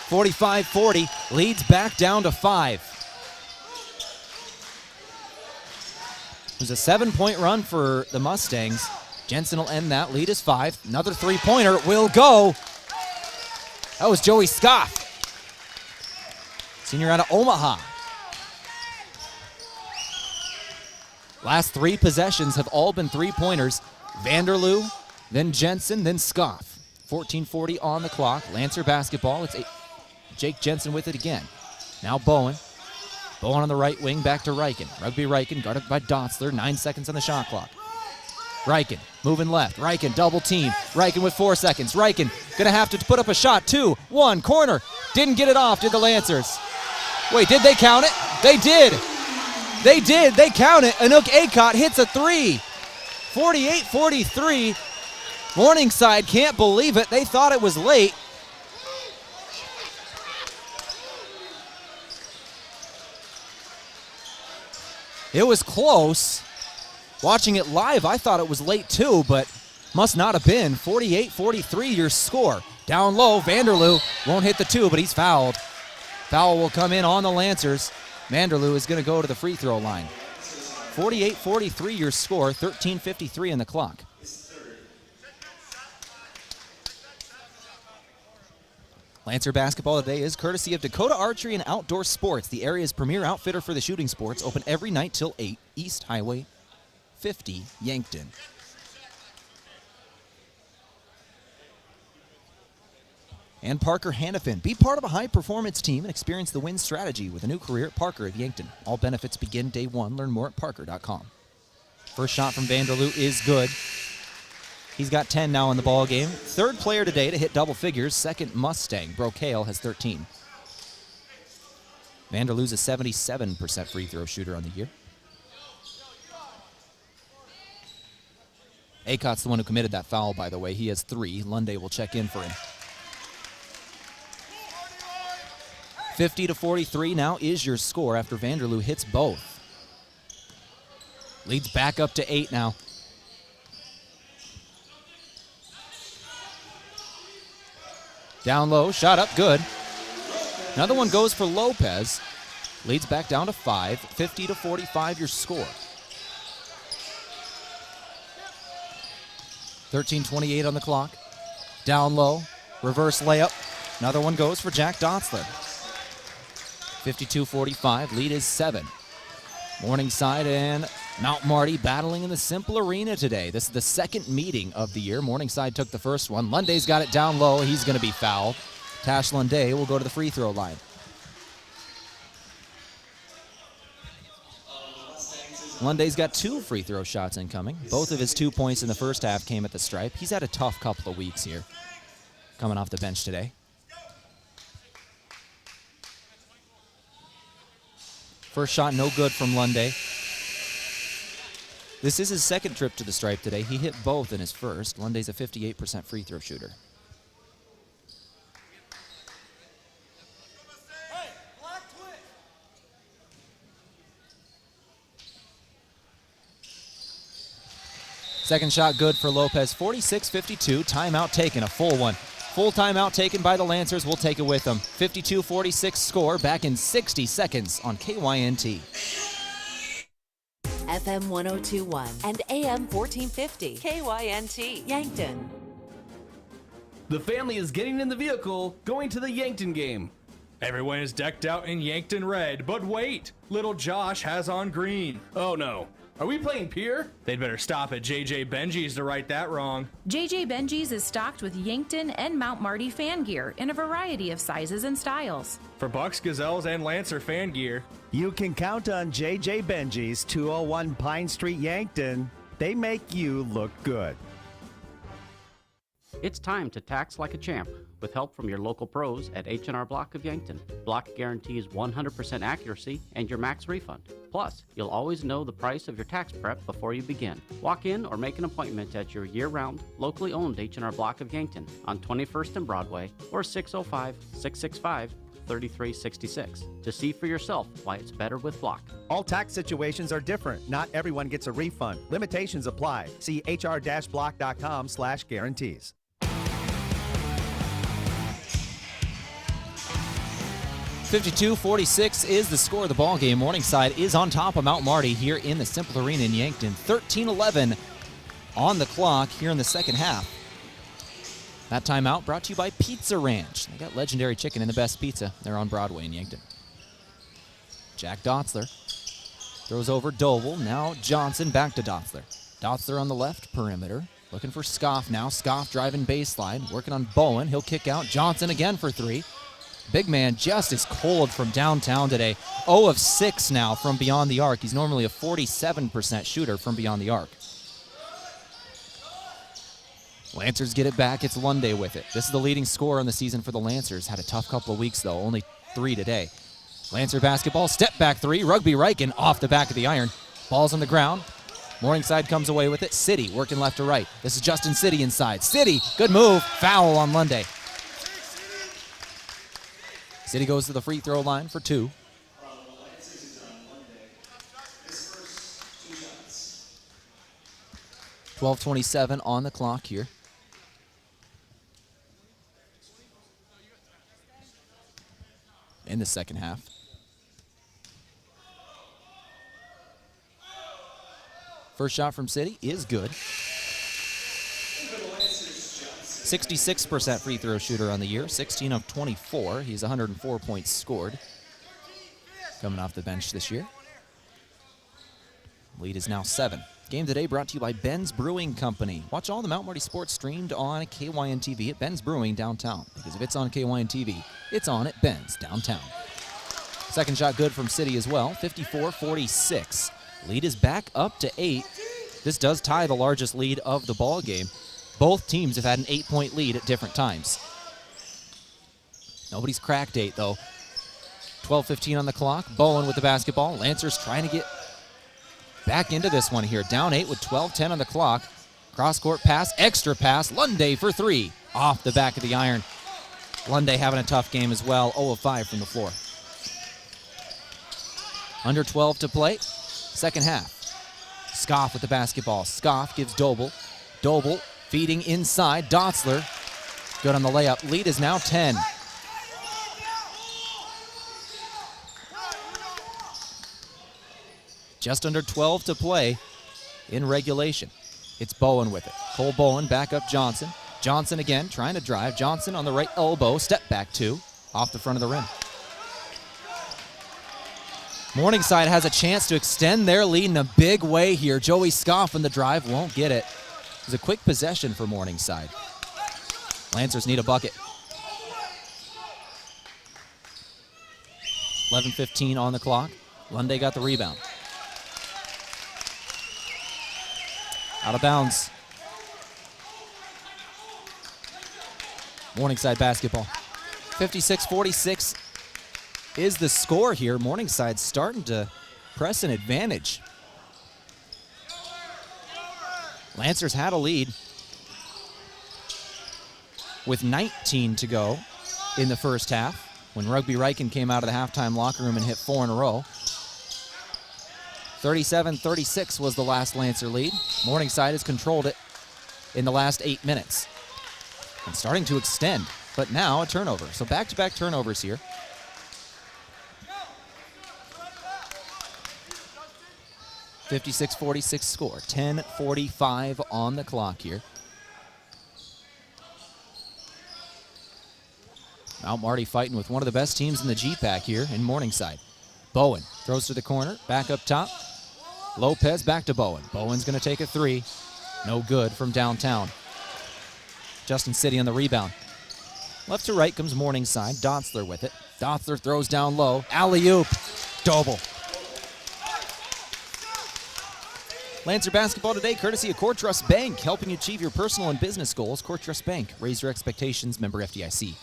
45-40, leads back down to 5. It was a 7-point run for the Mustangs. Jensen will end that. Lead is 5. Another 3-pointer will go. That was Joey Scoff, senior out of Omaha. Last 3 possessions have all been 3-pointers. Vanderloo, then Jensen, then Scoff. 14:40 on the clock. Lancer basketball. It's Jake Jensen with it again. Now Bowen. Bowen on the right wing, back to Riken. Rugby Riken, guarded by Dotzler. 9 seconds on the shot clock. Riken moving left. Riken double team. Riken with 4 seconds. Riken gonna have to put up a shot. 2, 1, corner. Didn't get it off, did the Lancers? Wait, did they count it? They did. They did. They count it. Anook Acott hits a 3. 48-43. Morningside can't believe it. They thought it was late. It was close. Watching it live, I thought it was late too, but must not have been. 48-43 your score. Down low, Vanderloo won't hit the 2, but he's fouled. Foul will come in on the Lancers. Vanderloo is going to go to the free throw line. 48-43 your score, 13:53 on the clock. Lancer basketball today is courtesy of Dakota Archery and Outdoor Sports, the area's premier outfitter for the shooting sports, open every night till 8, East Highway 50, Yankton. And Parker Hannafin. Be part of a high-performance team and experience the win strategy with a new career at Parker of Yankton. All benefits begin day 1. Learn more at parker.com. First shot from Vanderloo is good. He's got 10 now in the ball game. Third player today to hit double figures. Second Mustang. Brocail has 13. Vanderloo's a 77% free throw shooter on the year. Acott's the one who committed that foul, by the way. He has 3. Lunday will check in for him. 50-43 now is your score after Vanderloo hits both. Leads back up to 8 now. Down low, shot up, good. Another one goes for Lopez. Leads back down to 5. 50-45 your score. 13:28 on the clock. Down low, reverse layup. Another one goes for Jack Dotzler. 52-45, lead is 7. Morningside and Mount Marty battling in the Cimpl Arena today. This is the second meeting of the year. Morningside took the first one. Lunday's got it down low. He's going to be fouled. Tash Lunday will go to the free throw line. Lunday's got 2 free throw shots incoming. Both of his 2 points in the first half came at the stripe. He's had a tough couple of weeks here, coming off the bench today. First shot no good from Lunday. This is his second trip to the stripe today. He hit both in his first. Lunday's a 58% free throw shooter. Second shot good for Lopez, 46-52, timeout taken, a full one. Full timeout taken by the Lancers, we'll take it with them. 52-46 score, back in 60 seconds on KYNT. FM 1021 and AM 1450, KYNT, Yankton. The family is getting in the vehicle, going to the Yankton game. Everyone is decked out in Yankton red, but wait, little Josh has on green. Oh no. Are we playing Pier? They'd better stop at JJ Benji's to right that wrong. JJ Benji's is stocked with Yankton and Mount Marty fan gear in a variety of sizes and styles. For Bucks, Gazelles, and Lancer fan gear. You can count on JJ Benji's, 201 Pine Street, Yankton. They make you look good. It's time to tax like a champ with help from your local pros at H&R Block of Yankton. Block guarantees 100% accuracy and your max refund. Plus, you'll always know the price of your tax prep before you begin. Walk in or make an appointment at your year-round, locally owned H&R Block of Yankton on 21st and Broadway or 605-665-3366 to see for yourself why it's better with Block. All tax situations are different. Not everyone gets a refund. Limitations apply. See hr-block.com/guarantees. 52-46 is the score of the ball game. Morningside is on top of Mount Marty here in the Cimpl Arena in Yankton. 13-11 on the clock here in the second half. That timeout brought to you by Pizza Ranch. They got legendary chicken and the best pizza. They're on Broadway in Yankton. Jack Dotzler throws over Doble. Now Johnson back to Dotzler. Dotzler on the left perimeter. Looking for Scoff now. Scoff driving baseline. Working on Bowen. He'll kick out. Johnson again for 3. Big man just is cold from downtown today. 0 of 6 now from beyond the arc. He's normally a 47% shooter from beyond the arc. Lancers get it back. It's Lunday with it. This is the leading scorer on the season for the Lancers. Had a tough couple of weeks, though. Only 3 today. Lancer basketball. Step back 3. Rugby Riken off the back of the iron. Ball's on the ground. Morningside comes away with it. City working left to right. This is Justin City inside. City, good move. Foul on Lunday. City goes to the free throw line for 2. .12:27 on the clock here. In the second half. First shot from City is good. 66% free throw shooter on the year, 16 of 24. He's 104 points scored. Coming off the bench this year. Lead is now 7. Game today brought to you by Ben's Brewing Company. Watch all the Mount Marty sports streamed on KYN TV at Ben's Brewing downtown. Because if it's on KYN TV, it's on at Ben's downtown. Second shot good from City as well, 54-46. Lead is back up to 8. This does tie the largest lead of the ball game. Both teams have had an 8-point lead at different times. Nobody's cracked 8, though. 12:15 on the clock. Bowen with the basketball. Lancers trying to get back into this one here. Down 8 with 12:10 on the clock. Cross-court pass, extra pass. Lunday for 3. Off the back of the iron. Lunday having a tough game as well. 0 of 5 from the floor. Under 12 to play. Second half. Scoff with the basketball. Scoff gives Doble. Doble feeding inside. Dotzler good on the layup. Lead is now 10. Just under 12 to play in regulation. It's Bowen with it. Cole Bowen back up Johnson. Johnson again trying to drive. Johnson on the right elbow. Step back 2 off the front of the rim. Morningside has a chance to extend their lead in a big way here. Joey Scoff on the drive won't get it. It was a quick possession for Morningside. Lancers need a bucket. 11:15 on the clock. Lunday got the rebound. Out of bounds. Morningside basketball. 56-46 is the score here. Morningside starting to press an advantage. Lancers had a lead with 19 to go in the first half when Rugby Riken came out of the halftime locker room and hit 4 in a row. 37-36 was the last Lancer lead. Morningside has controlled it in the last 8 minutes and starting to extend, but now a turnover. So back-to-back turnovers here. (56-46) score. 10:45 on the clock here. Mount Marty fighting with one of the best teams in the GPAC here in Morningside. Bowen throws to the corner, back up top. Lopez back to Bowen. Bowen's going to take a three. No good from downtown. Justin City on the rebound. Left to right comes Morningside. Dotzler with it. Dotzler throws down low. Alley-oop. Doble. Lancer basketball today, courtesy of Core Trust Bank, helping you achieve your personal and business goals. Core Trust Bank, raise your expectations, member FDIC.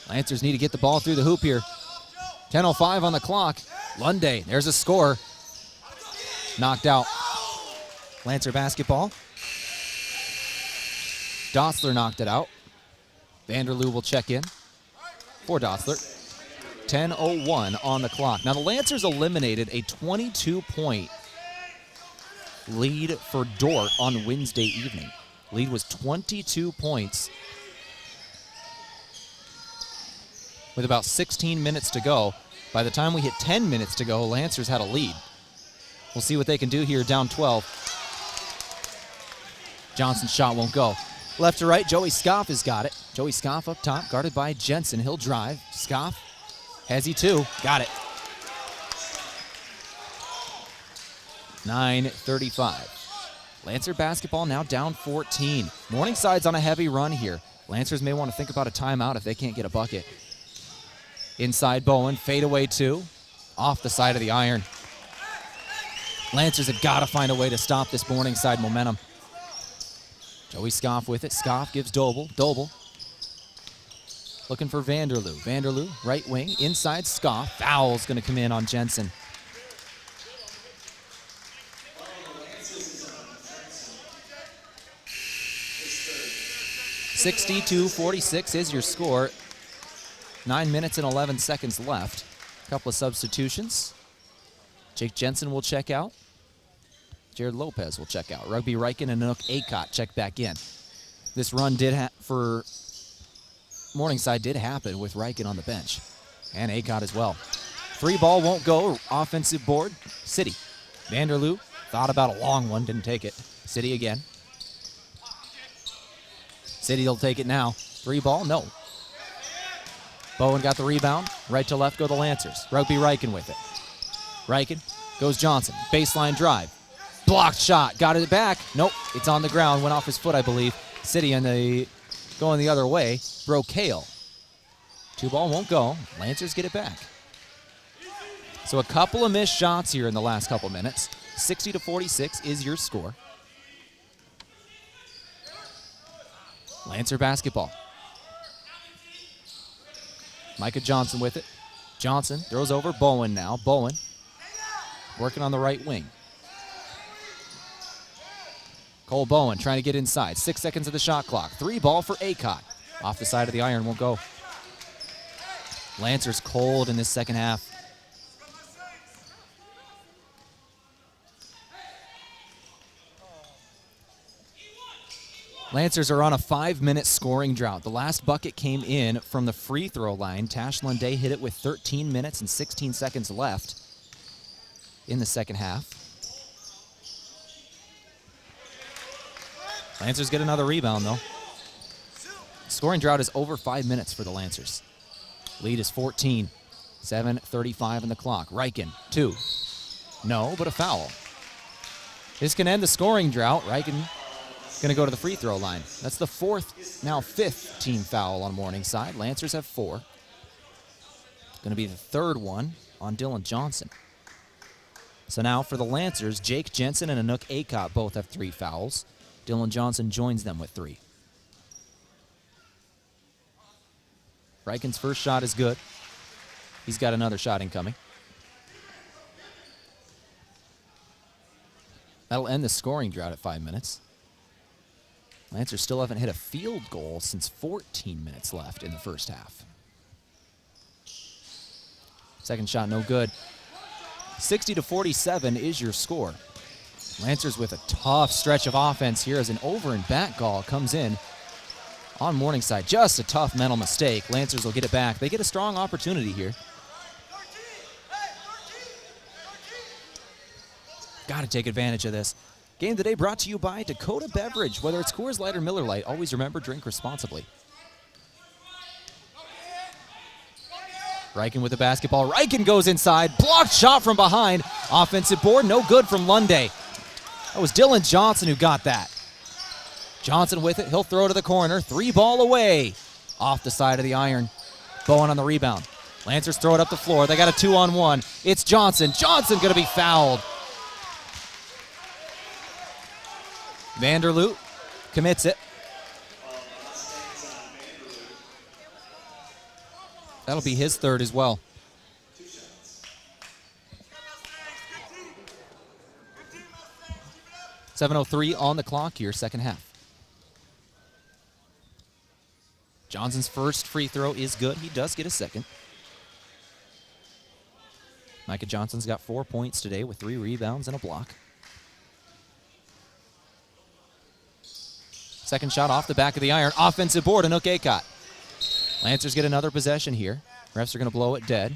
Lancers need to get the ball through the hoop here. 10:05 on the clock. Lunday, there's a score. Knocked out. Lancer basketball. Dotzler knocked it out. Vanderloo will check in for Dotzler. 10:01 on the clock. Now the Lancers eliminated a 22-point lead for Dordt on Wednesday evening. Lead was 22 points with about 16 minutes to go. By the time we hit 10 minutes to go, Lancers had a lead. We'll see what they can do here, down 12. Johnson's shot won't go. Left to right, Joey Scoff has got it. Joey Scoff up top, guarded by Jensen. He'll drive. Scoff, has he too? Got it. 9:35. Lancer basketball now down 14. Morningside's on a heavy run here. Lancers may want to think about a timeout if they can't get a bucket. Inside Bowen, fadeaway two. Off the side of the iron. Lancers have got to find a way to stop this Morningside momentum. Joey Scoff with it. Scoff gives Doble. Doble looking for Vanderloo. Vanderloo, right wing, inside Scoff. Foul's going to come in on Jensen. (62-46) is your score. 9 minutes and 11 seconds left. A couple of substitutions. Jake Jensen will check out. Jared Lopez will check out. Rugby Riken and Nook Acott check back in. This run for Morningside did happen with Riken on the bench. And Acott as well. Free ball won't go. Offensive board. City. Vanderloo thought about a long one. Didn't take it. City again. City will take it now. Free ball. No. Bowen got the rebound. Right to left go the Lancers. Rugby Riken with it. Riken goes Johnson. Baseline drive. Blocked shot. Got it back. Nope. It's on the ground. Went off his foot, I believe. City going the other way. Broke Tehl. Two ball won't go. Lancers get it back. So a couple of missed shots here in the last couple minutes. 60-46 is your score. Lancer basketball. Micah Johnson with it. Johnson throws over Bowen now. Bowen working on the right wing. Cole Bowen trying to get inside. 6 seconds of the shot clock. Three ball for Acott. Off the side of the iron, won't go. Lancers cold in this second half. Lancers are on a 5-minute scoring drought. The last bucket came in from the free throw line. Tash Lunday hit it with 13 minutes and 16 seconds left in the second half. Lancers get another rebound, though. Scoring drought is over 5 minutes for the Lancers. Lead is 14. 7:35 on the clock. Riken, 2. No, but a foul. This can end the scoring drought. Riken going to go to the free throw line. That's the fifth team foul on Morningside. Lancers have 4. Going to be the third one on Dylan Johnson. So now for the Lancers, Jake Jensen and Anook Akot both have 3 fouls. Dylan Johnson joins them with 3. Reichen's first shot is good. He's got another shot incoming. That'll end the scoring drought at 5 minutes. Lancers still haven't hit a field goal since 14 minutes left in the first half. Second shot, no good. 60-47 is your score. Lancers with a tough stretch of offense here as an over and back goal comes in on Morningside. Just a tough mental mistake. Lancers will get it back. They get a strong opportunity here. Got to take advantage of this. Game today brought to you by Dakota Beverage. Whether it's Coors Light or Miller Lite, always remember, drink responsibly. Reichen with the basketball. Reichen goes inside. Blocked shot from behind. Offensive board, no good from Lunday. That was Dylan Johnson who got that. Johnson with it. He'll throw to the corner. 3-ball away. Off the side of the iron. Bowen on the rebound. Lancers throw it up the floor. They got a 2-on-1. It's Johnson. Johnson going to be fouled. Vanderloot commits it. That'll be his third as well. .703 on the clock here, second half. Johnson's first free throw is good. He does get a second. Micah Johnson's got 4 points today with 3 rebounds and a block. Second shot off the back of the iron. Offensive board, Anook Akot. Lancers get another possession here. Refs are going to blow it dead.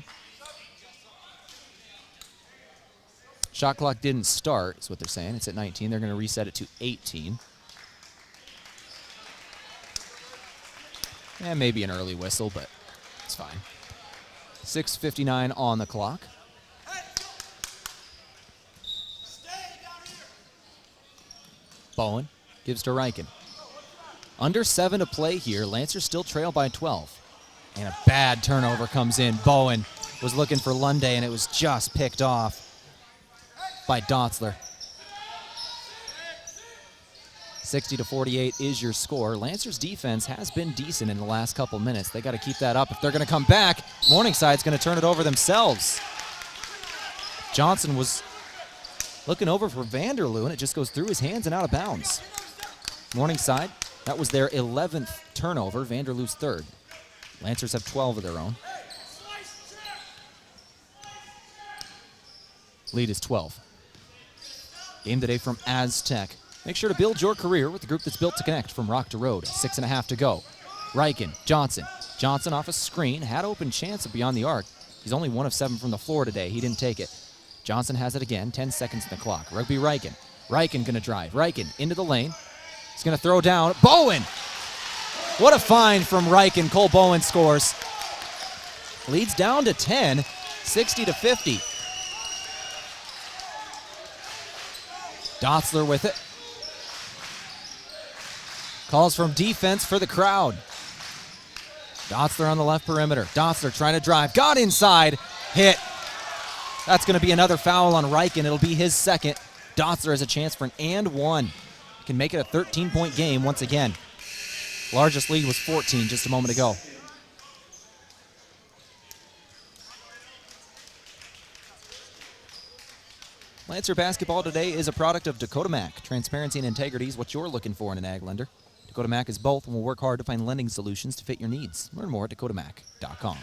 Shot clock didn't start, is what they're saying. It's at 19. They're going to reset it to 18. And maybe an early whistle, but it's fine. 6:59 on the clock. Bowen gives to Reichen. Under 7 to play here. Lancers still trail by 12. And a bad turnover comes in. Bowen was looking for Lunday, and it was just picked off by Dotzler. 60-48 is your score. Lancers defense has been decent in the last couple minutes. They got to keep that up if they're going to come back. Morningside's going to turn it over themselves. Johnson was looking over for Vanderloo, and it just goes through his hands and out of bounds. Morningside, that was their 11th turnover, Vanderloo's third. Lancers have 12 of their own. Lead is 12. Game today from Aztec. Make sure to build your career with the group that's built to connect from rock to road. 6.5 to go. Reichen, Johnson. Johnson off a screen, had open chance of beyond the arc. He's only 1 of 7 from the floor today. He didn't take it. Johnson has it again, 10 seconds in the clock. Rugby Reichen. Reichen gonna drive. Reichen into the lane. He's gonna throw down. Bowen! What a find from Reichen. Cole Bowen scores. Leads down to 10, 60-50. Dotzler with it. Calls from defense for the crowd. Dotzler on the left perimeter. Dotzler trying to drive. Got inside. Hit. That's going to be another foul on Reichen. It'll be his second. Dotzler has a chance for an and one. Can make it a 13-point game once again. Largest lead was 14 just a moment ago. Lancer basketball today is a product of Dakota Mac. Transparency and integrity is what you're looking for in an ag lender. Dakota Mac is both and will work hard to find lending solutions to fit your needs. Learn more at dakotamac.com.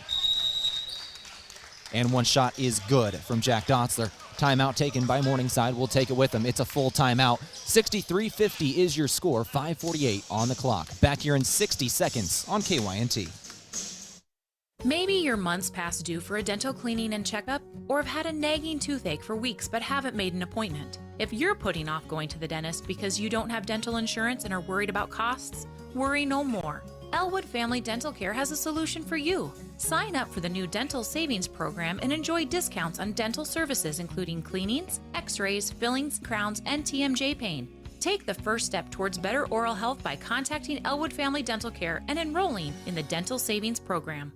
And one shot is good from Jack Dotzler. Timeout taken by Morningside. We'll take it with them. It's a full timeout. 63-50 is your score. 5:48 on the clock. Back here in 60 seconds on KYNT. Maybe you're months past due for a dental cleaning and checkup, or have had a nagging toothache for weeks but haven't made an appointment. If you're putting off going to the dentist because you don't have dental insurance and are worried about costs, worry no more. Elwood Family Dental Care has a solution for you. Sign up for the new Dental Savings Program and enjoy discounts on dental services including cleanings, x-rays, fillings, crowns, and TMJ pain. Take the first step towards better oral health by contacting Elwood Family Dental Care and enrolling in the Dental Savings Program.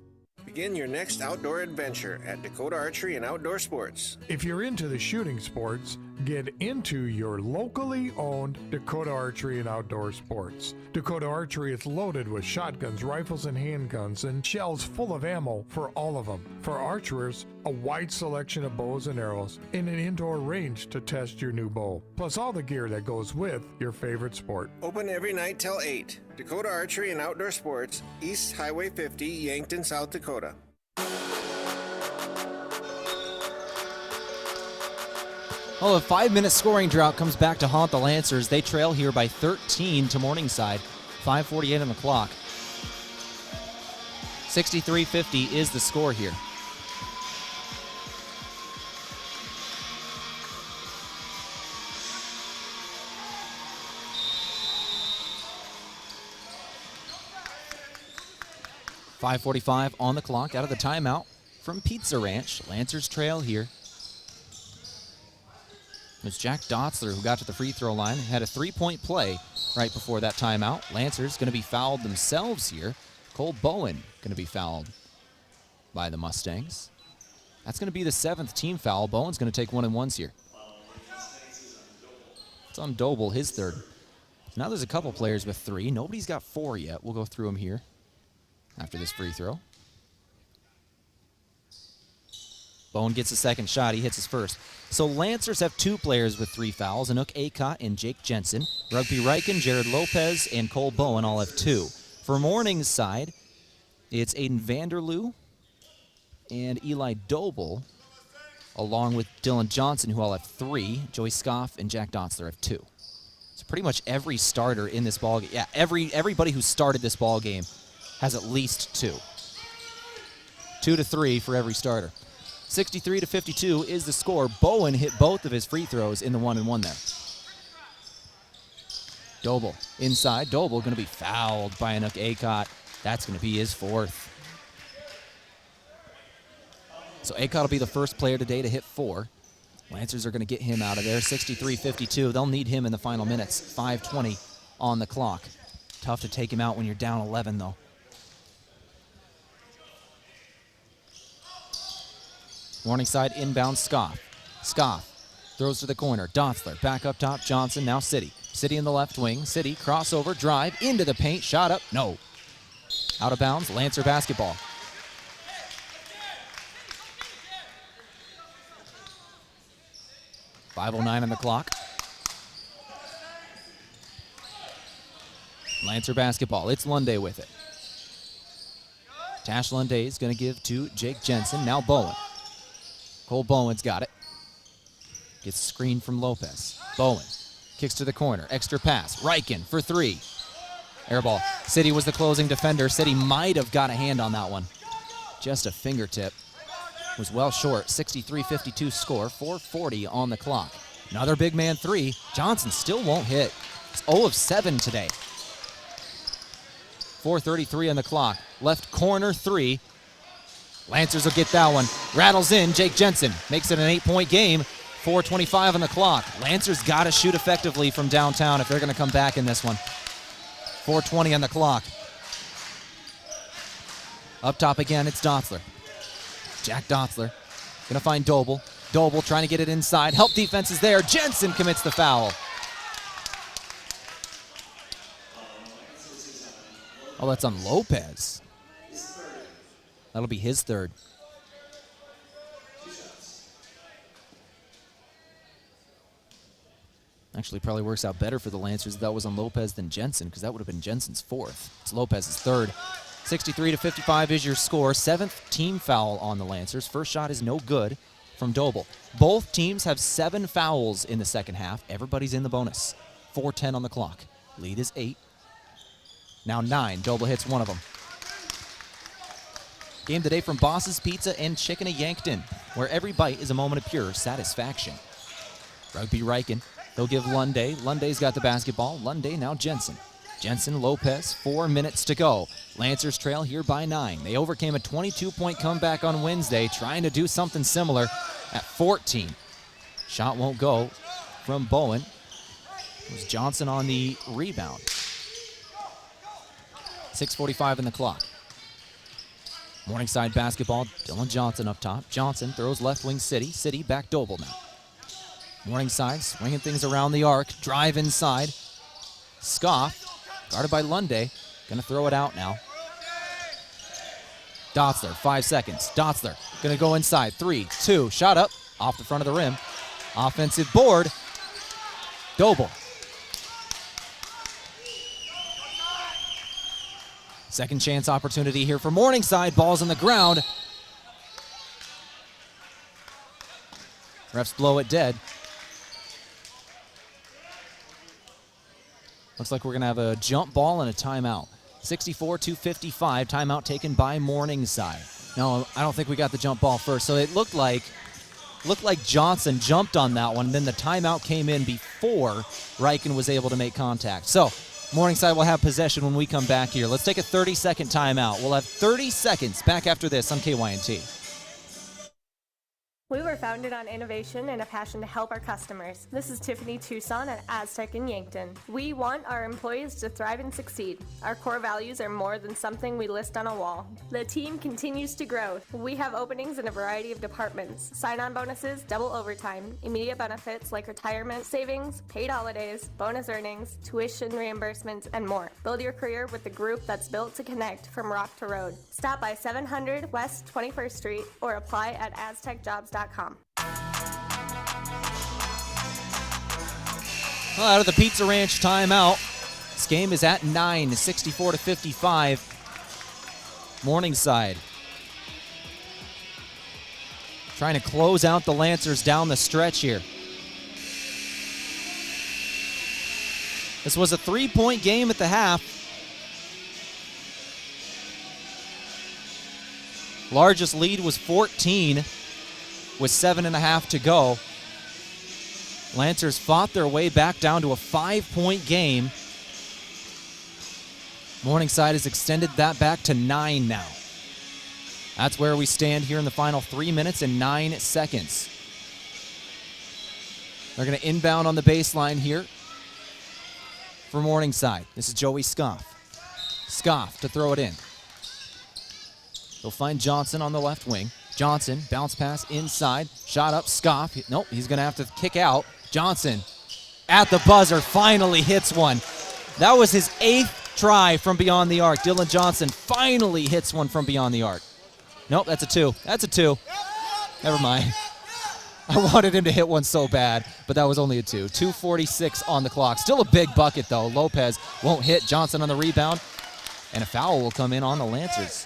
Begin your next outdoor adventure at Dakota Archery and Outdoor Sports. If you're into the shooting sports, get into your locally owned Dakota Archery and Outdoor Sports. Dakota Archery is loaded with shotguns, rifles, and handguns, and shells full of ammo for all of them. For archers, a wide selection of bows and arrows, and an indoor range to test your new bow. Plus all the gear that goes with your favorite sport. Open every night till 8. Dakota Archery and Outdoor Sports, East Highway 50, Yankton, South Dakota. Well, a 5-minute scoring drought comes back to haunt the Lancers. They trail here by 13 to Morningside. 5:48 on the clock. 63-50 is the score here. .545 on the clock out of the timeout from Pizza Ranch. Lancers trail here. It was Jack Dotzler who got to the free throw line, had a 3-point play right before that timeout. Lancers going to be fouled themselves here. Cole Bowen going to be fouled by the Mustangs. That's going to be the 7th team foul. Bowen's going to take 1-and-1s here. It's on Doble, his 3rd. So now there's a couple players with 3. Nobody's got 4 yet. We'll go through them here after this free throw. Bowen gets a second shot. He hits his first. So Lancers have 2 players with 3 fouls. Anook Acott and Jake Jensen. Rugby Riken, Jared Lopez, and Cole Bowen all have 2. For Morningside, it's Aiden Vanderloo and Eli Doble, along with Dylan Johnson, who all have 3. Joey Scoff and Jack Dotzler have 2. So pretty much every starter in this ball game, yeah, everybody who started this ball game has at least 2. 2 to 3 for every starter. 63-52 is the score. Bowen hit both of his free throws in the 1-and-1 there. Doble inside. Doble going to be fouled by Anook Acott. That's going to be his 4th. So Acott will be the first player today to hit 4. Lancers are going to get him out of there. 63-52. They'll need him in the final minutes. 5:20 on the clock. Tough to take him out when you're down 11, though. Morningside inbound Scoff. Scoff throws to the corner. Dotzler back up top. Johnson now City. City in the left wing. City crossover drive into the paint. Shot up. No. Out of bounds. Lancer basketball. .509 on the clock. Lancer basketball. It's Lunday with it. Tash Lunday is going to give to Jake Jensen. Now Bowen. Cole Bowen's got it. Gets screened from Lopez. Bowen kicks to the corner. Extra pass. Riken for 3. Air ball. City was the closing defender. City might have got a hand on that one. Just a fingertip. Was well short. 63-52 score. 4:40 on the clock. Another big man 3. Johnson still won't hit. It's 0 of 7 today. 4:33 on the clock. Left corner 3. Lancers will get that one. Rattles in. Jake Jensen makes it an 8-point game. 4:25 on the clock. Lancers got to shoot effectively from downtown if they're going to come back in this one. 4:20 on the clock. Up top again, it's Dotzler. Jack Dotzler going to find Doble. Doble trying to get it inside. Help defense is there. Jensen commits the foul. Oh, that's on Lopez. That'll be his 3rd. Actually, probably works out better for the Lancers if that was on Lopez than Jensen, because that would have been Jensen's 4th. It's Lopez's 3rd. 63-55 is your score. 7th team foul on the Lancers. First shot is no good from Doble. Both teams have 7 fouls in the second half. Everybody's in the bonus. 4:10 on the clock. Lead is 8. Now 9. Doble hits one of them. Game today from Boss's Pizza and Chicken of Yankton, where every bite is a moment of pure satisfaction. Rugby Riken. They'll give Lunday. Lunday's got the basketball. Lunday now Jensen. Jensen, Lopez, 4 minutes to go. Lancers trail here by 9. They overcame a 22-point comeback on Wednesday, trying to do something similar at 14. Shot won't go from Bowen. It was Johnson on the rebound. 6:45 in the clock. Morningside basketball, Dylan Johnson up top. Johnson throws left wing City. City back Doble now. Morningside swinging things around the arc. Drive inside. Scoff, guarded by Lunde. Gonna throw it out now. Dotzler, 5 seconds. Dotzler gonna go inside. 3, 2, shot up, off the front of the rim. Offensive board. Doble. Second chance opportunity here for Morningside. Ball's on the ground. Refs blow it dead. Looks like we're going to have a jump ball and a timeout. 64-55, timeout taken by Morningside. No, I don't think we got the jump ball first. So it looked like Johnson jumped on that one, and then the timeout came in before Riken was able to make contact. So Morningside will have possession when we come back here. Let's take a 30-second timeout. We'll have 30 seconds back after this on KYNT. We were founded on innovation and a passion to help our customers. This is Tiffany Tucson at Aztec in Yankton. We want our employees to thrive and succeed. Our core values are more than something we list on a wall. The team continues to grow. We have openings in a variety of departments. Sign-on bonuses, double overtime, immediate benefits like retirement, savings, paid holidays, bonus earnings, tuition reimbursements, and more. Build your career with the group that's built to connect from rock to road. Stop by 700 West 21st Street or apply at aztecjobs.com. Well, out of the Pizza Ranch timeout. This game is at 9, 64-55. Morningside trying to close out the Lancers down the stretch here. This was a 3-point game at the half. Largest lead was 14 with 7.5 to go. Lancers fought their way back down to a 5-point game. Morningside has extended that back to 9 now. That's where we stand here in the final 3 minutes and 9 seconds. They're going to inbound on the baseline here for Morningside. This is Joey Scoff. Scoff to throw it in. They'll find Johnson on the left wing. Johnson, bounce pass inside, shot up, Scoff. Nope, he's going to have to kick out. Johnson at the buzzer finally hits one. That was his 8th try from beyond the arc. Dylan Johnson finally hits one from beyond the arc. Nope, that's a 2. That's a 2. Never mind. I wanted him to hit one so bad, but that was only a 2. 2:46 on the clock. Still a big bucket, though. Lopez won't hit. Johnson on the rebound, and a foul will come in on the Lancers.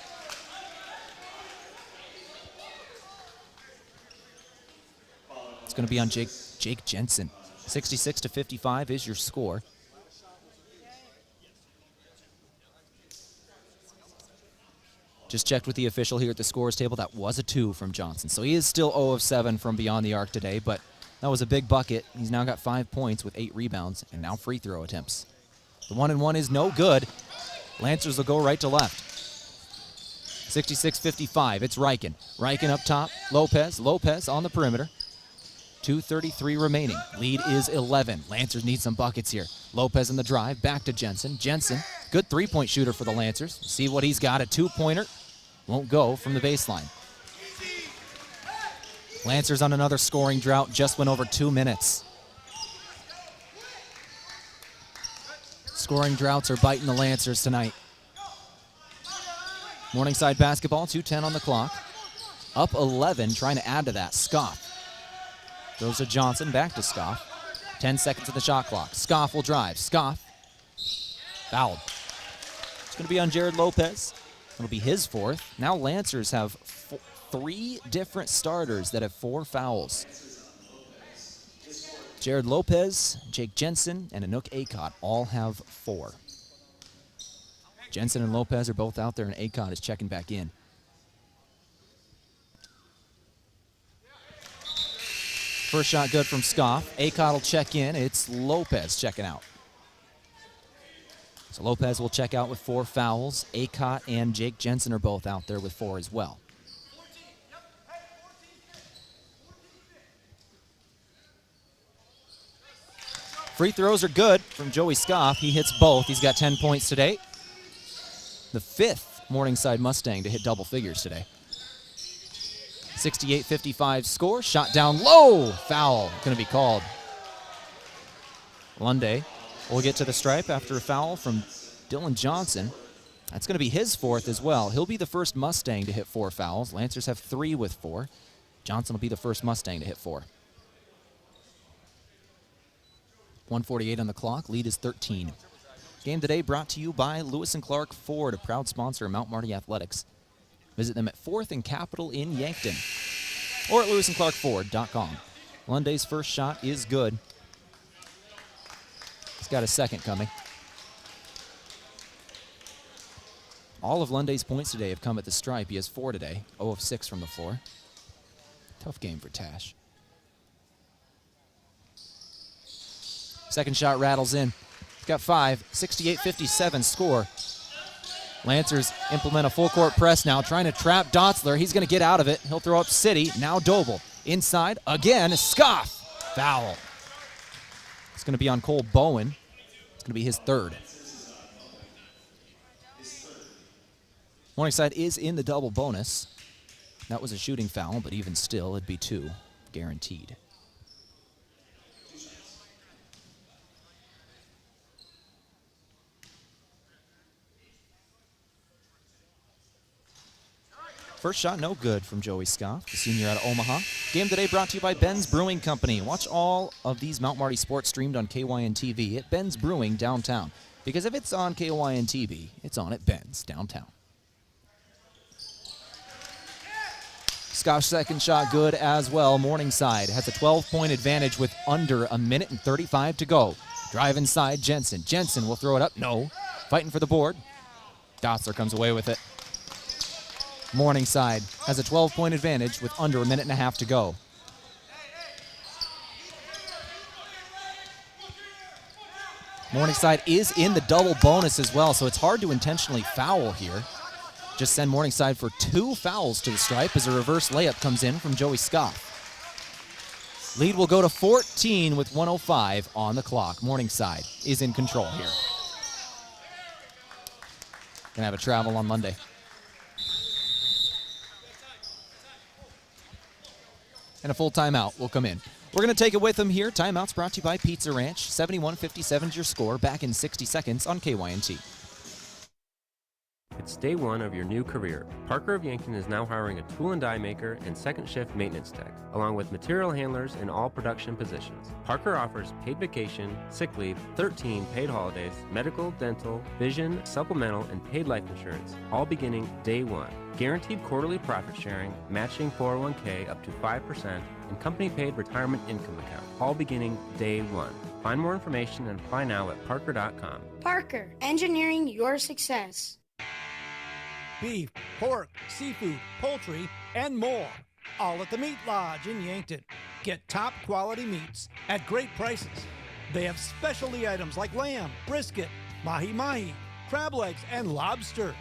It's going to be on Jake Jensen. 66-55 is your score. Just checked with the official here at the scores table. That was a 2 from Johnson. So he is still 0 of 7 from beyond the arc today, but that was a big bucket. He's now got 5 points with 8 rebounds and now free throw attempts. The 1-and-1 is no good. Lancers will go right to left. 66-55. It's Riken. Riken up top. Lopez on the perimeter. 2:33 remaining. Lead is 11. Lancers need some buckets here. Lopez in the drive. Back to Jensen. Jensen, good 3-point shooter for the Lancers. See what he's got. A 2-pointer. Won't go from the baseline. Lancers on another scoring drought. Just went over 2 minutes. Scoring droughts are biting the Lancers tonight. Morningside basketball. 2:10 on the clock. Up 11. Trying to add to that. Scoff. Throws to Johnson, back to Scoff. 10 seconds of the shot clock. Scoff will drive. Scoff. Fouled. It's going to be on Jared Lopez. It'll be his 4th. Now Lancers have 3 different starters that have 4 fouls. Jared Lopez, Jake Jensen, and Anook Acott all have 4. Jensen and Lopez are both out there, and Acott is checking back in. First shot good from Scoff. Acott will check in. It's Lopez checking out. So Lopez will check out with 4 fouls. Acott and Jake Jensen are both out there with 4 as well. Free throws are good from Joey Scoff. He hits both. He's got 10 points today. The 5th Morningside Mustang to hit double figures today. 68-55 score. Shot down low. Foul going to be called. Lunday will get to the stripe after a foul from Dylan Johnson. That's going to be his fourth as well. He'll be the first Mustang to hit 4 fouls. Lancers have 3 with 4. Johnson will be the first Mustang to hit 4. 1:48 on the clock. Lead is 13. Game today brought to you by Lewis & Clark Ford, a proud sponsor of Mount Marty Athletics. Visit them at 4th and Capitol in Yankton or at lewisandclarkford.com. Lunday's first shot is good. He's got a second coming. All of Lunday's points today have come at the stripe. He has 4 today, 0 of 6 from the floor. Tough game for Tash. Second shot rattles in. He's got 5, 68-57 score. Lancers implement a full court press now, trying to trap Dotzler. He's going to get out of it. He'll throw up City. Now Doble. Inside again. Scoff. Foul. It's going to be on Cole Bowen. It's going to be his 3rd. Morningside is in the double bonus. That was a shooting foul, but even still, it'd be 2 guaranteed. First shot, no good from Joey Scoff, the senior out of Omaha. Game today brought to you by Ben's Brewing Company. Watch all of these Mount Marty sports streamed on KYNT TV at Ben's Brewing downtown. Because if it's on KYNT TV, it's on at Ben's downtown. Scoff's second shot good as well. Morningside has a 12-point advantage with under 1:35 to go. Drive inside, Jensen. Jensen will throw it up. No. Fighting for the board. Dotzler comes away with it. Morningside has a 12-point advantage with under 1.5 minutes to go. Morningside is in the double bonus as well, so it's hard to intentionally foul here. Just send Morningside for 2 fouls to the stripe as a reverse layup comes in from Joey Scoff. Lead will go to 14 with 1:05 on the clock. Morningside is in control here. Gonna have a travel on Monday. And a full timeout will come in. We're going to take it with them here. Timeout's brought to you by Pizza Ranch. 71-57 is your score. Back in 60 seconds on KYNT. It's day 1 of your new career. Parker of Yankton is now hiring a tool and die maker and second shift maintenance tech, along with material handlers in all production positions. Parker offers paid vacation, sick leave, 13 paid holidays, medical, dental, vision, supplemental, and paid life insurance, all beginning day 1. Guaranteed quarterly profit sharing, matching 401k up to 5%, and company paid retirement income account, all beginning day 1. Find more information and apply now at parker.com. Parker, engineering your success. Beef, pork, seafood, poultry, and more. All at the Meat Lodge in Yankton. Get top quality meats at great prices. They have specialty items like lamb, brisket, mahi-mahi, crab legs, and lobster.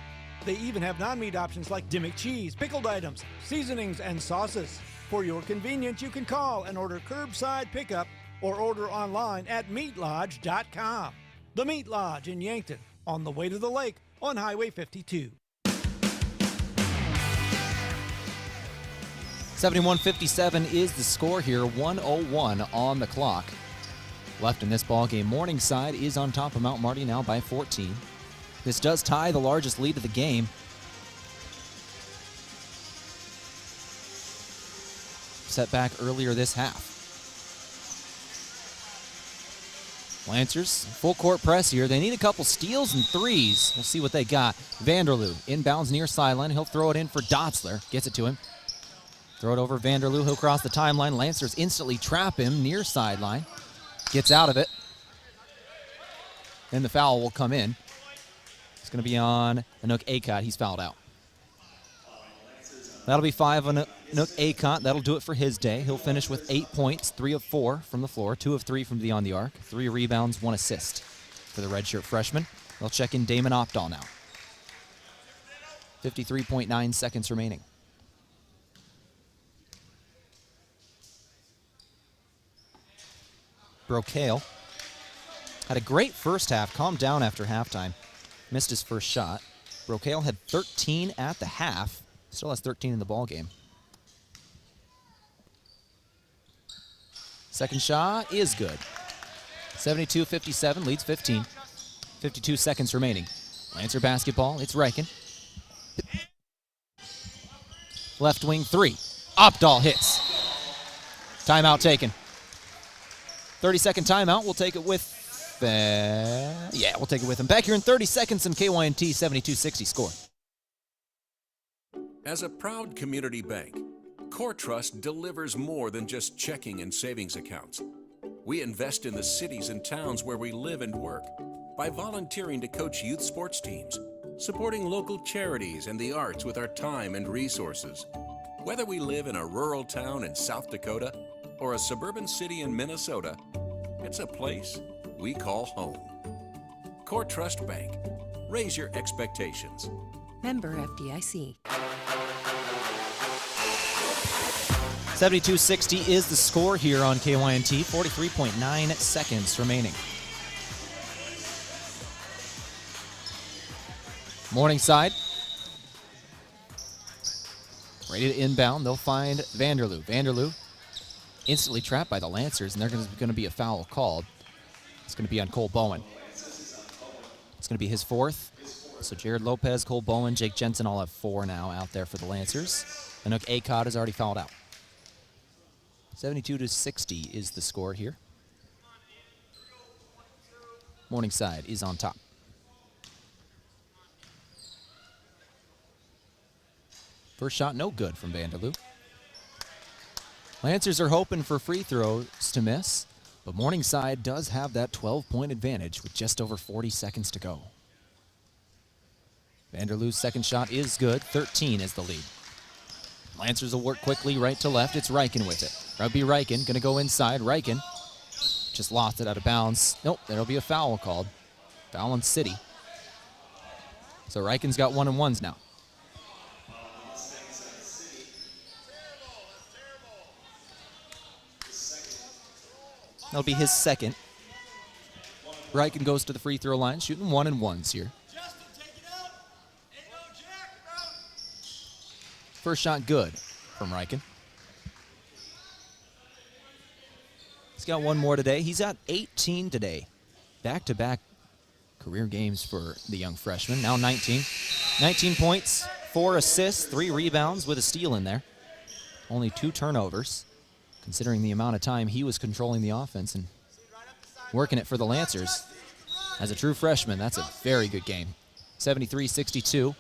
They even have non-meat options like Dimmick cheese, pickled items, seasonings, and sauces. For your convenience, you can call and order curbside pickup or order online at meatlodge.com. The Meat Lodge in Yankton, on the way to the lake on Highway 52. 71-57 is the score here. 1:01 on the clock. Left in this ball game. Morningside is on top of Mount Marty now by 14. This does tie the largest lead of the game. Set back earlier this half. Lancers, full court press here. They need a couple steals and threes. We'll see what they got. Vanderloo inbounds near sideline. He'll throw it in for Dotzler. Gets it to him. Throw it over Vanderloo. He'll cross the timeline. Lancers instantly trap him near sideline. Gets out of it. Then the foul will come in. It's going to be on Anook Akot. He's fouled out. That'll be 5 on Anook Akot. That'll do it for his day. He'll finish with 8 points, 3 of 4 from the floor, 2 of 3 from beyond the arc, 3 rebounds, 1 assist for the redshirt freshman. They'll check in Damon Opdahl now. 53.9 seconds remaining. Brocail had a great first half, calmed down after halftime. Missed his first shot. Brookale had 13 at the half. Still has 13 in the ball game. Second shot is good. 72-57, leads 15. 52 seconds remaining. Lancer basketball, it's Reichen. Left wing three. Opdahl hits. Timeout taken. 30-second timeout. We'll take it with... we'll take it with him. Back here in 30 seconds in KYNT 72-60 score. As a proud community bank, Core Trust delivers more than just checking and savings accounts. We invest in the cities and towns where we live and work by volunteering to coach youth sports teams, supporting local charities and the arts with our time and resources. Whether we live in a rural town in South Dakota or a suburban city in Minnesota, it's a place we call home. Core Trust Bank. Raise your expectations. Member FDIC. 72-60 is the score here on KYNT. 43.9 seconds remaining. Morningside. Ready to inbound. They'll find Vanderloo. Vanderloo instantly trapped by the Lancers, and there's going to be a foul called. It's going to be on Cole Bowen. It's going to be his fourth. So Jared Lopez, Cole Bowen, Jake Jensen all have 4 now out there for the Lancers. Anook Acott has already fouled out. 72-60 is the score here. Morningside is on top. First shot no good from Vanderloo. Lancers are hoping for free throws to miss, but Morningside does have that 12-point advantage with just over 40 seconds to go. Vanderloo's second shot is good. 13 is the lead. Lancers will work quickly right to left. It's Reichen with it. Rugby Reichen going to go inside. Reichen just lost it out of bounds. Nope, there'll be a foul called. Foul on City. So Reichen's got 1-and-1s now. That'll be his second. Reichen goes to the free throw line, shooting 1-and-1s here. First shot good from Reichen. He's got one more today. He's at 18 today. Back-to-back career games for the young freshman. Now 19. 19 points, 4 assists, 3 rebounds with a steal in there. Only 2 turnovers, considering the amount of time he was controlling the offense and working it for the Lancers. As a true freshman, that's a very good game. 73-62.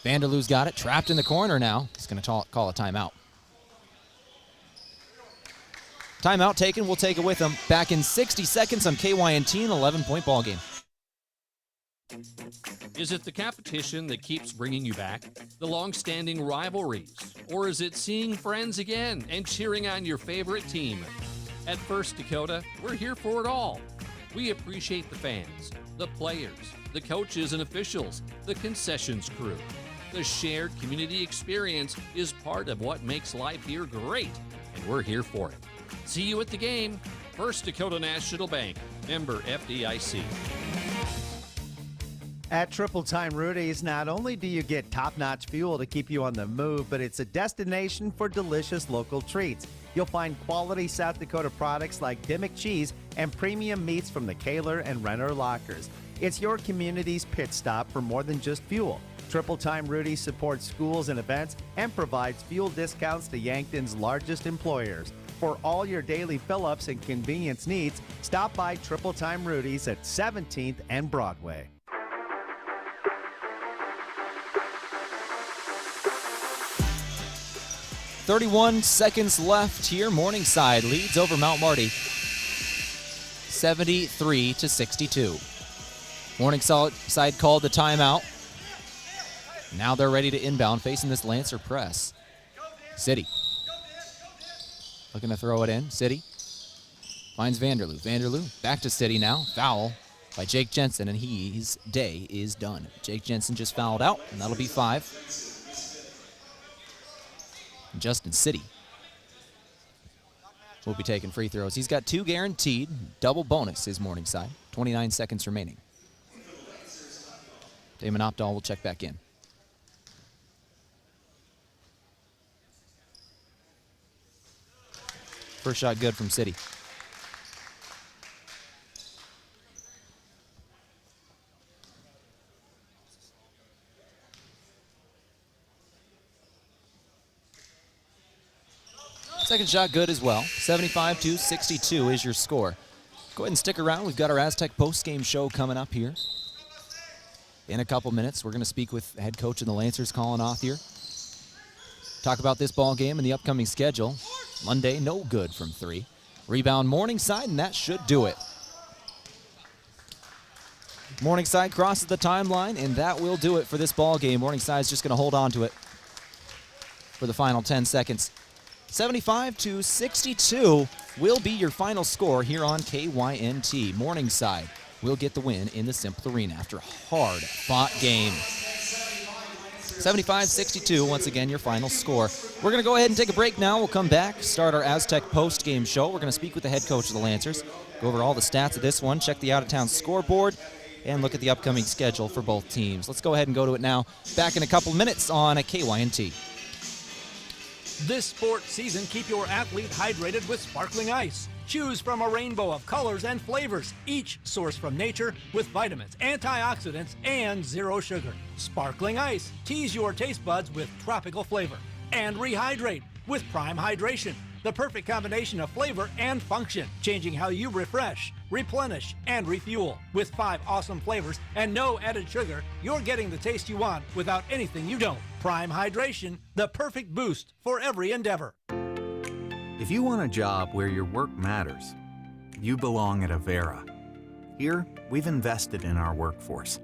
Vanderloo's got it, trapped in the corner now. He's going to call a timeout. Timeout taken, we'll take it with him. Back in 60 seconds on KYNT, an 11-point ball game. Is it the competition that keeps bringing you back? The long-standing rivalries? Or is it seeing friends again and cheering on your favorite team? At First Dakota, we're here for it all. We appreciate the fans, the players, the coaches and officials, the concessions crew. The shared community experience is part of what makes life here great, and we're here for it. See you at the game. First Dakota National Bank, member FDIC. At Triple Time Rudy's, not only do you get top-notch fuel to keep you on the move, but it's a destination for delicious local treats. You'll find quality South Dakota products like Dimmock cheese and premium meats from the Kaler and Renner lockers. It's your community's pit stop for more than just fuel. Triple Time Rudy's supports schools and events and provides fuel discounts to Yankton's largest employers. For all your daily fill-ups and convenience needs, stop by Triple Time Rudy's at 17th and Broadway. "31 seconds left here. Morningside leads over Mount Marty 73-62. Morningside called the timeout. Now they're ready to inbound, facing this Lancer press. City looking to throw it in. City finds Vanderloo. Vanderloo back to City now. Foul by Jake Jensen, and his day is done. Jake Jensen just fouled out, and that'll be 5. Justin City will be taking free throws. He's got 2 guaranteed. Double bonus is Morningside. 29 seconds remaining. Damon Opdahl will check back in. First shot good from City. Second shot good as well. 75-62 is your score. Go ahead and stick around. We've got our Aztec post-game show coming up here. In a couple minutes, we're going to speak with the head coach of the Lancers, Colin Othnier. Talk about this ball game and the upcoming schedule. Monday, no good from 3. Rebound Morningside, and that should do it. Morningside crosses the timeline, and that will do it for this ball game. Morningside's just going to hold on to it for the final 10 seconds. 75-62 will be your final score here on KYNT. Morningside will get the win in the Cimpl Arena after a hard-fought game. 75-62, once again, your final score. We're going to go ahead and take a break now. We'll come back, start our Aztec post-game show. We're going to speak with the head coach of the Lancers, go over all the stats of this one, check the out-of-town scoreboard, and look at the upcoming schedule for both teams. Let's go ahead and go to it now. Back in a couple minutes on a KYNT. This sports season, keep your athlete hydrated with sparkling ice. Choose from a rainbow of colors and flavors, each sourced from nature with vitamins, antioxidants, and zero sugar. Sparkling ice. Tease your taste buds with tropical flavor. And rehydrate with Prime Hydration. The perfect combination of flavor and function, changing how you refresh, replenish, and refuel. With 5 awesome flavors and no added sugar, you're getting the taste you want without anything you don't. Prime Hydration, the perfect boost for every endeavor. If you want a job where your work matters, you belong at Avera. Here, we've invested in our workforce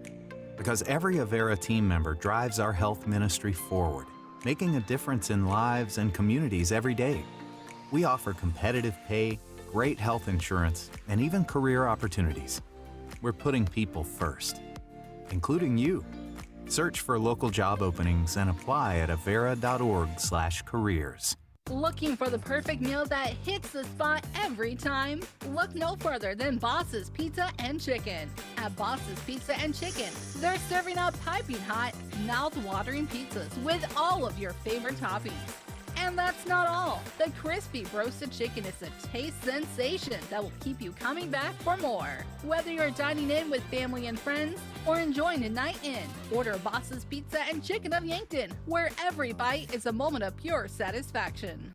because every Avera team member drives our health ministry forward, making a difference in lives and communities every day. We offer competitive pay, great health insurance, and even career opportunities. We're putting people first, including you. Search for local job openings and apply at avera.org/careers. Looking for the perfect meal that hits the spot every time? Look no further than Boss's Pizza and Chicken. At Boss's Pizza and Chicken, they're serving up piping hot, mouth-watering pizzas with all of your favorite toppings. And that's not all. The crispy roasted chicken is a taste sensation that will keep you coming back for more. Whether you're dining in with family and friends or enjoying a night in, order Boss's Pizza and Chicken of Yankton, where every bite is a moment of pure satisfaction.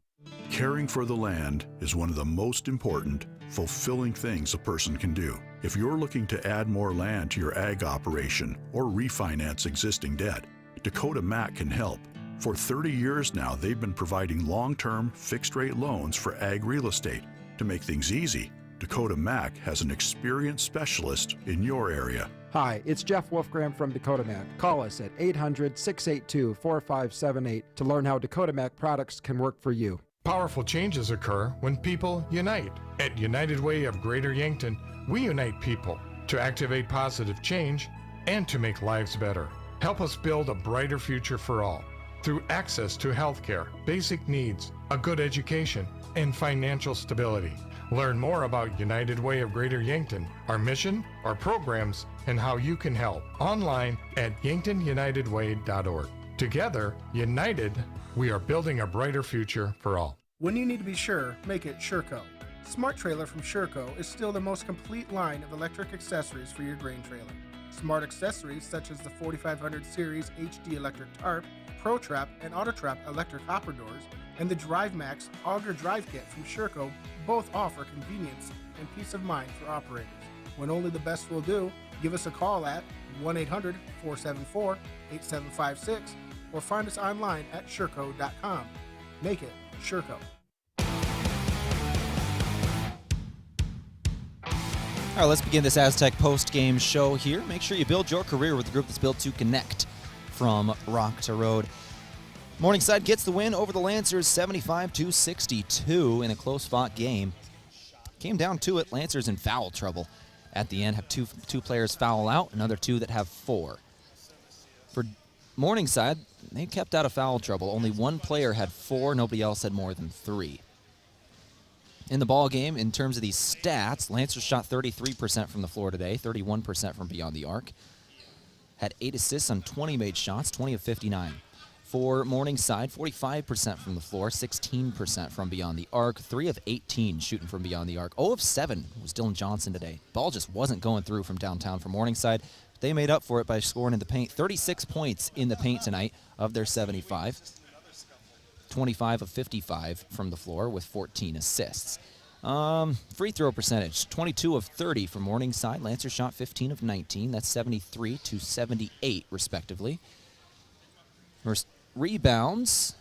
Caring for the land is one of the most important, fulfilling things a person can do. If you're looking to add more land to your ag operation or refinance existing debt, Dakota Mac can help. For 30 years now, they've been providing long-term, fixed-rate loans for ag real estate. To make things easy, Dakota Mac has an experienced specialist in your area. Hi, it's Jeff Wolfgram from Dakota Mac. Call us at 800-682-4578 to learn how Dakota Mac products can work for you. Powerful changes occur when people unite. At United Way of Greater Yankton, we unite people to activate positive change and to make lives better. Help us build a brighter future for all through access to health care, basic needs, a good education, and financial stability. Learn more about United Way of Greater Yankton, our mission, our programs, and how you can help online at yanktonyunitedway.org. Together, united, we are building a brighter future for all. When you need to be sure, make it Sureco. Smart Trailer from Sureco is still the most complete line of electric accessories for your grain trailer. Smart accessories such as the 4500 Series HD electric tarp, Pro Trap and Auto Trap electric hopper doors, and the Drive Max Auger Drive Kit from Sureco both offer convenience and peace of mind for operators. When only the best will do, give us a call at 1-800-474-8756 or find us online at sureco.com. Make it Sureco. All right, let's begin this Aztec post-game show here. Make sure you build your career with a group that's built to connect from rock to road. Morningside gets the win over the Lancers 75-62 in a close-fought game. Came down to it. Lancers in foul trouble at the end. Have two players foul out, another 2 that have 4. For Morningside, they kept out of foul trouble. Only 1 player had 4. Nobody else had more than 3. In the ball game, in terms of these stats, Lancers shot 33% from the floor today, 31% from beyond the arc. had 8 assists on 20 made shots, 20 of 59. For Morningside, 45% from the floor, 16% from beyond the arc, 3 of 18 shooting from beyond the arc. 0 of 7 was Dylan Johnson today. Ball just wasn't going through from downtown for Morningside. They made up for it by scoring in the paint. 36 points in the paint tonight of their 75. 25 of 55 from the floor with 14 assists. Free throw percentage, 22 of 30 for Morningside. Lancers shot 15 of 19. That's 73 to 78, respectively. Rebounds,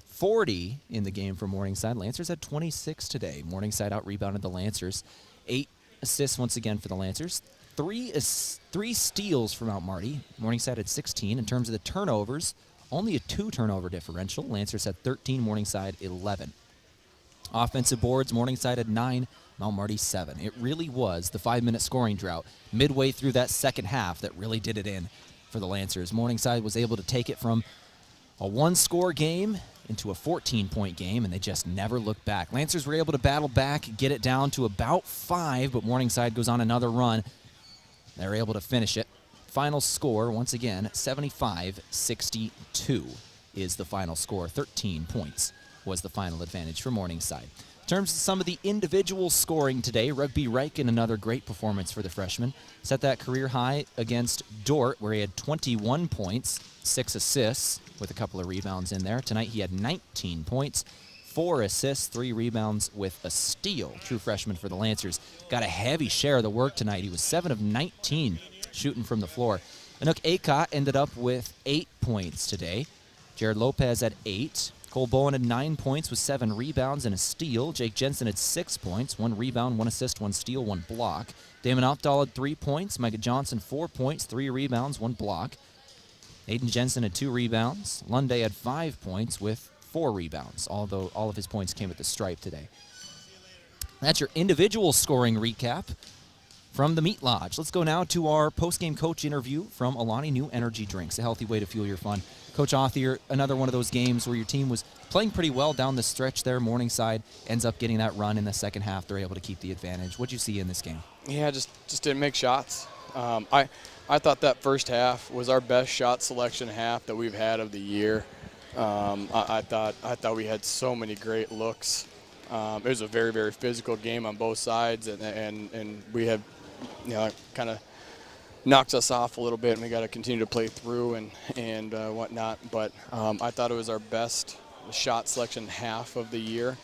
40 in the game for Morningside. Lancers had 26 today. Morningside out-rebounded the Lancers. 8 assists once again for the Lancers. 3 steals from out Marty. Morningside had 16. In terms of the turnovers, only a 2-turnover differential. Lancers had 13, Morningside 11. Offensive boards, Morningside had 9, Mount Marty 7. It really was the 5-minute scoring drought midway through that second half that really did it in for the Lancers. Morningside was able to take it from a 1-score game into a 14-point game, and they just never looked back. Lancers were able to battle back, get it down to about 5, but Morningside goes on another run. They're able to finish it. Final score, once again, 75-62 is the final score. 13 points was the final advantage for Morningside. In terms of some of the individual scoring today, Rugby Riken, another great performance for the freshman. Set that career high against Dort, where he had 21 points, 6 assists, with a couple of rebounds in there. Tonight he had 19 points, 4 assists, 3 rebounds with a steal. True freshman for the Lancers. Got a heavy share of the work tonight. He was 7 of 19 shooting from the floor. Anook Akot ended up with 8 points today. Jared Lopez had 8. Cole Bowen had 9 points with 7 rebounds and a steal. Jake Jensen had 6 points, 1 rebound, 1 assist, 1 steal, 1 block. Damon Opdahl had 3 points. Micah Johnson 4 points, 3 rebounds, 1 block. Aiden Jensen had 2 rebounds. Lunday had 5 points with 4 rebounds, although all of his points came at the stripe today. That's your individual scoring recap from the Meat Lodge. Let's go now to our post-game coach interview from Alani New Energy Drinks, a healthy way to fuel your fun. Coach Othier, another one of those games where your team was playing pretty well down the stretch there. Morningside ends up getting that run in the second half. They're able to keep the advantage. What did you see in this game? Yeah, just didn't make shots. I thought that first half was our best shot selection half that we've had of the year. I thought we had so many great looks. It was a very, very physical game on both sides, and we had, kind of knocks us off a little bit, and we got to continue to play through and whatnot. But I thought it was our best shot selection half of the year.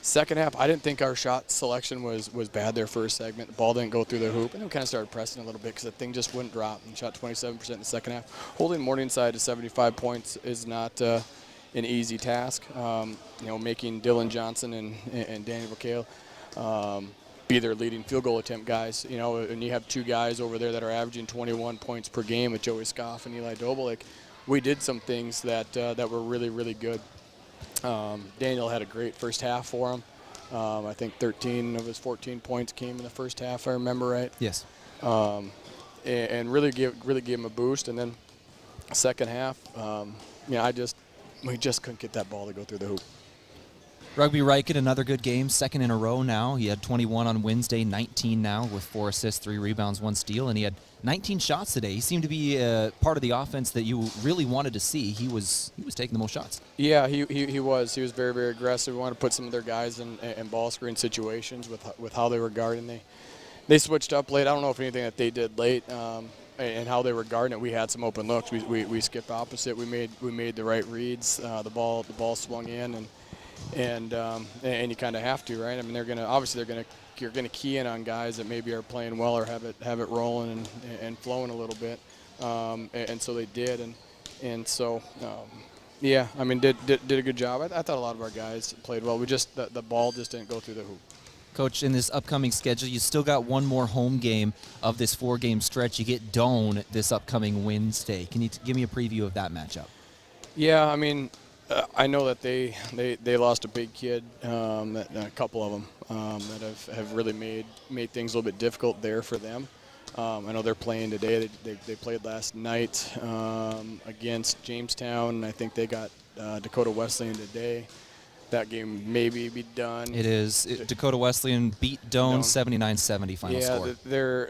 Second half, I didn't think our shot selection was bad there first segment. The ball didn't go through the hoop, and then we kind of started pressing a little bit because the thing just wouldn't drop. And shot 27% in the second half. Holding Morningside to 75 points is not an easy task. Making Dylan Johnson and Daniel McHale be their leading field goal attempt guys. And you have 2 guys over there that are averaging 21 points per game with Joey Scoff and Eli Dobolik. We did some things that were really, really good. Daniel had a great first half for him. I think 13 of his 14 points came in the first half, if I remember right. Yes. And really gave him a boost. And then second half, we just couldn't get that ball to go through the hoop. Rugby Riken, another good game, second in a row now. He had 21 on Wednesday, 19 now with 4 assists, 3 rebounds, 1 steal, and he had 19 shots today. He seemed to be part of the offense that you really wanted to see. He was taking the most shots. Yeah, he was. He was very, very aggressive. We wanted to put some of their guys in ball screen situations with how they were guarding. They switched up late. I don't know if anything that they did late and how they were guarding it. We had some open looks. We skipped opposite. We made the right reads. The ball swung in and you kind of have to, right? I mean, you're gonna key in on guys that maybe are playing well or have it rolling and flowing a little bit, and so they did, and so yeah, I mean, did a good job. I thought a lot of our guys played well. We just the ball just didn't go through the hoop. Coach, in this upcoming schedule, you still got one more home game of this 4-game stretch. You get Doane this upcoming Wednesday. Can you give me a preview of that matchup? Yeah, I mean, I know that they lost a big kid, a couple of them that have really made things a little bit difficult there for them. I know they're playing today. They played last night against Jamestown, and I think they got Dakota Wesleyan today. that game maybe be done. It is. Dakota Wesleyan beat Doane 79-70 final score.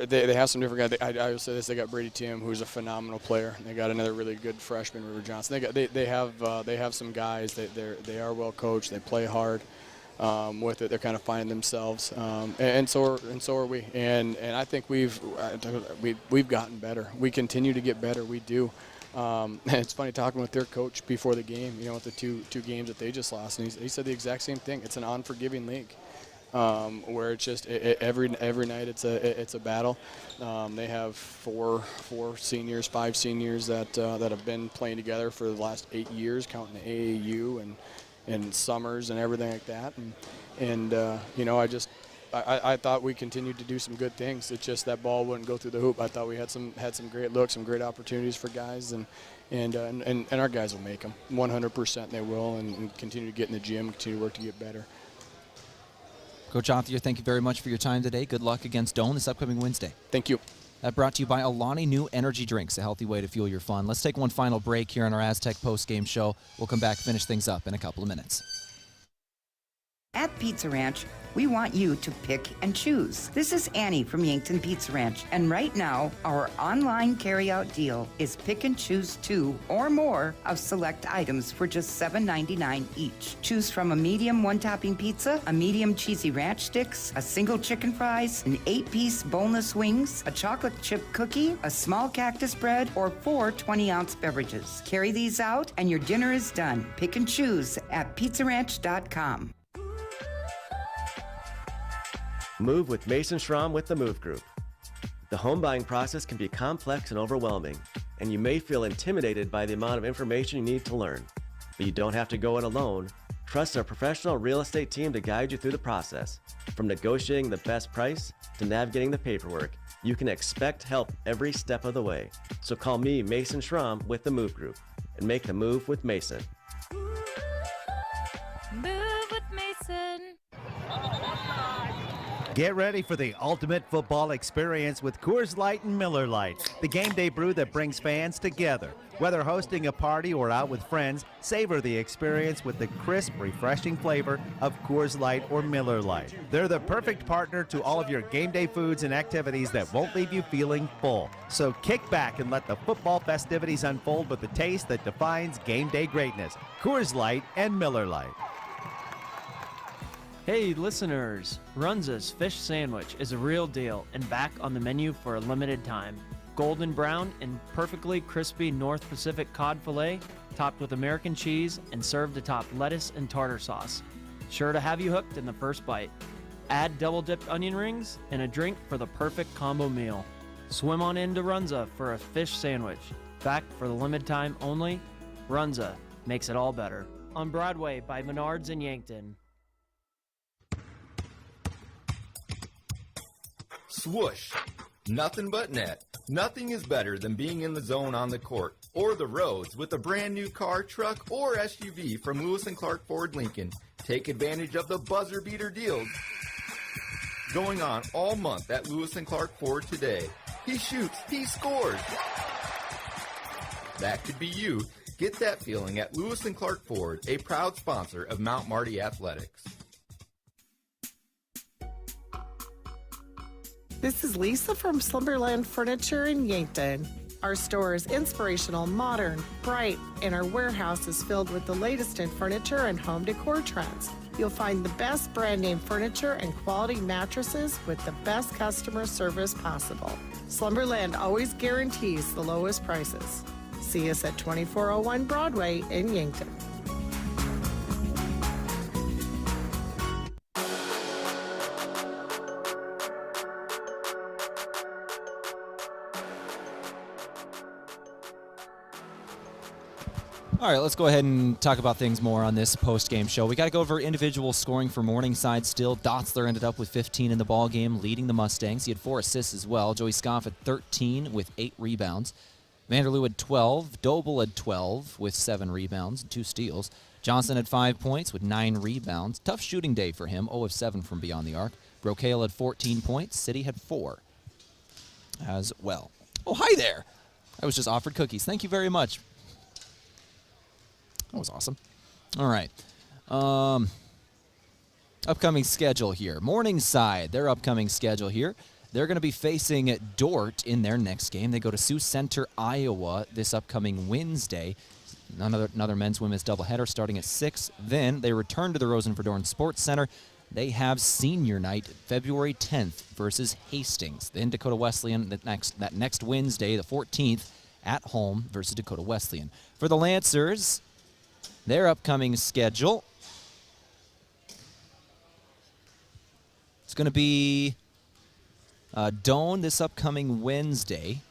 They have some different guys. I would say this: they got Brady Tim, who's a phenomenal player. They got another really good freshman, River Johnson. They have some guys that they are well coached. They play hard. With it, they're kind of finding themselves, and so are we. And I think we've gotten better. We continue to get better. We do. It's funny talking with their coach before the game. With the two games that they just lost, and he said the exact same thing. It's an unforgiving league, where it's just every night it's a battle. They have five seniors that have been playing together for the last 8 years, counting the AAU and summers and everything like that, I thought we continued to do some good things. It's just that ball wouldn't go through the hoop. I thought we had some great looks, some great opportunities for guys, and our guys will make them 100%. They will, and continue to get in the gym, continue to work to get better. Coach Othier, thank you very much for your time today. Good luck against Doane this upcoming Wednesday. Thank you. That brought to you by Alani New Energy Drinks, a healthy way to fuel your fun. Let's take one final break here on our Aztec postgame show. We'll come back, finish things up in a couple of minutes. At Pizza Ranch, we want you to pick and choose. This is Annie from Yankton Pizza Ranch, and right now, our online carryout deal is pick and choose 2 or more of select items for just $7.99 each. Choose from a medium one-topping pizza, a medium cheesy ranch sticks, a single chicken fries, an 8-piece boneless wings, a chocolate chip cookie, a small cactus bread, or 4 20-ounce beverages. Carry these out, and your dinner is done. Pick and choose at pizzaranch.com. Move with Mason Schramm with the Move Group. The home buying process can be complex and overwhelming, and you may feel intimidated by the amount of information you need to learn. But you don't have to go it alone. Trust our professional real estate team to guide you through the process. From negotiating the best price to navigating the paperwork, you can expect help every step of the way. So call me, Mason Schramm, with the Move Group, and make the move with Mason. Move with Mason. Get ready for the ultimate football experience with Coors Light and Miller Lite, the game day brew that brings fans together. Whether hosting a party or out with friends, savor the experience with the crisp, refreshing flavor of Coors Light or Miller Lite. They're the perfect partner to all of your game day foods and activities that won't leave you feeling full. So kick back and let the football festivities unfold with the taste that defines game day greatness. Coors Light and Miller Lite. Hey listeners, Runza's Fish Sandwich is a real deal and back on the menu for a limited time. Golden brown and perfectly crispy North Pacific cod fillet, topped with American cheese and served atop lettuce and tartar sauce. Sure to have you hooked in the first bite. Add double-dipped onion rings and a drink for the perfect combo meal. Swim on into Runza for a fish sandwich. Back for the limited time only, Runza makes it all better. On Broadway by Menards in Yankton. Swoosh. Nothing but net. Nothing is better than being in the zone on the court or the roads with a brand new car, truck, or SUV from Lewis & Clark Ford Lincoln. Take advantage of the buzzer beater deals going on all month at Lewis & Clark Ford today. He shoots, he scores. That could be you. Get that feeling at Lewis & Clark Ford, a proud sponsor of Mount Marty Athletics. This is Lisa from Slumberland Furniture in Yankton. Our store is inspirational, modern, bright, and our warehouse is filled with the latest in furniture and home decor trends. You'll find the best brand name furniture and quality mattresses with the best customer service possible. Slumberland always guarantees the lowest prices. See us at 2401 Broadway in Yankton. All right, let's go ahead and talk about things more on this post-game show. We got to go over individual scoring for Morningside still. Dotzler ended up with 15 in the ball game, leading the Mustangs. He had 4 assists as well. Joey Scoff had 13 with 8 rebounds. Vanderloo had 12. Doble had 12 with 7 rebounds and 2 steals. Johnson had 5 points with 9 rebounds. Tough shooting day for him, 0 of 7 from beyond the arc. Brocale had 14 points. City had 4 as well. Oh, hi there. I was just offered cookies. Thank you very much. That was awesome. All right. Upcoming schedule here. Morningside, their upcoming schedule here. They're going to be facing Dort in their next game. They go to Sioux Center, Iowa this upcoming Wednesday. Another men's women's doubleheader starting at 6. Then they return to the Rosenford Dorn Sports Center. They have senior night February 10th versus Hastings. Then Dakota Wesleyan that next Wednesday, the 14th, at home versus Dakota Wesleyan. For the Lancers, their upcoming schedule, it's going to be Doane this upcoming Wednesday.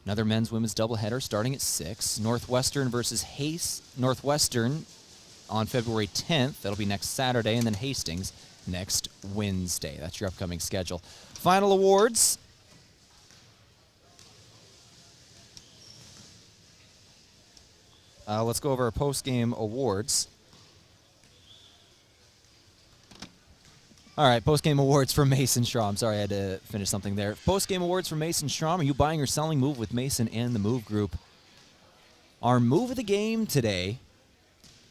Another men's women's doubleheader starting at 6. Northwestern versus Northwestern on February 10th. That'll be next Saturday. And then Hastings next Wednesday. That's your upcoming schedule. Final awards. Let's go over our post-game awards. All right, post-game awards from Mason Schramm. Sorry, I had to finish something there. Post-game awards from Mason Schramm. Are you buying or selling? Move with Mason and the Move Group. Our move of the game today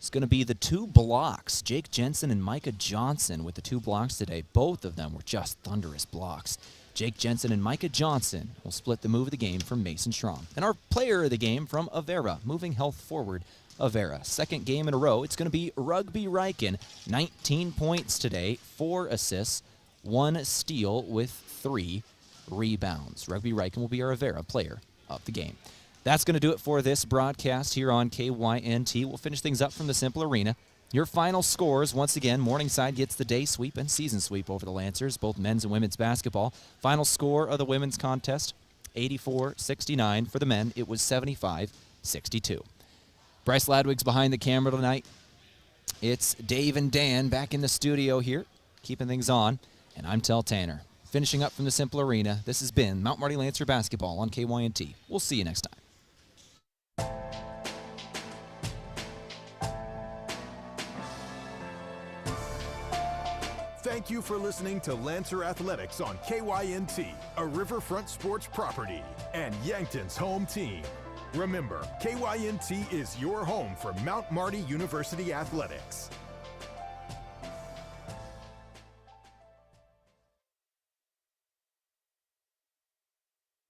is going to be the 2 blocks. Jake Jensen and Micah Johnson with the 2 blocks today. Both of them were just thunderous blocks. Jake Jensen and Micah Johnson will split the move of the game from Mason Schramm. And our player of the game from Avera, moving health forward, Avera. Second game in a row, it's going to be Rugby Riken. 19 points today, 4 assists, 1 steal with 3 rebounds. Rugby Riken will be our Avera player of the game. That's going to do it for this broadcast here on KYNT. We'll finish things up from the Cimpl Arena. Your final scores, once again, Morningside gets the day sweep and season sweep over the Lancers, both men's and women's basketball. Final score of the women's contest, 84-69. For the men, it was 75-62. Bryce Ladwig's behind the camera tonight. It's Dave and Dan back in the studio here, keeping things on. And I'm Tehl Tanner. Finishing up from the Cimpl Arena, this has been Mount Marty Lancer Basketball on KYNT. We'll see you next time. Thank you for listening to Lancer Athletics on KYNT, a Riverfront sports property, and Yankton's home team. Remember, KYNT is your home for Mount Marty University Athletics.